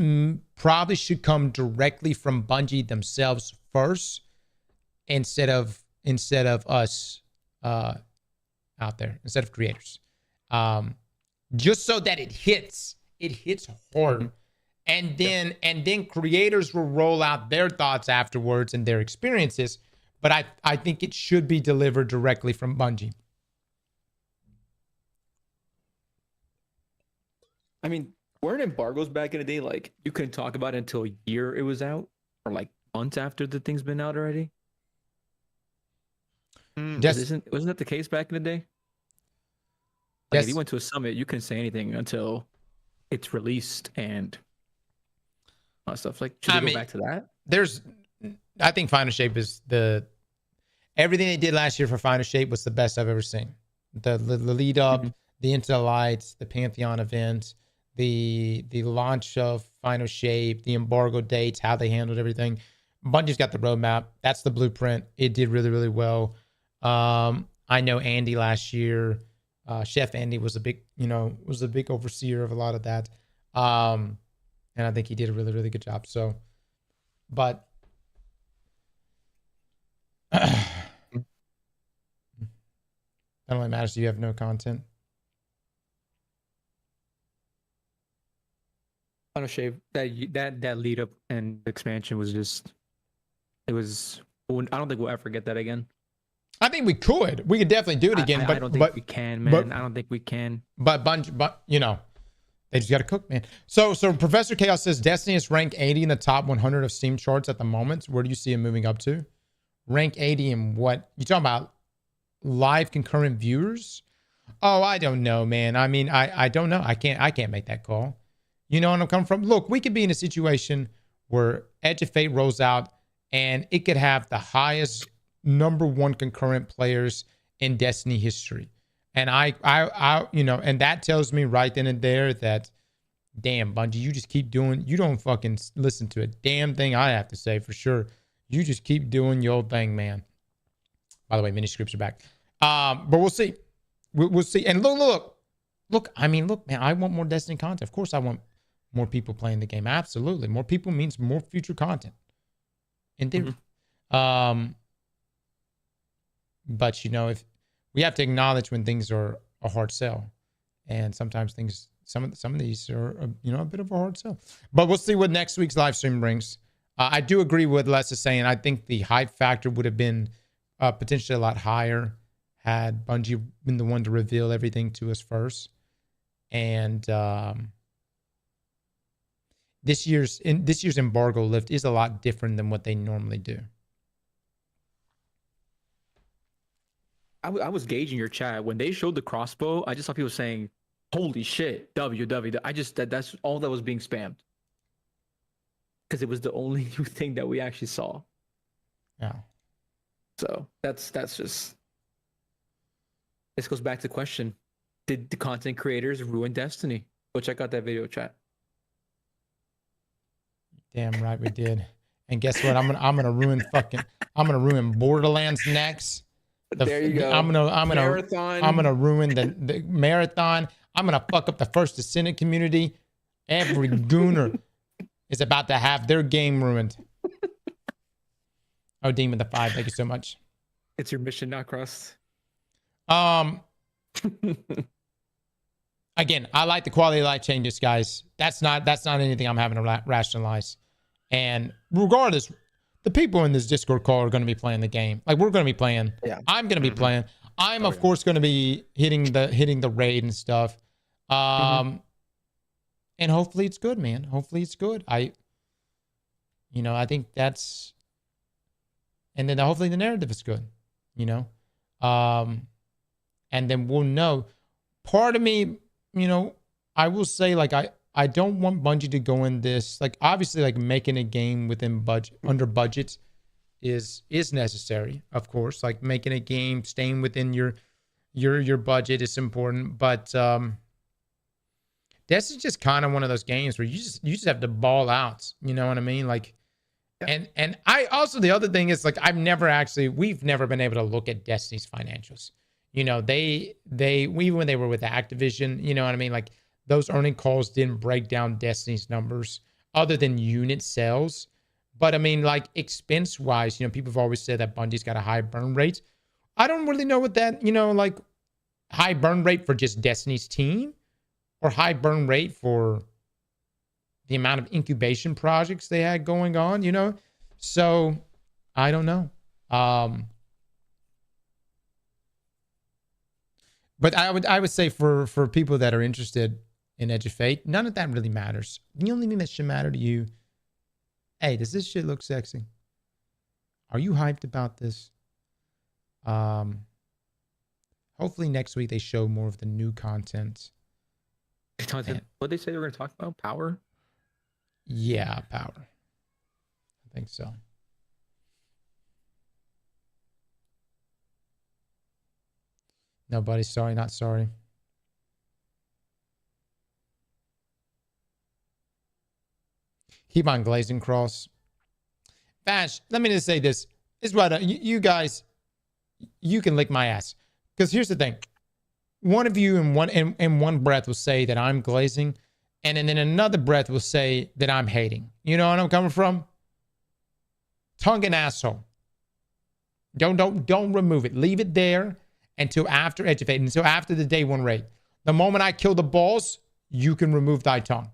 probably should come directly from Bungie themselves first, instead of us out there, instead of creators, just so that it hits hard, and then creators will roll out their thoughts afterwards and their experiences. But I think it should be delivered directly from Bungie. I mean, weren't embargoes back in the day like you couldn't talk about it until a year it was out, or like months after the thing's been out already? Wasn't that the case back in the day? Like if you went to a summit, you couldn't say anything until it's released and stuff. Like, should we go back to that? I think Final Shape is everything they did last year for Final Shape was the best I've ever seen. The lead up, the Into the Lights, the Pantheon event, the launch of Final Shape, the embargo dates, how they handled everything. Bungie's got the roadmap. That's the blueprint. It did really, really well. I know Andy last year, Chef Andy was a big overseer of a lot of that. And I think he did a really, really good job. So, but it only matters if you have no content. Final Shape, that lead up and expansion was just, it was, I don't think we'll ever get that again. I think we could. We could definitely do it again. I don't think we can, man. I don't think we can. But they just got to cook, man. So Professor Chaos says Destiny is ranked 80 in the top 100 of Steam charts at the moment. Where do you see it moving up to? Rank 80 in what? You talking about live concurrent viewers? Oh, I don't know, man. I mean, I don't know. I can't make that call. You know where I'm coming from? Look, we could be in a situation where Edge of Fate rolls out and it could have the highest #1 concurrent players in Destiny history. And I and that tells me right then and there that, damn, Bungie, you just keep doing, you don't fucking listen to a damn thing I have to say for sure. You just keep doing your thing, man. By the way, mini scripts are back. But we'll see. We'll see. And look, I mean, look, man, I want more Destiny content. Of course I want more people playing the game. Absolutely. More people means more future content. In theory. But if we have to acknowledge when things are a hard sell, and sometimes some of these are a bit of a hard sell. But we'll see what next week's live stream brings. I do agree with Les is saying. I think the hype factor would have been potentially a lot higher had Bungie been the one to reveal everything to us first. And this year's embargo lift is a lot different than what they normally do. I was gauging your chat when they showed the crossbow. I just saw people saying, "Holy shit, WW!" That's all that was being spammed because it was the only new thing that we actually saw. Yeah. So that's just. This goes back to the question: did the content creators ruin Destiny? Go check out that video, chat. Damn right we did. And guess what? I'm gonna ruin Borderlands next. There you go. I'm Marathon. gonna ruin the marathon. I'm gonna fuck up the First Descendant community. Every gooner is about to have their game ruined. Oh, Demon the 5, thank you so much. It's your mission, not Crust. Again, I like the quality of life changes, guys. That's not anything I'm having to rationalize. And regardless, the people in this Discord call are going to be playing the game. Like, we're going to be playing. Yeah. I'm going to be playing. I'm of course going to be hitting the raid and stuff. And hopefully it's good, man. Hopefully it's good. I think that's, and then hopefully the narrative is good, and then we'll know. Part of me, I will say, like, I don't want Bungie to go in this, like, obviously, like, making a game within under budget is necessary, of course. Like, making a game, staying within your budget is important, but this is just kind of one of those games where you just have to ball out, you know what I mean? Like, yeah. And I also, the other thing is, like, we've never been able to look at Destiny's financials. They even when they were with Activision, you know what I mean? Like, those earning calls didn't break down Destiny's numbers other than unit sales. But I mean, like, expense wise, people have always said that Bungie's got a high burn rate. I don't really know what that, like, high burn rate for just Destiny's team or high burn rate for the amount of incubation projects they had going on, So I don't know. But I would say for people that are interested in Edge of Fate, none of that really matters. The only thing that should matter to you, hey, does this shit look sexy? Are you hyped about this? Hopefully next week they show more of the new content. What did they say they were going to talk about? Power? Yeah, power. I think so. No, buddy, sorry, not sorry. Keep on glazing cross. Bash, let me just say this. This is what you guys, you can lick my ass. Because here's the thing. One of you in one breath will say that I'm glazing, and then in another breath will say that I'm hating. You know what I'm coming from? Tongue and asshole. Don't remove it. Leave it there until after Edge of Fate, until after the day one raid. The moment I kill the balls, you can remove thy tongue.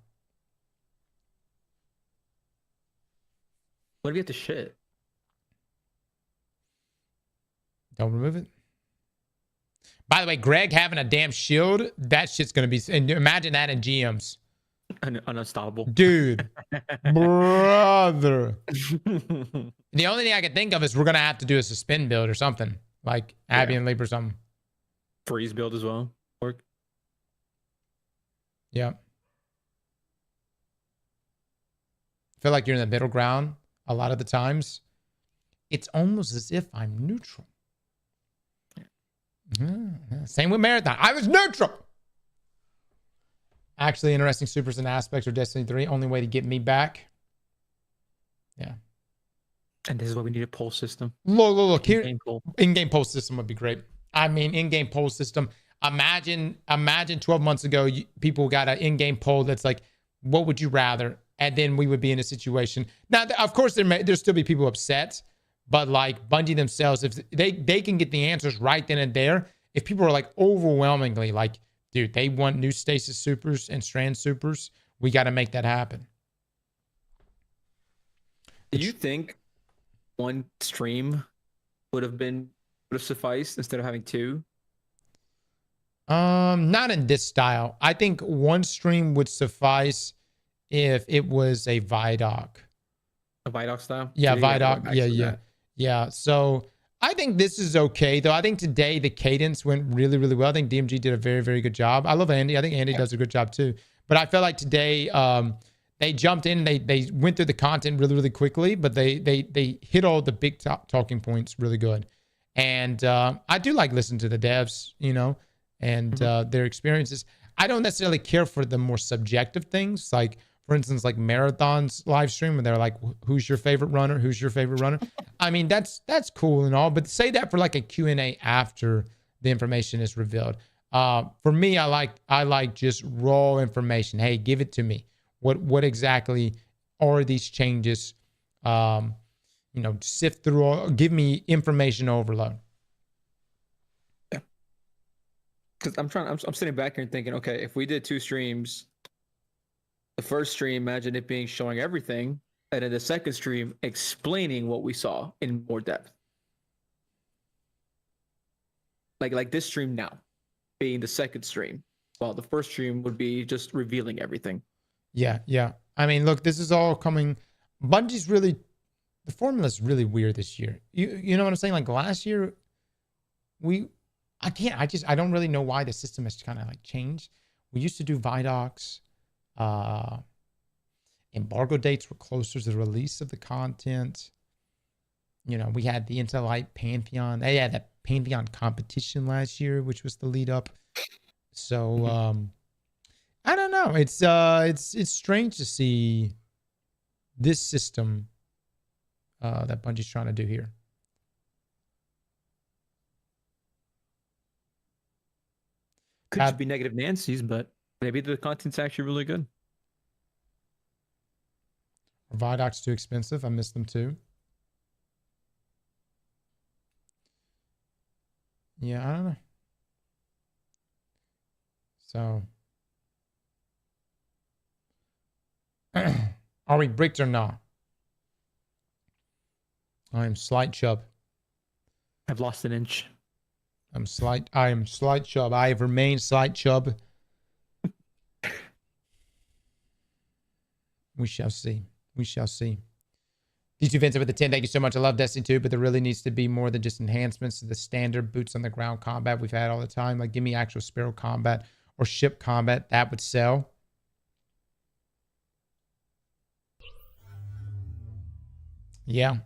What if you have to shit? Don't remove it. By the way, Greg having a damn shield, that shit's going to be... And imagine that in GMs. Unstoppable. Dude. Brother. The only thing I can think of is we're going to have to do a suspend build or something. Like Abby and Leap or something. Freeze build as well. Work. Yeah. I feel like you're in the middle ground a lot of the times. It's almost as if I'm neutral. Same with Marathon. I was neutral. Actually, interesting supers and aspects of Destiny 3. Only way to get me back. Yeah. And this is why we need a poll system. Look. Here, in-game poll system would be great. I mean, in-game poll system. Imagine 12 months ago, people got an in-game poll that's like, what would you rather? And then we would be in a situation. Now, of course, there'll still be people upset. But like Bungie themselves, if they can get the answers right then and there. If people are like overwhelmingly like, dude, they want new stasis supers and strand supers, we got to make that happen. Do you think one stream would have sufficed instead of having two? Not in this style. I think one stream would suffice if it was a Vidoc. A Vidoc style? Yeah, Vidoc. Yeah. So I think this is okay, though. I think today the cadence went really, really well. I think DMG did a very, very good job. I love Andy. I think Andy does a good job too. But I felt like today they jumped in. They went through the content really, really quickly. But they hit all the big talking points really good. And I do like listening to the devs, and their experiences. I don't necessarily care for the more subjective things. Like, for instance, like Marathon's live stream, and they're like, who's your favorite runner? Who's your favorite runner? I mean, that's cool and all, but say that for like a Q&A after the information is revealed. For me, I like just raw information. Hey, give it to me. What exactly are these changes? Sift through all, give me information overload. Yeah. Because I'm sitting back here and thinking, okay, if we did 2 streams, the first stream, imagine it being showing everything, and then the second stream explaining what we saw in more depth. Like this stream now being the second stream, while the first stream would be just revealing everything. Yeah. I mean, look, this is all coming. Bungie's really, the formula is really weird this year. You know what I'm saying? Like last year, I don't really know why the system has kind of like changed. We used to do Vidocs. Embargo dates were closer to the release of the content. We had the Intellite Pantheon. They had that Pantheon competition last year, which was the lead up. So I don't know. It's strange to see this system that Bungie's trying to do here. Could just be negative Nancy's, but maybe the content's actually really good. Are Vidocs too expensive? I miss them too. Yeah, I don't know. So, are we bricked or not? I am slight chub. I've lost an inch. I am slight chub. I have remained slight chub. We shall see. We shall see. D2 Vincent with the 10. Thank you so much. I love Destiny 2, but there really needs to be more than just enhancements to the standard boots on the ground combat we've had all the time. Like, give me actual Sparrow combat or ship combat. That would sell. Yeah.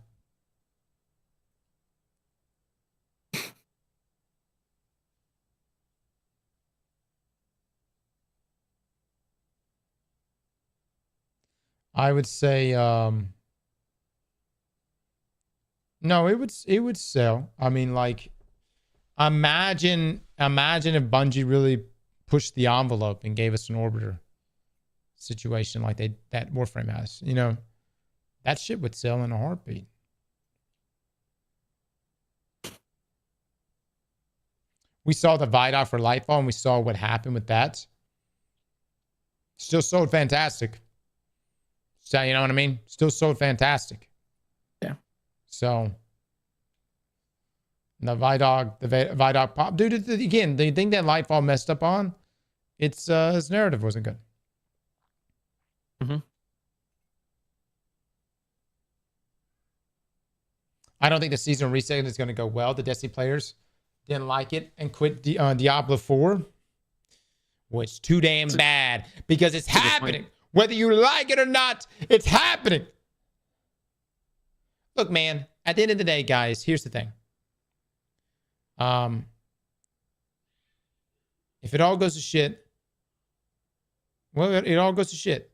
I would say no, it would sell. I mean, like, imagine if Bungie really pushed the envelope and gave us an Orbiter situation like that Warframe has. That shit would sell in a heartbeat. We saw the Vidoc for Lightfall, and we saw what happened with that. Still sold fantastic. So, you know what I mean? Still sold fantastic. Yeah. So, the Vidoc pop. Dude, again, the thing that Lightfall messed up on, its narrative wasn't good. Mm-hmm. I don't think the season reset is going to go well. The Destiny players didn't like it and quit Diablo 4. Well, it's too damn bad because it's happening. Whether you like it or not, it's happening. Look, man, at the end of the day, guys, here's the thing. If it all goes to shit, well, it all goes to shit.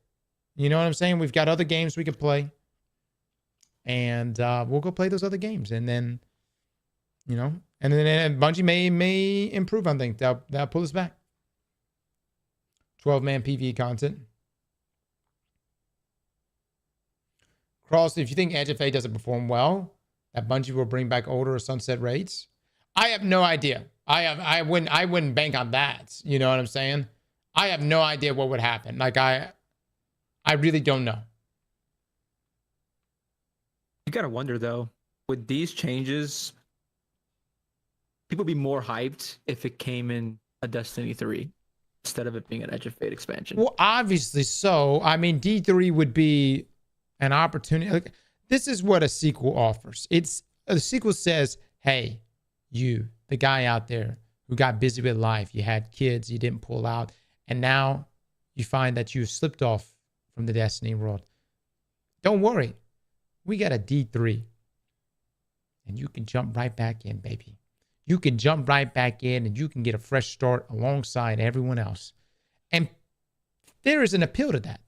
You know what I'm saying? We've got other games we can play. And we'll go play those other games. And then, and then Bungie may improve on things. That'll pull us back. 12-man PvE content. Cross, if you think Edge of Fate doesn't perform well, that Bungie will bring back older or sunset raids. I have no idea. I wouldn't bank on that. You know what I'm saying? I have no idea what would happen. Like I really don't know. You gotta wonder though, with these changes, people be more hyped if it came in a Destiny 3 instead of it being an Edge of Fate expansion. Well, obviously so. I mean, D3 would be an opportunity. Like, this is what a sequel offers. A sequel says, hey, you, the guy out there who got busy with life, you had kids, you didn't pull out, and now you find that you slipped off from the Destiny world. Don't worry. We got a D3. And you can jump right back in, baby. You can jump right back in and you can get a fresh start alongside everyone else. And there is an appeal to that.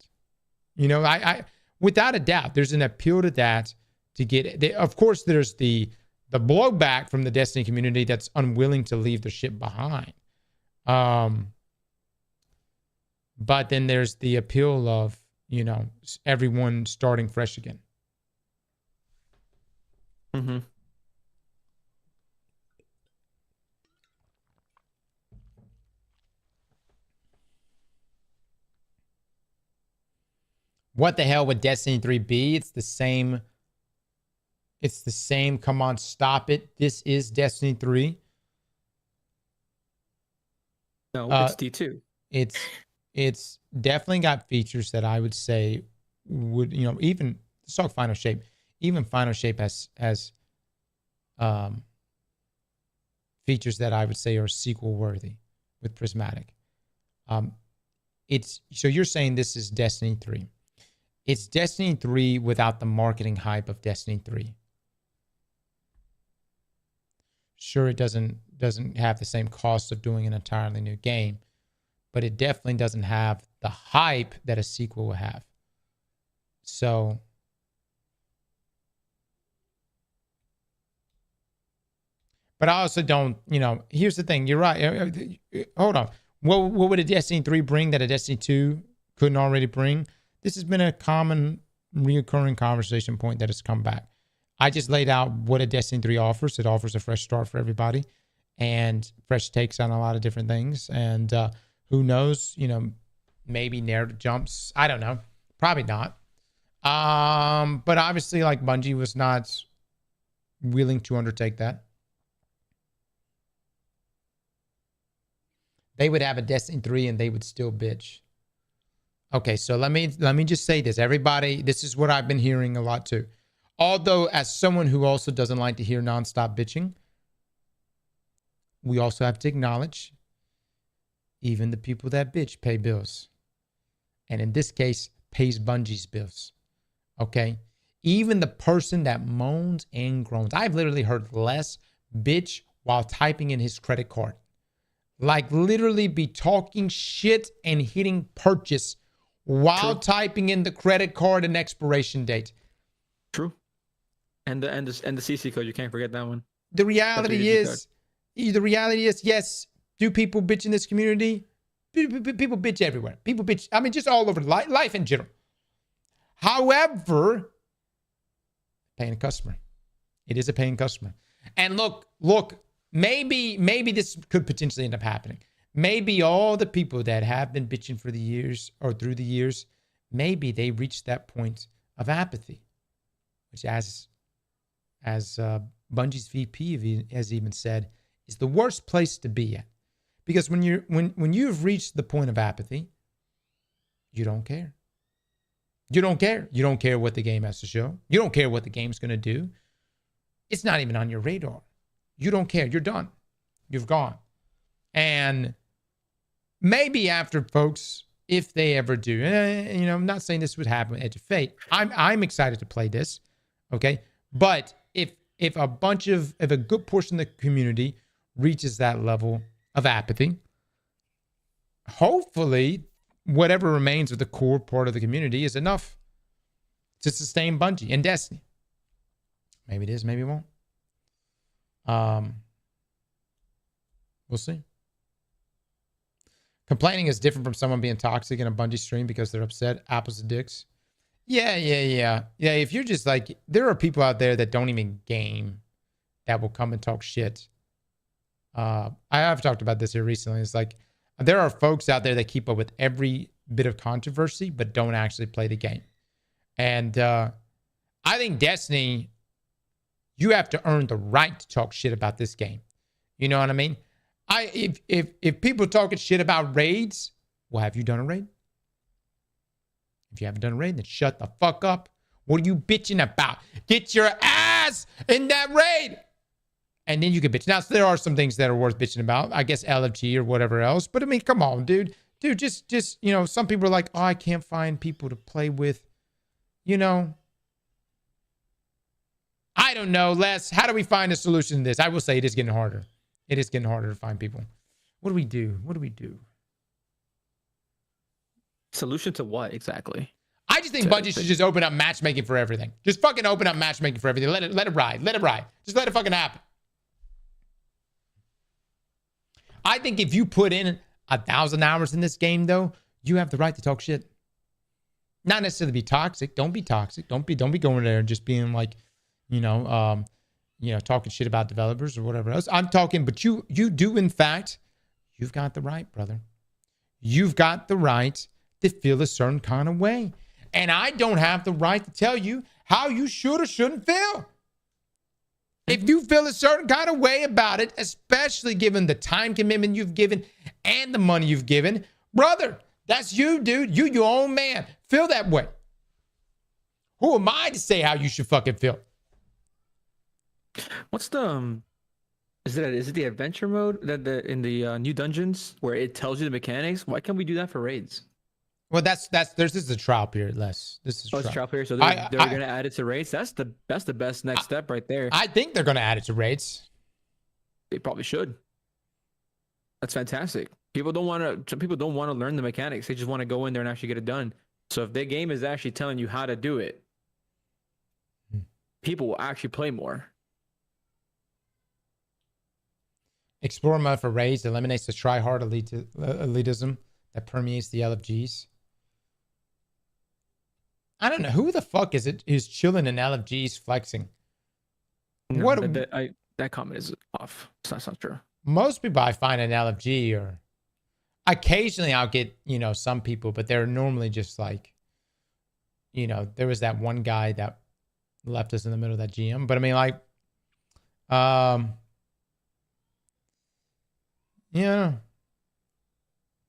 You know, I without a doubt, there's an appeal to that to get. Of course, there's the blowback from the Destiny community that's unwilling to leave their shit behind. But then there's the appeal of, you know, everyone starting fresh again. Mm-hmm. What the hell would Destiny 3 be? It's the same. It's the same. Come on, stop it. This is Destiny 3. No, it's D2. It's definitely got features that I would say would, you know, even let's talk Final Shape. Even Final Shape has features that I would say are sequel worthy with Prismatic. It's so you're saying this is Destiny 3. It's Destiny 3 without the marketing hype of Destiny 3. Sure, it doesn't have the same cost of doing an entirely new game, but it definitely doesn't have the hype that a sequel will have. So, but I also don't, you know, here's the thing. You're right. Hold on. What would a Destiny 3 bring that a Destiny 2 couldn't already bring? This has been a common reoccurring conversation point that has come back. I just laid out what a Destiny 3 offers. It offers a fresh start for everybody and fresh takes on a lot of different things. And who knows, you know, maybe narrative jumps. I don't know. Probably not. But obviously, like, Bungie was not willing to undertake that. They would have a Destiny 3 and they would still bitch. Okay, so let me just say this. Everybody, this is what I've been hearing a lot too. Although, as someone who also doesn't like to hear nonstop bitching, we also have to acknowledge even the people that bitch pay bills. And in this case, pays Bungie's bills. Okay? Even the person that moans and groans. I've literally heard Les bitch while typing in his credit card. Like, literally be talking shit and hitting purchase while typing in the credit card and expiration date. True. And the CC code, you can't forget that one. The reality is, yes, do people bitch in this community? People bitch everywhere. People bitch, I mean, just all over life in general. However, paying a customer. It is a paying customer. And look, maybe this could potentially end up happening. Maybe all the people that have been bitching for the years or through the years, maybe they reached that point of apathy, which as Bungie's VP has even said, is the worst place to be at. Because when you've reached the point of apathy, you don't care. You don't care. You don't care what the game has to show. You don't care what the game's going to do. It's not even on your radar. You don't care. You're done. You've gone. And maybe after folks, if they ever do, you know, I'm not saying this would happen at Edge of Fate. I'm excited to play this, okay? But if a good portion of the community reaches that level of apathy, hopefully whatever remains of the core part of the community is enough to sustain Bungie and Destiny. Maybe it is, maybe it won't. We'll see. Complaining is different from someone being toxic in a Bungie stream because they're upset. Apples to dicks. Yeah. If you're just like, there are people out there that don't even game that will come and talk shit. I have talked about this here recently. It's like, there are folks out there that keep up with every bit of controversy, but don't actually play the game. And I think Destiny, you have to earn the right to talk shit about this game. You know what I mean? If people talking shit about raids, well, have you done a raid? If you haven't done a raid, then shut the fuck up. What are you bitching about? Get your ass in that raid. And then you can bitch. Now, there are some things that are worth bitching about. I guess LFG or whatever else. But I mean, come on, dude. Dude, just, you know, some people are like, oh, I can't find people to play with. You know. I don't know, Les. How do we find a solution to this? I will say it is getting harder. It is getting harder to find people. What do we do? Solution to what exactly? just think Bungie should just open up matchmaking for everything. Just fucking open up matchmaking for everything. Let it ride. Let it ride. Just let it fucking happen. I think if you put in 1,000 hours in this game, though, you have the right to talk shit. Not necessarily be toxic. Don't be toxic. Don't be going there and just being like, talking shit about developers or whatever else. I'm talking, but you do, in fact, you've got the right, brother. You've got the right to feel a certain kind of way. And I don't have the right to tell you how you should or shouldn't feel. If you feel a certain kind of way about it, especially given the time commitment you've given and the money you've given, brother, that's you, dude. You your own man. Feel that way. Who am I to say how you should fucking feel? What's the is it the adventure mode that in the new dungeons where it tells you the mechanics? Why can't we do that for raids? Well, this is a trial period, Les. This is it's a trial period, so they're going to add it to raids. That's the best next step right there. I think they're going to add it to raids. They probably should. That's fantastic. Some people don't want to learn the mechanics. They just want to go in there and actually get it done. So if their game is actually telling you how to do it, people will actually play more. Explore mode for raids eliminates the try-hard elitism that permeates the LFGs. I don't know who the fuck is chilling in LFGs flexing. No, that comment is off. It's not true. Most people I find in LFG or occasionally I'll get, some people, but they're normally just like, there was that one guy that left us in the middle of that GM. But I mean, like,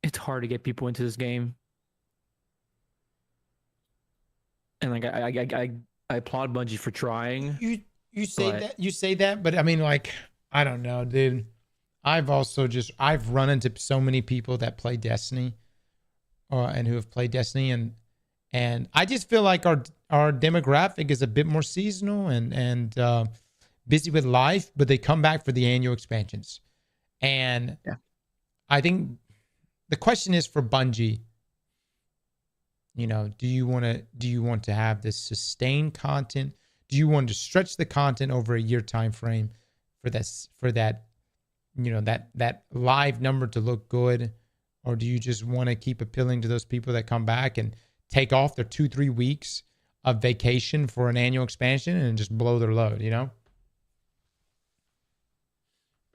it's hard to get people into this game. And like I applaud Bungie for trying. You say that, but I mean, like, I don't know, dude. I've run into so many people that play Destiny, and who have played Destiny, and I just feel like our demographic is a bit more seasonal and busy with life, but they come back for the annual expansions, and I think the question is for Bungie. Do you want to have this sustained content? Do you want to stretch the content over a year time frame for that that live number to look good? Or do you just want to keep appealing to those people that come back and take off their 2-3 weeks of vacation for an annual expansion and just blow their load,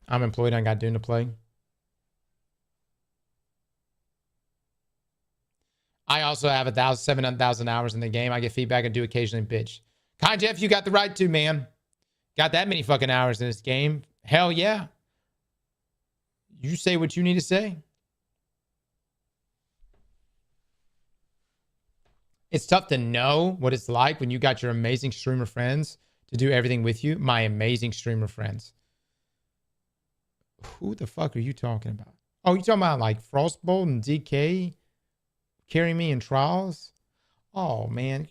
I'm employed, I got Doom to play. I also have 700,000 hours in the game. I get feedback and do occasionally bitch. Kind Jeff, you got the right to, man. Got that many fucking hours in this game. Hell yeah. You say what you need to say. It's tough to know what it's like when you got your amazing streamer friends to do everything with you. My amazing streamer friends. Who the fuck are you talking about? Oh, you talking about like Frostbolt and DK carrying me in trials? Oh, man.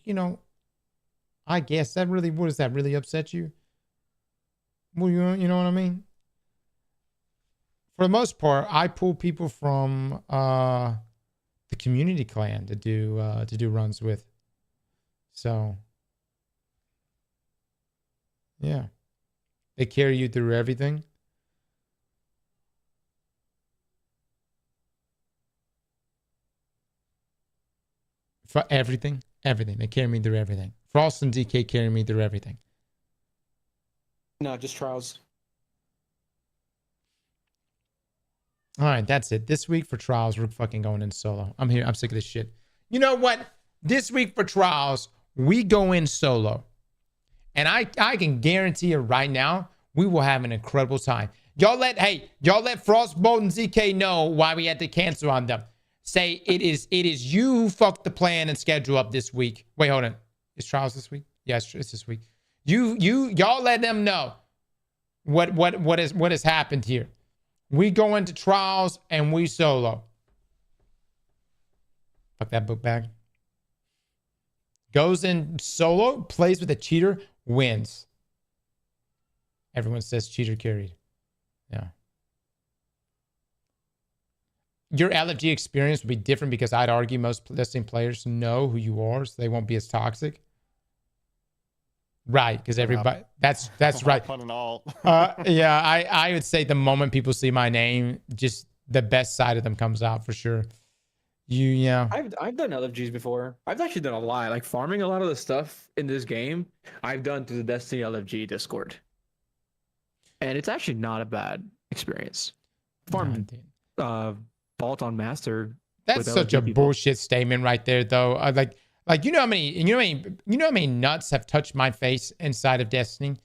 I guess what does that really upset you? Well, you know what I mean? For the most part, I pull people from the community clan to do runs with. So, yeah. They carry you through everything. For everything. They carry me through everything. Frost and DK carry me through everything. No, just trials. All right, that's it. This week for trials, we're fucking going in solo. I'm here. I'm sick of this shit. You know what? This week for trials, we go in solo. And I can guarantee you right now, we will have an incredible time. Y'all let Frostbolt and ZK know why we had to cancel on them. Say it is you who fucked the plan and schedule up this week. Wait, hold on. Is trials this week? Yes, it's this week. Y'all let them know what has happened here. We go into trials and we solo. Fuck that book bag. Goes in solo, plays with a cheater, wins. Everyone says cheater carried. Yeah. your LFG experience would be different because I'd argue most Destiny players know who you are, so they won't be as toxic. Right, because everybody, that's right. Fun and all. Yeah, I would say the moment people see my name, just the best side of them comes out for sure. Yeah. I've done LFGs before. I've actually done a lot. Like farming a lot of the stuff in this game, I've done through the Destiny LFG Discord. And it's actually not a bad experience. Farm Vault on Master. That's such a bullshit statement right there, though. Like you know how many nuts have touched my face inside of Destiny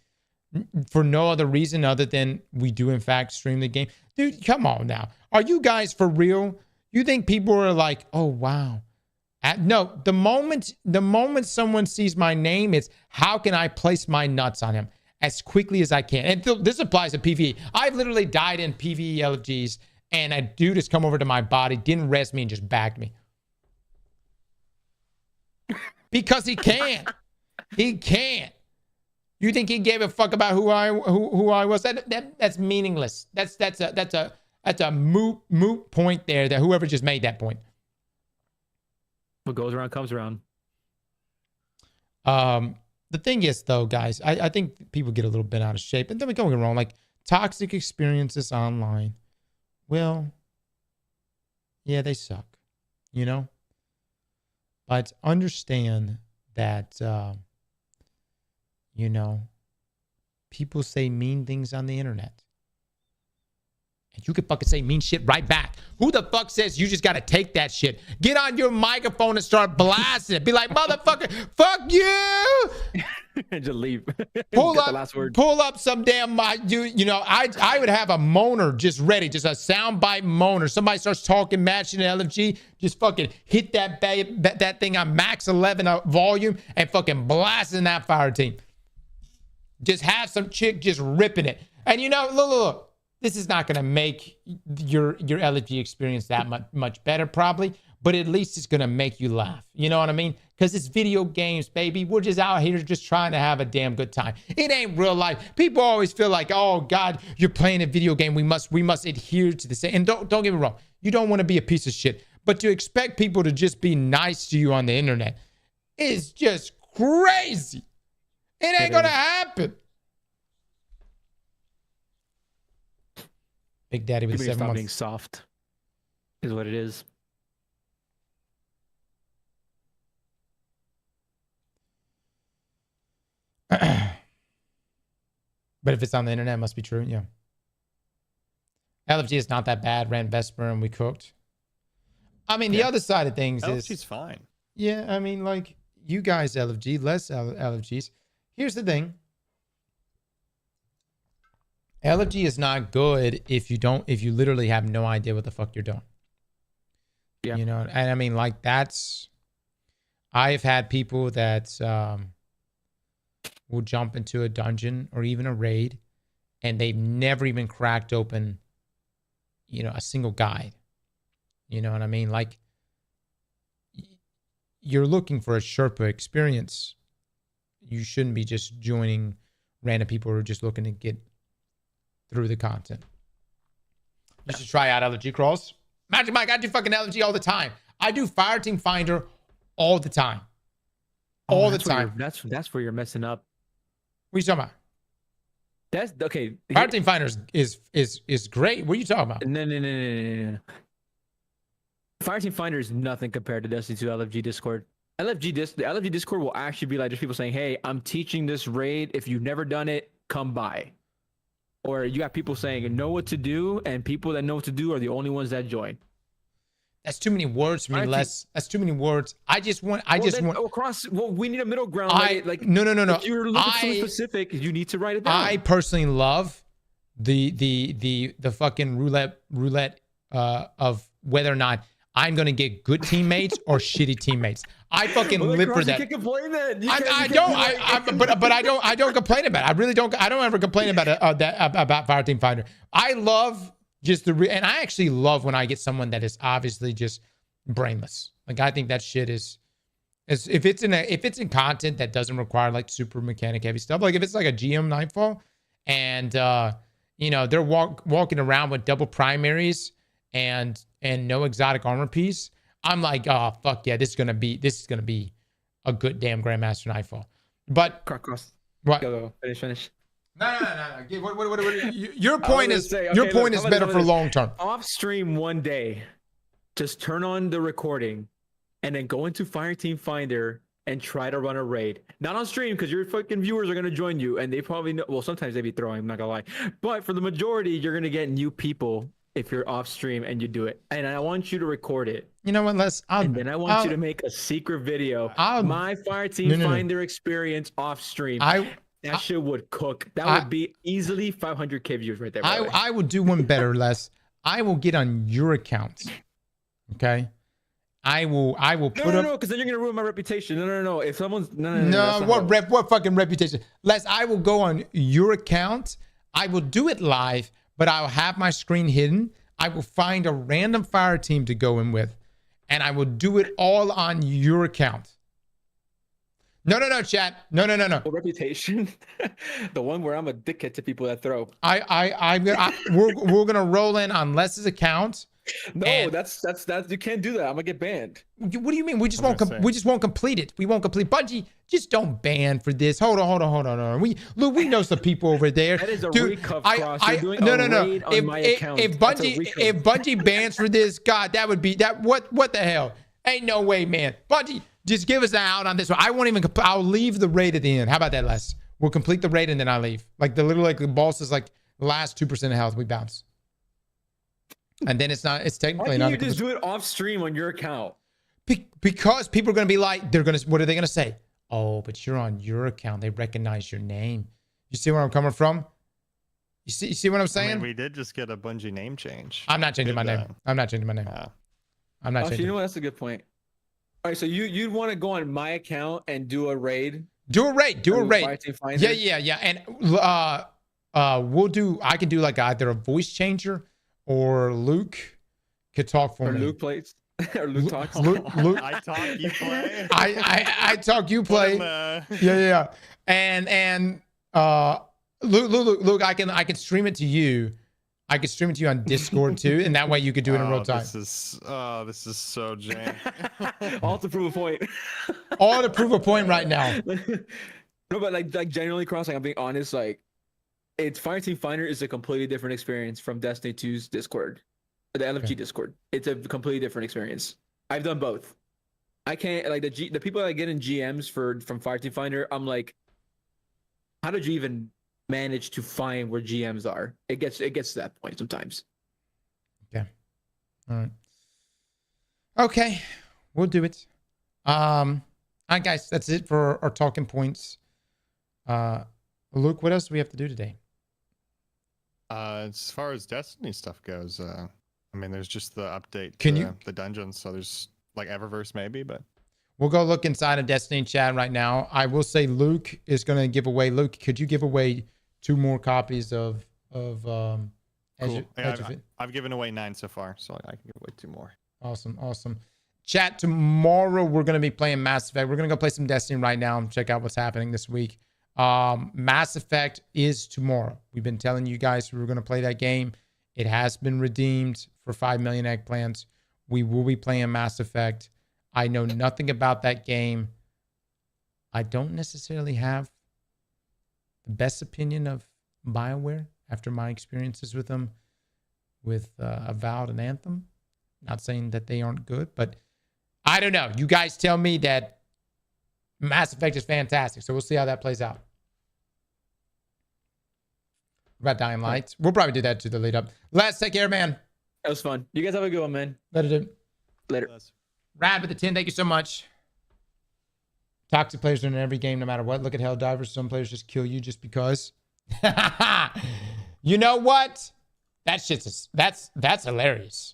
for no other reason other than we do in fact stream the game. Dude, come on now. Are you guys for real? You think people are like, oh wow. No, the moment someone sees my name, it's how can I place my nuts on him as quickly as I can? And this applies to PvE. I've literally died in PvE LFGs, and a dude has come over to my body, didn't res me, and just bagged me. Because he can't. He can't. You think he gave a fuck about who I was? That's meaningless. That's a moot point there. That whoever just made that point. What goes around comes around. The thing is, though, guys, I think people get a little bit out of shape, and then we go wrong. Like toxic experiences online. Well, yeah, they suck. You know. But understand that, you know, people say mean things on the internet. And you can fucking say mean shit right back. Who the fuck says you just got to take that shit? Get on your microphone and start blasting it. Be like, motherfucker, fuck you. And just leave. Pull up some damn, you know, I would have a moaner just ready, just a soundbite moaner. Somebody starts talking, matching an LFG, just fucking hit that thing on max 11 volume and fucking blasting that fire team. Just have some chick just ripping it. And you know, look. This is not going to make your LFG experience that much better, probably, but at least it's going to make you laugh. You know what I mean? Because it's video games, baby. We're just out here just trying to have a damn good time. It ain't real life. People always feel like, oh God, you're playing a video game. We must adhere to the same. And don't get me wrong. You don't want to be a piece of shit, but to expect people to just be nice to you on the internet is just crazy. It ain't going to happen. Big Daddy with 7 months. Being soft is what it is. But if it's on the internet, it must be true. Yeah. LFG is not that bad. Ran Vesper and we cooked. I mean, the other side of things is... LFG's fine. Yeah, I mean, like, you guys LFG, less LFGs. Here's the thing. LFG is not good if you literally have no idea what the fuck you're doing. Yeah. You know, and I mean, like, I've had people that will jump into a dungeon or even a raid and they've never even cracked open, you know, a single guide. You know what I mean? Like, you're looking for a Sherpa experience. You shouldn't be just joining random people who are just looking to get through the content. You should try out Aztecross. Magic Mike, I do fucking LFG all the time. I do Fireteam Finder all the time. All the time. That's where you're messing up. What are you talking about? That's okay. Fireteam Finder is great. What are you talking about? No. Fireteam Finder is nothing compared to Destiny 2 LFG Discord. The LFG Discord will actually be like just people saying, hey, I'm teaching this raid. If you've never done it, come by. Or you have people saying know what to do, and people that know what to do are the only ones that join. That's too many words for me, Les. That's too many words. We need a middle ground. No. If you're looking for something specific, you need to write it down. I personally love the fucking roulette of whether or not I'm gonna get good teammates or shitty teammates. I fucking live for that. You can't complain then. I don't complain about it. I really don't. I don't ever complain about it. About Fireteam Finder. I love just and I actually love when I get someone that is obviously just brainless. Like, I think that shit is if it's in content that doesn't require like super mechanic heavy stuff. Like if it's like a GM Nightfall and you know they're walking around with double primaries. And and no exotic armor piece, I'm like, oh fuck yeah, this is gonna be a good damn Grandmaster Nightfall. But what? Go. Finish. No. Your point is better for long term. Off stream one day, just turn on the recording, and then go into Fireteam Finder and try to run a raid. Not on stream, because your fucking viewers are gonna join you, and they probably know. Well, sometimes they be throwing. I'm not gonna lie, but for the majority, you're gonna get new people if you're off stream and you do it. And I want you to record it. You know what? And then I want you to make a secret video. My Fireteam Finder experience off stream. That shit would cook. That would be easily 500K views right there. I would do one better, Les. I will get on your account. Okay. I will put up. No, because then you're gonna ruin my reputation. No. If someone's what fucking reputation? Les, I will go on your account. I will do it live, but I'll have my screen hidden. I will find a random fire team to go in with, and I will do it all on your account. No, chat. No. Reputation, the one where I'm a dickhead to people that throw. We're gonna roll in on Les's account. No, that's you can't do that. I'm gonna get banned. What do you mean? We just won't complete it. We won't complete. Bungie, just don't ban for this. Hold on. We know some people over there. That is a recov cross. You're doing a raid on my account. If Bungie bans for this, God, that would be that. What the hell? Ain't no way, man. Bungie, just give us an out on this one. I won't even. I'll leave the raid at the end. How about that, Les? We'll complete the raid and then I leave. Like the boss is like the last 2% of health. We bounce. And then it's technically not. You just do it off stream on your account. Because people are going to be like, what are they going to say? Oh, but you're on your account. They recognize your name. You see where I'm coming from? You see what I'm saying? I mean, we did just get a Bungie name change. I'm not changing my name. I'm not changing my name. I'm not changing. You know what? That's a good point. All right, so you'd want to go on my account and do a raid? Do a raid. Yeah. And I can do like either a voice changer or Luke could talk for me. Or Luke plays. Or Luke talks. Luke. I talk, you play. I talk, you play. Yeah. And Luke, I can stream it to you. I can stream it to you on Discord too, and that way you could do it in real time. This is so jank. All to prove a point. All to prove a point right now. No, but like generally, Cross, I'm being honest, like it's Fireteam Finder is a completely different experience from Destiny 2's Discord, the LFG Discord. It's a completely different experience. I've done both. I can't like the people that get in GMs from Fireteam Finder. I'm like, how did you even manage to find where GMs are? It gets to that point sometimes. Okay. All right. Okay, we'll do it. All right, guys, that's it for our talking points. Luke, what else do we have to do today? As far as Destiny stuff goes, I mean, there's just the update to the dungeons. So there's like Eververse maybe, but we'll go look inside of Destiny chat right now. I will say Luke is going to give away. Luke, could you give away 2 more copies of cool. I've given away 9 so far, so I can give away 2 more. Awesome. Chat, tomorrow we're going to be playing Mass Effect. We're going to go play some Destiny right now and check out what's happening this week. Mass Effect is tomorrow. We've been telling you guys we were going to play that game. It has been redeemed for 5 million eggplants. We will be playing Mass Effect. I know nothing about that game. I don't necessarily have the best opinion of BioWare after my experiences with them, with Avowed and Anthem. Not saying that they aren't good, but I don't know. You guys tell me that Mass Effect is fantastic, so we'll see how that plays out. What about Dying Light? We'll probably do that to the lead up. Let's take care, man. That was fun. You guys have a good one, man. Later. Rad with the 10. Thank you so much. Toxic players are in every game, no matter what. Look at Helldivers. Some players just kill you just because. You know what? That's hilarious.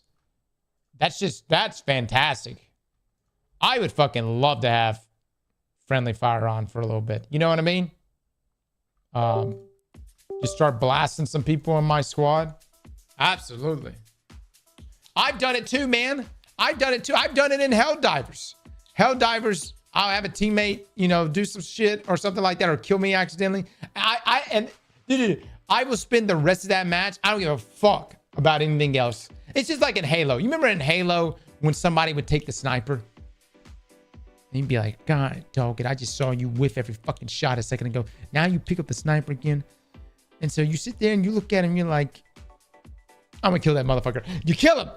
That's fantastic. I would fucking love to have friendly fire on for a little bit. You know what I mean? Just start blasting some people in my squad. Absolutely. I've done it too, man. I've done it in Helldivers. Helldivers, I'll have a teammate, do some shit or something like that, or kill me accidentally. I will spend the rest of that match. I don't give a fuck. about anything else. It's just like in Halo. You remember in Halo when somebody would take the sniper? And you'd be like, God, dog it, I just saw you whiff every fucking shot a second ago. Now you pick up the sniper again. And so you sit there and you look at him, you're like, I'm gonna kill that motherfucker. You kill him.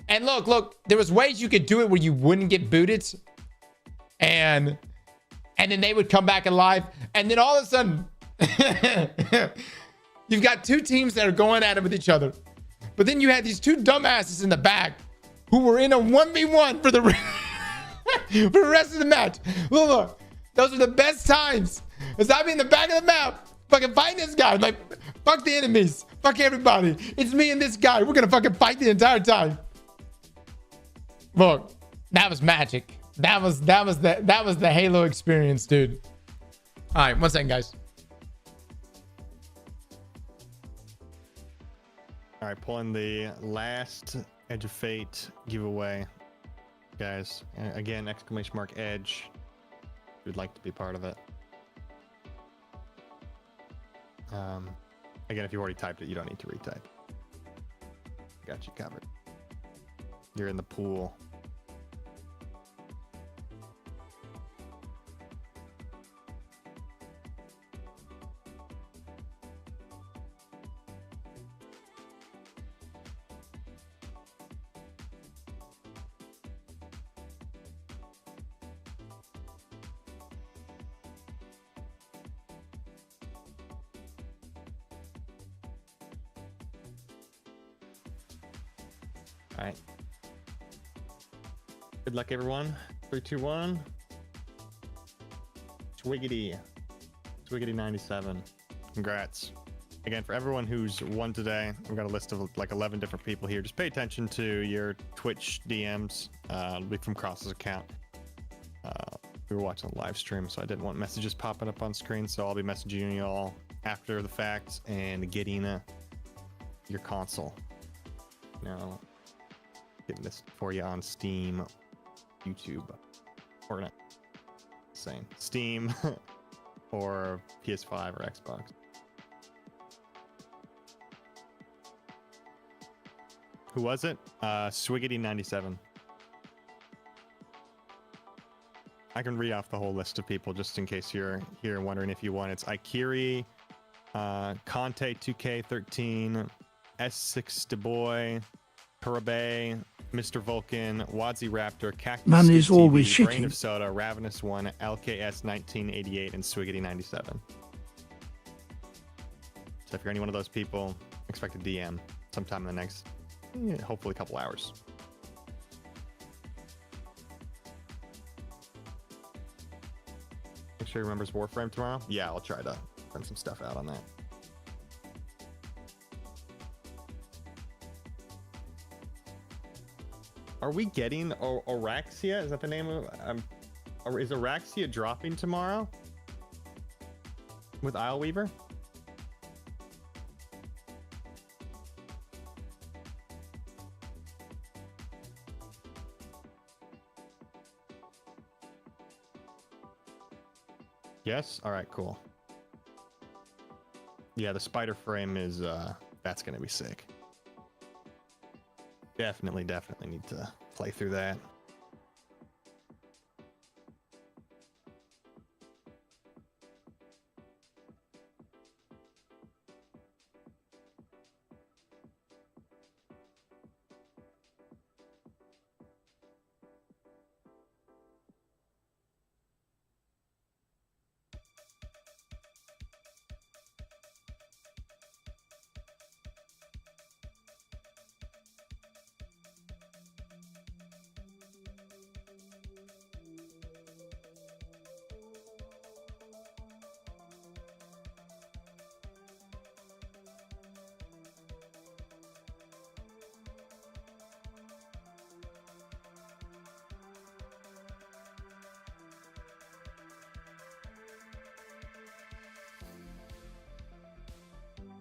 And look, there was ways you could do it where you wouldn't get booted. And then they would come back alive. And then all of a sudden, you've got two teams that are going at it with each other. But then you had these two dumbasses in the back who were in a 1v1 for the rest of the match. Look, those are the best times. As I'm in the back of the map, fucking fighting this guy. Like, fuck the enemies. Fuck everybody. It's me and this guy. We're gonna fucking fight the entire time. Look, that was magic. That was the Halo experience, dude. All right, 1 second, guys. All right, pulling the last Edge of Fate giveaway, guys. Again, !Edge. If you'd like to be part of it. Again, if you already typed it, you don't need to retype. Got you covered. You're in the pool. All right. Good luck, everyone. 3, 2, 1. Twiggity 97. Congrats. Again, for everyone who's won today, we've got a list of like 11 different people here. Just pay attention to your Twitch DMs. It'll be from Cross's account. We were watching a live stream, so I didn't want messages popping up on screen, so I'll be messaging you all after the fact and getting your console. Now, getting this for you on Steam, YouTube, or not saying Steam or PS5 or Xbox. Who was it? Swiggity97. I can read off the whole list of people just in case you're here wondering if you won. It's Ikiri, Conte 2K13, S6 DeBoy, Kurabe, Mr. Vulcan, Wadzi Raptor, Cactus Man is TV, always Brain shitting. of Soda, Ravenous One, LKS 1988, and Swiggity97. So if you're any one of those people, expect a DM sometime in the next, hopefully, a couple hours. Make sure he remembers Warframe tomorrow. Yeah, I'll try to print some stuff out on that. Are we getting Oraxia? Is that the name of? Is Oraxia dropping tomorrow with Isleweaver? Yes. All right. Cool. Yeah, the spider frame is that's gonna be sick. Definitely need to play through that.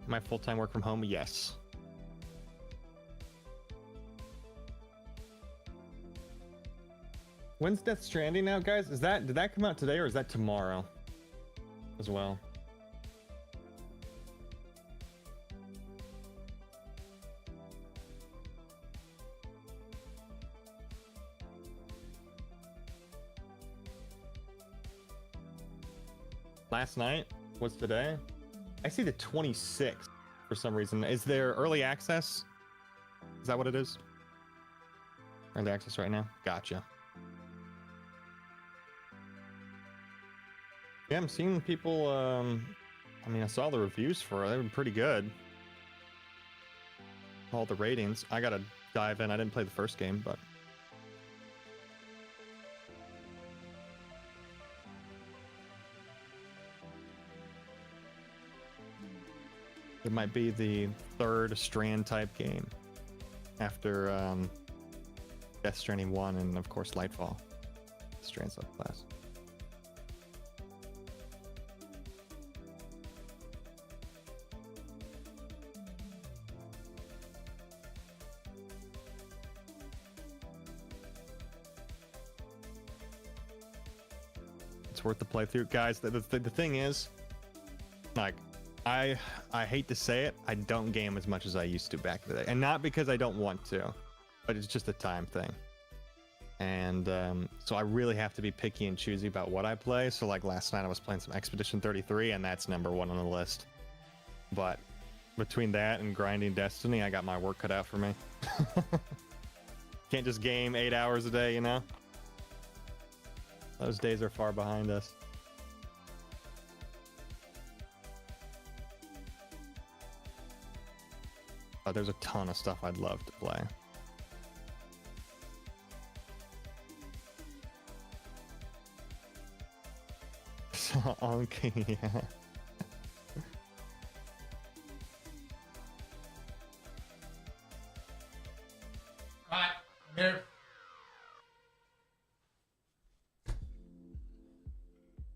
My full-time work from home? Yes. When's Death Stranding out, guys? Did that come out today or is that tomorrow as well? last night. What's today? I see the 26th for some reason. Is there early access? Is that what it is? Early access right now? Gotcha. Yeah, I'm seeing people, I mean, I saw the reviews for it. They were pretty good. All the ratings. I gotta dive in. I didn't play the first game, but... It might be the third Strand type game after Death Stranding 1 and of course Lightfall. Strand subclass. It's worth the playthrough, guys. The thing is, like, I hate to say it, I don't game as much as I used to back in the day, and not because I don't want to, but it's just a time thing. And so I really have to be picky and choosy about what I play. So like last night I was playing some Expedition 33, and that's #1 on the list. But between that and grinding Destiny, I got my work cut out for me. Can't just game 8 hours a day, you know? Those days are far behind us. But there's a ton of stuff I'd love to play. Okay, yeah. Alright, I'm here.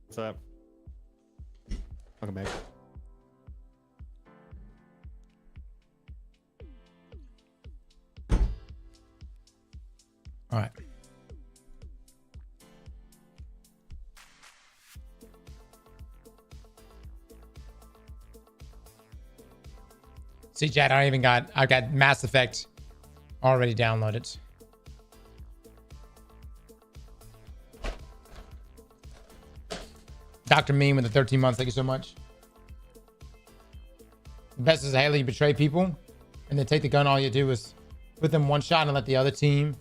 What's up? Welcome back. All right. See, chat, I got Mass Effect already downloaded. Dr. Mean with the 13 months, thank you so much. The best is Haley, you betray people and then take the gun. All you do is put them one shot and let the other team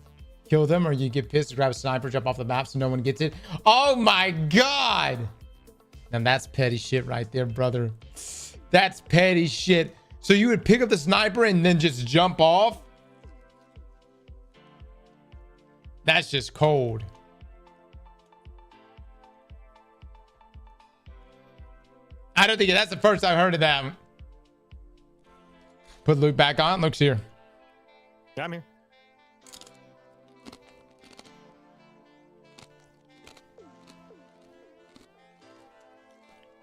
kill them, or you get pissed, grab a sniper, jump off the map so no one gets it. Oh my god! And that's petty shit right there, brother. That's petty shit. So you would pick up the sniper and then just jump off? That's just cold. I don't think that's the first I've heard of that. Put Luke back on. Luke's here. Yeah, I'm here.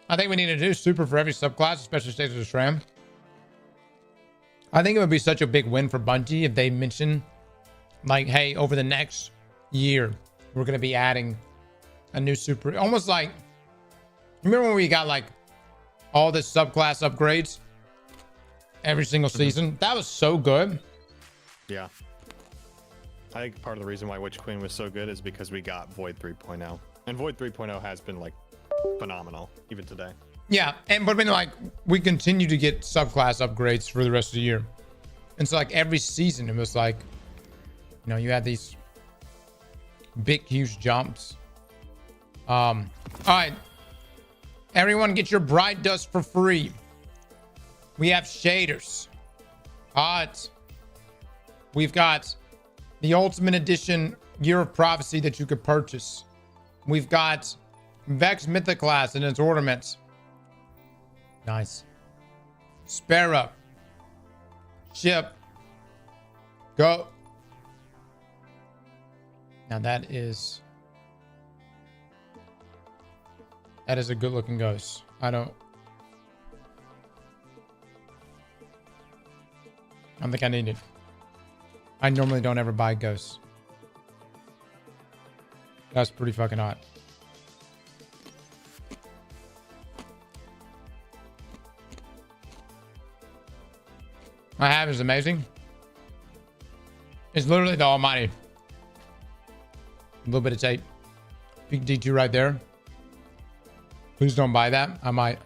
I think we need to do super for every subclass, especially stages of SRAM. I think it would be such a big win for Bungie if they mention, like, hey, over the next year, we're going to be adding a new super. Almost like, remember when we got like all this subclass upgrades every single season? That was so good. Yeah. I think part of the reason why Witch Queen was so good is because we got Void 3.0. And Void 3.0 has been like phenomenal even today. Yeah, and but I mean, like, we continue to get subclass upgrades for the rest of the year, and so like every season it was like, you know, you had these big huge jumps. All right, everyone get your bright dust for free. We have shaders. We've got the Ultimate Edition Year of Prophecy that you could purchase. We've got Vex Mythoclast and its ornaments. Nice. Sparrow. Ship. Go. Now that is a good looking ghost. I don't think I need it. I normally don't ever buy ghosts. That's pretty fucking hot. My have is amazing. It's literally the almighty. A little bit of tape. Big D2 right there. Please don't buy that. I might.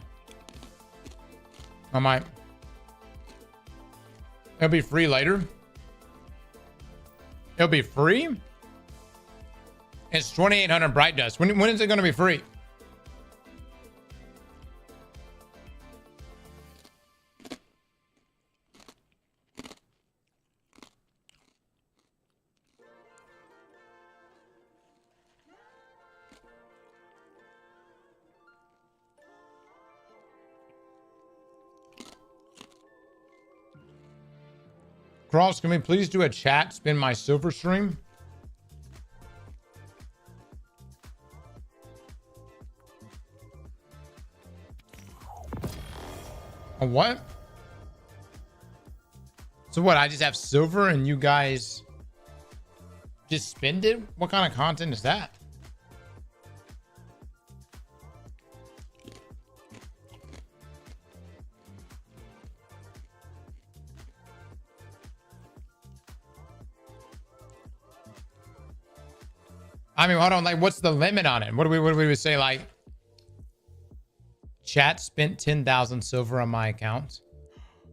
It'll be free later. It'll be free? It's 2,800 Bright Dust. When is it going to be free? Cross, can we please do a chat spin my silver stream? A what? So what, I just have silver and you guys just spend it? What kind of content is that? I mean, hold on. Like, what's the limit on it? What do we say? Like, chat spent 10,000 silver on my account.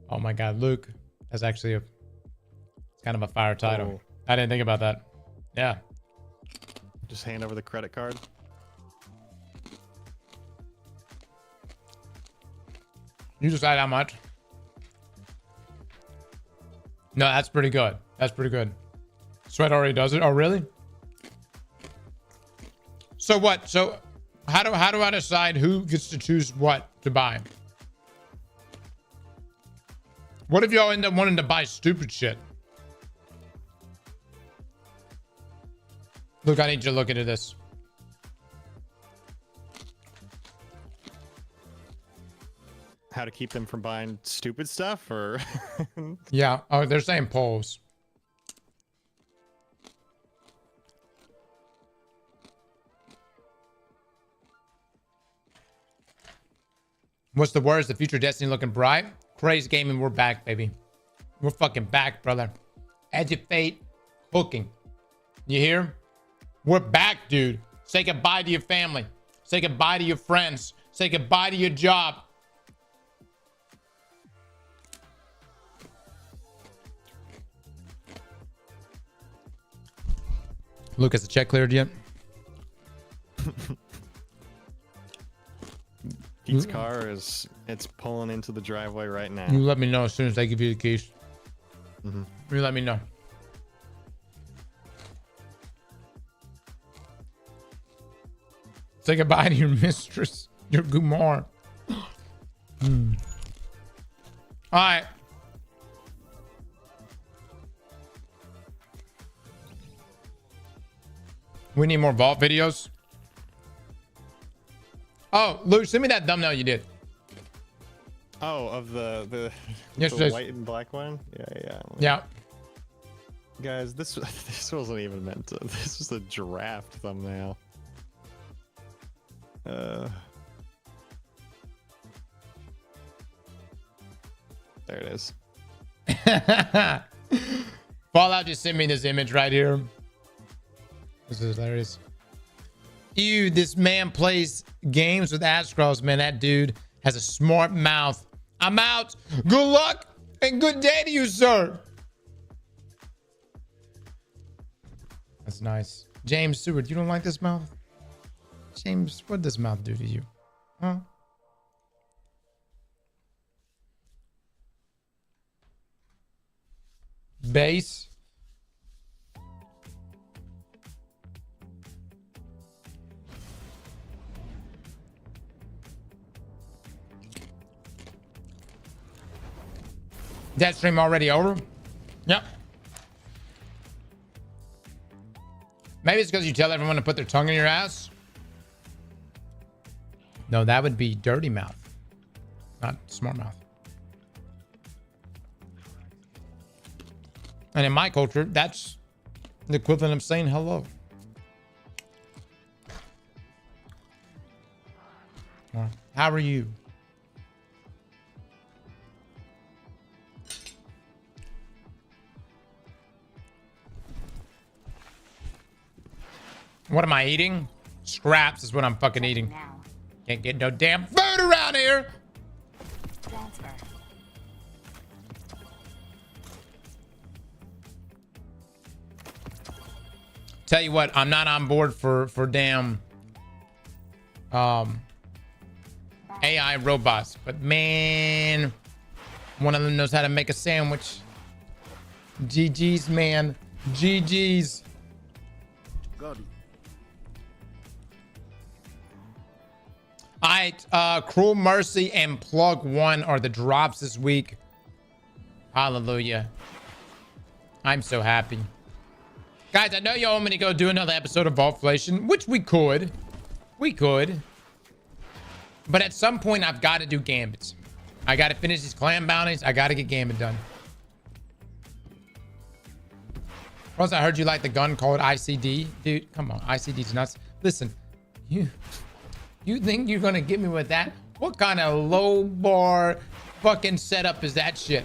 Oh my God, Luke. That's actually it's kind of a fire title. Oh. I didn't think about that. Yeah. Just hand over the credit card. You decide how much. No, that's pretty good. That's pretty good. Sweat already does it. Oh, really? So what? So how do I decide who gets to choose what to buy? What if y'all end up wanting to buy stupid shit? Look, I need you to look into this. How to keep them from buying stupid stuff, or? Yeah. Oh, they're saying polls. What's the worst? The future Destiny looking bright. Crazy Gaming, we're back, baby. We're fucking back, brother. Edge of Fate, cooking. You hear? We're back, dude. Say goodbye to your family. Say goodbye to your friends. Say goodbye to your job. Luke, has the check cleared yet? Pete's car it's pulling into the driveway right now. You let me know as soon as they give you the keys. Mm-hmm. You let me know. Say goodbye to your mistress, your Gumar. All right. We need more vault videos. Oh, Luke, send me that thumbnail you did. Oh, of the Yes, the white and black one? Yeah. Yeah. Guys, this wasn't even meant to. This was a draft thumbnail. There it is. Fallout just sent me this image right here. This is hilarious. Ew, this man plays games with Aztecross, man. That dude has a smart mouth. I'm out. Good luck and good day to you, sir. That's nice. James Stewart, you don't like this mouth? James, what does this mouth do to you? Huh? Base. That stream already over? Yep. Maybe it's because you tell everyone to put their tongue in your ass. No, that would be dirty mouth, not smart mouth. And in my culture, that's the equivalent of saying hello. How are you? What am I eating? Scraps is what I'm fucking eating. Can't get no damn food around here. Tell you what, I'm not on board for damn AI robots, but man, one of them knows how to make a sandwich. GG's, man. GG's. All right, Cruel Mercy and Plug 1 are the drops this week. Hallelujah. I'm so happy. Guys, I know you want me to go do another episode of Vaultflation, which we could. We could. But at some point, I've got to do Gambits. I got to finish these clan bounties. I got to get Gambit done. Plus, I heard you like the gun called ICD. Dude, come on. ICD's nuts. Listen, you think you're going to get me with that? What kind of low bar fucking setup is that shit?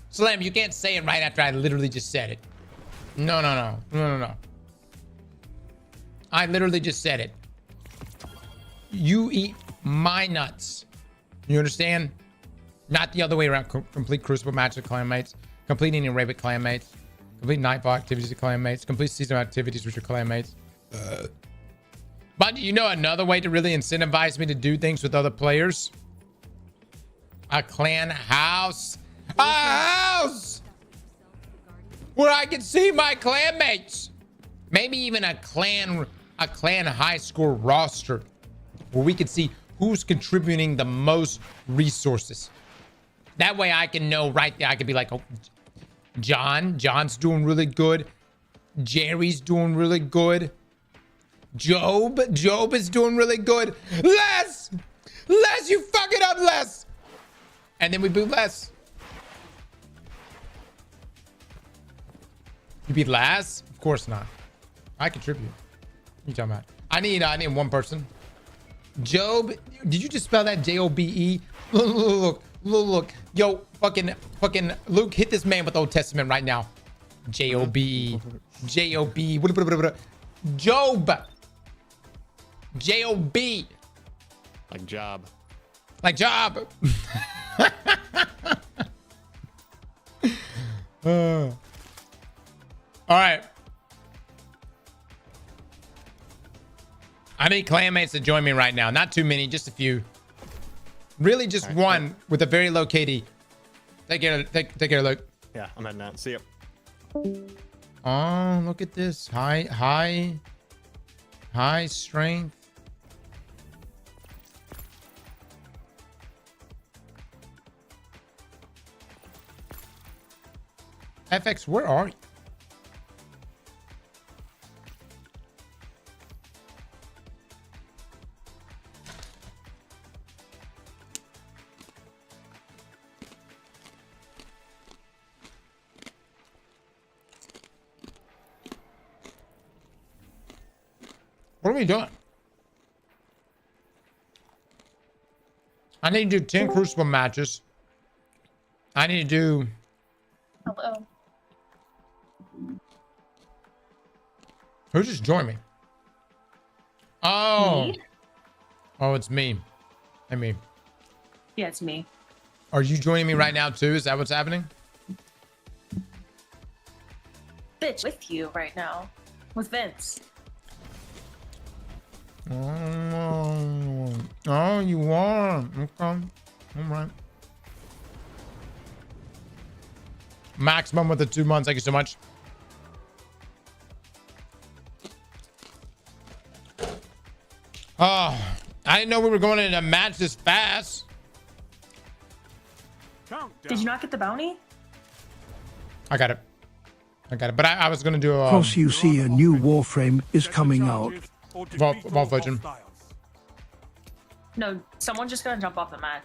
Slam, you can't say it right after I literally just said it. No. I literally just said it. You eat my nuts. You understand? Not the other way around. Complete Crucible match with clanmates. Complete any raid with clanmates. Complete nightfall activities with clanmates. Complete seasonal activities with your clanmates. But you know another way to really incentivize me to do things with other players? A clan house. A house where I can see my clanmates. Maybe even a clan high score roster where we can see who's contributing the most resources. That way I can know right there. I could be like, oh, John's doing really good. Jerry's doing really good. Job is doing really good. Les, you fuck it up, Les. And then we boot Les. You beat Laz? Of course not. I contribute. What are you talking about? I need one person. Job, did you just spell that J-O-B-E? Look. Yo, fucking Luke, hit this man with Old Testament right now. J-O-B-E. J-O-B. Job. J-O-B. Like job. Like job. All right. I need clanmates to join me right now. Not too many, just a few. Really just right, one with a very low KD. Take care, Luke. Yeah, I'm heading out. See ya. Oh, look at this. High strength. FX, where are you? What are we doing? I need to do 10 Crucible matches. I need to do... Hello. Who just joined me? Oh. Me? Oh, it's me. I mean. Yeah, it's me. Are you joining me right now too? Is that what's happening? Bitch, with you right now. With Vince. Oh, you are. Okay. All right. Maximum with the 2 months. Thank you so much. Oh, I didn't know we were going into a match this fast. Did you not get the bounty? I got it. But I was going to do a... Plus, you see a new Warframe is coming out. Vault Legend. No, someone's just gonna jump off the map,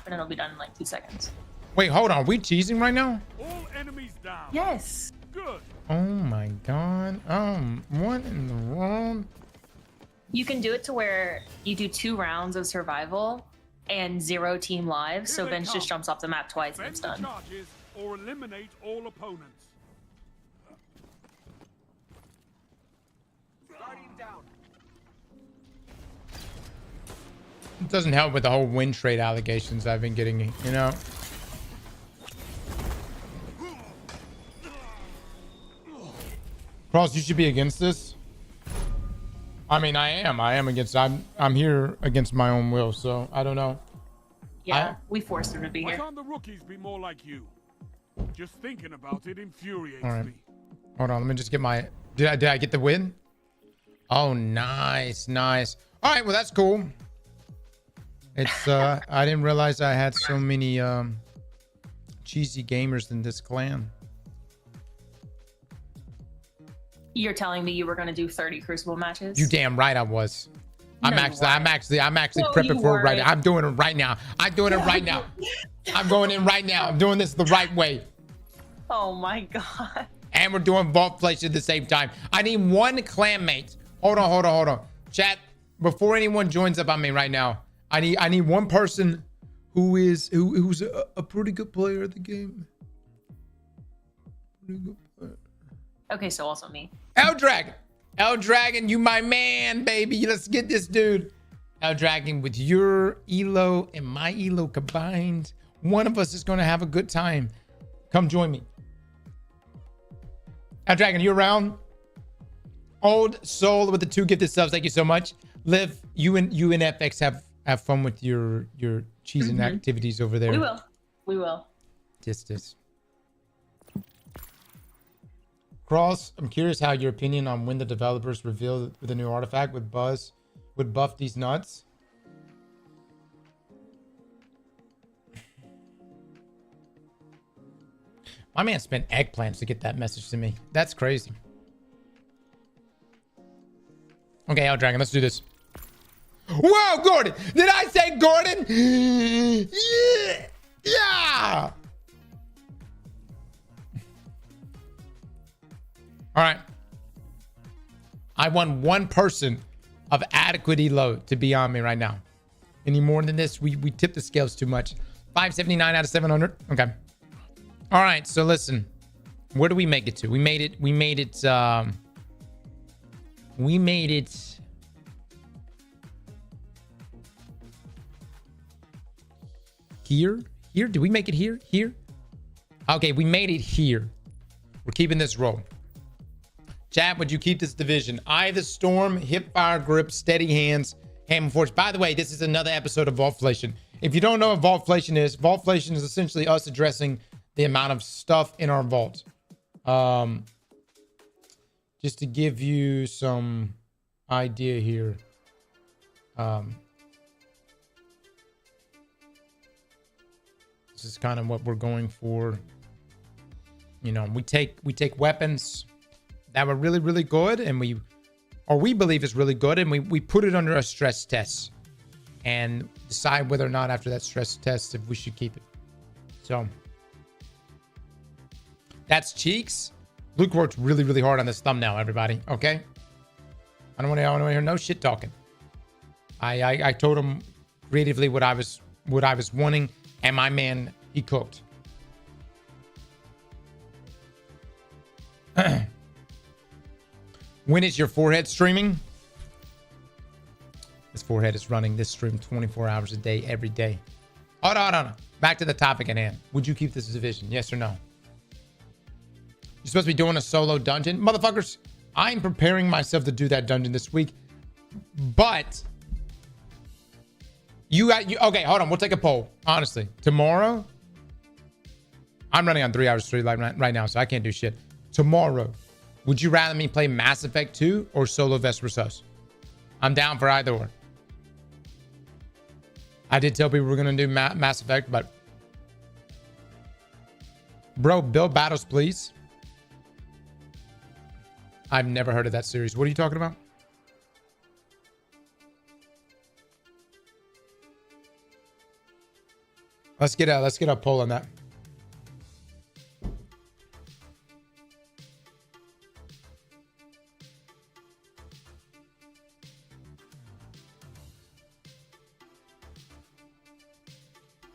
and it'll be done in like 2 seconds. Wait, hold on. We teasing right now? All enemies down. Yes. Good. Oh my god. What in the world? You can do it to where you do 2 rounds of survival and 0 team lives. So Vince just jumps off the map twice and it's done. Or eliminate all opponents. Guardian down. doesn't help with the whole win trade allegations I've been getting, you know. Cross, you should be against this. I mean, I am against. I'm here against my own will, so I don't know. Yeah, we forced him to be Why here. can't the rookies be more like you? Just thinking about it infuriates All right. me. Hold on, let me just get my. Did I get the win? Oh, nice, nice. All right, well that's cool. It's I didn't realize I had so many cheesy gamers in this clan. You're telling me you were going to do 30 Crucible matches? You damn right I was. I'm No, actually No, prepping you for it right weren't. now. I'm doing it right now. I'm doing it right now. I'm going in right now. I'm doing this the right way. Oh my god. And we're doing vault flesh at the same time. I need one clanmate. Hold on. Chat, before anyone joins up on me right now, I need one person who's a pretty good player at the game. Pretty good player. Okay, so also me. L-Dragon, you my man, baby. Let's get this dude. L-Dragon, with your elo and my elo combined, one of us is going to have a good time. Come join me. L-Dragon, you around? Old Soul with the 2 gifted subs. Thank you so much. Liv, you and FX have fun with your cheesing activities over there. We will. This. Cross, I'm curious how your opinion on when the developers reveal the new artifact would buff these nuts. My man spent eggplants to get that message to me. That's crazy. Okay, L-Dragon, let's do this. Whoa, Gordon! Did I say Gordon? Yeah! All right. I want one person of adequate elo to be on me right now. Any more than this, we tip the scales too much. 579 out of 700. Okay. All right, so listen. Where do we make it to? We made it here. Did we make it here? Okay, we made it here. We're keeping this roll. Chat, would you keep this division? Eye of the Storm, Hip Fire Grip, Steady Hands, Hammer Forge. By the way, this is another episode of Vaultflation. If you don't know what Vaultflation is essentially us addressing the amount of stuff in our vault. Just to give you some idea here. This is kind of what we're going for. You know, we take weapons that were really, really good, and we believe is really good, and we put it under a stress test and decide whether or not after that stress test if we should keep it. So that's Cheeks. Luke worked really, really hard on this thumbnail, everybody. Okay, I don't want to hear no shit talking. I told him creatively what I was wanting, and my man, he cooked. When is your forehead streaming? This forehead is running this stream 24 hours a day, every day. Hold on. Back to the topic at hand. Would you keep this division? Yes or no? You're supposed to be doing a solo dungeon. Motherfuckers, I'm preparing myself to do that dungeon this week. But okay, hold on. We'll take a poll. Honestly, tomorrow, I'm running on 3 hours straight right now, so I can't do shit. Tomorrow, would you rather me play Mass Effect 2 or Solo Vesper Sus? I'm down for either one. I did tell people we're going to do Mass Effect, but... Bro, build battles, please. I've never heard of that series. What are you talking about? Let's get a poll on that.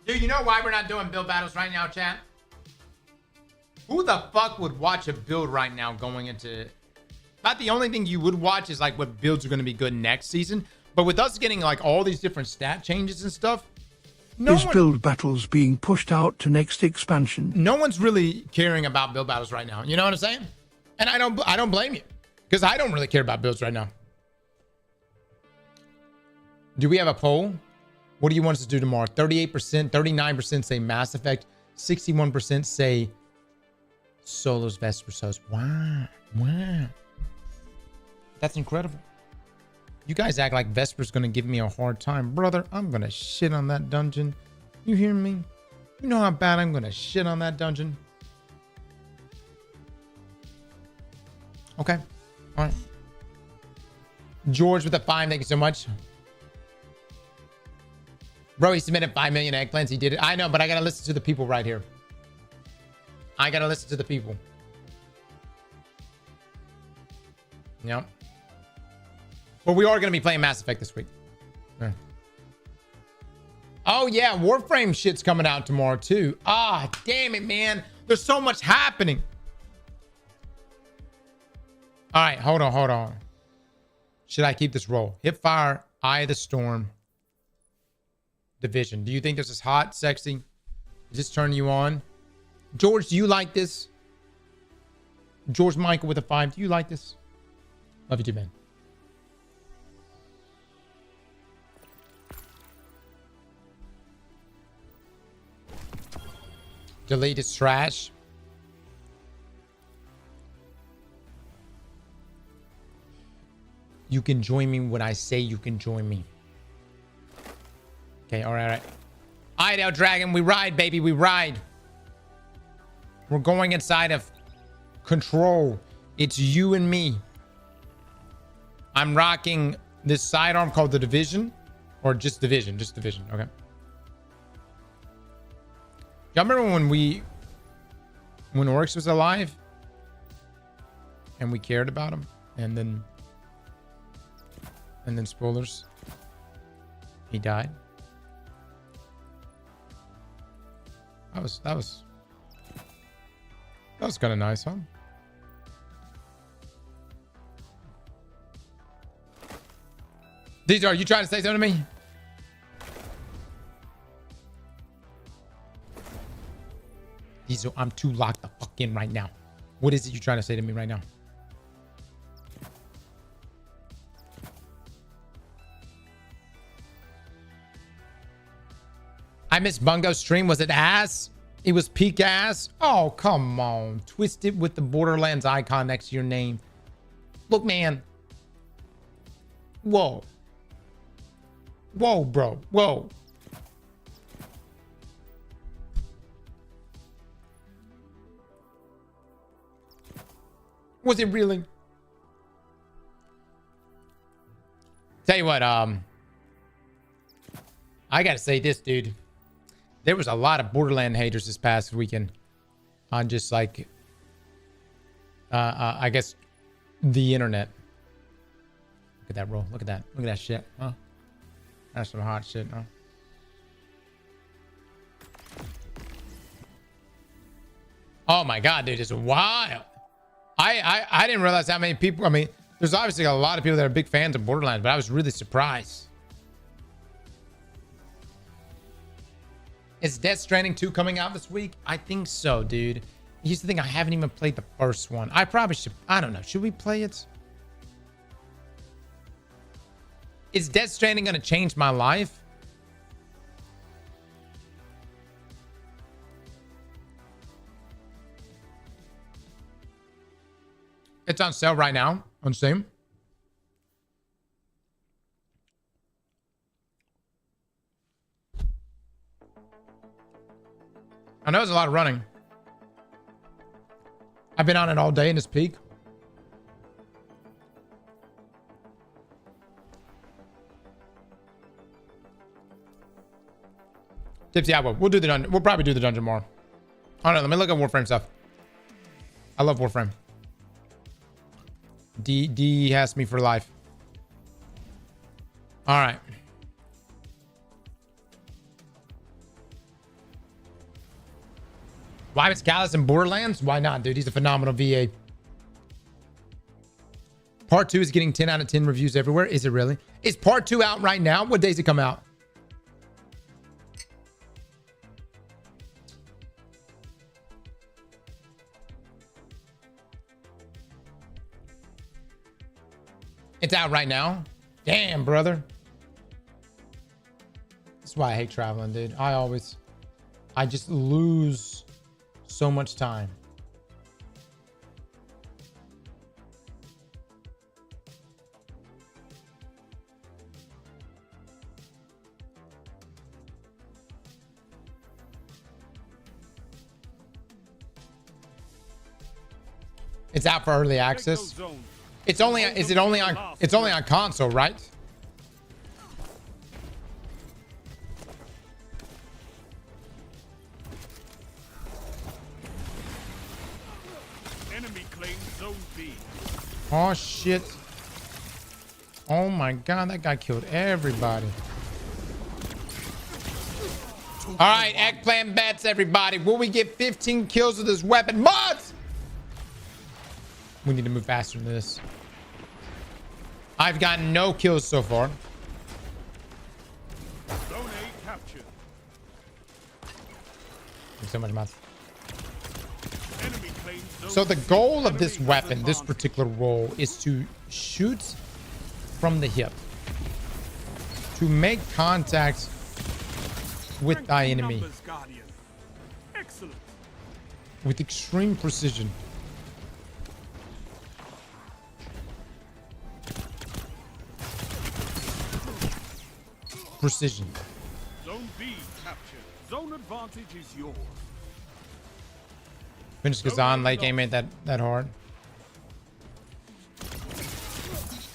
Dude, you know why we're not doing build battles right now, chat? Who the fuck would watch a build right now going into... About the only thing you would watch is like what builds are going to be good next season. But with us getting like all these different stat changes and stuff, Build battles being pushed out to next expansion? No one's really caring about build battles right now. You know what I'm saying? And I don't blame you, because I don't really care about builds right now. Do we have a poll? What do you want us to do tomorrow? 38%, 39% say Mass Effect, 61% say Solos Vespersos. Wow. Wow. That's incredible. You guys act like Vesper's gonna give me a hard time. Brother, I'm gonna shit on that dungeon. You hear me? You know how bad I'm gonna shit on that dungeon? Okay. All right. George with the 5, thank you so much. Bro, he submitted 5 million eggplants. He did it. I know, but I gotta listen to the people right here. I gotta listen to the people. Yep. But we are going to be playing Mass Effect this week. Yeah. Oh, yeah. Warframe shit's coming out tomorrow, too. Ah, damn it, man. There's so much happening. All right. Hold on. Should I keep this roll? Hipfire, Eye of the Storm, Division. Do you think this is hot, sexy? Is this turning you on? George, do you like this? George Michael with a 5. Do you like this? Love you too, man. Delete is trash. You can join me when I say you can join me. Okay, all right. All right, El Dragon, we ride, baby, we ride. We're going inside of Control. It's you and me. I'm rocking this sidearm called the Division, or just Division, okay. Y'all remember when Oryx was alive and we cared about him, and then spoilers, he died. That was kind of nice, huh? These are you trying to say something to me? I'm too locked the fuck in right now. What is it you're trying to say to me right now? I missed Bungo's stream. Was it ass? It was peak ass? Oh, come on. Twisted with the Borderlands icon next to your name. Look, man. Whoa. Whoa, bro. Whoa. Was it really? Tell you what, I gotta say this, dude. There was a lot of Borderland haters this past weekend on just like, I guess, the internet. Look at that roll. Look at that. Look at that shit, huh? That's some hot shit, huh? Oh my God, dude, it's wild. I didn't realize how many people. I mean, there's obviously a lot of people that are big fans of Borderlands, but I was really surprised. Is Death Stranding 2 coming out this week? I think so, dude. Here's the thing, I haven't even played the first one. I probably should. I don't know. Should we play it? Is Death Stranding going to change my life? It's on sale right now on Steam. I know there's a lot of running. I've been on it all day in this peak. Tipsy, we'll do the dungeon. We'll probably do the dungeon more. I don't know. Let me look at Warframe stuff. I love Warframe. D has me for life. All right. Why was Callus in Borderlands? Why not, dude? He's a phenomenal VA. Part 2 is getting 10 out of 10 reviews everywhere. Is it really? Is part 2 out right now? What days it come out? It's out right now? Damn, brother. That's why I hate traveling, dude. I just lose so much time. It's out for early access. It's only on console, right? Enemy claims zone B. Oh shit. Oh my god, that guy killed everybody. All right, eggplant bets, everybody. Will we get 15 kills with this weapon? Mods! We need to move faster than this. I've gotten no kills so far. Zone A captured. Thanks so much, mods. Enemy claims zone So the C. goal of Enemy this has weapon, this advantage. particular role, is to shoot from the hip. To make contact with thy enemy Numbers, Guardian. Excellent. with extreme precision. Precision. Zone B captured. Zone advantage is yours. Finish Kazan late game ain't that hard.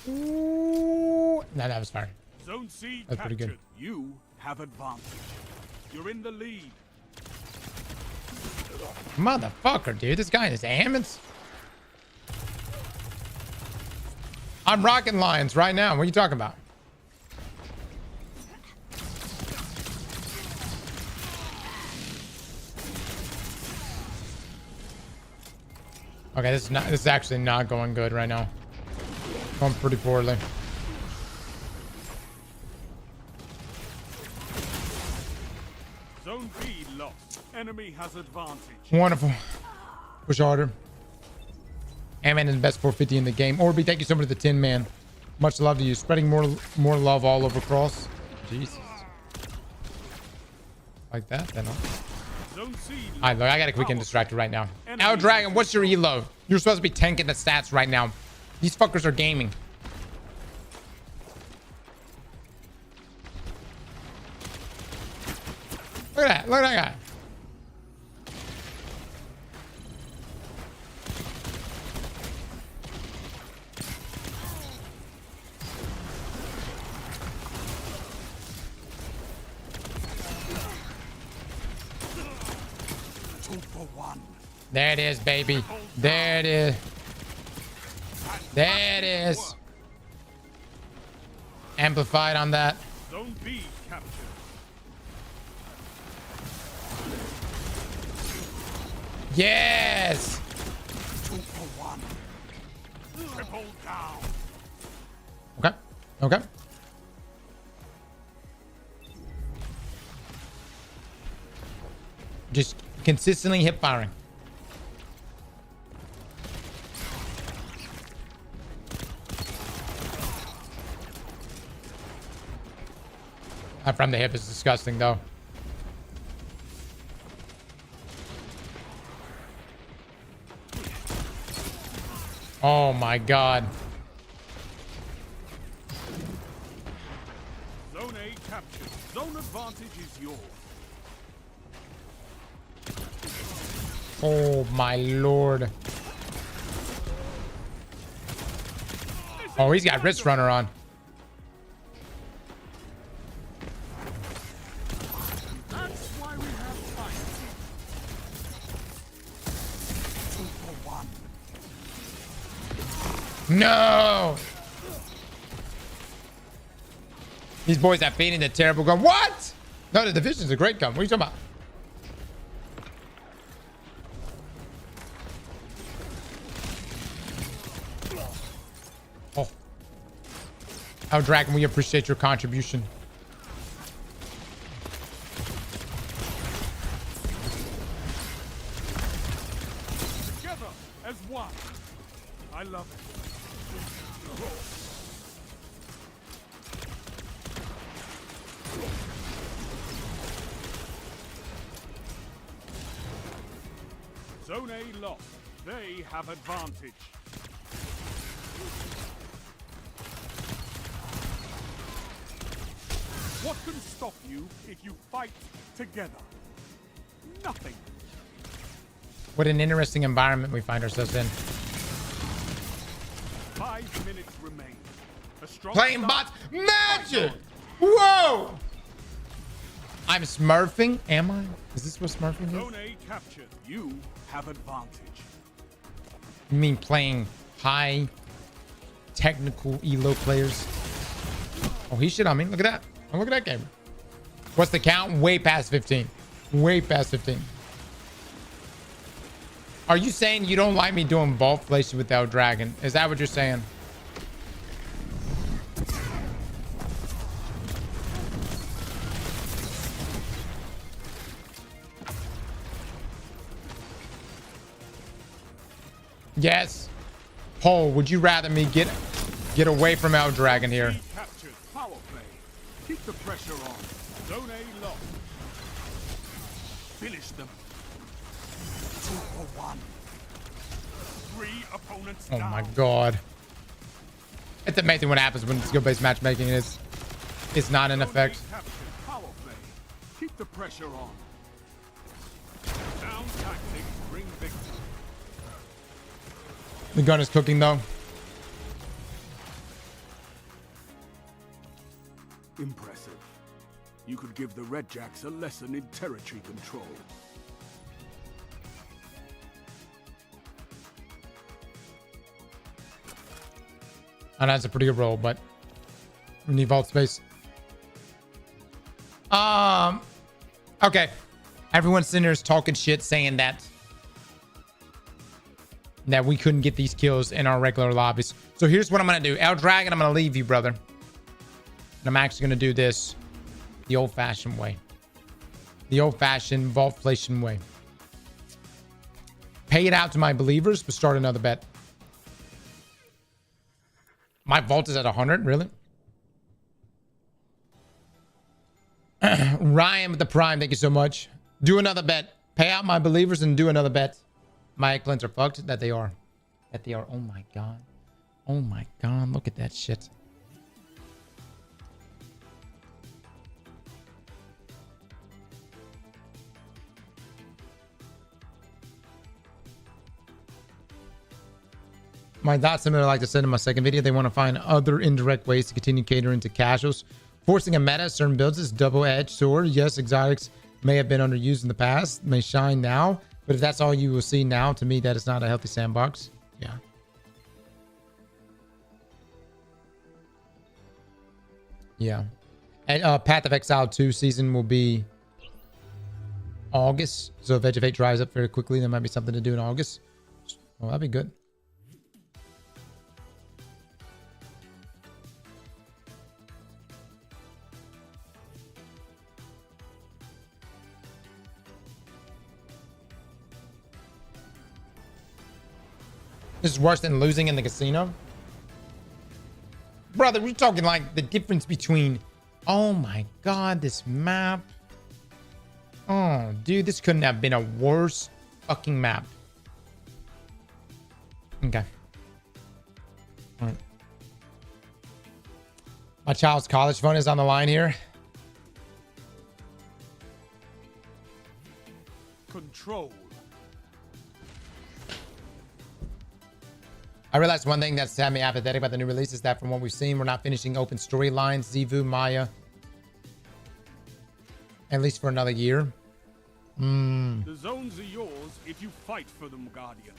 Ooh. No, that was fire. Zone C That's pretty captured. good. You have advantage. You're in the lead. Motherfucker, dude. This guy in his ammons. I'm rocking lions right now. What are you talking about? Okay, this is actually not going good right now. Going pretty poorly. Zone B lost. Enemy has advantage. Wonderful. Push harder. Ant-Man is the best 450 in the game. Orby, thank you so much for the 10, man. Much love to you. Spreading more love all over Cross. Jesus. Like that, then. Zone C. Alright, look, I gotta quick and distracted right now. Now, Dragon, what's your elo? You're supposed to be tanking the stats right now. These fuckers are gaming. Look at that. Look at that guy. There it is, baby. There it is. There it is. Amplified on that. Zone B captured. Yes. 2 for 1. Triple down. Okay. Okay. Just consistently hip firing. That from the hip is disgusting, though. Oh my god. Zone A captured. Zone advantage is yours. Oh my lord. Oh, he's got Wrist Runner on. That's why we have fight. 2 for 1. No! These boys are feeding the terrible gun. What? No, the Division's a great gun. What are you talking about? Oh. Oh, Dragon, we appreciate your contribution. Together as one. I love it. Zone A lost. They have advantage. What can stop you if you fight together? Nothing. What an interesting environment we find ourselves in. 5 minutes remain. A strong Playing start. bots. Magic! Whoa! I'm smurfing? Am I? Is this what smurfing Zone is? A captured. You have advantage. You mean playing high technical elo players? Oh, he shit on me. Look at that. Oh, look at that game. What's the count? Way past 15. Way past 15. Are you saying you don't like me doing vault flation without dragon? Is that what you're saying? Yes. Paul, would you rather me get away from our dragon here? Captured. Power play. Keep the pressure on. Zone A lost. Finish them. 2 for 1. 3 opponents Oh down. my god. It's amazing what happens when skill-based matchmaking is not in effect. Captured. Power play. Keep the pressure on. Sound tactics bring victory. The gun is cooking though. Impressive. You could give the Red Jacks a lesson in territory control. And that's a pretty good roll, but we need vault space. Okay. Everyone sitting there is talking shit, saying that we couldn't get these kills in our regular lobbies. So here's what I'm gonna do. El Dragon, I'm gonna leave you, brother. And I'm actually gonna do this the old-fashioned way. The old-fashioned vaultflation way. Pay it out to my believers, but start another bet. My vault is at 100, really? Ryan with the prime, thank you so much. Do another bet. Pay out my believers and do another bet. My clients are fucked. That they are. That they are. Oh my god. Oh my god. Look at that shit. My dot similar like to said in my second video, they want to find other indirect ways to continue catering to casuals. Forcing a meta, certain builds is double-edged sword. Yes, exotics may have been underused in the past, may shine now, but if that's all you will see now, to me, that is not a healthy sandbox. Yeah. Yeah. And Path of Exile 2 season will be August. So if Edge of Fate dries up very quickly, there might be something to do in August. Well, that'd be good. This is worse than losing in the casino. Brother, we're talking like the difference between... Oh my god, this map. Oh, dude, this couldn't have been a worse fucking map. Okay. All right. My child's college fund is on the line here. Control. I realized one thing that's had me apathetic about the new release is that from what we've seen, we're not finishing open storylines, Zivu, Maya. At least for another year. The zones are yours if you fight for them, Guardian.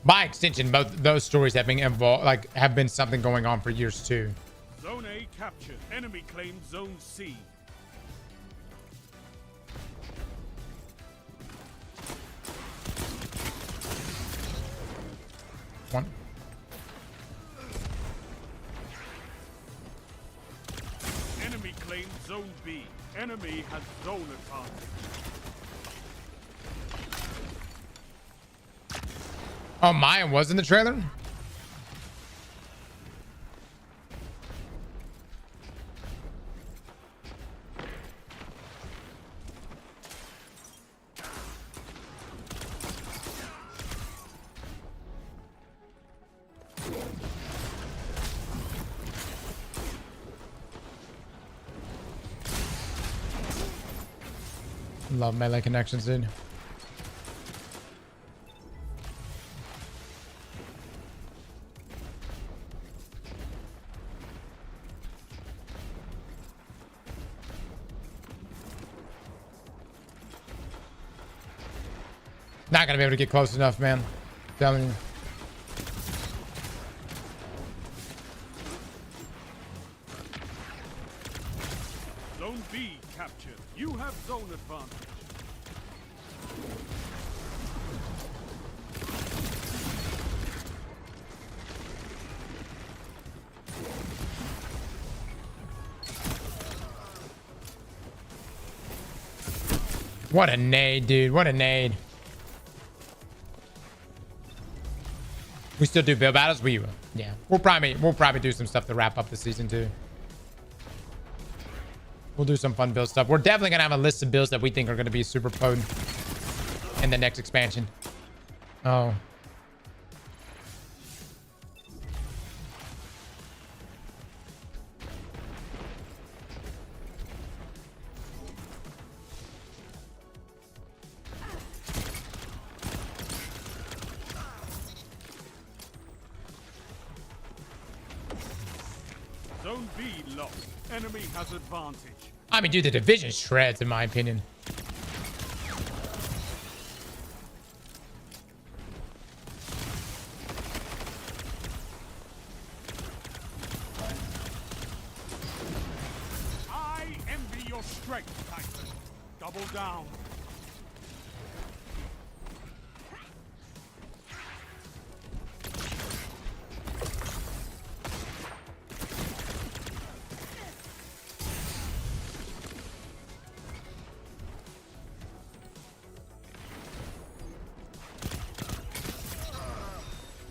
By extension, both those stories have been involved, like have been something going on for years too. Zone A captured. Enemy claimed Zone C. One. Enemy claims Zone B. Enemy has zone advantage. Oh, Maya was in the trailer? Love melee connections, dude. Not gonna be able to get close enough, man. I'm telling you. Zone B captured. You have zone advantage. What a nade, dude. What a nade. We still do build battles? Yeah. We'll probably do some stuff to wrap up the season too. We'll do some fun build stuff. We're definitely gonna have a list of builds that we think are gonna be super potent in the next expansion. Oh. Zone B lost. Enemy has advantage. I mean, dude, the division shreds, in my opinion. I envy your strength, Titan. Double down.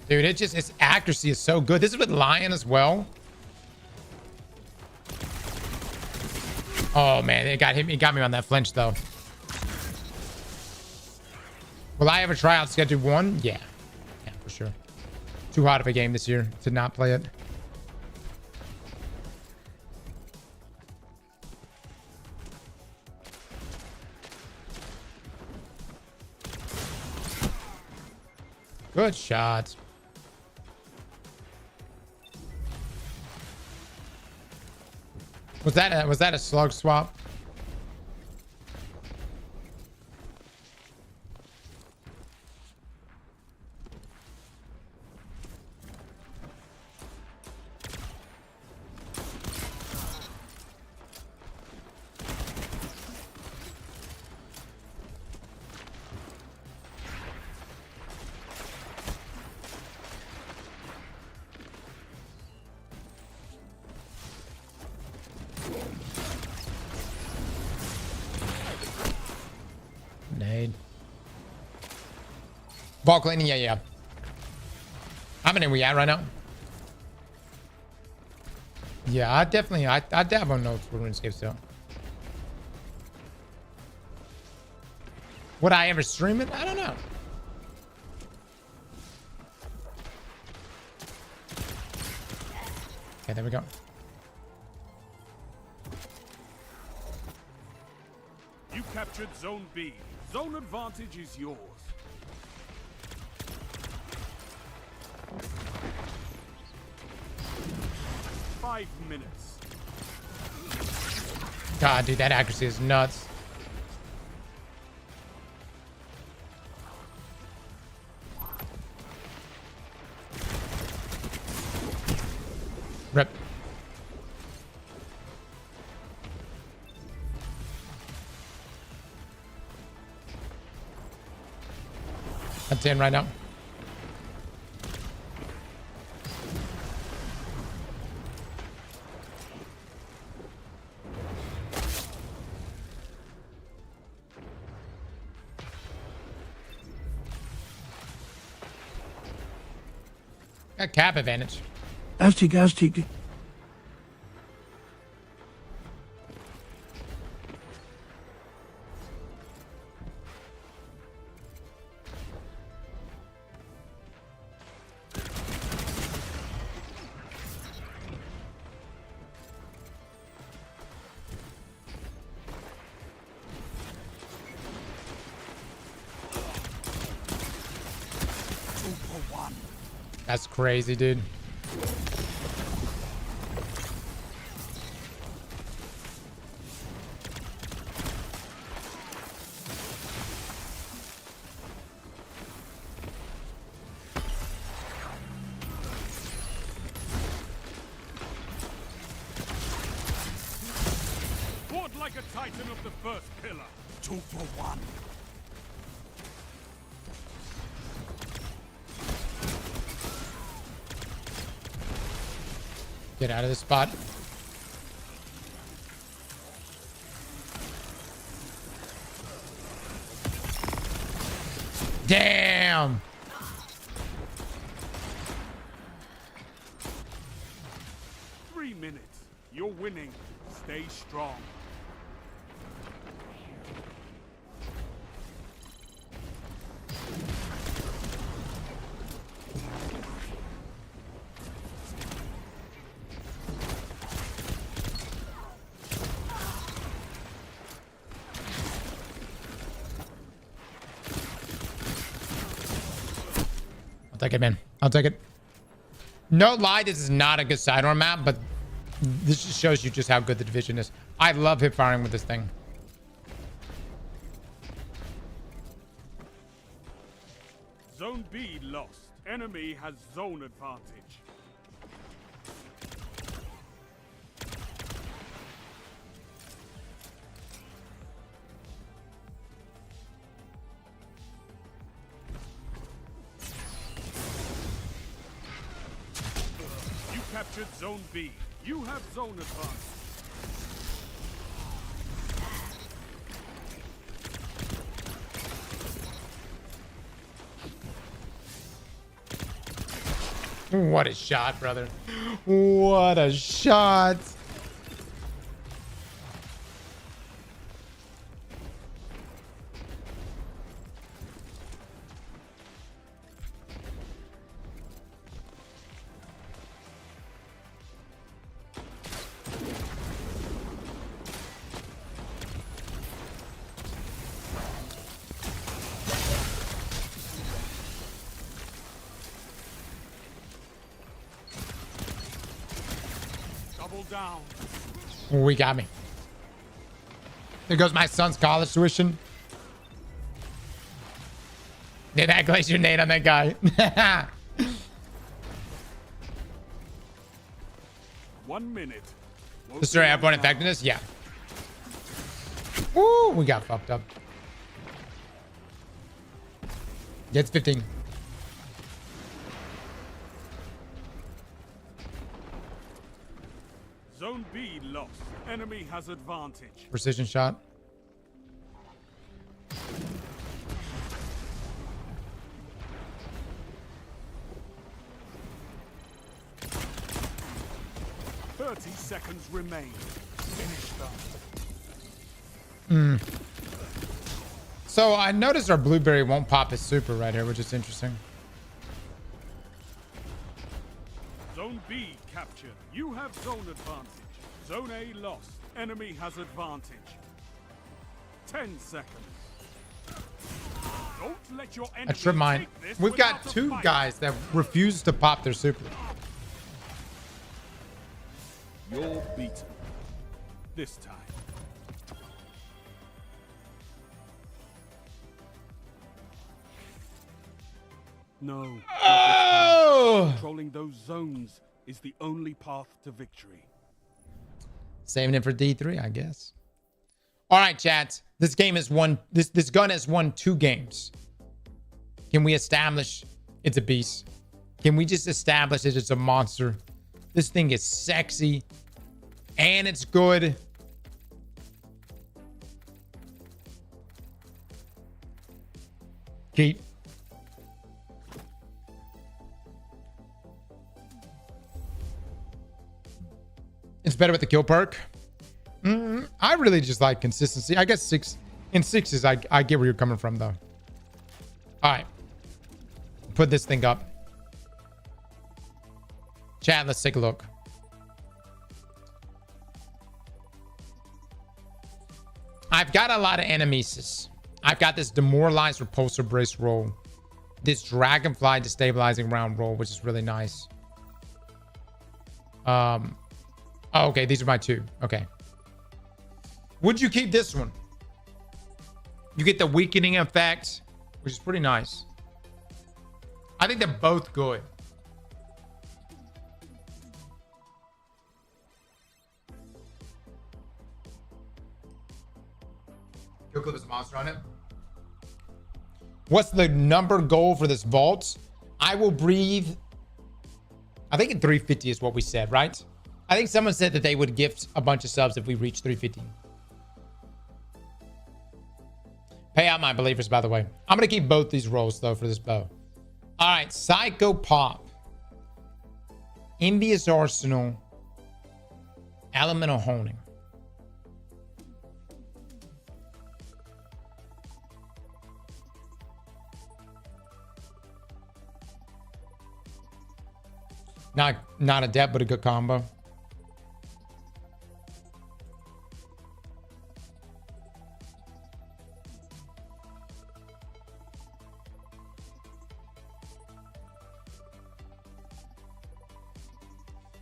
Dude, its accuracy is so good. This is with Lion as well. Oh man, it got me on that flinch though. Will I ever try out Schedule 1? Yeah. Yeah, for sure. Too hot of a game this year to not play it. Good shot. Was that a slug swap? Nade. Ball cleaning, yeah. How many are we at right now? Yeah, I dab on notes for RuneScape still. Would I ever stream it? I don't know. Okay, there we go. You captured Zone B. Zone advantage is yours. Five minutes. God, dude, that accuracy is nuts. Rip. I'm 10 right now. Got cap advantage. Aztec. That's crazy, dude. Fought like a titan of the first pillar. 2 for 1. Get out of this spot. Damn. 3 minutes. You're winning. Stay strong. I'll take it, man. I'll take it. No lie, this is not a good sidearm map, but this just shows you just how good the division is. I love hip firing with this thing. Zone B lost. Enemy has zone advantage. You captured Zone B. You have zone advantage. What a shot, brother. What a shot. Down. We got me. There goes my son's college tuition. Did that glacier nade on that guy? 1 minute. Destroy airborne effectiveness? Yeah. Woo! We got fucked up. Gets 15. Zone B lost. Enemy has advantage. Precision shot. Seconds remain. Finish them. So I noticed our blueberry won't pop his super right here, which is interesting. Zone B captured. You have zone advantage. Zone A lost. Enemy has advantage. 10 seconds. Don't let your enemy I tripped mine. take this We've got without a two fight. guys that refuse to pop their super. You're beaten. This time. No. not this time. Oh! Controlling those zones is the only path to victory. Saving it for D3, I guess. All right, chat. This game has won. This gun has won 2 games. Can we establish it's a beast? Can we just establish that it's a monster? This thing is sexy and it's good. Keep. It's better with the kill perk. I really just like consistency. I guess 6 in 6s. I get where you're coming from though. All right. Put this thing up. Chat, let's take a look. I've got a lot of enemies. I've got this demoralized repulsor brace roll. This dragonfly destabilizing round roll, which is really nice. Oh, okay, these are my 2. Okay. Would you keep this one? You get the weakening effect, which is pretty nice. I think they're both good. Kill clip is a monster on it. What's the number goal for this vault? I will breathe. I think 350 is what we said, right? I think someone said that they would gift a bunch of subs if we reach 350. Pay out my believers, by the way. I'm going to keep both these rolls, though, for this bow. All right, Psycho Pop. Envious Arsenal. Elemental Honing. Not adept, but a good combo.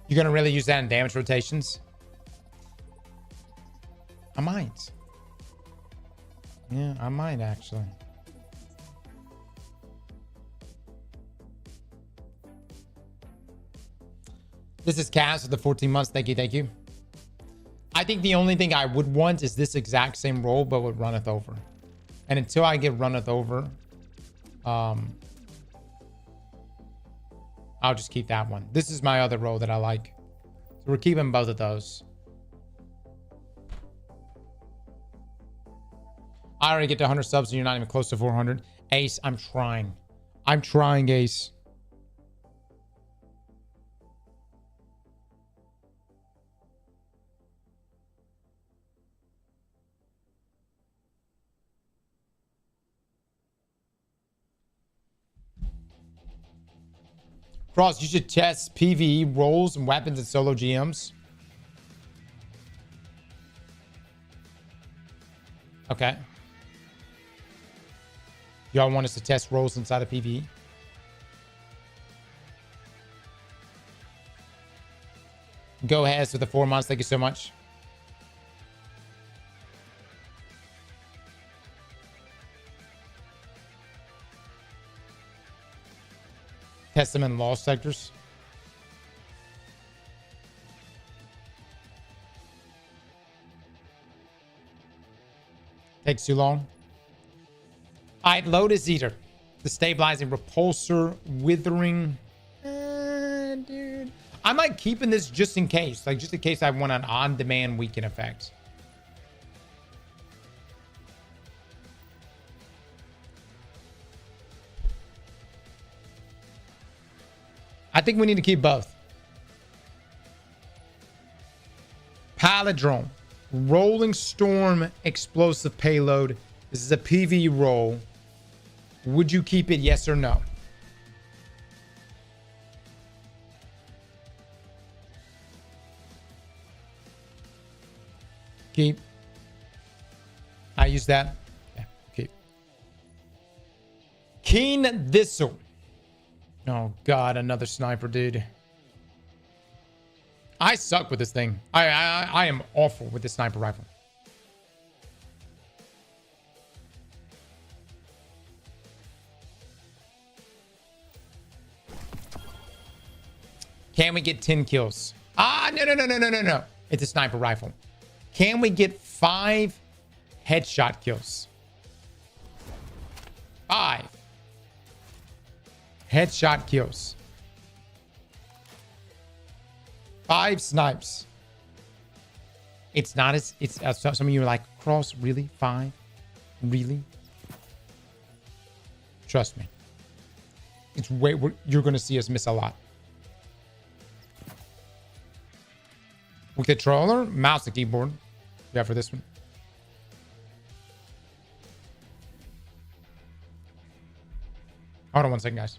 You're gonna really use that in damage rotations? I might. Yeah, I might actually. This is Cass with the 14 months. Thank you, thank you. I think the only thing I would want is this exact same roll, but with Runneth Over. And until I get Runneth Over, I'll just keep that one. This is my other roll that I like. So we're keeping both of those. I already get to 100 subs and you're not even close to 400. Ace, I'm trying. I'm trying, Ace. Cross, you should test PvE rolls and weapons and solo GMs. Okay. Y'all want us to test rolls inside of PvE? Go ahead for the 4 months. Thank you so much. Test them in lost sectors. Takes too long. All right, Lotus Eater. The stabilizing repulsor, withering. Dude. I'm like keeping this just in case. Like just in case I want an on-demand weaken effect. I think we need to keep both. Palindrome. Rolling Storm explosive payload. This is a PvE roll. Would you keep it? Yes or no? Keep. I use that. Yeah, keep. Keen Thistle. Oh God, another sniper, dude. I suck with this thing. I am awful with this sniper rifle. Can we get 10 kills? No. It's a sniper rifle. Can we get 5 headshot kills? 5 headshot kills. 5 snipes. It's not as some of you are like, Cross, really? 5? Really? Trust me. It's way you're gonna see us miss a lot. With controller, mouse, and keyboard. Yeah, for this one. Hold on one second, guys.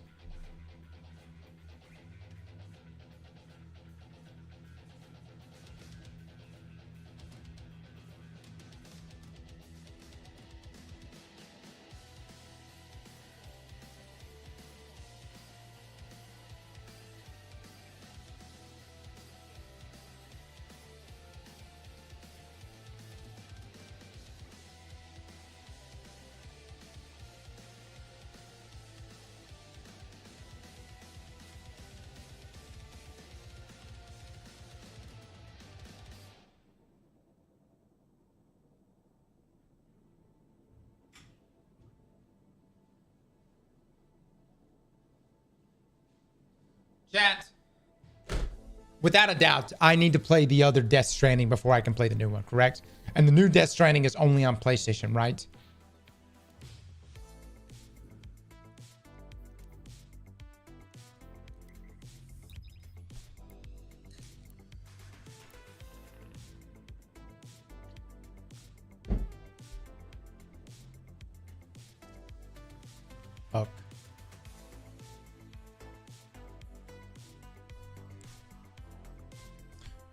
Chat. Without a doubt, I need to play the other Death Stranding before I can play the new one, correct? And the new Death Stranding is only on PlayStation, right? Fuck.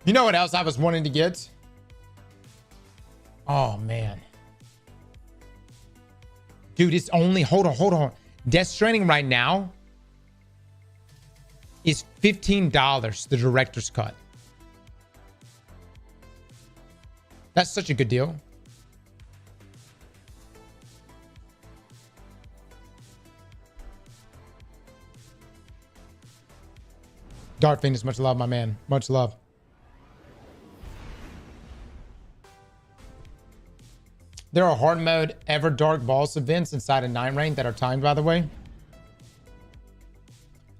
You know what else I was wanting to get? Oh, man. Dude, it's only... Hold on. Death Stranding right now is $15, the director's cut. That's such a good deal. Dark Phoenix, much love, my man. Much love. There are hard mode ever dark boss events inside of 9 Rain that are timed, by the way.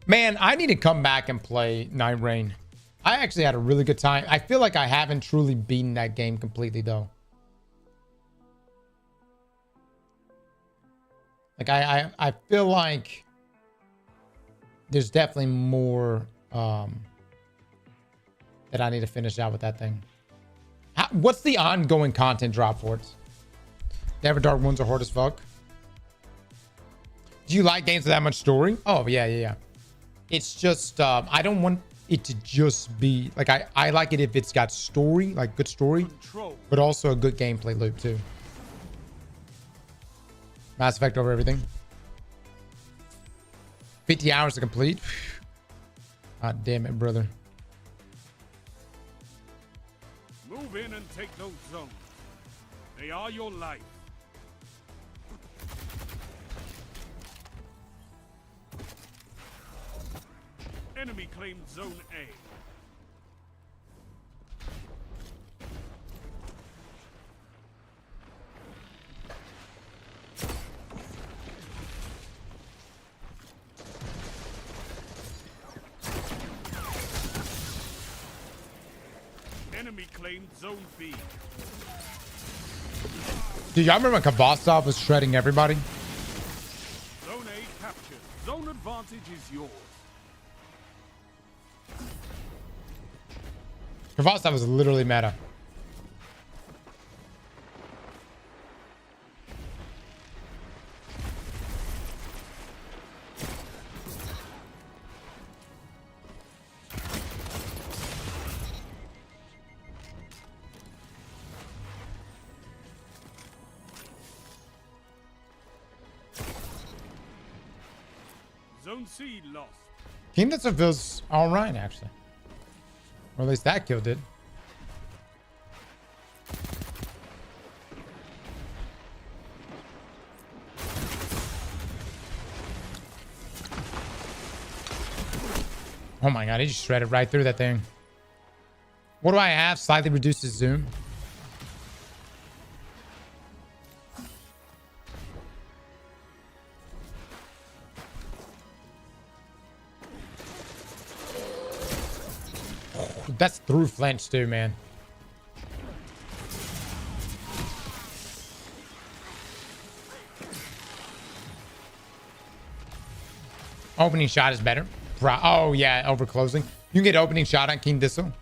Man, I need to come back and play 9 Rain. I actually had a really good time. I feel like I haven't truly beaten that game completely, though. Like, I feel like there's definitely more that I need to finish out with that thing. What's the ongoing content drop for it? The Ever Dark ones are hard as fuck. Do you like games with that much story? Oh, yeah. It's just, I don't want it to just be, like, I like it if it's got story, like good story, but also a good gameplay loop, too. Mass Effect over everything. 50 hours to complete. God damn it, brother. Move in and take those zones. They are your life. Enemy claimed Zone A. Enemy claimed Zone B. Do y'all remember when Kavasov was shredding everybody? Zone A captured. Zone advantage is yours. Kavasov was literally meta. Zone C lost. Kingdoms feels all right, actually. Or at least that kill did. Oh my god, he just shredded right through that thing. What do I have? Slightly reduces zoom. That's through flinch too, man. Opening shot is better. Oh yeah, over closing. You can get opening shot on King Thistle.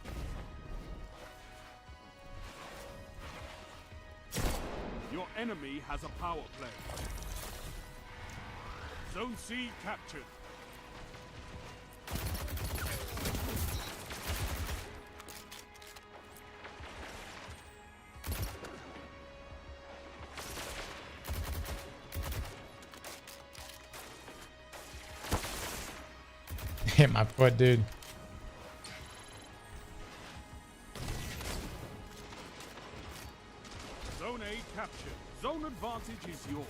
has a power play. Zone C captured. Hit my foot, dude. Zone A captured. Zone advantage is yours.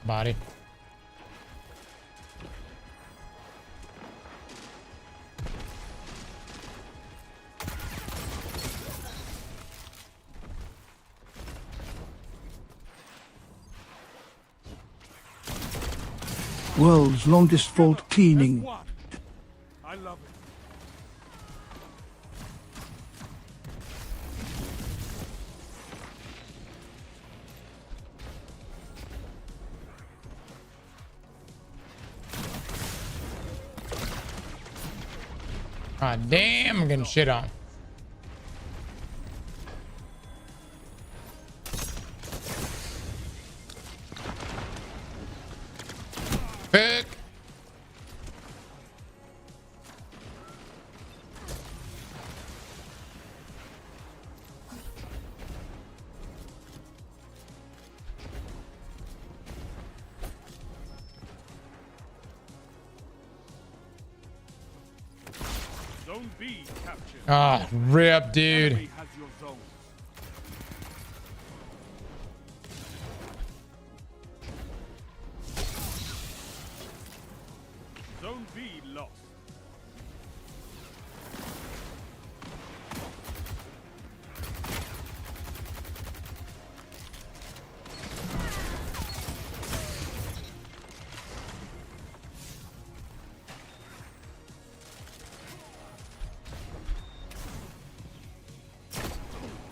Body. World's longest vault cleaning. I love it. Ah, damn, I'm getting shit on. Pick. Zone B captured. Ah, rip, dude. Enemy has your zone. Zone B lost.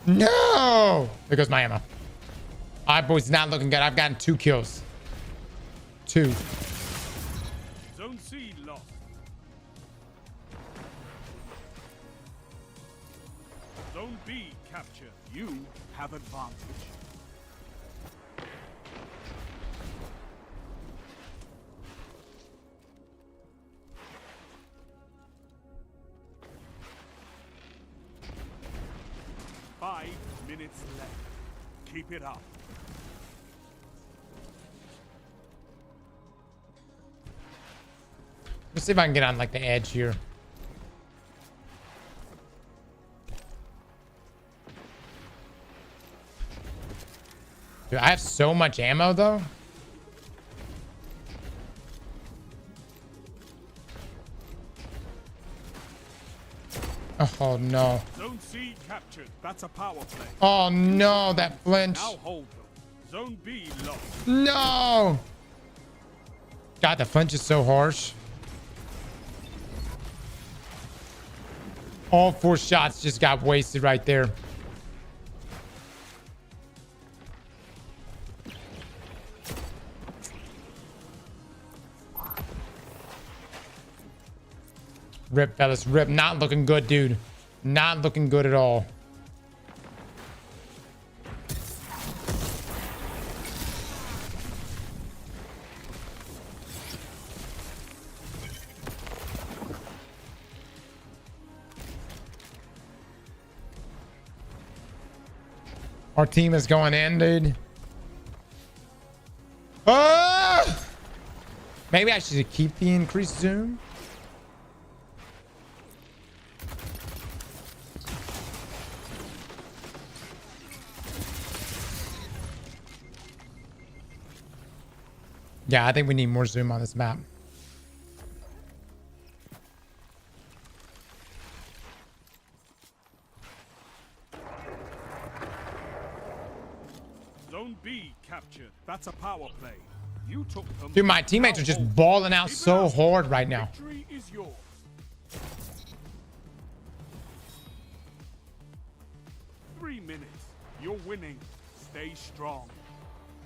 No! There goes my ammo. Alright, boys, not looking good. I've gotten 2 kills. 2. Zone C lost. Zone B captured. You have advantage. Five minutes left. Keep it up. Let's see if I can get on like the edge here. Dude, I have so much ammo though. Oh no. Zone C captured. That's a power play. Oh no, that flinch. Now hold them. Zone B lost. No. God, the flinch is so harsh. All 4 shots just got wasted right there. Rip, fellas, rip. Not looking good, dude. Not looking good at all. Our team is going in, dude. Ah! Maybe I should keep the increased zoom. Yeah, I think we need more zoom on this map. Zone B captured. That's a power play. You took them. Dude, my teammates are just balling out so hard right now. Victory is yours. 3 minutes. You're winning. Stay strong.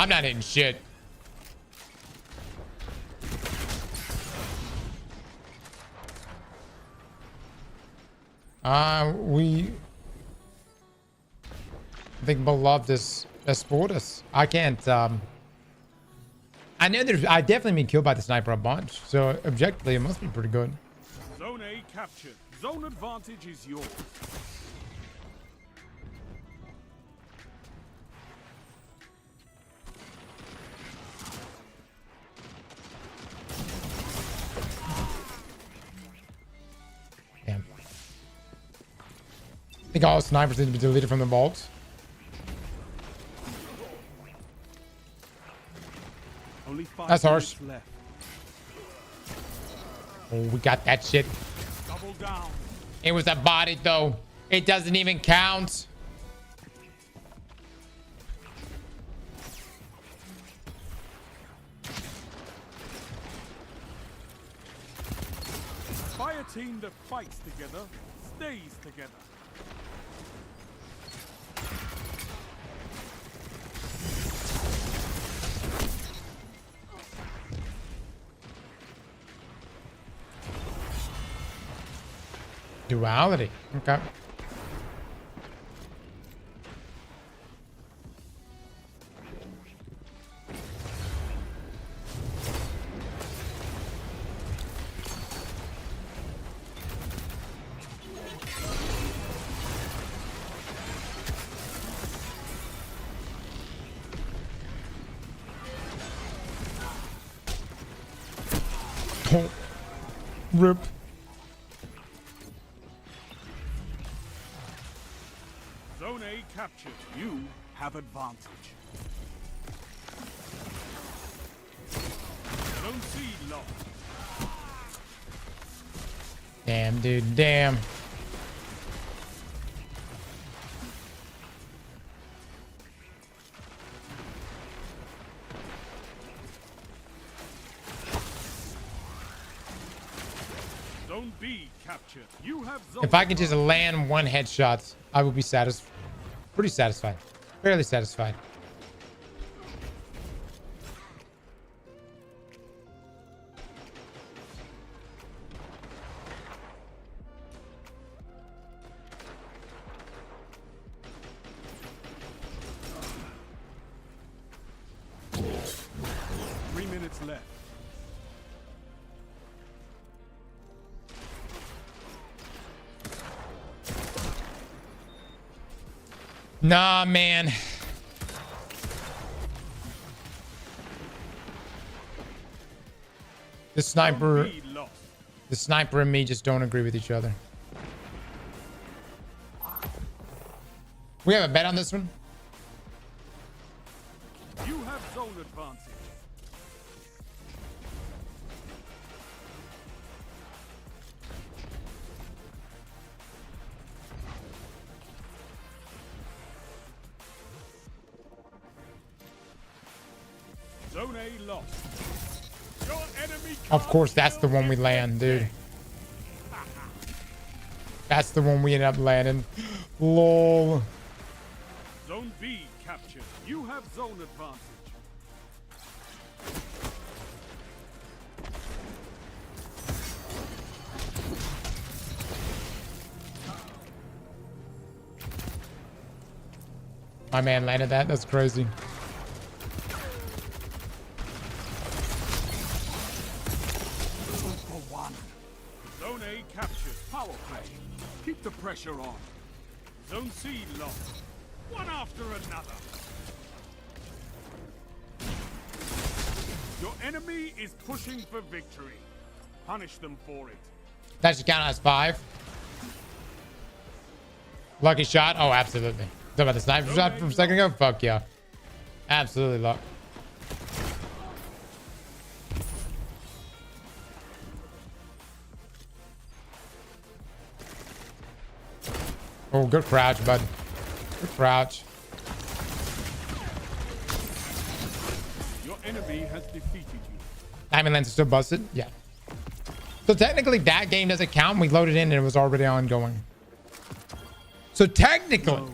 I'm not hitting shit. I think beloved is Esportus. I can't, I know I definitely been killed by the sniper a bunch. So objectively, it must be pretty good. Zone A captured. Zone advantage is yours. Damn. I think all snipers need to be deleted from the vault. Only 5 That's harsh. left. Oh, we got that shit. Double down. It was a body though. It doesn't even count. Fire team that fights together stays together. Duality. Okay. Oh. Rip. Zone A captured. You have advantage. Zone C lost. Damn, dude. Damn. Zone B captured. You have zone If I can just land one headshot, I will be satisfied. Pretty satisfied. Fairly satisfied. left. Nah, man. The sniper and me just don't agree with each other. We have a bet on this one. You have zone advantage. Zone A lost. Your enemy. Of course, that's the one we land, dude. That's the one we end up landing. Lol. Zone B captured. You have zone advantage. My man landed that. That's crazy. Zone A captured. Power play. Keep the pressure on. Zone C lost. One after another. Your enemy is pushing for victory. Punish them for it. That should count as 5. Lucky shot? Oh, absolutely. Talk about the sniper shot from a second ago? Fuck yeah. Absolutely luck. Oh, good crouch, bud. Good crouch. Your enemy has defeated you. Diamond lens is still busted? Yeah. So technically that game doesn't count. We loaded in and it was already ongoing. So technically,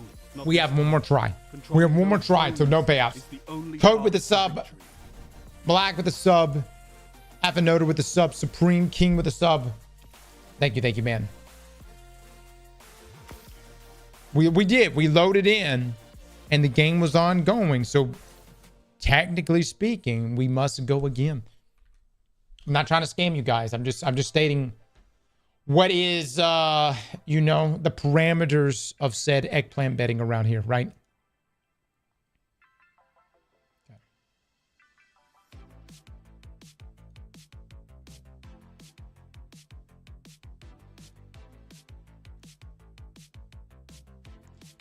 We have one more try. We have one more try, so no payouts. Code with the sub. Black with the sub. Afinoda with the sub. Supreme King with the sub. Thank you, man. We did. We loaded in, and the game was ongoing. So, technically speaking, we must go again. I'm not trying to scam you guys. I'm just stating what is, you know, the parameters of said eggplant betting around here, right? Okay.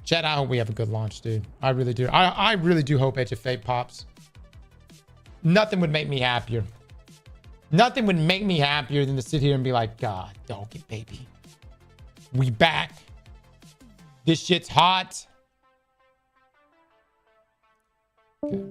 Chat, I hope we have a good launch, dude. I really do. I really do hope Edge of Fate pops. Nothing would make me happier. Nothing would make me happier than to sit here and be like, God, dog it, baby. We back. This shit's hot. Okay.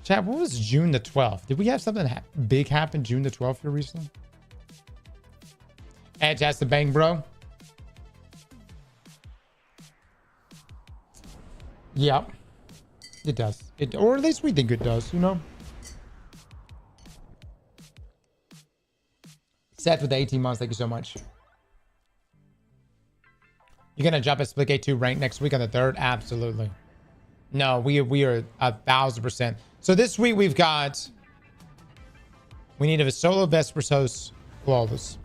Chat, what was June the 12th? Did we have something big happen June the 12th here recently? Edge has to bang, bro. Yep. It does. Or at least we think it does, you know? Seth with the 18 months, thank you so much. You're going to jump at Splitgate 2 rank next week on the 3rd? Absolutely. No, we are 1,000%. So this week we've got, we need a solo Vespers host flawless.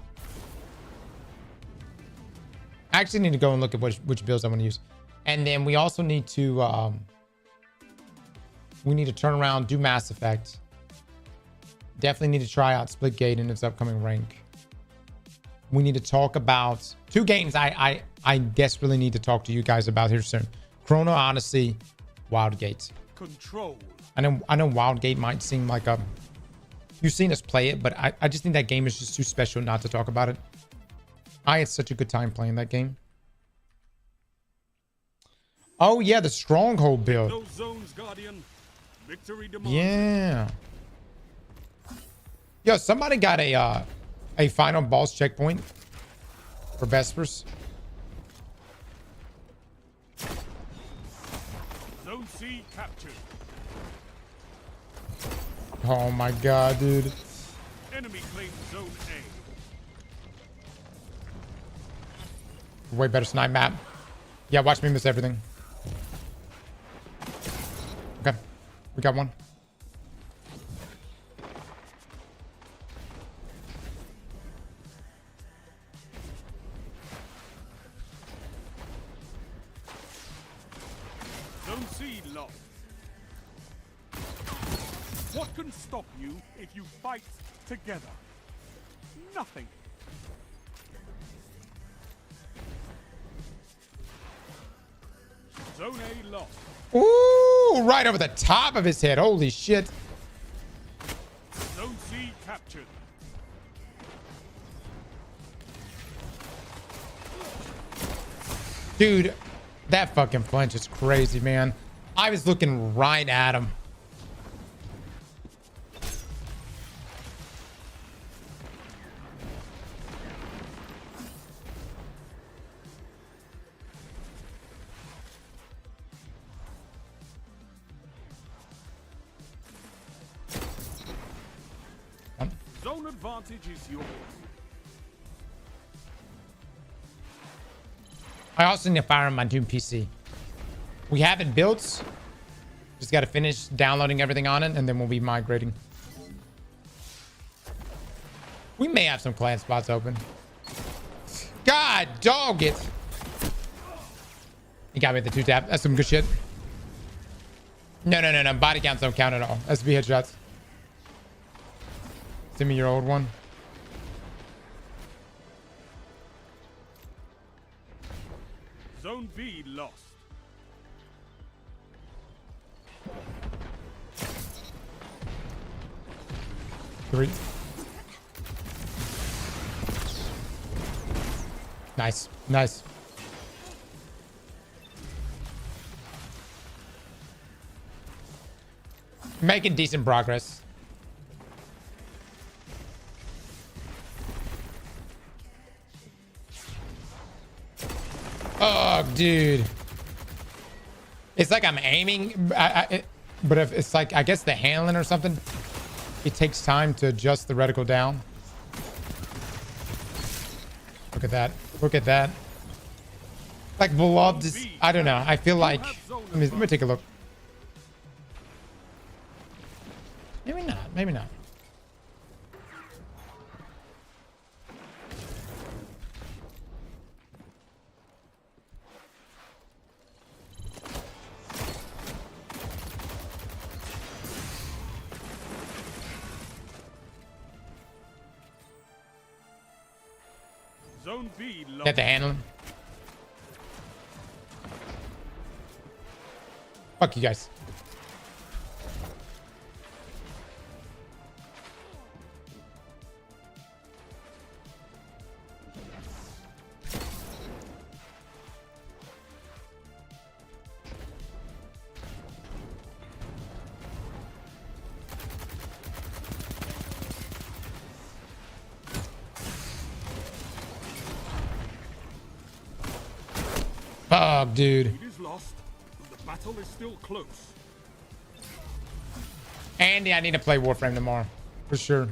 I actually need to go and look at which builds I want to use. And then we also need to, we need to turn around, do Mass Effect. Definitely need to try out Splitgate in its upcoming rank. We need to talk about 2 games I desperately need to talk to you guys about here soon. Chrono Odyssey, Wildgate. Control. I know Wildgate might seem like a, you've seen us play it, but I just think that game is just too special not to talk about it. I had such a good time playing that game. Oh yeah, the Stronghold build. Those zones, Guardian. Victory demanded. Yeah. Yo, somebody got a final boss checkpoint for Vespers. Zone C captured. Oh my god, dude. Enemy claims zone A. Way better snipe map. Yeah, watch me miss everything. Okay, we got one. Zone C lost. What can stop you if you fight together? Nothing. Zone A lost. Ooh, right over the top of his head. Holy shit. Zone C captured. Dude, that fucking flinch is crazy, man. I was looking right at him. Zone advantage is yours. I also need to fire on my Doom PC. We have it built. Just got to finish downloading everything on it, and then we'll be migrating. We may have some clan spots open. God, dog it. He got me at the 2-tap. That's some good shit. No. Body counts don't count at all. SB headshots. Send me your old one. Zone B lost. Three. Nice. Nice. Making decent progress. Oh, dude. It's like I'm aiming, but if it's like, I guess the handling or something, it takes time to adjust the reticle down. Look at that. Look at that. Like Beloved is, I don't know. I feel like, let me take a look. Maybe not. Maybe not. Zone B lost. Get the handling. Fuck you guys. Fuck, dude. It is lost, but the battle is still close. Andy, I need to play Warframe tomorrow. For sure.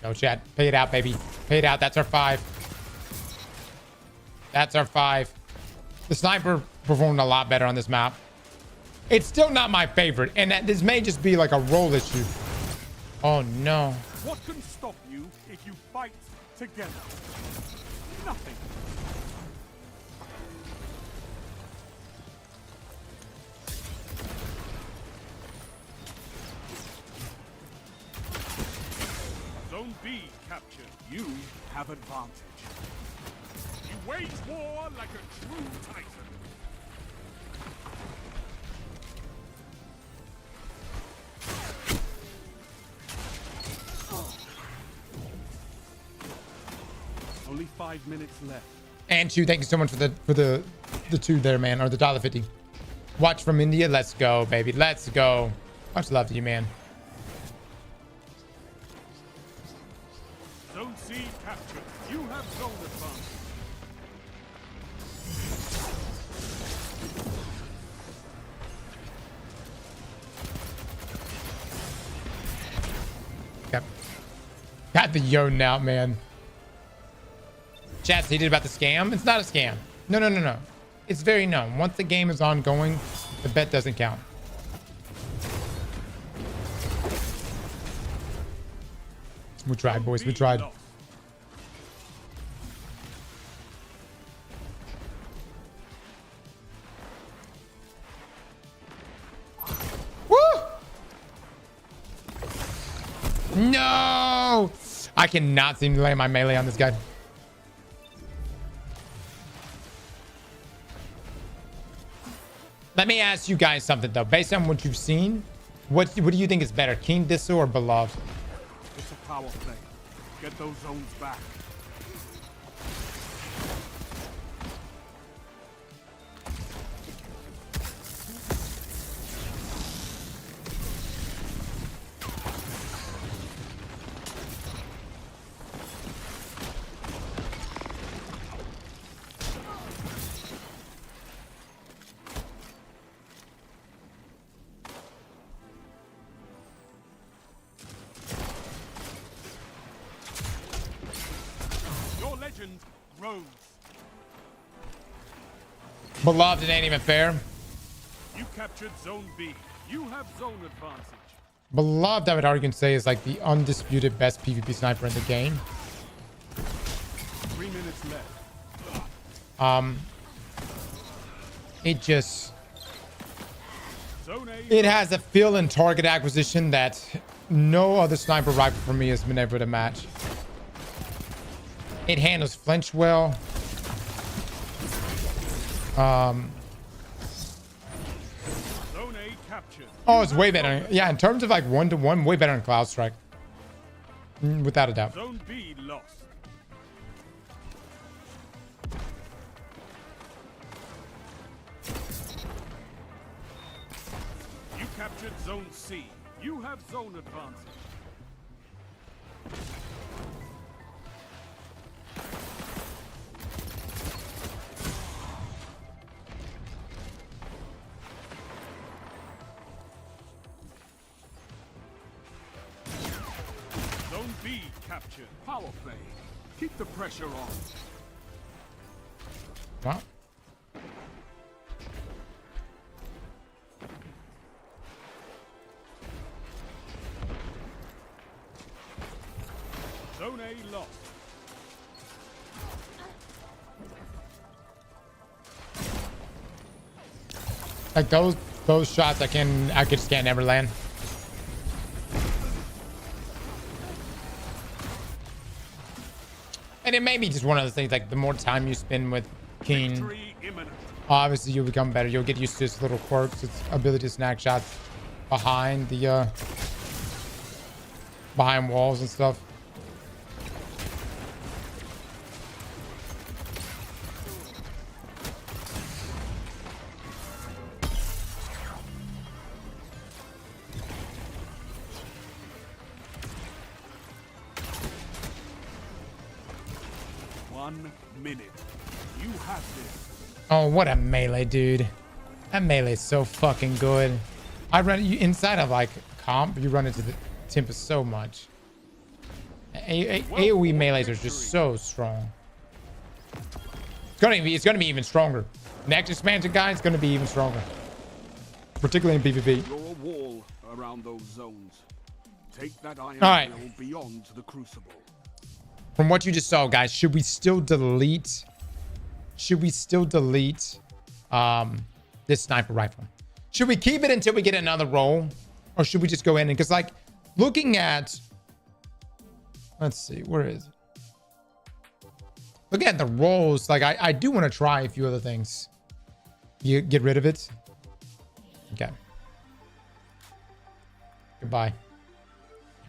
Go, chat. Pay it out, baby. Pay it out. That's our 5. That's our 5. The sniper performed a lot better on this map. It's still not my favorite, and this may just be like a role issue. Oh, no. What can stop you if you fight together? Nothing. Zone B captured. You have advantage. You wage war like a true titan. Only 5 minutes left. And Chu, thank you so much for the 2 there, man, or the $1.50. Watch from India. Let's go, baby. Let's go. Much love to you, man. Zone C captured. You have zone advantage. Yep. Got the Yoden out, man. Chat's heated about the scam. It's not a scam. No, no, no, no. It's very known. Once the game is ongoing, the bet doesn't count. We tried, boys. We tried. Woo! No! I cannot seem to lay my melee on this guy. Let me ask you guys something, though. Based on what you've seen, what do you think is better, King Disso or Beloved? It's a power play. Get those zones back. Beloved, it ain't even fair. You captured zone B. You have zone advantage. Beloved, I would argue and say, is like the undisputed best PvP sniper in the game. 3 minutes left. It just... It has a feel and target acquisition that no other sniper rifle for me has been able to match. It handles flinch well. Oh, it's way better. Yeah, in terms of like 1-to-1, way better than Cloud Strike. Without a doubt. Zone B lost. You captured Zone C. You have zone advantage. Zone B captured. Power play. Keep the pressure on. Wow. Zone A lost. Like those shots I just can't never land. And it may be just one of those things, like the more time you spend with Keen, obviously you'll become better. You'll get used to its little quirks, its ability to snag shots behind the behind walls and stuff. You have this. Oh, what a melee, dude. That melee is so fucking good. I run you inside of like comp, you run into the Tempest so much. AoE melees are just so strong. It's gonna be even stronger. Next expansion, guys, it's gonna be even stronger. Particularly in PvP. You're a wall around those zones. Take that iron will beyond the Crucible. From what you just saw, guys, should we still delete this sniper rifle? Should we keep it until we get another roll, or should we just go in and, because like looking at, let's see, where is it? Looking at the rolls, like I do want to try a few other things. You get rid of it. Okay. Goodbye.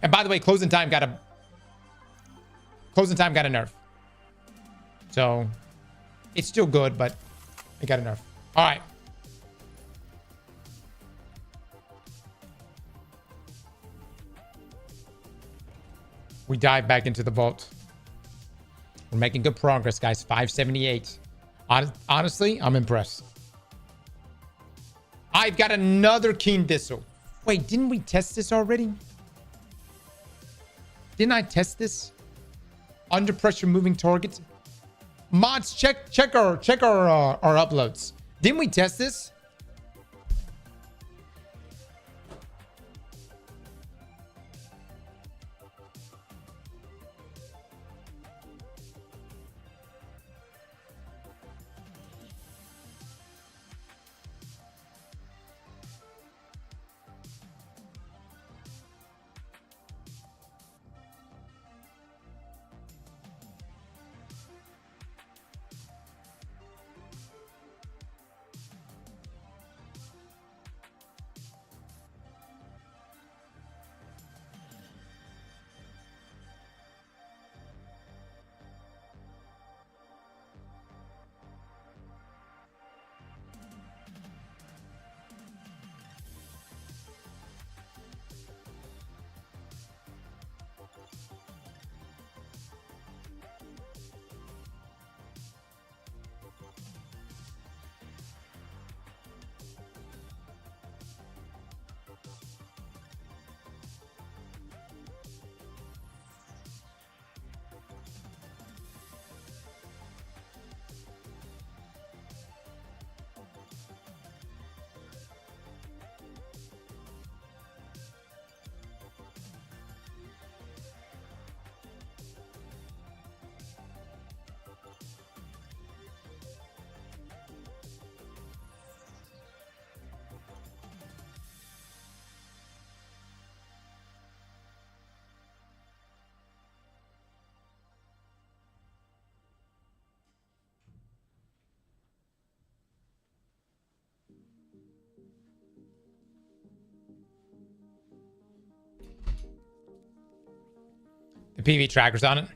And by the way, closing time got a nerf. So it's still good, but it got a nerf. All right. We dive back into the vault. We're making good progress, guys. 578. Honestly, I'm impressed. I've got another Keen Thistle. Wait, didn't we test this already? Didn't I test this? Under pressure moving targets. Mods, check our uploads. Didn't we test this? PV trackers on it?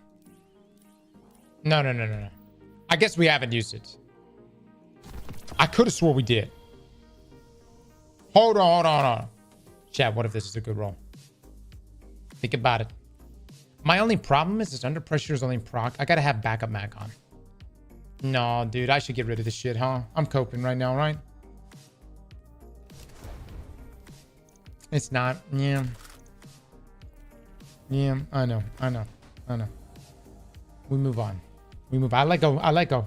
No. I guess we haven't used it. I could have swore we did. Hold on. Chat, what if this is a good roll? Think about it. My only problem is under pressure is only proc. I gotta have backup mag on. No, dude, I should get rid of this shit, huh? I'm coping right now, right? It's not. Yeah. Yeah, I know. We move on. I let go.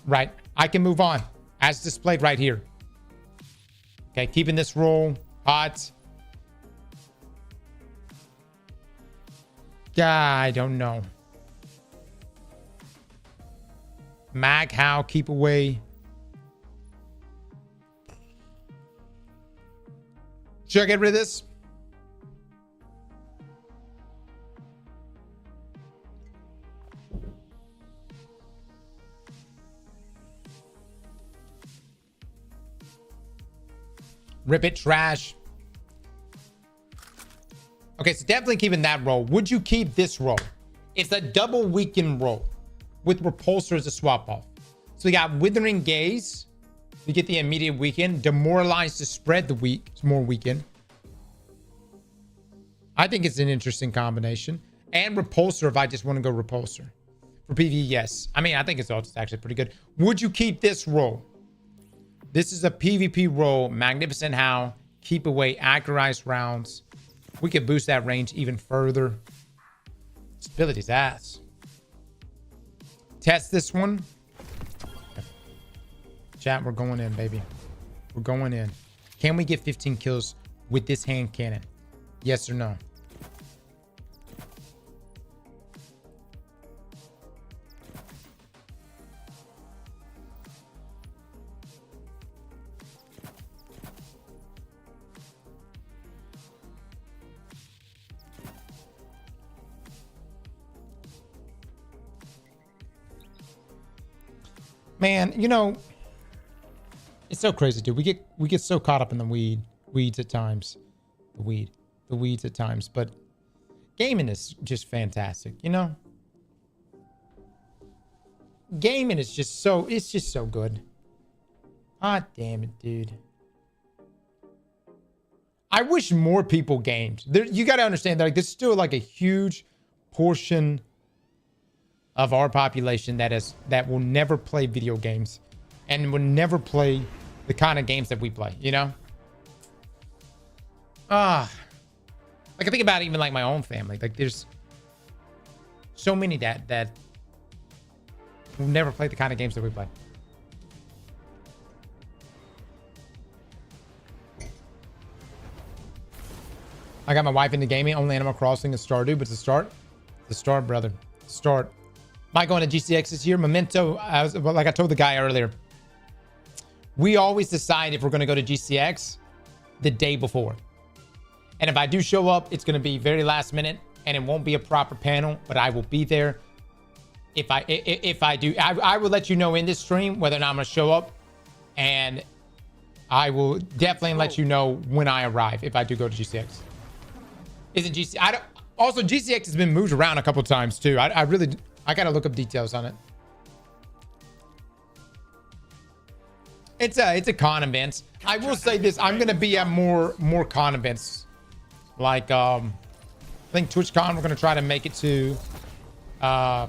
Right. I can move on. As displayed right here. Okay, keeping this roll hot. Yeah, I don't know. Mag, how, keep away. Should I get rid of this? Rip it, trash. Okay, so definitely keeping that roll. Would you keep this roll? It's a double weaken roll with Repulsor as a swap off. So we got Withering Gaze. We get the immediate weaken. Demoralize to spread the weak. It's more weaken. I think it's an interesting combination. And Repulsor if I just want to go Repulsor. For PvE, yes. I mean, I think it's actually pretty good. Would you keep this roll? This is a PvP roll. Magnificent How. Keep away accurized rounds. We could boost that range even further. This ability's ass. Test this one. Chat, we're going in, baby. We're going in. Can we get 15 kills with this hand cannon? Yes or no? Man, you know, it's so crazy, dude. We get so caught up in the weeds at times. The weeds at times, but gaming is just fantastic, you know? Gaming is just so, it's just so good. Ah, damn it, dude. I wish more people gamed. You got to understand that, like, there's still like a huge portion of our population that will never play video games and will never play the kind of games that we play, you know? Like I think about even like my own family. Like there's so many that will never play the kind of games that we play. I got my wife into gaming. Only Animal Crossing is Stardew, but it's a start. It's a start, brother. Start. Am I going to GCX this year? Memento, like I told the guy earlier, we always decide if we're going to go to GCX the day before. And if I do show up, it's going to be very last minute and it won't be a proper panel, but I will be there. If I do, I will let you know in this stream whether or not I'm going to show up, and I will definitely let you know when I arrive if I do go to GCX. Isn't GCX? Also, GCX has been moved around a couple times too. I gotta look up details on it. It's a con event. I will say this: I'm gonna be at more con events. Like I think TwitchCon, we're gonna try to make it to. So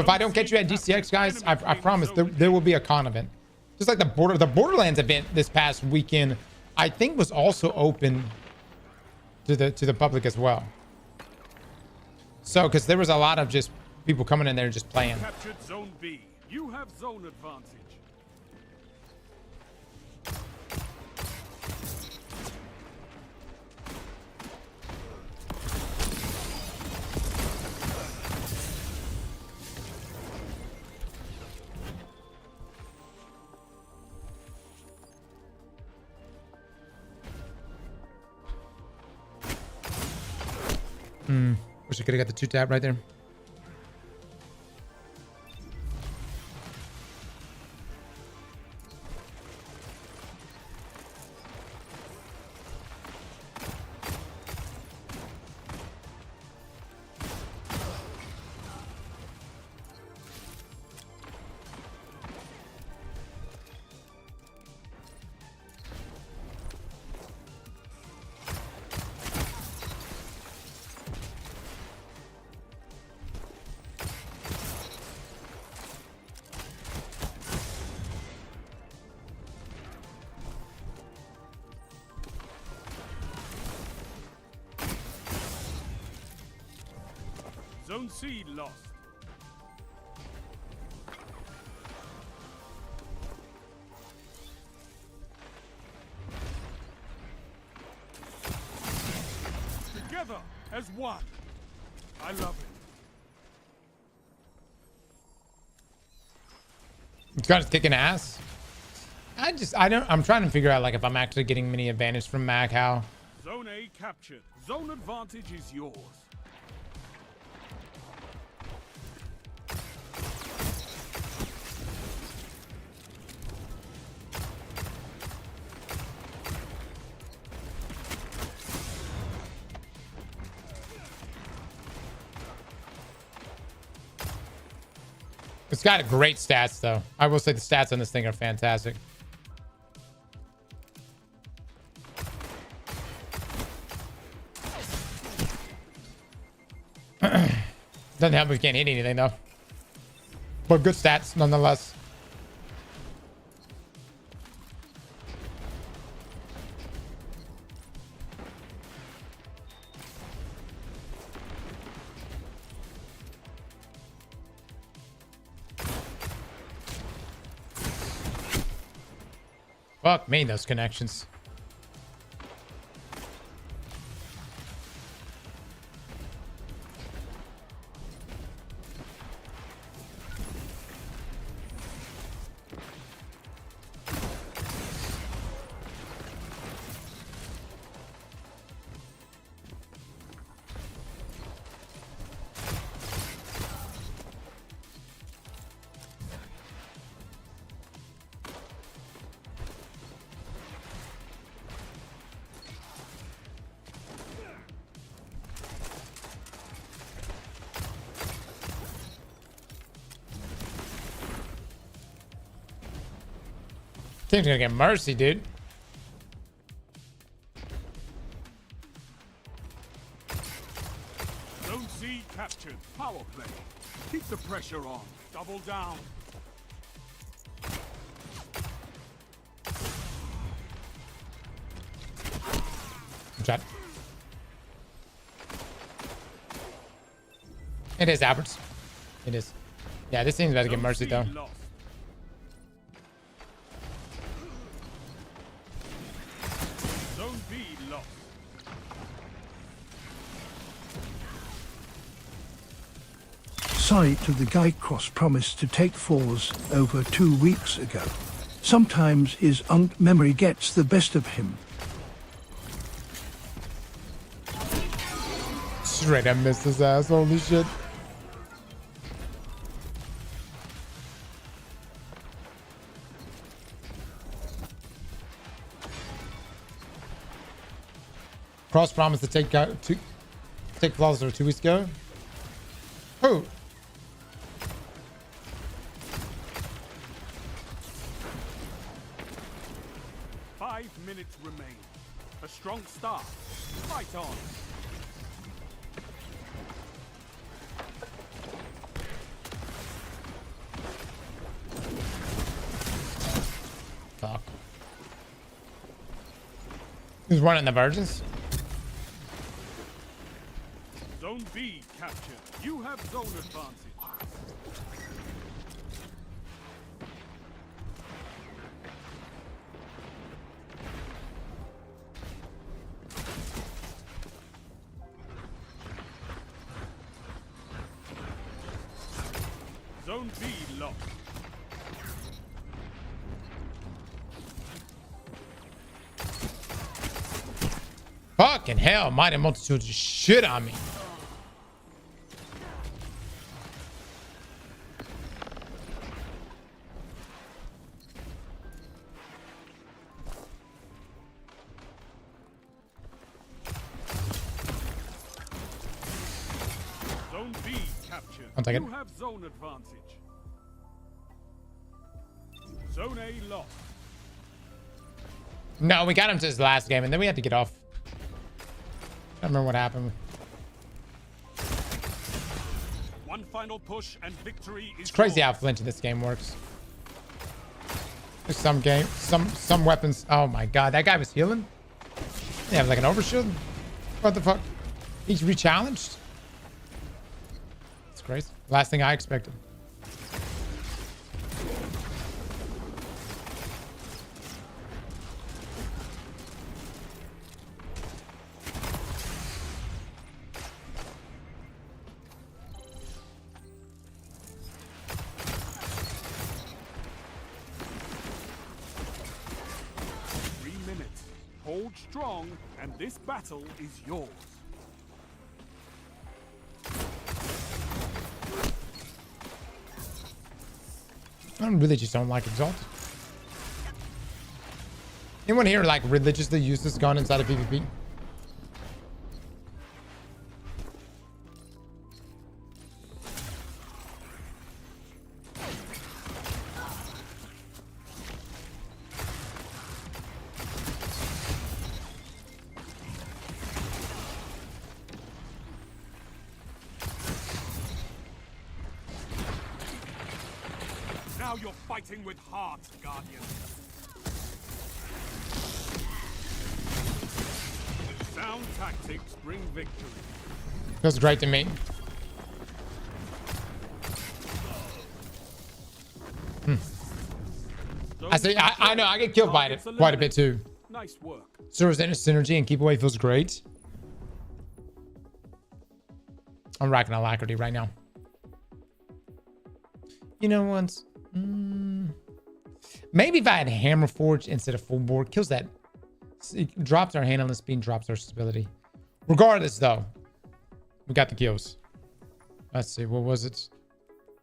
if I don't catch you at GCX, guys, I promise there will be a con event. Just like the Borderlands event this past weekend, I think was also open to the public as well. So, because there was a lot of just people coming in there and just playing. Captured Zone B. You have zone advantage. Wish I could have got the 2-tap right there. Zone C lost. Together as one. I love it. It's got kicking ass. I'm trying to figure out like if I'm actually getting many advantage from Mac. How? Zone A captured. Zone advantage is yours. It's got great stats though. I will say the stats on this thing are fantastic. Doesn't help if you can't hit anything though. But good stats nonetheless. Fuck me, those connections. Team's gonna get mercy, dude. Zone C captured. Power play. Keep the pressure on. Double down. Good shot. It is Alberts. It is. Yeah, this team's about to get mercy though. Zone B lost. Site of the Aztecross promised to take fours over 2 weeks ago. Sometimes his memory gets the best of him. Straight up missed his ass. Holy shit. Cross promised to take flawless over 2 weeks ago. Who? Five minutes remain. A strong start. Fight on. Fuck. Who's running the Virgins? Zone B captured. You have zone advantage. Zone B lost. Fucking hell, Mighty Multitude just shit on me. Zone B captured. One second. You have zone advantage. Zone A lost. No, we got him to his last game, and then we had to get off. I don't remember what happened. One final push and victory is It's crazy how flinch in this game works. There's some weapons. Oh my god, that guy was healing? They have like an overshield? What the fuck? He's re-challenged? That's crazy. Last thing I expected. Hold strong, and this battle is yours. I really just don't like Exalt. Anyone here like religiously use this gun inside of PvP? Now you're fighting with heart, Guardian. Sound tactics bring victory. Feels great to me. I know I get killed by it quite a bit too. Nice work. Serves in a synergy and keep away feels great. I'm racking alacrity right now. You know what? Maybe if I had Hammer Forge instead of Full Board, kills that. It drops our handling speed, drops our stability. Regardless, though, we got the kills. Let's see, what was it?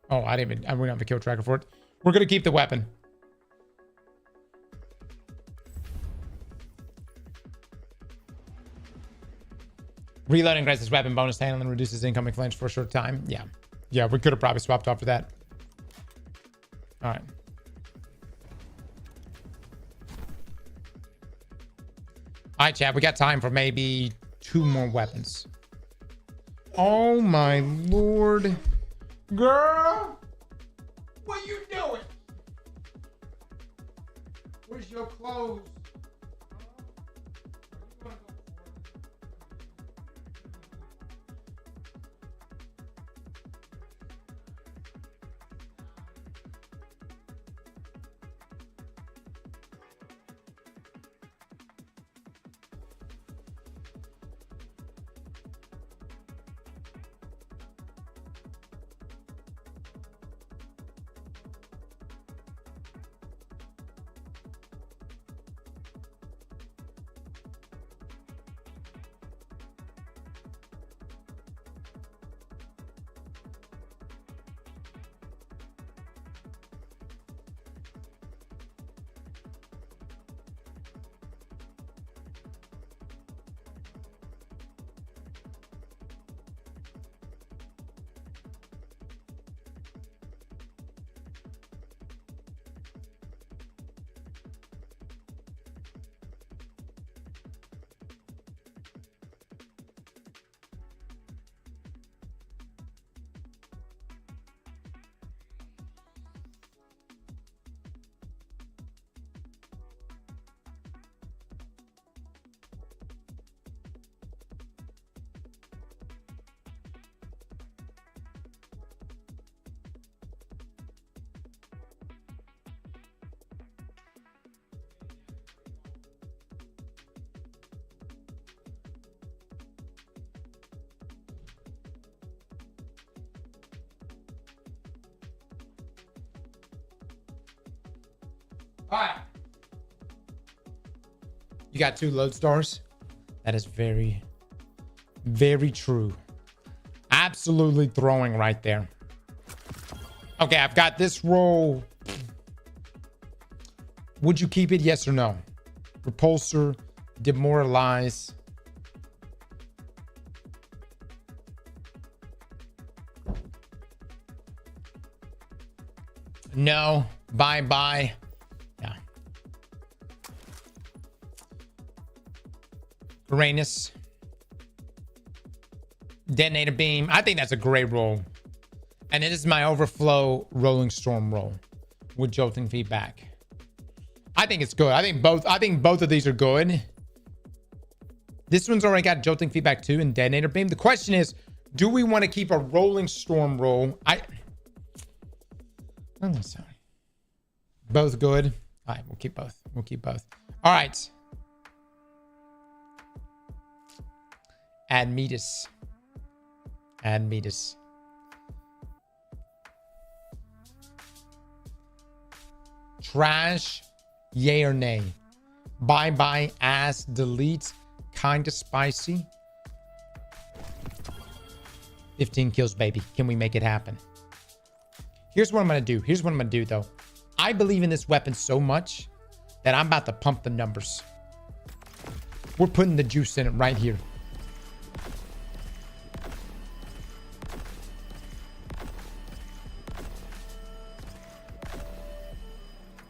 Oh, I didn't even. We don't have a kill tracker for it. We're gonna keep the weapon. Reloading grants weapon bonus handling and reduces incoming flinch for a short time. Yeah, yeah, we could have probably swapped off for that. All right. All right, chat. We got time for maybe 2 more weapons. Oh my lord, girl, what you doing? Where's your clothes? All right. You got 2 load stars? That is very, very true. Absolutely throwing right there. Okay, I've got this roll. Would you keep it? Yes or no? Repulsor, demoralize. No. Bye-bye. Yeah. Uranus. Detonator beam. I think that's a great roll. And it is my overflow rolling storm roll with jolting feedback. I think it's good. I think both of these are good. This one's already got jolting feedback too and detonator beam. The question is, Do we want to keep a rolling storm roll? I don't think so. Both good. All right, we'll keep both. We'll keep both. All right. Admetus. Admetus. Trash, yay or nay? Bye bye, ass, delete, kinda spicy. 15 kills, baby. Can we make it happen? Here's what I'm gonna do. Here's what I'm gonna do, though. I believe in this weapon so much that I'm about to pump the numbers. We're putting the juice in it right here.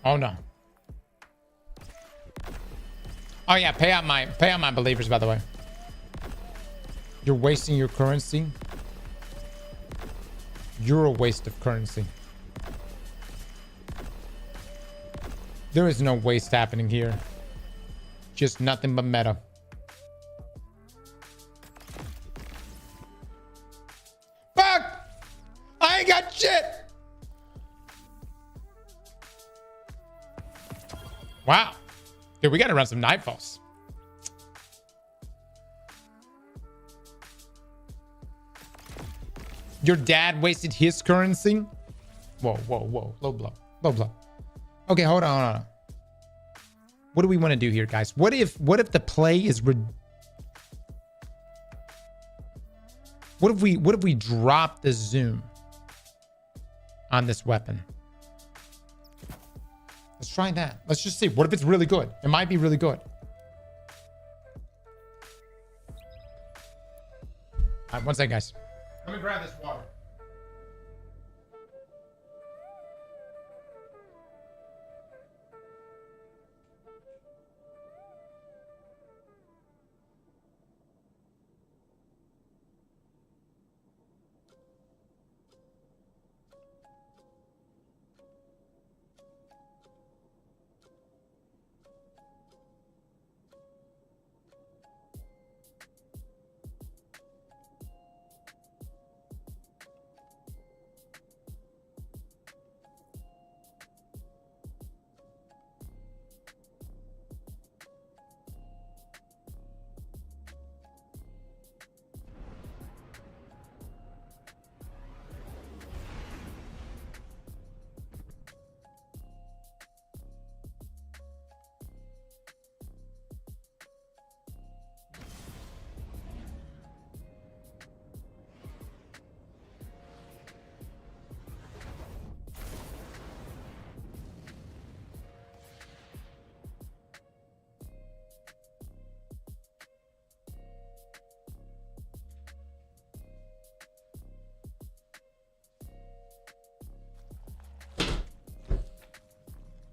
Oh no. Oh yeah, pay out my believers, by the way. You're wasting your currency. You're a waste of currency. There is no waste happening here. Just nothing but meta. Fuck! I ain't got shit! Wow. Dude, we gotta run some Nightfalls. Your dad wasted his currency? Whoa, whoa, whoa. Low blow. Low blow. Okay, hold on, hold on. What do we want to do here, guys? What if the play is what if we drop the zoom on this weapon? Let's try that. Let's just see. What if it's really good? It might be really good. All right, one second, guys. Let me grab this water.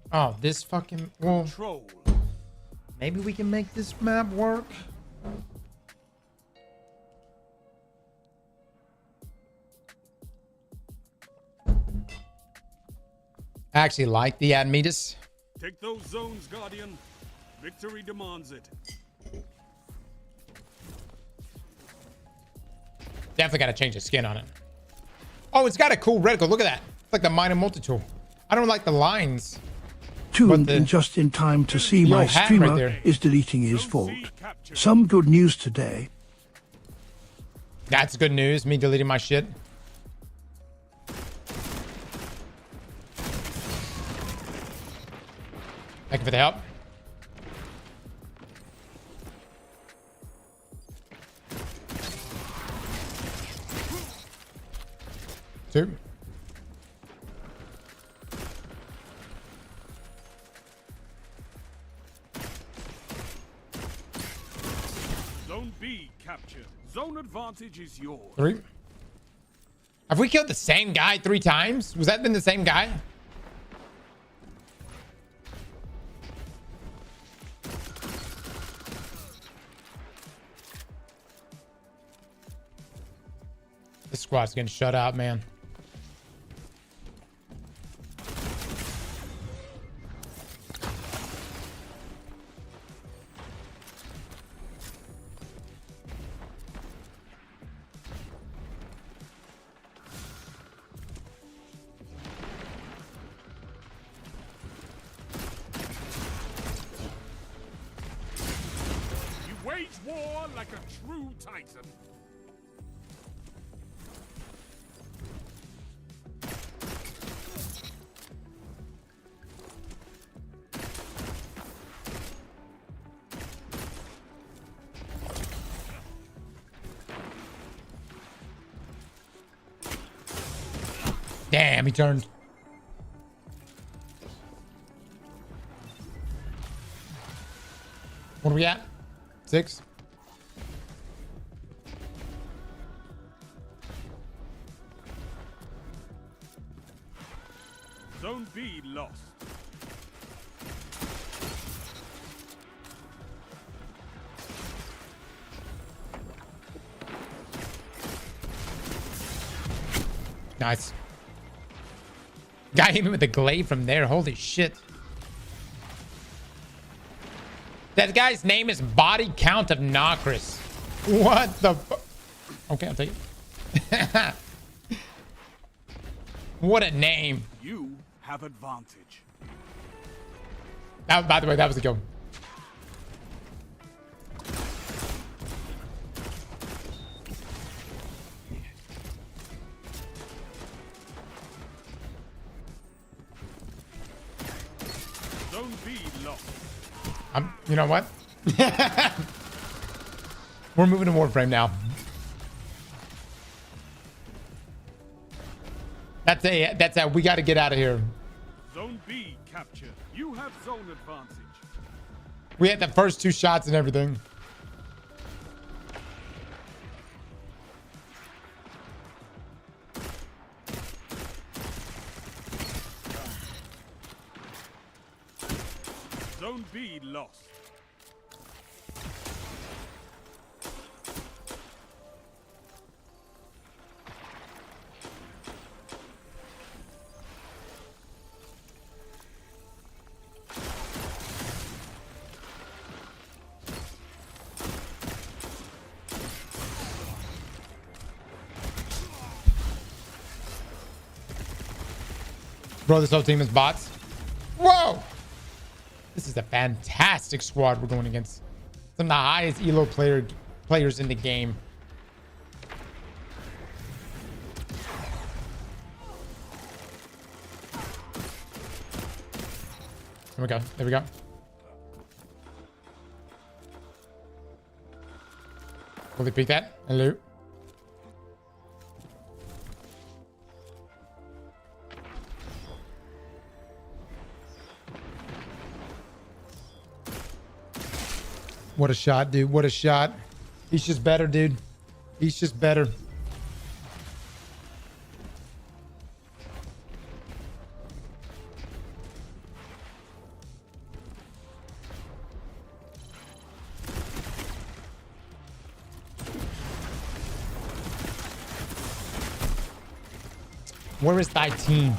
Oh, this fucking... Well, maybe we can make this map work. I actually like the Admetus. Take those zones, Guardian. Victory demands it. Definitely got to change the skin on it. Oh, it's got a cool reticle. Look at that. It's like the Minor Multi-Tool. I don't like the lines. Tuned in just in time to see my streamer is deleting his vault. Some good news today. That's good news. Me deleting my shit. Thank you for the help. Two. Zone B captured. Zone advantage is yours. 3. Have we killed the same guy 3 times? Was that been the same guy? This squad's getting shut out, man. like a true titan. Damn, he turned. What are we at? 6? Zone B lost. Nice. Got him with the glaive from there. Holy shit. That guy's name is Body Count of Nokris. What the Okay, I'll take it. What a name. You have advantage. That, by the way, that was a kill. Zone B lost. You know what? We're moving to Warframe now. That's a we got to get out of here. Zone B captured. You have zone advantage. We had the first 2 shots and everything. Zone B lost. Bro, this whole team is bots. Whoa! This is a fantastic squad we're going against. Some of the highest elo players in the game. There we go. There we go. Will they pick that? Hello? What a shot, dude. What a shot. He's just better, dude. He's just better. Where is thy team?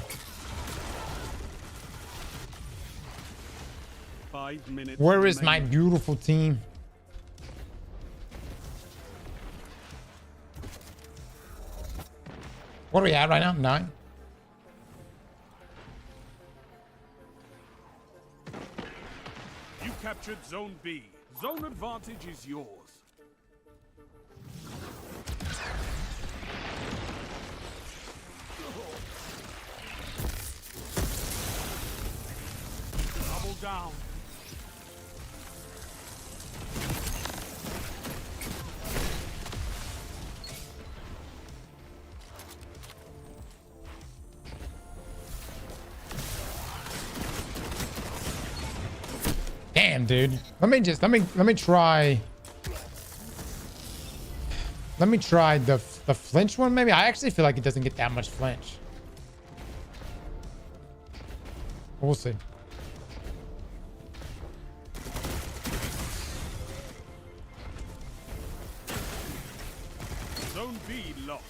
5 minutes. Where is my beautiful team? What are we at right now? 9? You captured Zone B. Zone advantage is yours. Double down. Damn, dude. Let me try. Let me try the flinch one, maybe. I actually feel like it doesn't get that much flinch. We'll see. Zone B lost.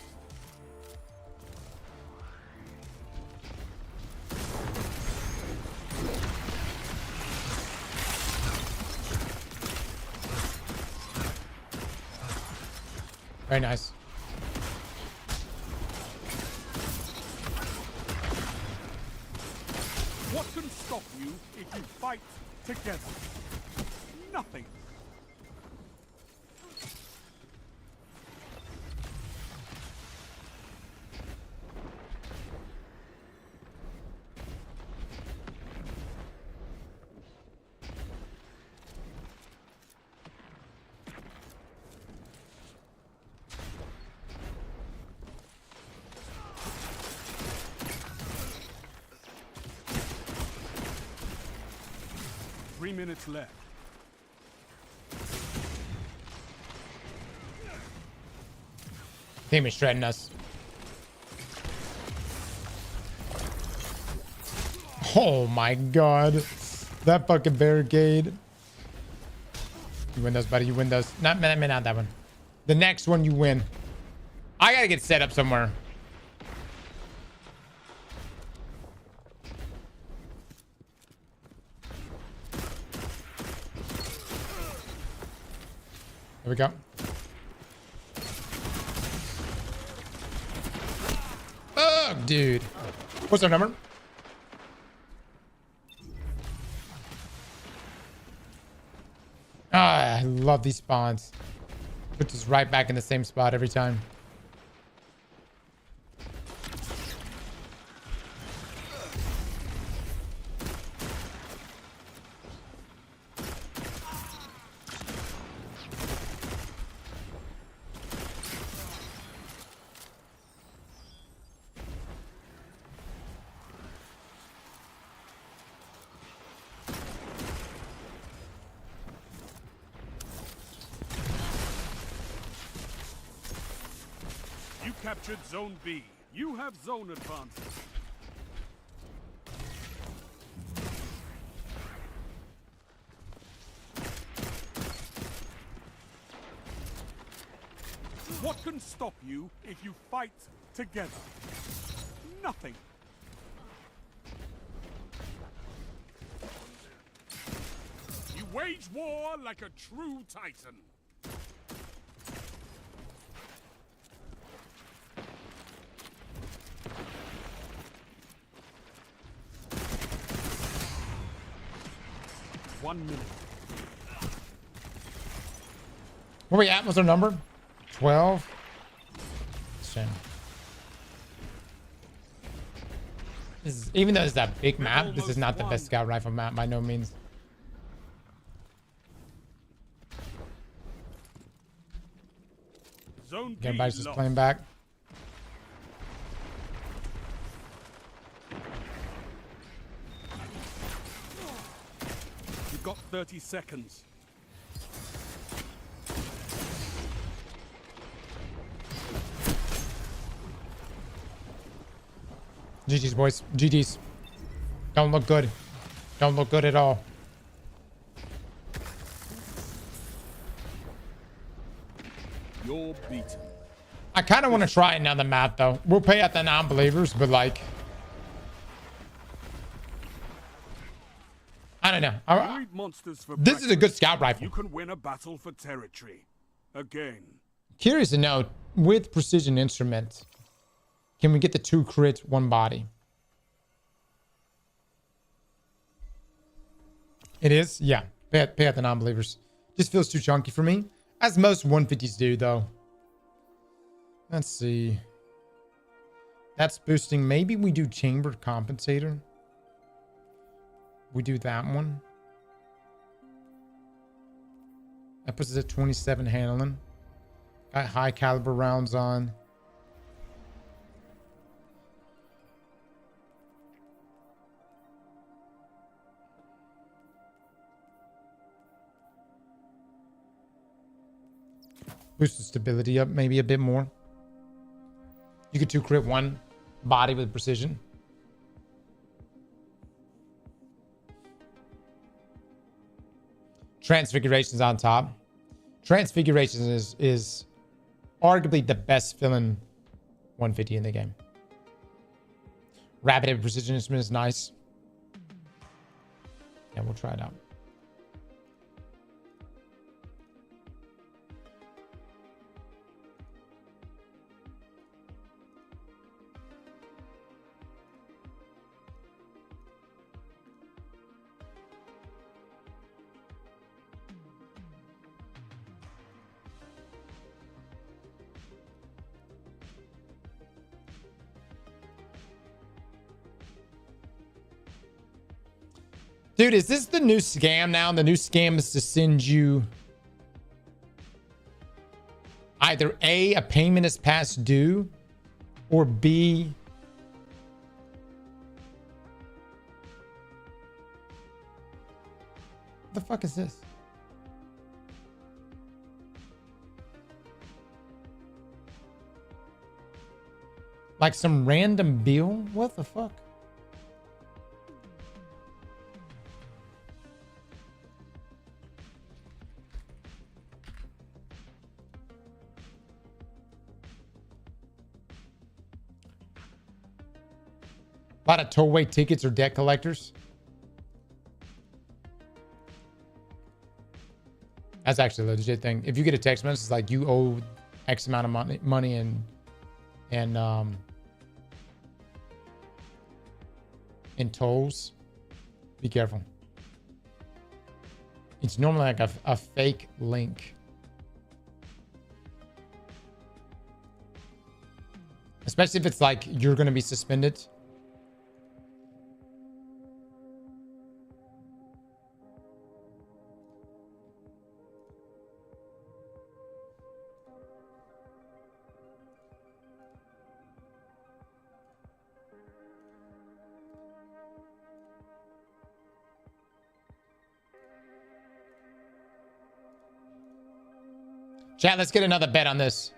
Very nice. What can stop you if you fight together? Nothing. 3 minutes left. Team is shredding us. Oh my god. That fucking barricade. You win those, buddy. You win those. Not that one. The next one you win. I gotta get set up somewhere. There we go. Oh, dude. What's our number? Ah, I love these spawns. Puts us right back in the same spot every time. You captured Zone B. You have zone advantage. What can stop you if you fight together? Nothing. You wage war like a true titan. One minute. Where we at? What's our number? 12. Shame. Even though it's that big map, this is not the best scout rifle map by no means. Everybody's just playing back. You've got 30 seconds. GG's, boys. GG's. Don't look good. Don't look good at all. You're beaten. I kind of want to try another map, though. We'll pay out the non-believers, but like... I don't know. This is a good scout rifle. You can win a battle for territory. Again. Curious to know, with precision instruments, can we get the 2 crits, 1 body? It is? Yeah. Pay out the non-believers. Just feels too chunky for me. As most 150s do, though. Let's see. That's boosting. Maybe we do chamber compensator. We do that one. That puts us at 27 handling. Got high caliber rounds on. Boost the stability up maybe a bit more. You could 2 crit 1 body with precision. Transfigurations on top. Transfigurations is arguably the best villain 150 in the game. Rapid heavy precision instrument is nice. Yeah, we'll try it out. Dude, is this the new scam now? The new scam is to send you either A, payment is past due, or B, the fuck is this? Like some random bill? What the fuck? A lot of tollway tickets or debt collectors. That's actually a legit thing. If you get a text message, it's like you owe X amount of money and in tolls, be careful. It's normally like a fake link. Especially if it's like you're going to be suspended. Chat, let's get another bet on this.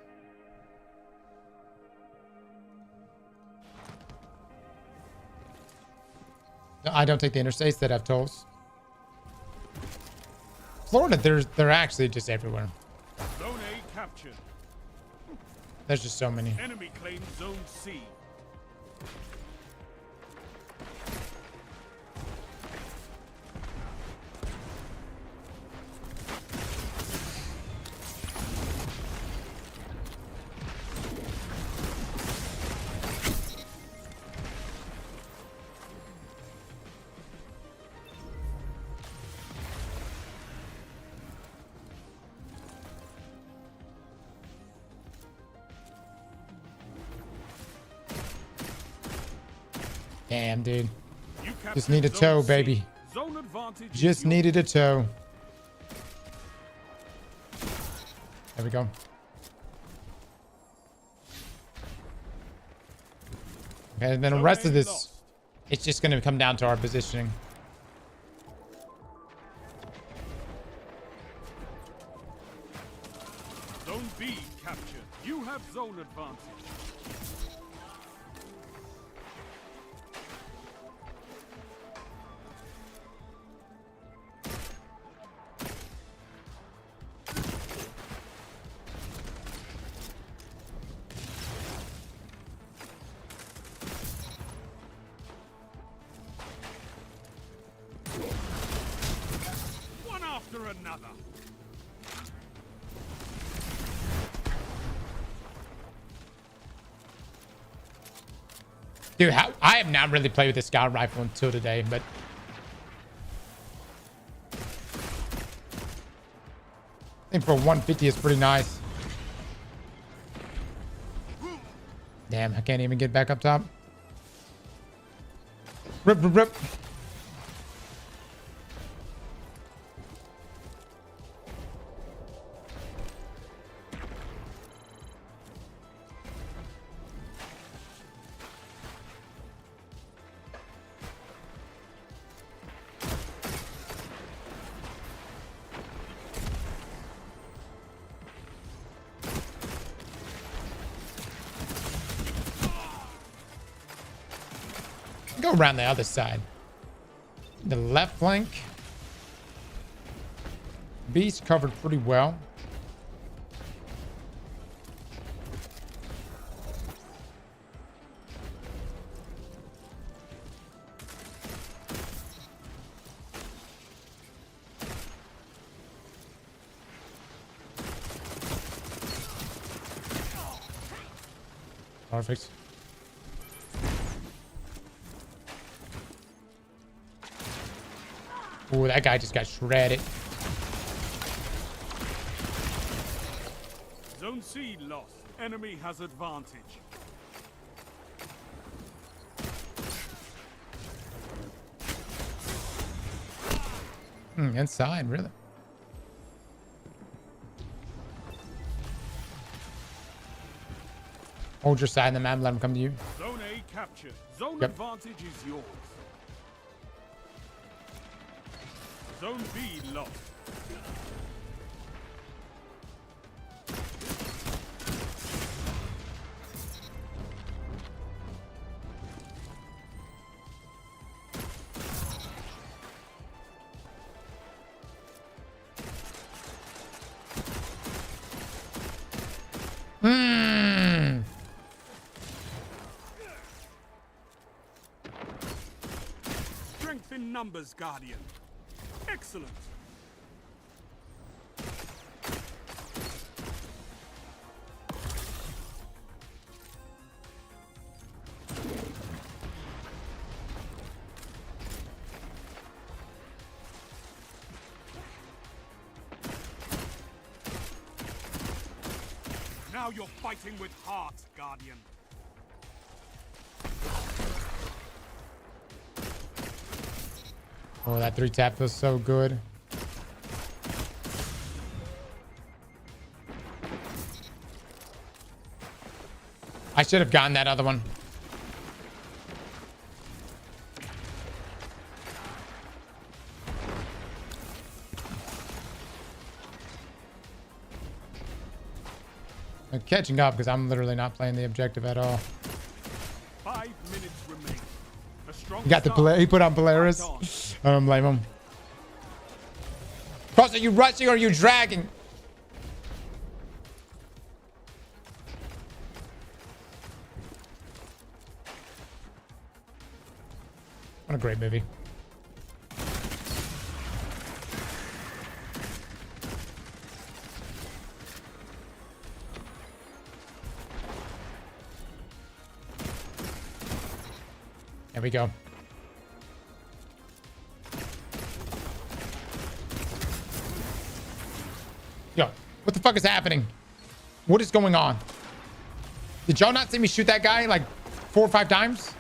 No, I don't take the interstates that have tolls. Florida, they're actually just everywhere. Zone A captured. There's just so many. Enemy claims Zone C. Damn, dude. Just need a toe, baby. Just needed a toe. There we go. Okay, and then the rest of this, it's just going to come down to our positioning. Zone B captured. You have zone advantage. Another. Dude, I have not really played with the scout rifle until today, but I think for 150 it's pretty nice. Damn, I can't even get back up top. Rip, rip, rip. Go around the other side. The left flank. B's covered pretty well. Perfect. Ooh, that guy just got shredded. Zone C lost. Enemy has advantage. Inside, really. Hold your side in the map, let him come to you. Zone A captured. Zone advantage is yours. Zone B lost. Strength in numbers, Guardian. Excellent. Now you're fighting with heart, Guardian. Oh, that 3-tap feels so good. I should have gotten that other one. I'm catching up because I'm literally not playing the objective at all. 5 minutes remain. A strong He got the he put on Polaris. I don't blame him. Cross, are you rushing or are you dragging? What a great movie. There we go. Yo, what the fuck is happening? What is going on? Did y'all not see me shoot that guy like 4 or 5 times?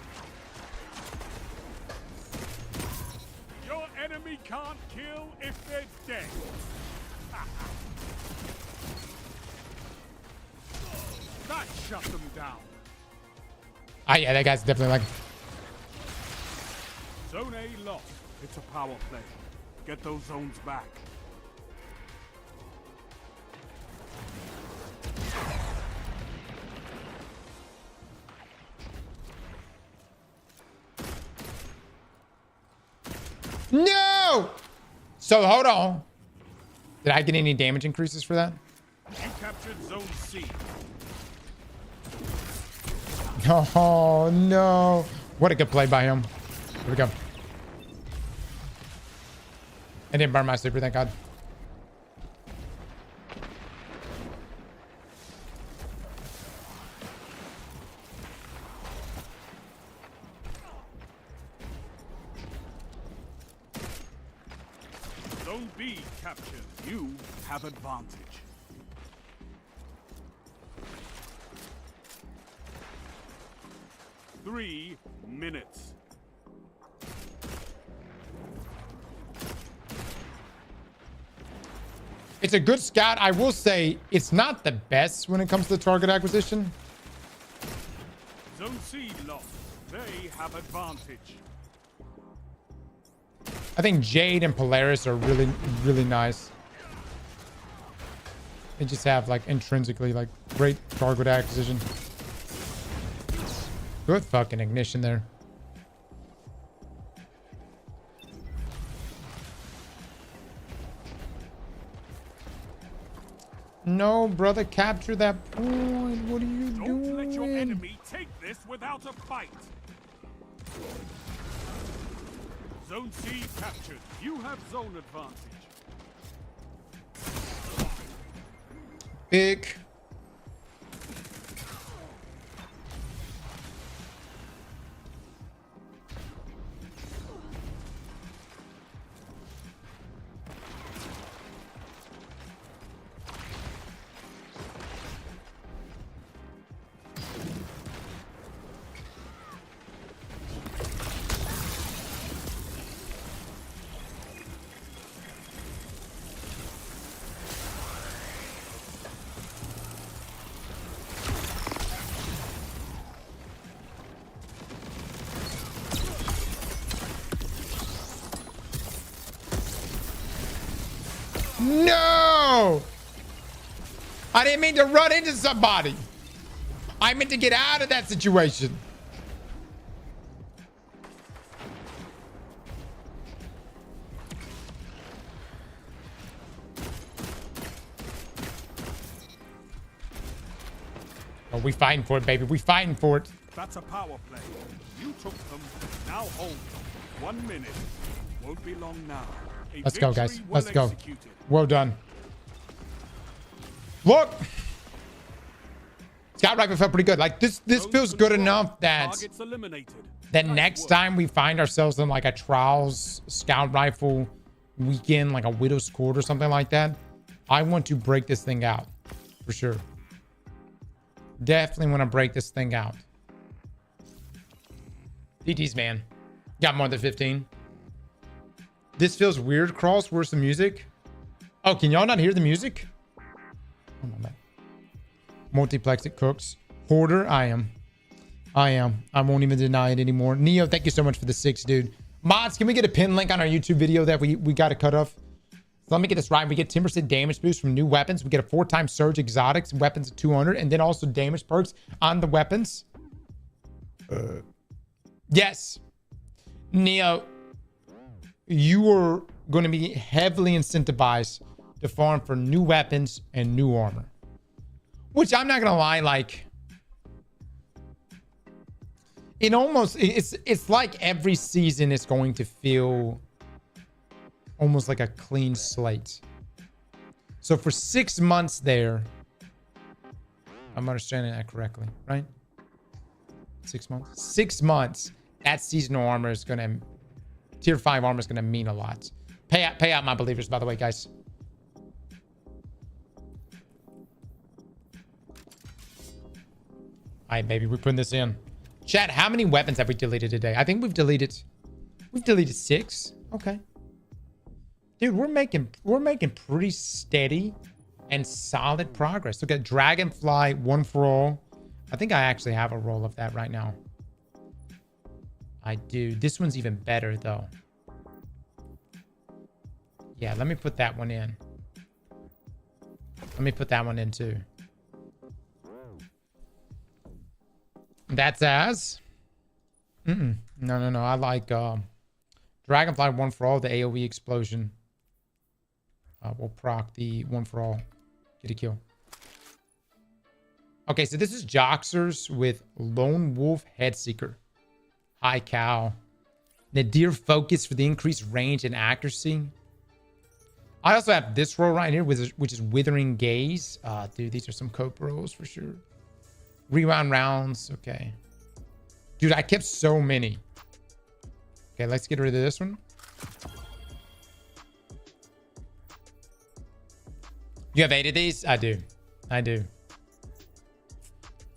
Your enemy can't kill if they're dead. That shut them down. Ah, yeah, that guy's definitely like... Zone A lost. It's a power play. Get those zones back. No! So, hold on. Did I get any damage increases for that? You captured Zone C. Oh, no. What a good play by him. Here we go. I didn't burn my super, thank God. Zone B captured. You have advantage. Three minutes. It's a good scout. I will say it's not the best when it comes to target acquisition. Zone C lost. They have advantage. I think Jade and Polaris are really, really nice. They just have like intrinsically like great target acquisition. Good fucking ignition there. No, brother, capture that point. What are you doing? Don't let your enemy take this without a fight. Zone C captured. You have zone advantage. Big. No! I didn't mean to run into somebody. I meant to get out of that situation. Oh, we fighting for it, baby. We fighting for it. That's a power play. You took them. Now hold them. 1 minute. Won't be long now. Let's go, guys. Let's go. Well done. Look. Scout rifle felt pretty good. Like this feels good enough that next time we find ourselves in like a trials scout rifle weekend, like a widow's court or something like that, I want to break this thing out for sure. Definitely want to break this thing out. DTs, man. Got more than 15. This feels weird, Cross. Where's the music? Oh, can y'all not hear the music? Come on, man. Multiplex it cooks. Hoarder, I am. I won't even deny it anymore. Neo, thank you so much for the 6, dude. Mods, can we get a pin link on our YouTube video that we got to cut off? So let me get this right. We get 10% damage boost from new weapons. We get a 4-time surge exotics, weapons at 200, and then also damage perks on the weapons. Yes. Neo, you are going to be heavily incentivized to farm for new weapons and new armor. Which I'm not going to lie, like, it's like every season is going to feel almost like a clean slate. So for 6 months there, I'm understanding that correctly, right? 6 months? 6 months, that seasonal armor is going to, tier 5 armor is going to mean a lot. Pay out my believers, by the way, guys. All right, baby, we're putting this in. Chat, how many weapons have we deleted today? I think we've deleted 6. Okay. Dude, we're making pretty steady and solid progress. Look at Dragonfly, 1 for all. I think I actually have a roll of that right now. I do. This one's even better, though. Yeah, let me put that one in. Let me put that one in, too. That's as. No. I like Dragonfly 1 for all, the AoE explosion. We'll proc the 1 for all. Get a kill. Okay, so this is Joxers with Lone Wolf Headseeker. High cow. Nadir Focus for the increased range and accuracy. I also have this roll right here, which is Withering Gaze. Dude, these are some cope rolls for sure. Rewound rounds. Okay. Dude, I kept so many. Okay, let's get rid of this one. You have 8 of these? I do. I do.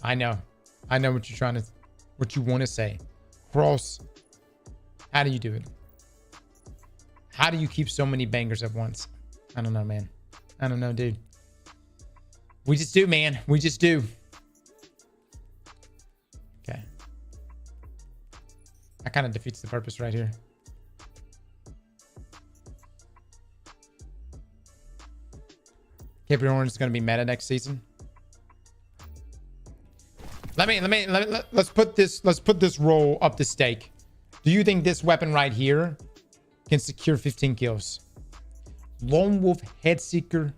I know. I know what you want to say. Cross. How do you do it? How do you keep so many bangers at once? I don't know, man. I don't know, dude. We just do, man. We just do. Okay. That kind of defeats the purpose right here. Capri Orange is going to be meta next season. Let's put this roll up the stake. Do you think this weapon right here can secure 15 kills? Lone Wolf Headseeker.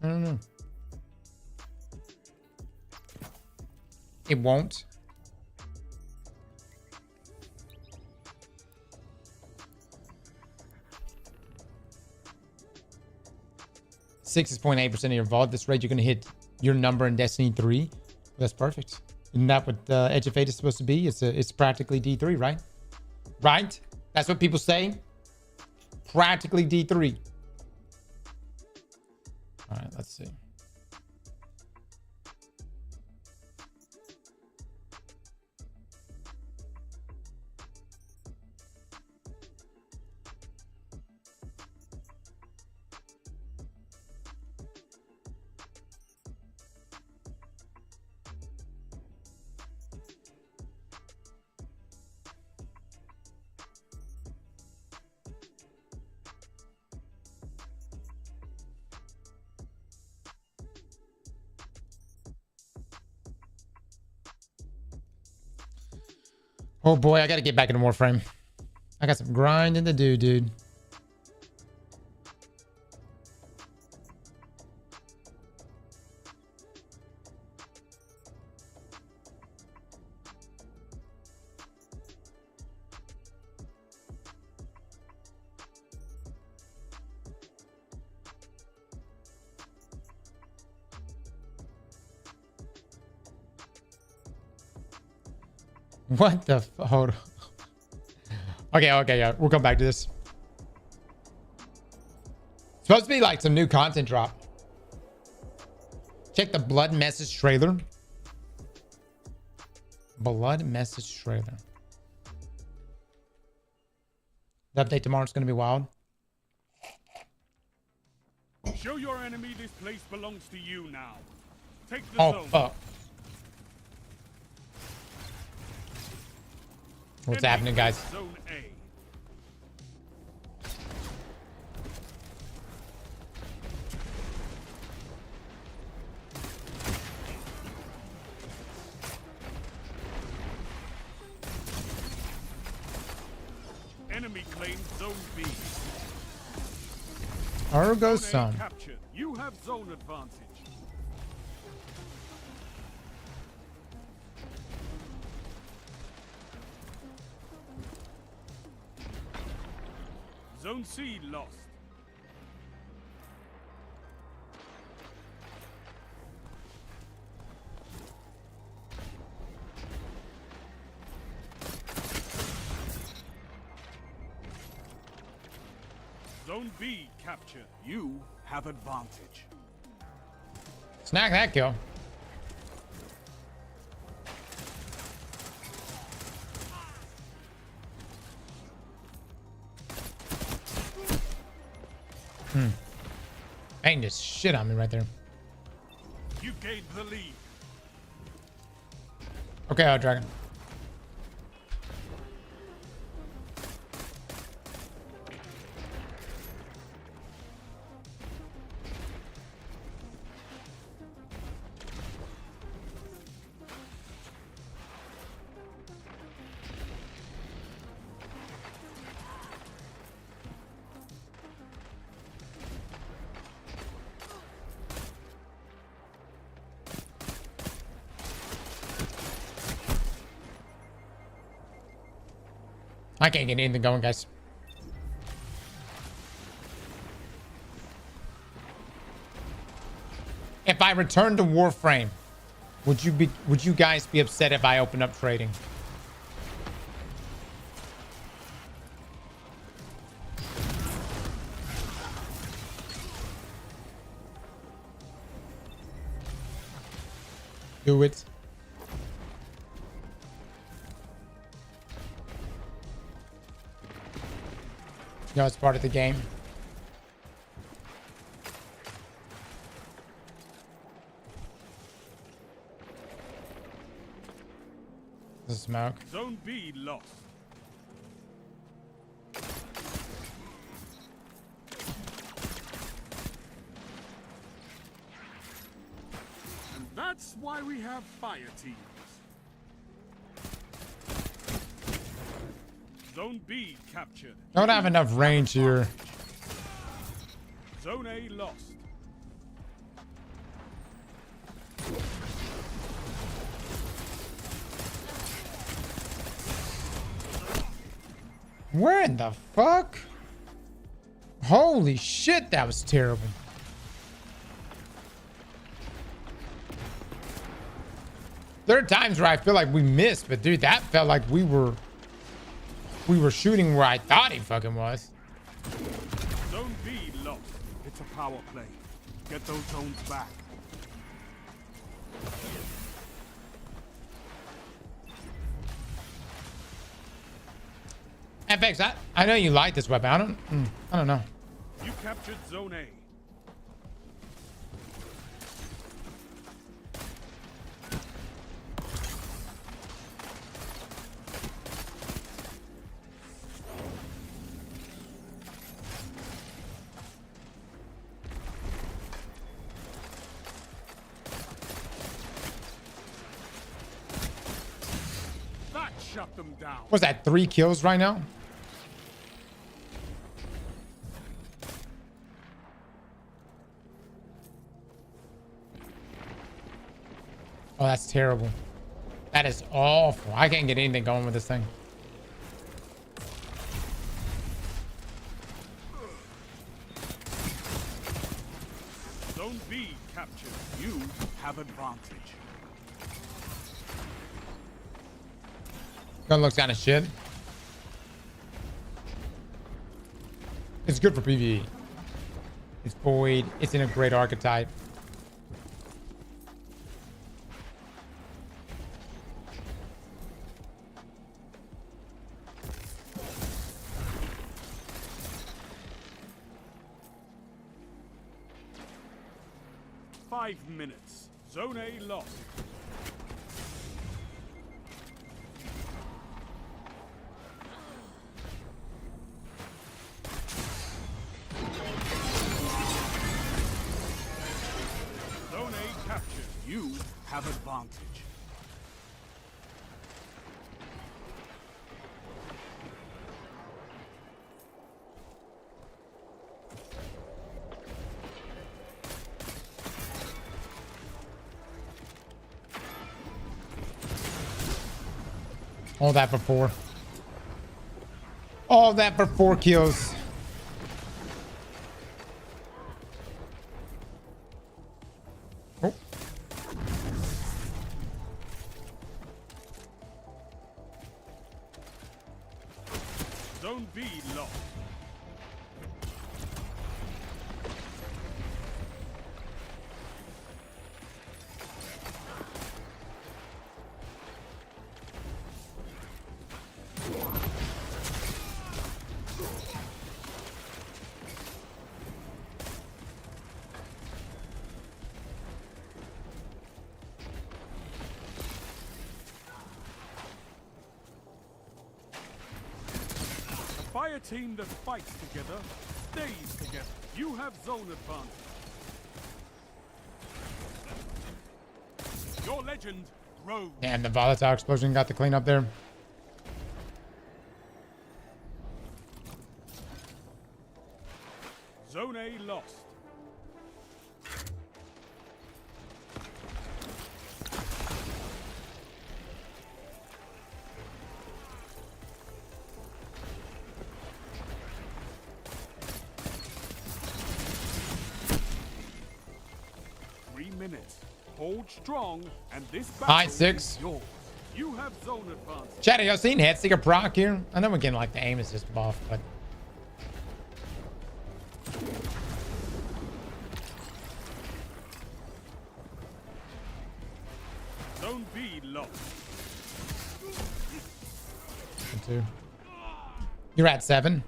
I don't know. It won't. Six is 0.8% of your vault. At this rate, you're going to hit your number in Destiny 3. That's perfect. Isn't that what Edge of Fate is supposed to be? It's practically D3, right? Right? That's what people say. Practically D3. All right, let's see. Oh boy, I gotta get back into Warframe. I got some grinding to do, dude. What the hold on. Okay, yeah, we'll come back to this. Supposed to be like some new content drop. Check the Blood Message trailer. Blood Message trailer. The update tomorrow is going to be wild. Show your enemy this place belongs to you now. Take the Oh, zone. fuck. What's happening, guys? Zone A. Enemy claims zone B. Ergo Zone A Sun. captured. You have zone advantage. Zone C lost. Zone B captured. You have advantage. Snag that kill. Bang this shit on me right there. You gained the lead. Okay, Dragon. I can't get anything going, guys. If I return to Warframe, would you guys be upset if I open up trading? Do it. No, it's part of the game. The smoke. Zone B lost. And that's why we have fire teams. Zone B captured. Don't have enough range here. Zone A lost. Where in the fuck? Holy shit, that was terrible. There are times where I feel like we missed, but dude, that felt like we were shooting where I thought he fucking was. Zone B lost. It's a power play. Get those zones back. FX, I know you like this weapon. I don't know. You captured Zone A. shut them down. What's that? 3 kills right now? Oh, that's terrible. That is awful. I can't get anything going with this thing. Zone B captured. You have advantage. Gun looks kind of shit. It's good for PvE. It's void. It's in a great archetype. Five minutes. Zone A lost. Zone A captured. You have advantage. All that for 4. All that for 4 kills. Oh. Zone B lost. Fire team that fights together stays together. You have zone advantage. Your legend grows. Damn, the volatile explosion got the clean up there. Zone A lost. Minutes. Hold strong, and this battle Alright, 6. is yours. You have zone advantage. Chat, y'all seen Headseeker proc here? I know we're getting like the aim assist buff, but Zone B lost. 2. You're at 7.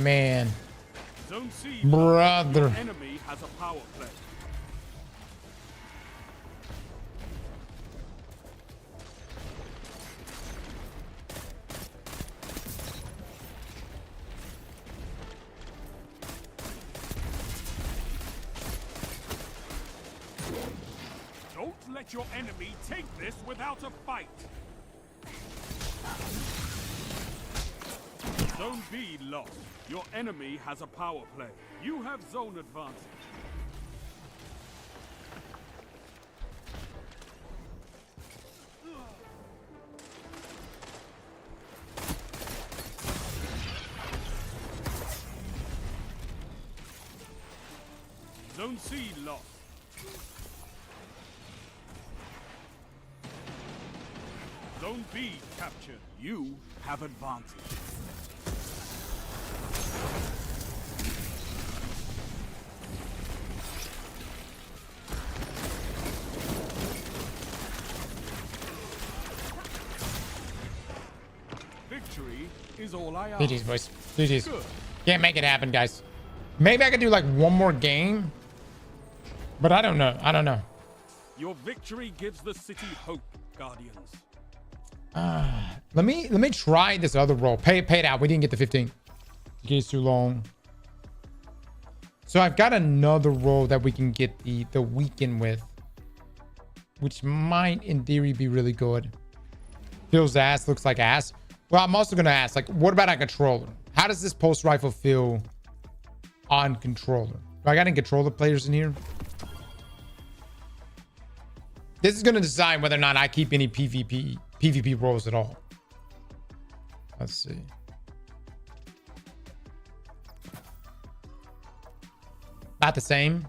Man. Zone C Brother. Your enemy has a power play. Don't let your enemy take this without a fight. Zone B lost. Your enemy has a power play. You have zone advantage. Zone C lost. Zone B captured. You have advantage. Victory is all I ask. GG's, boys. GG's. Good. Can't make it happen, guys. Maybe I could do like one more game, but I don't know. I don't know. Your victory gives the city hope, Guardians. Let me try this other roll. Pay it out. We didn't get the 15. In case too long. So I've got another roll that we can get the weekend with, which might in theory be really good. Feels ass, looks like ass. Well, I'm also gonna ask, like, what about a controller? How does this pulse rifle feel on controller? Do I got any controller players in here? This is gonna decide whether or not I keep any PvP rolls at all. Let's see. About the same.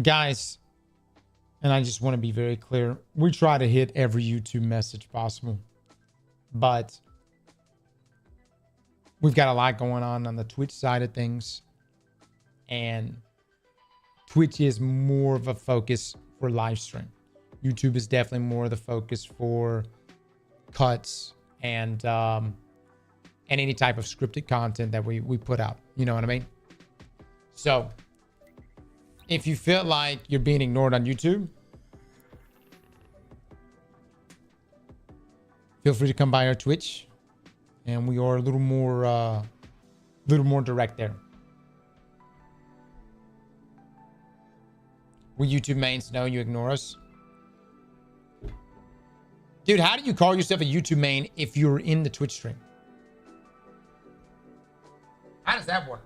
Guys, and I just want to be very clear. We try to hit every YouTube message possible, but we've got a lot going on the Twitch side of things, and Twitch is more of a focus for live stream. YouTube is definitely more of the focus for cuts and any type of scripted content that we put out. You know what I mean? So if you feel like you're being ignored on YouTube, feel free to come by our Twitch, and we are a little more direct there. We YouTube mains know you ignore us. Dude, how do you call yourself a YouTube main if you're in the Twitch stream? How does that work?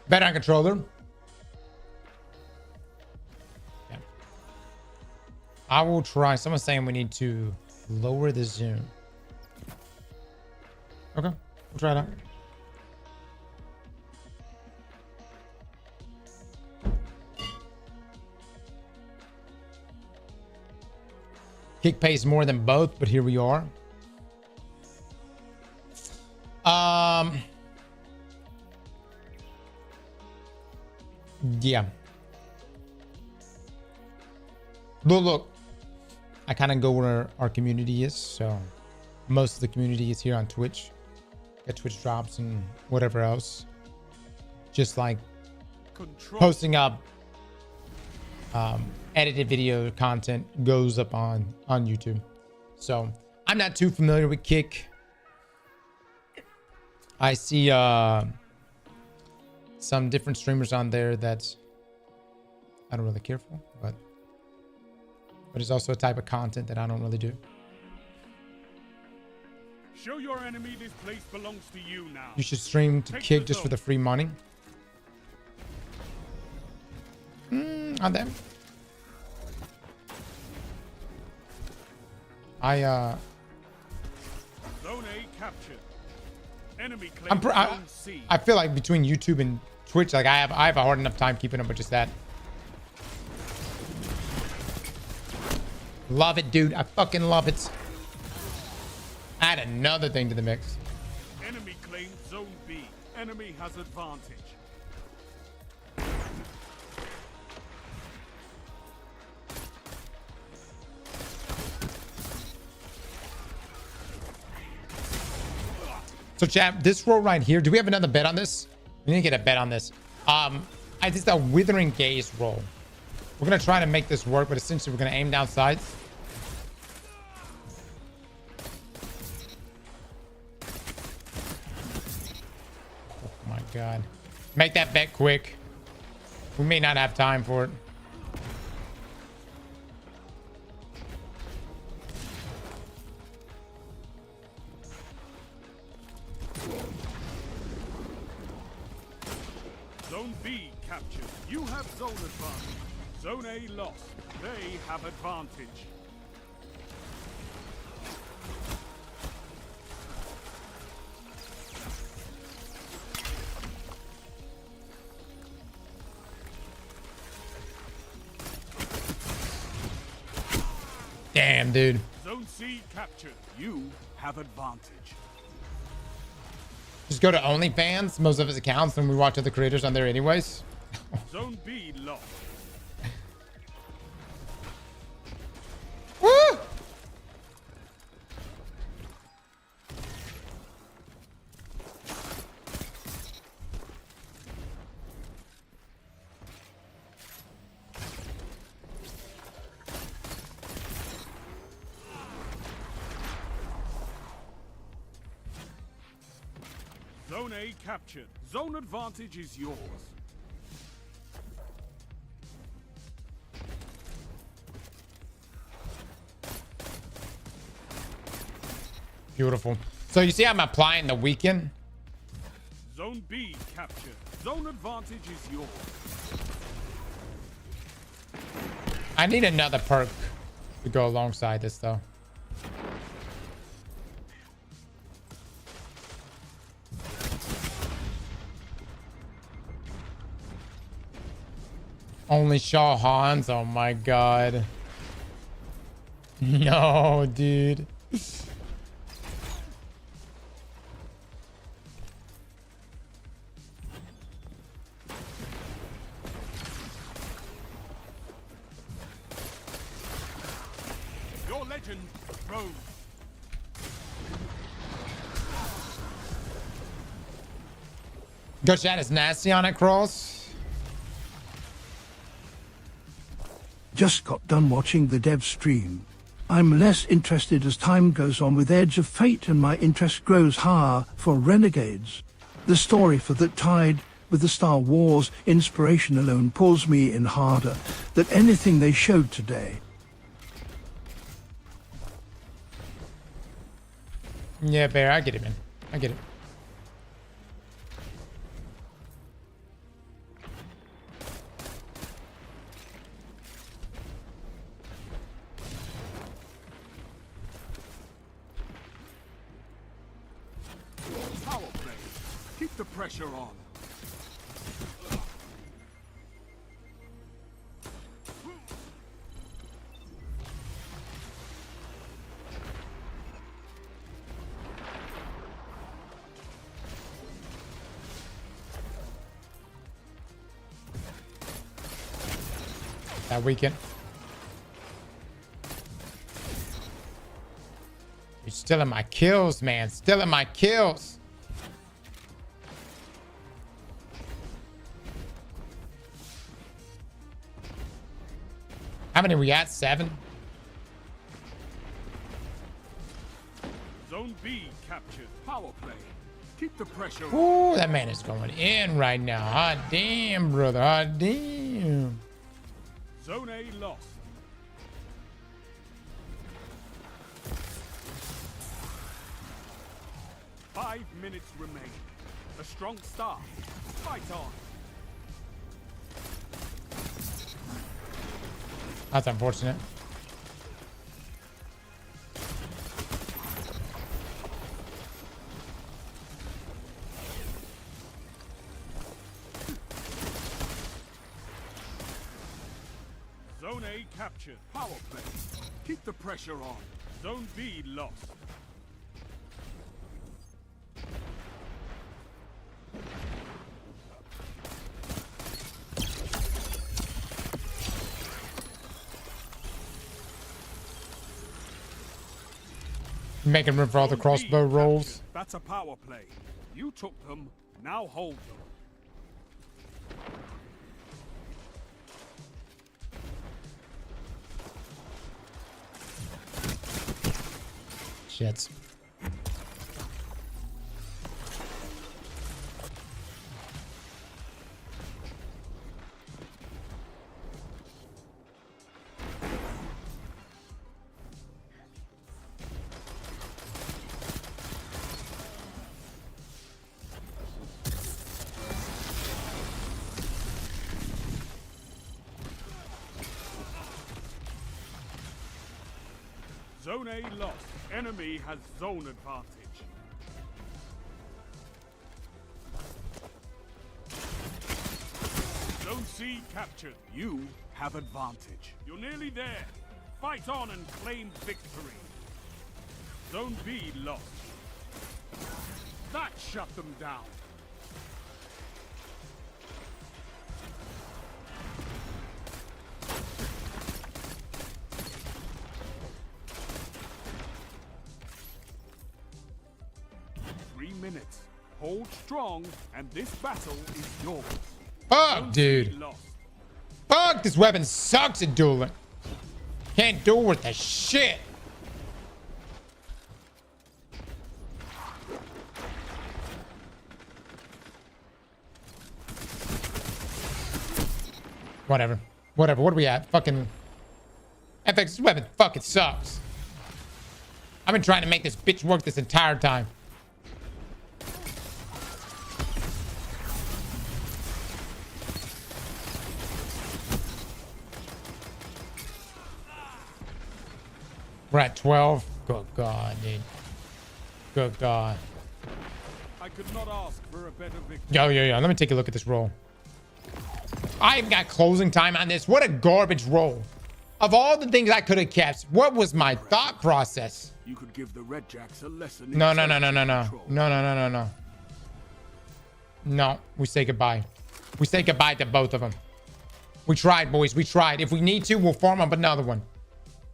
Better on controller. Yeah. I will try. Someone's saying we need to lower the zoom. Okay, we'll try that. Kick pays more than both, but here we are. Yeah. Look, I kind of go where our community is. So most of the community is here on Twitch. Got Twitch drops and whatever else. Just like posting up edited video content goes up on YouTube. So I'm not too familiar with Kick. I see some different streamers on there that I don't really care for, but it's also a type of content that I don't really do. Show your enemy this place belongs to you now. You should stream to Kick just for the free money. On them. Zone A captured. Enemy I claims Zone C. feel like between YouTube and Twitch, like I have a hard enough time keeping up with just that. Love it, dude. I fucking love it. Add another thing to the mix. Enemy claims Zone B. Enemy has advantage. So chat, this roll right here, do we have another bet on this? We need to get a bet on this. It's a Withering Gaze roll. We're gonna try to make this work, but essentially we're gonna aim down sides. Oh my god. Make that bet quick. We may not have time for it. Zone B captured. You have zone advantage. Zone A lost. They have advantage. Damn, dude. Zone C captured. You have advantage. Just go to OnlyFans, most of his accounts, and we watch other creators on there anyways. Zone B lost. Woo! Zone A captured. Zone advantage is yours. Beautiful. So you see I'm applying the weekend? Zone B captured. Zone advantage is yours. I need another perk to go alongside this though. Only Shaw Hans. Oh my god. No, dude. Your legend rose. Go chat is nasty on it, Cross. Just got done watching the dev stream. I'm less interested as time goes on with Edge of Fate, and my interest grows higher for Renegades. The story for that tied with the Star Wars inspiration alone pulls me in harder than anything they showed today. Yeah, Bear, I get it, man. I get it. Power play. Keep the pressure on. That weekend. You're stealing my kills, man. Stealing my kills. How many we at? 7? Zone B captured. Power play. Keep the pressure on. Ooh, that man is going in right now. Hot damn, brother. Hot damn. Zone A lost. Five minutes remain. A strong start. Fight on. That's unfortunate. Zone A captured. Power play. Keep the pressure on. Zone B lost. Making room for all the crossbow rolls. That's a power play. You took them, now hold them. Shit. Zone A lost. Enemy has zone advantage. Zone C captured. You have advantage. You're nearly there. Fight on and claim victory. Zone B lost. That shut them down. Minutes. Hold strong, and this battle is yours. Fuck, dude. Fuck, this weapon sucks at dueling. Can't duel with the shit. Whatever. Whatever. What are we at? Fucking FX, this weapon fucking sucks. I've been trying to make this bitch work this entire time. We're at 12. Good God, dude. Good God. I could not ask for a better victory. Yo. Let me take a look at this roll. I even got closing time on this. What a garbage roll. Of all the things I could have kept, what was my thought process? You could give the Red Jacks a lesson. No. No, we say goodbye. We say goodbye to both of them. We tried, boys. We tried. If we need to, we'll farm up another one.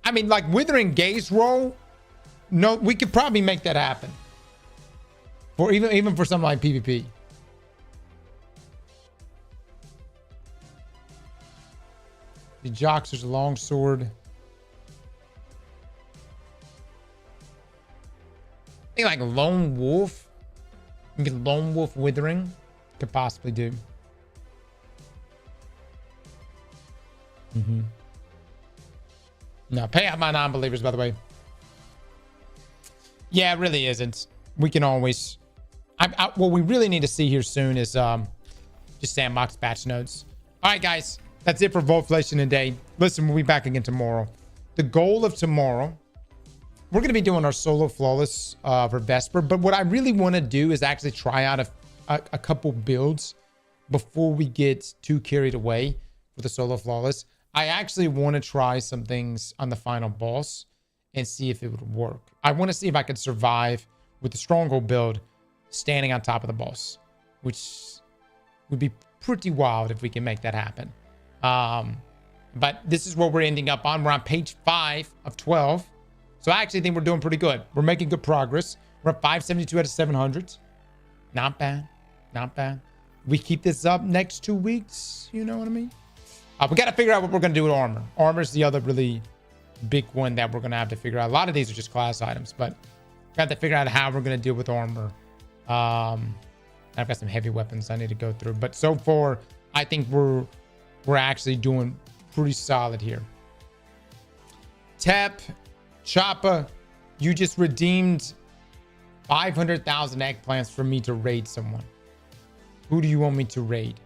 I mean, like Withering Gaze roll. No, we could probably make that happen. For even for something like PvP. The Joxer's longsword. I think like Lone Wolf. You get Lone Wolf Withering. Could possibly do. No, pay out my non-believers, by the way. Yeah, it really isn't. We can always... what we really need to see here soon is just sandbox patch notes. All right, guys. That's it for Voltflation today. Listen, we'll be back again tomorrow. The goal of tomorrow, we're going to be doing our solo flawless for Vesper. But what I really want to do is actually try out a couple builds before we get too carried away with the solo flawless. I actually want to try some things on the final boss and see if it would work. I want to see if I could survive with the stronghold build standing on top of the boss, which would be pretty wild if we can make that happen. But this is what we're ending up on. We're on page 5 of 12. So I actually think we're doing pretty good. We're making good progress. We're at 572 out of 700. Not bad. Not bad. We keep this up next 2 weeks. You know what I mean? We got to figure out what we're going to do with armor. Armor is the other really big one that we're going to have to figure out. A lot of these are just class items, but got to figure out how we're going to deal with armor. I've got some heavy weapons I need to go through, but so far I think we're actually doing pretty solid here. Tep, Choppa, you just redeemed 500,000 eggplants for me to raid someone. Who do you want me to raid?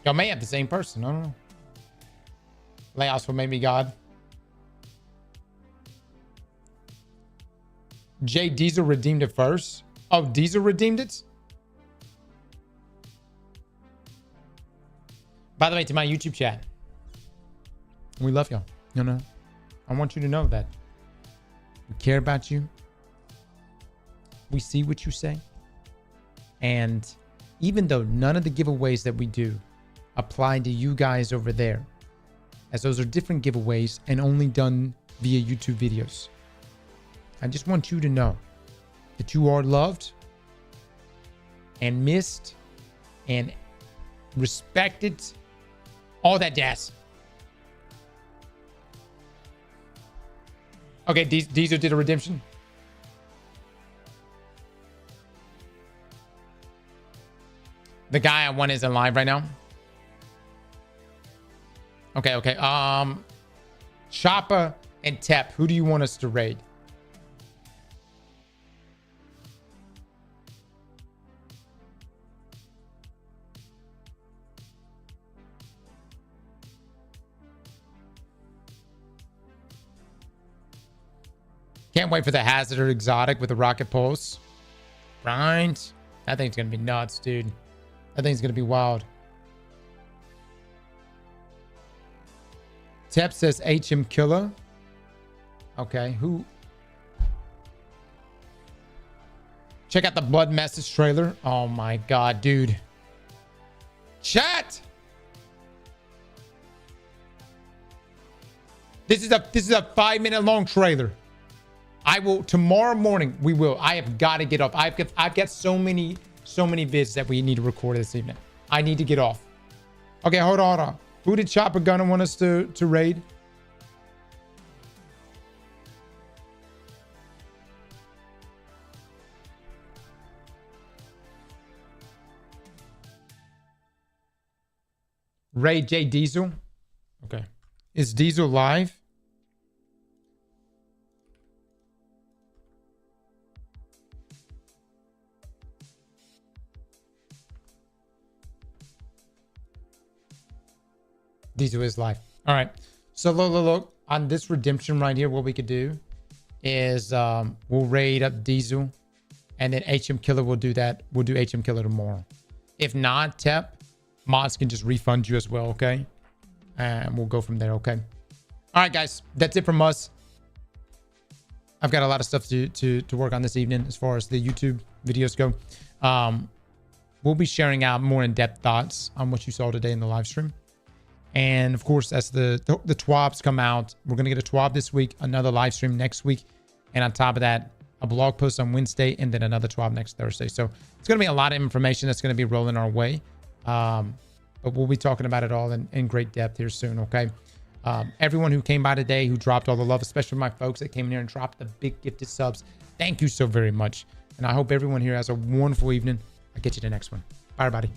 Y'all may have the same person. I don't know. Laos will make me God. Jay Diesel redeemed it first. Oh, Diesel redeemed it? By the way, to my YouTube chat, we love y'all. You know, I want you to know that we care about you. We see what you say. And even though none of the giveaways that we do apply to you guys over there, as those are different giveaways and only done via YouTube videos, I just want you to know that you are loved and missed and respected, all that jazz. Okay, Diesel did a redemption. The guy I want isn't live right now. Okay. Chopper and Tep, who do you want us to raid? Can't wait for the Hazard Exotic with the rocket pulse. Grind. That thing's gonna be nuts, dude. That thing's gonna be wild. Tep says HM Killer. Okay, who? Check out the Blood Message trailer. Oh my god, dude. Chat. This is a 5-minute long trailer. I will tomorrow morning. We will. I have got to get off. I've got so many vids that we need to record this evening. I need to get off. Okay, hold on. Who did Chopper Gunner want us to raid? Raid J Diesel. Okay. Is Diesel live? Diesel is live. All right. So look on this redemption right here. What we could do is we'll raid up Diesel, and then HM Killer will do that. We'll do HM Killer tomorrow. If not, Tep, mods can just refund you as well. Okay, and we'll go from there. Okay. All right, guys. That's it from us. I've got a lot of stuff to work on this evening as far as the YouTube videos go. We'll be sharing out more in-depth thoughts on what you saw today in the live stream. And of course, as the TWABs come out, we're going to get a TWAB this week, another live stream next week. And on top of that, a blog post on Wednesday, and then another TWAB next Thursday. So it's going to be a lot of information that's going to be rolling our way. But we'll be talking about it all in great depth here soon, okay? Everyone who came by today, who dropped all the love, especially my folks that came in here and dropped the big gifted subs, thank you so very much. And I hope everyone here has a wonderful evening. I'll get you the next one. Bye, everybody.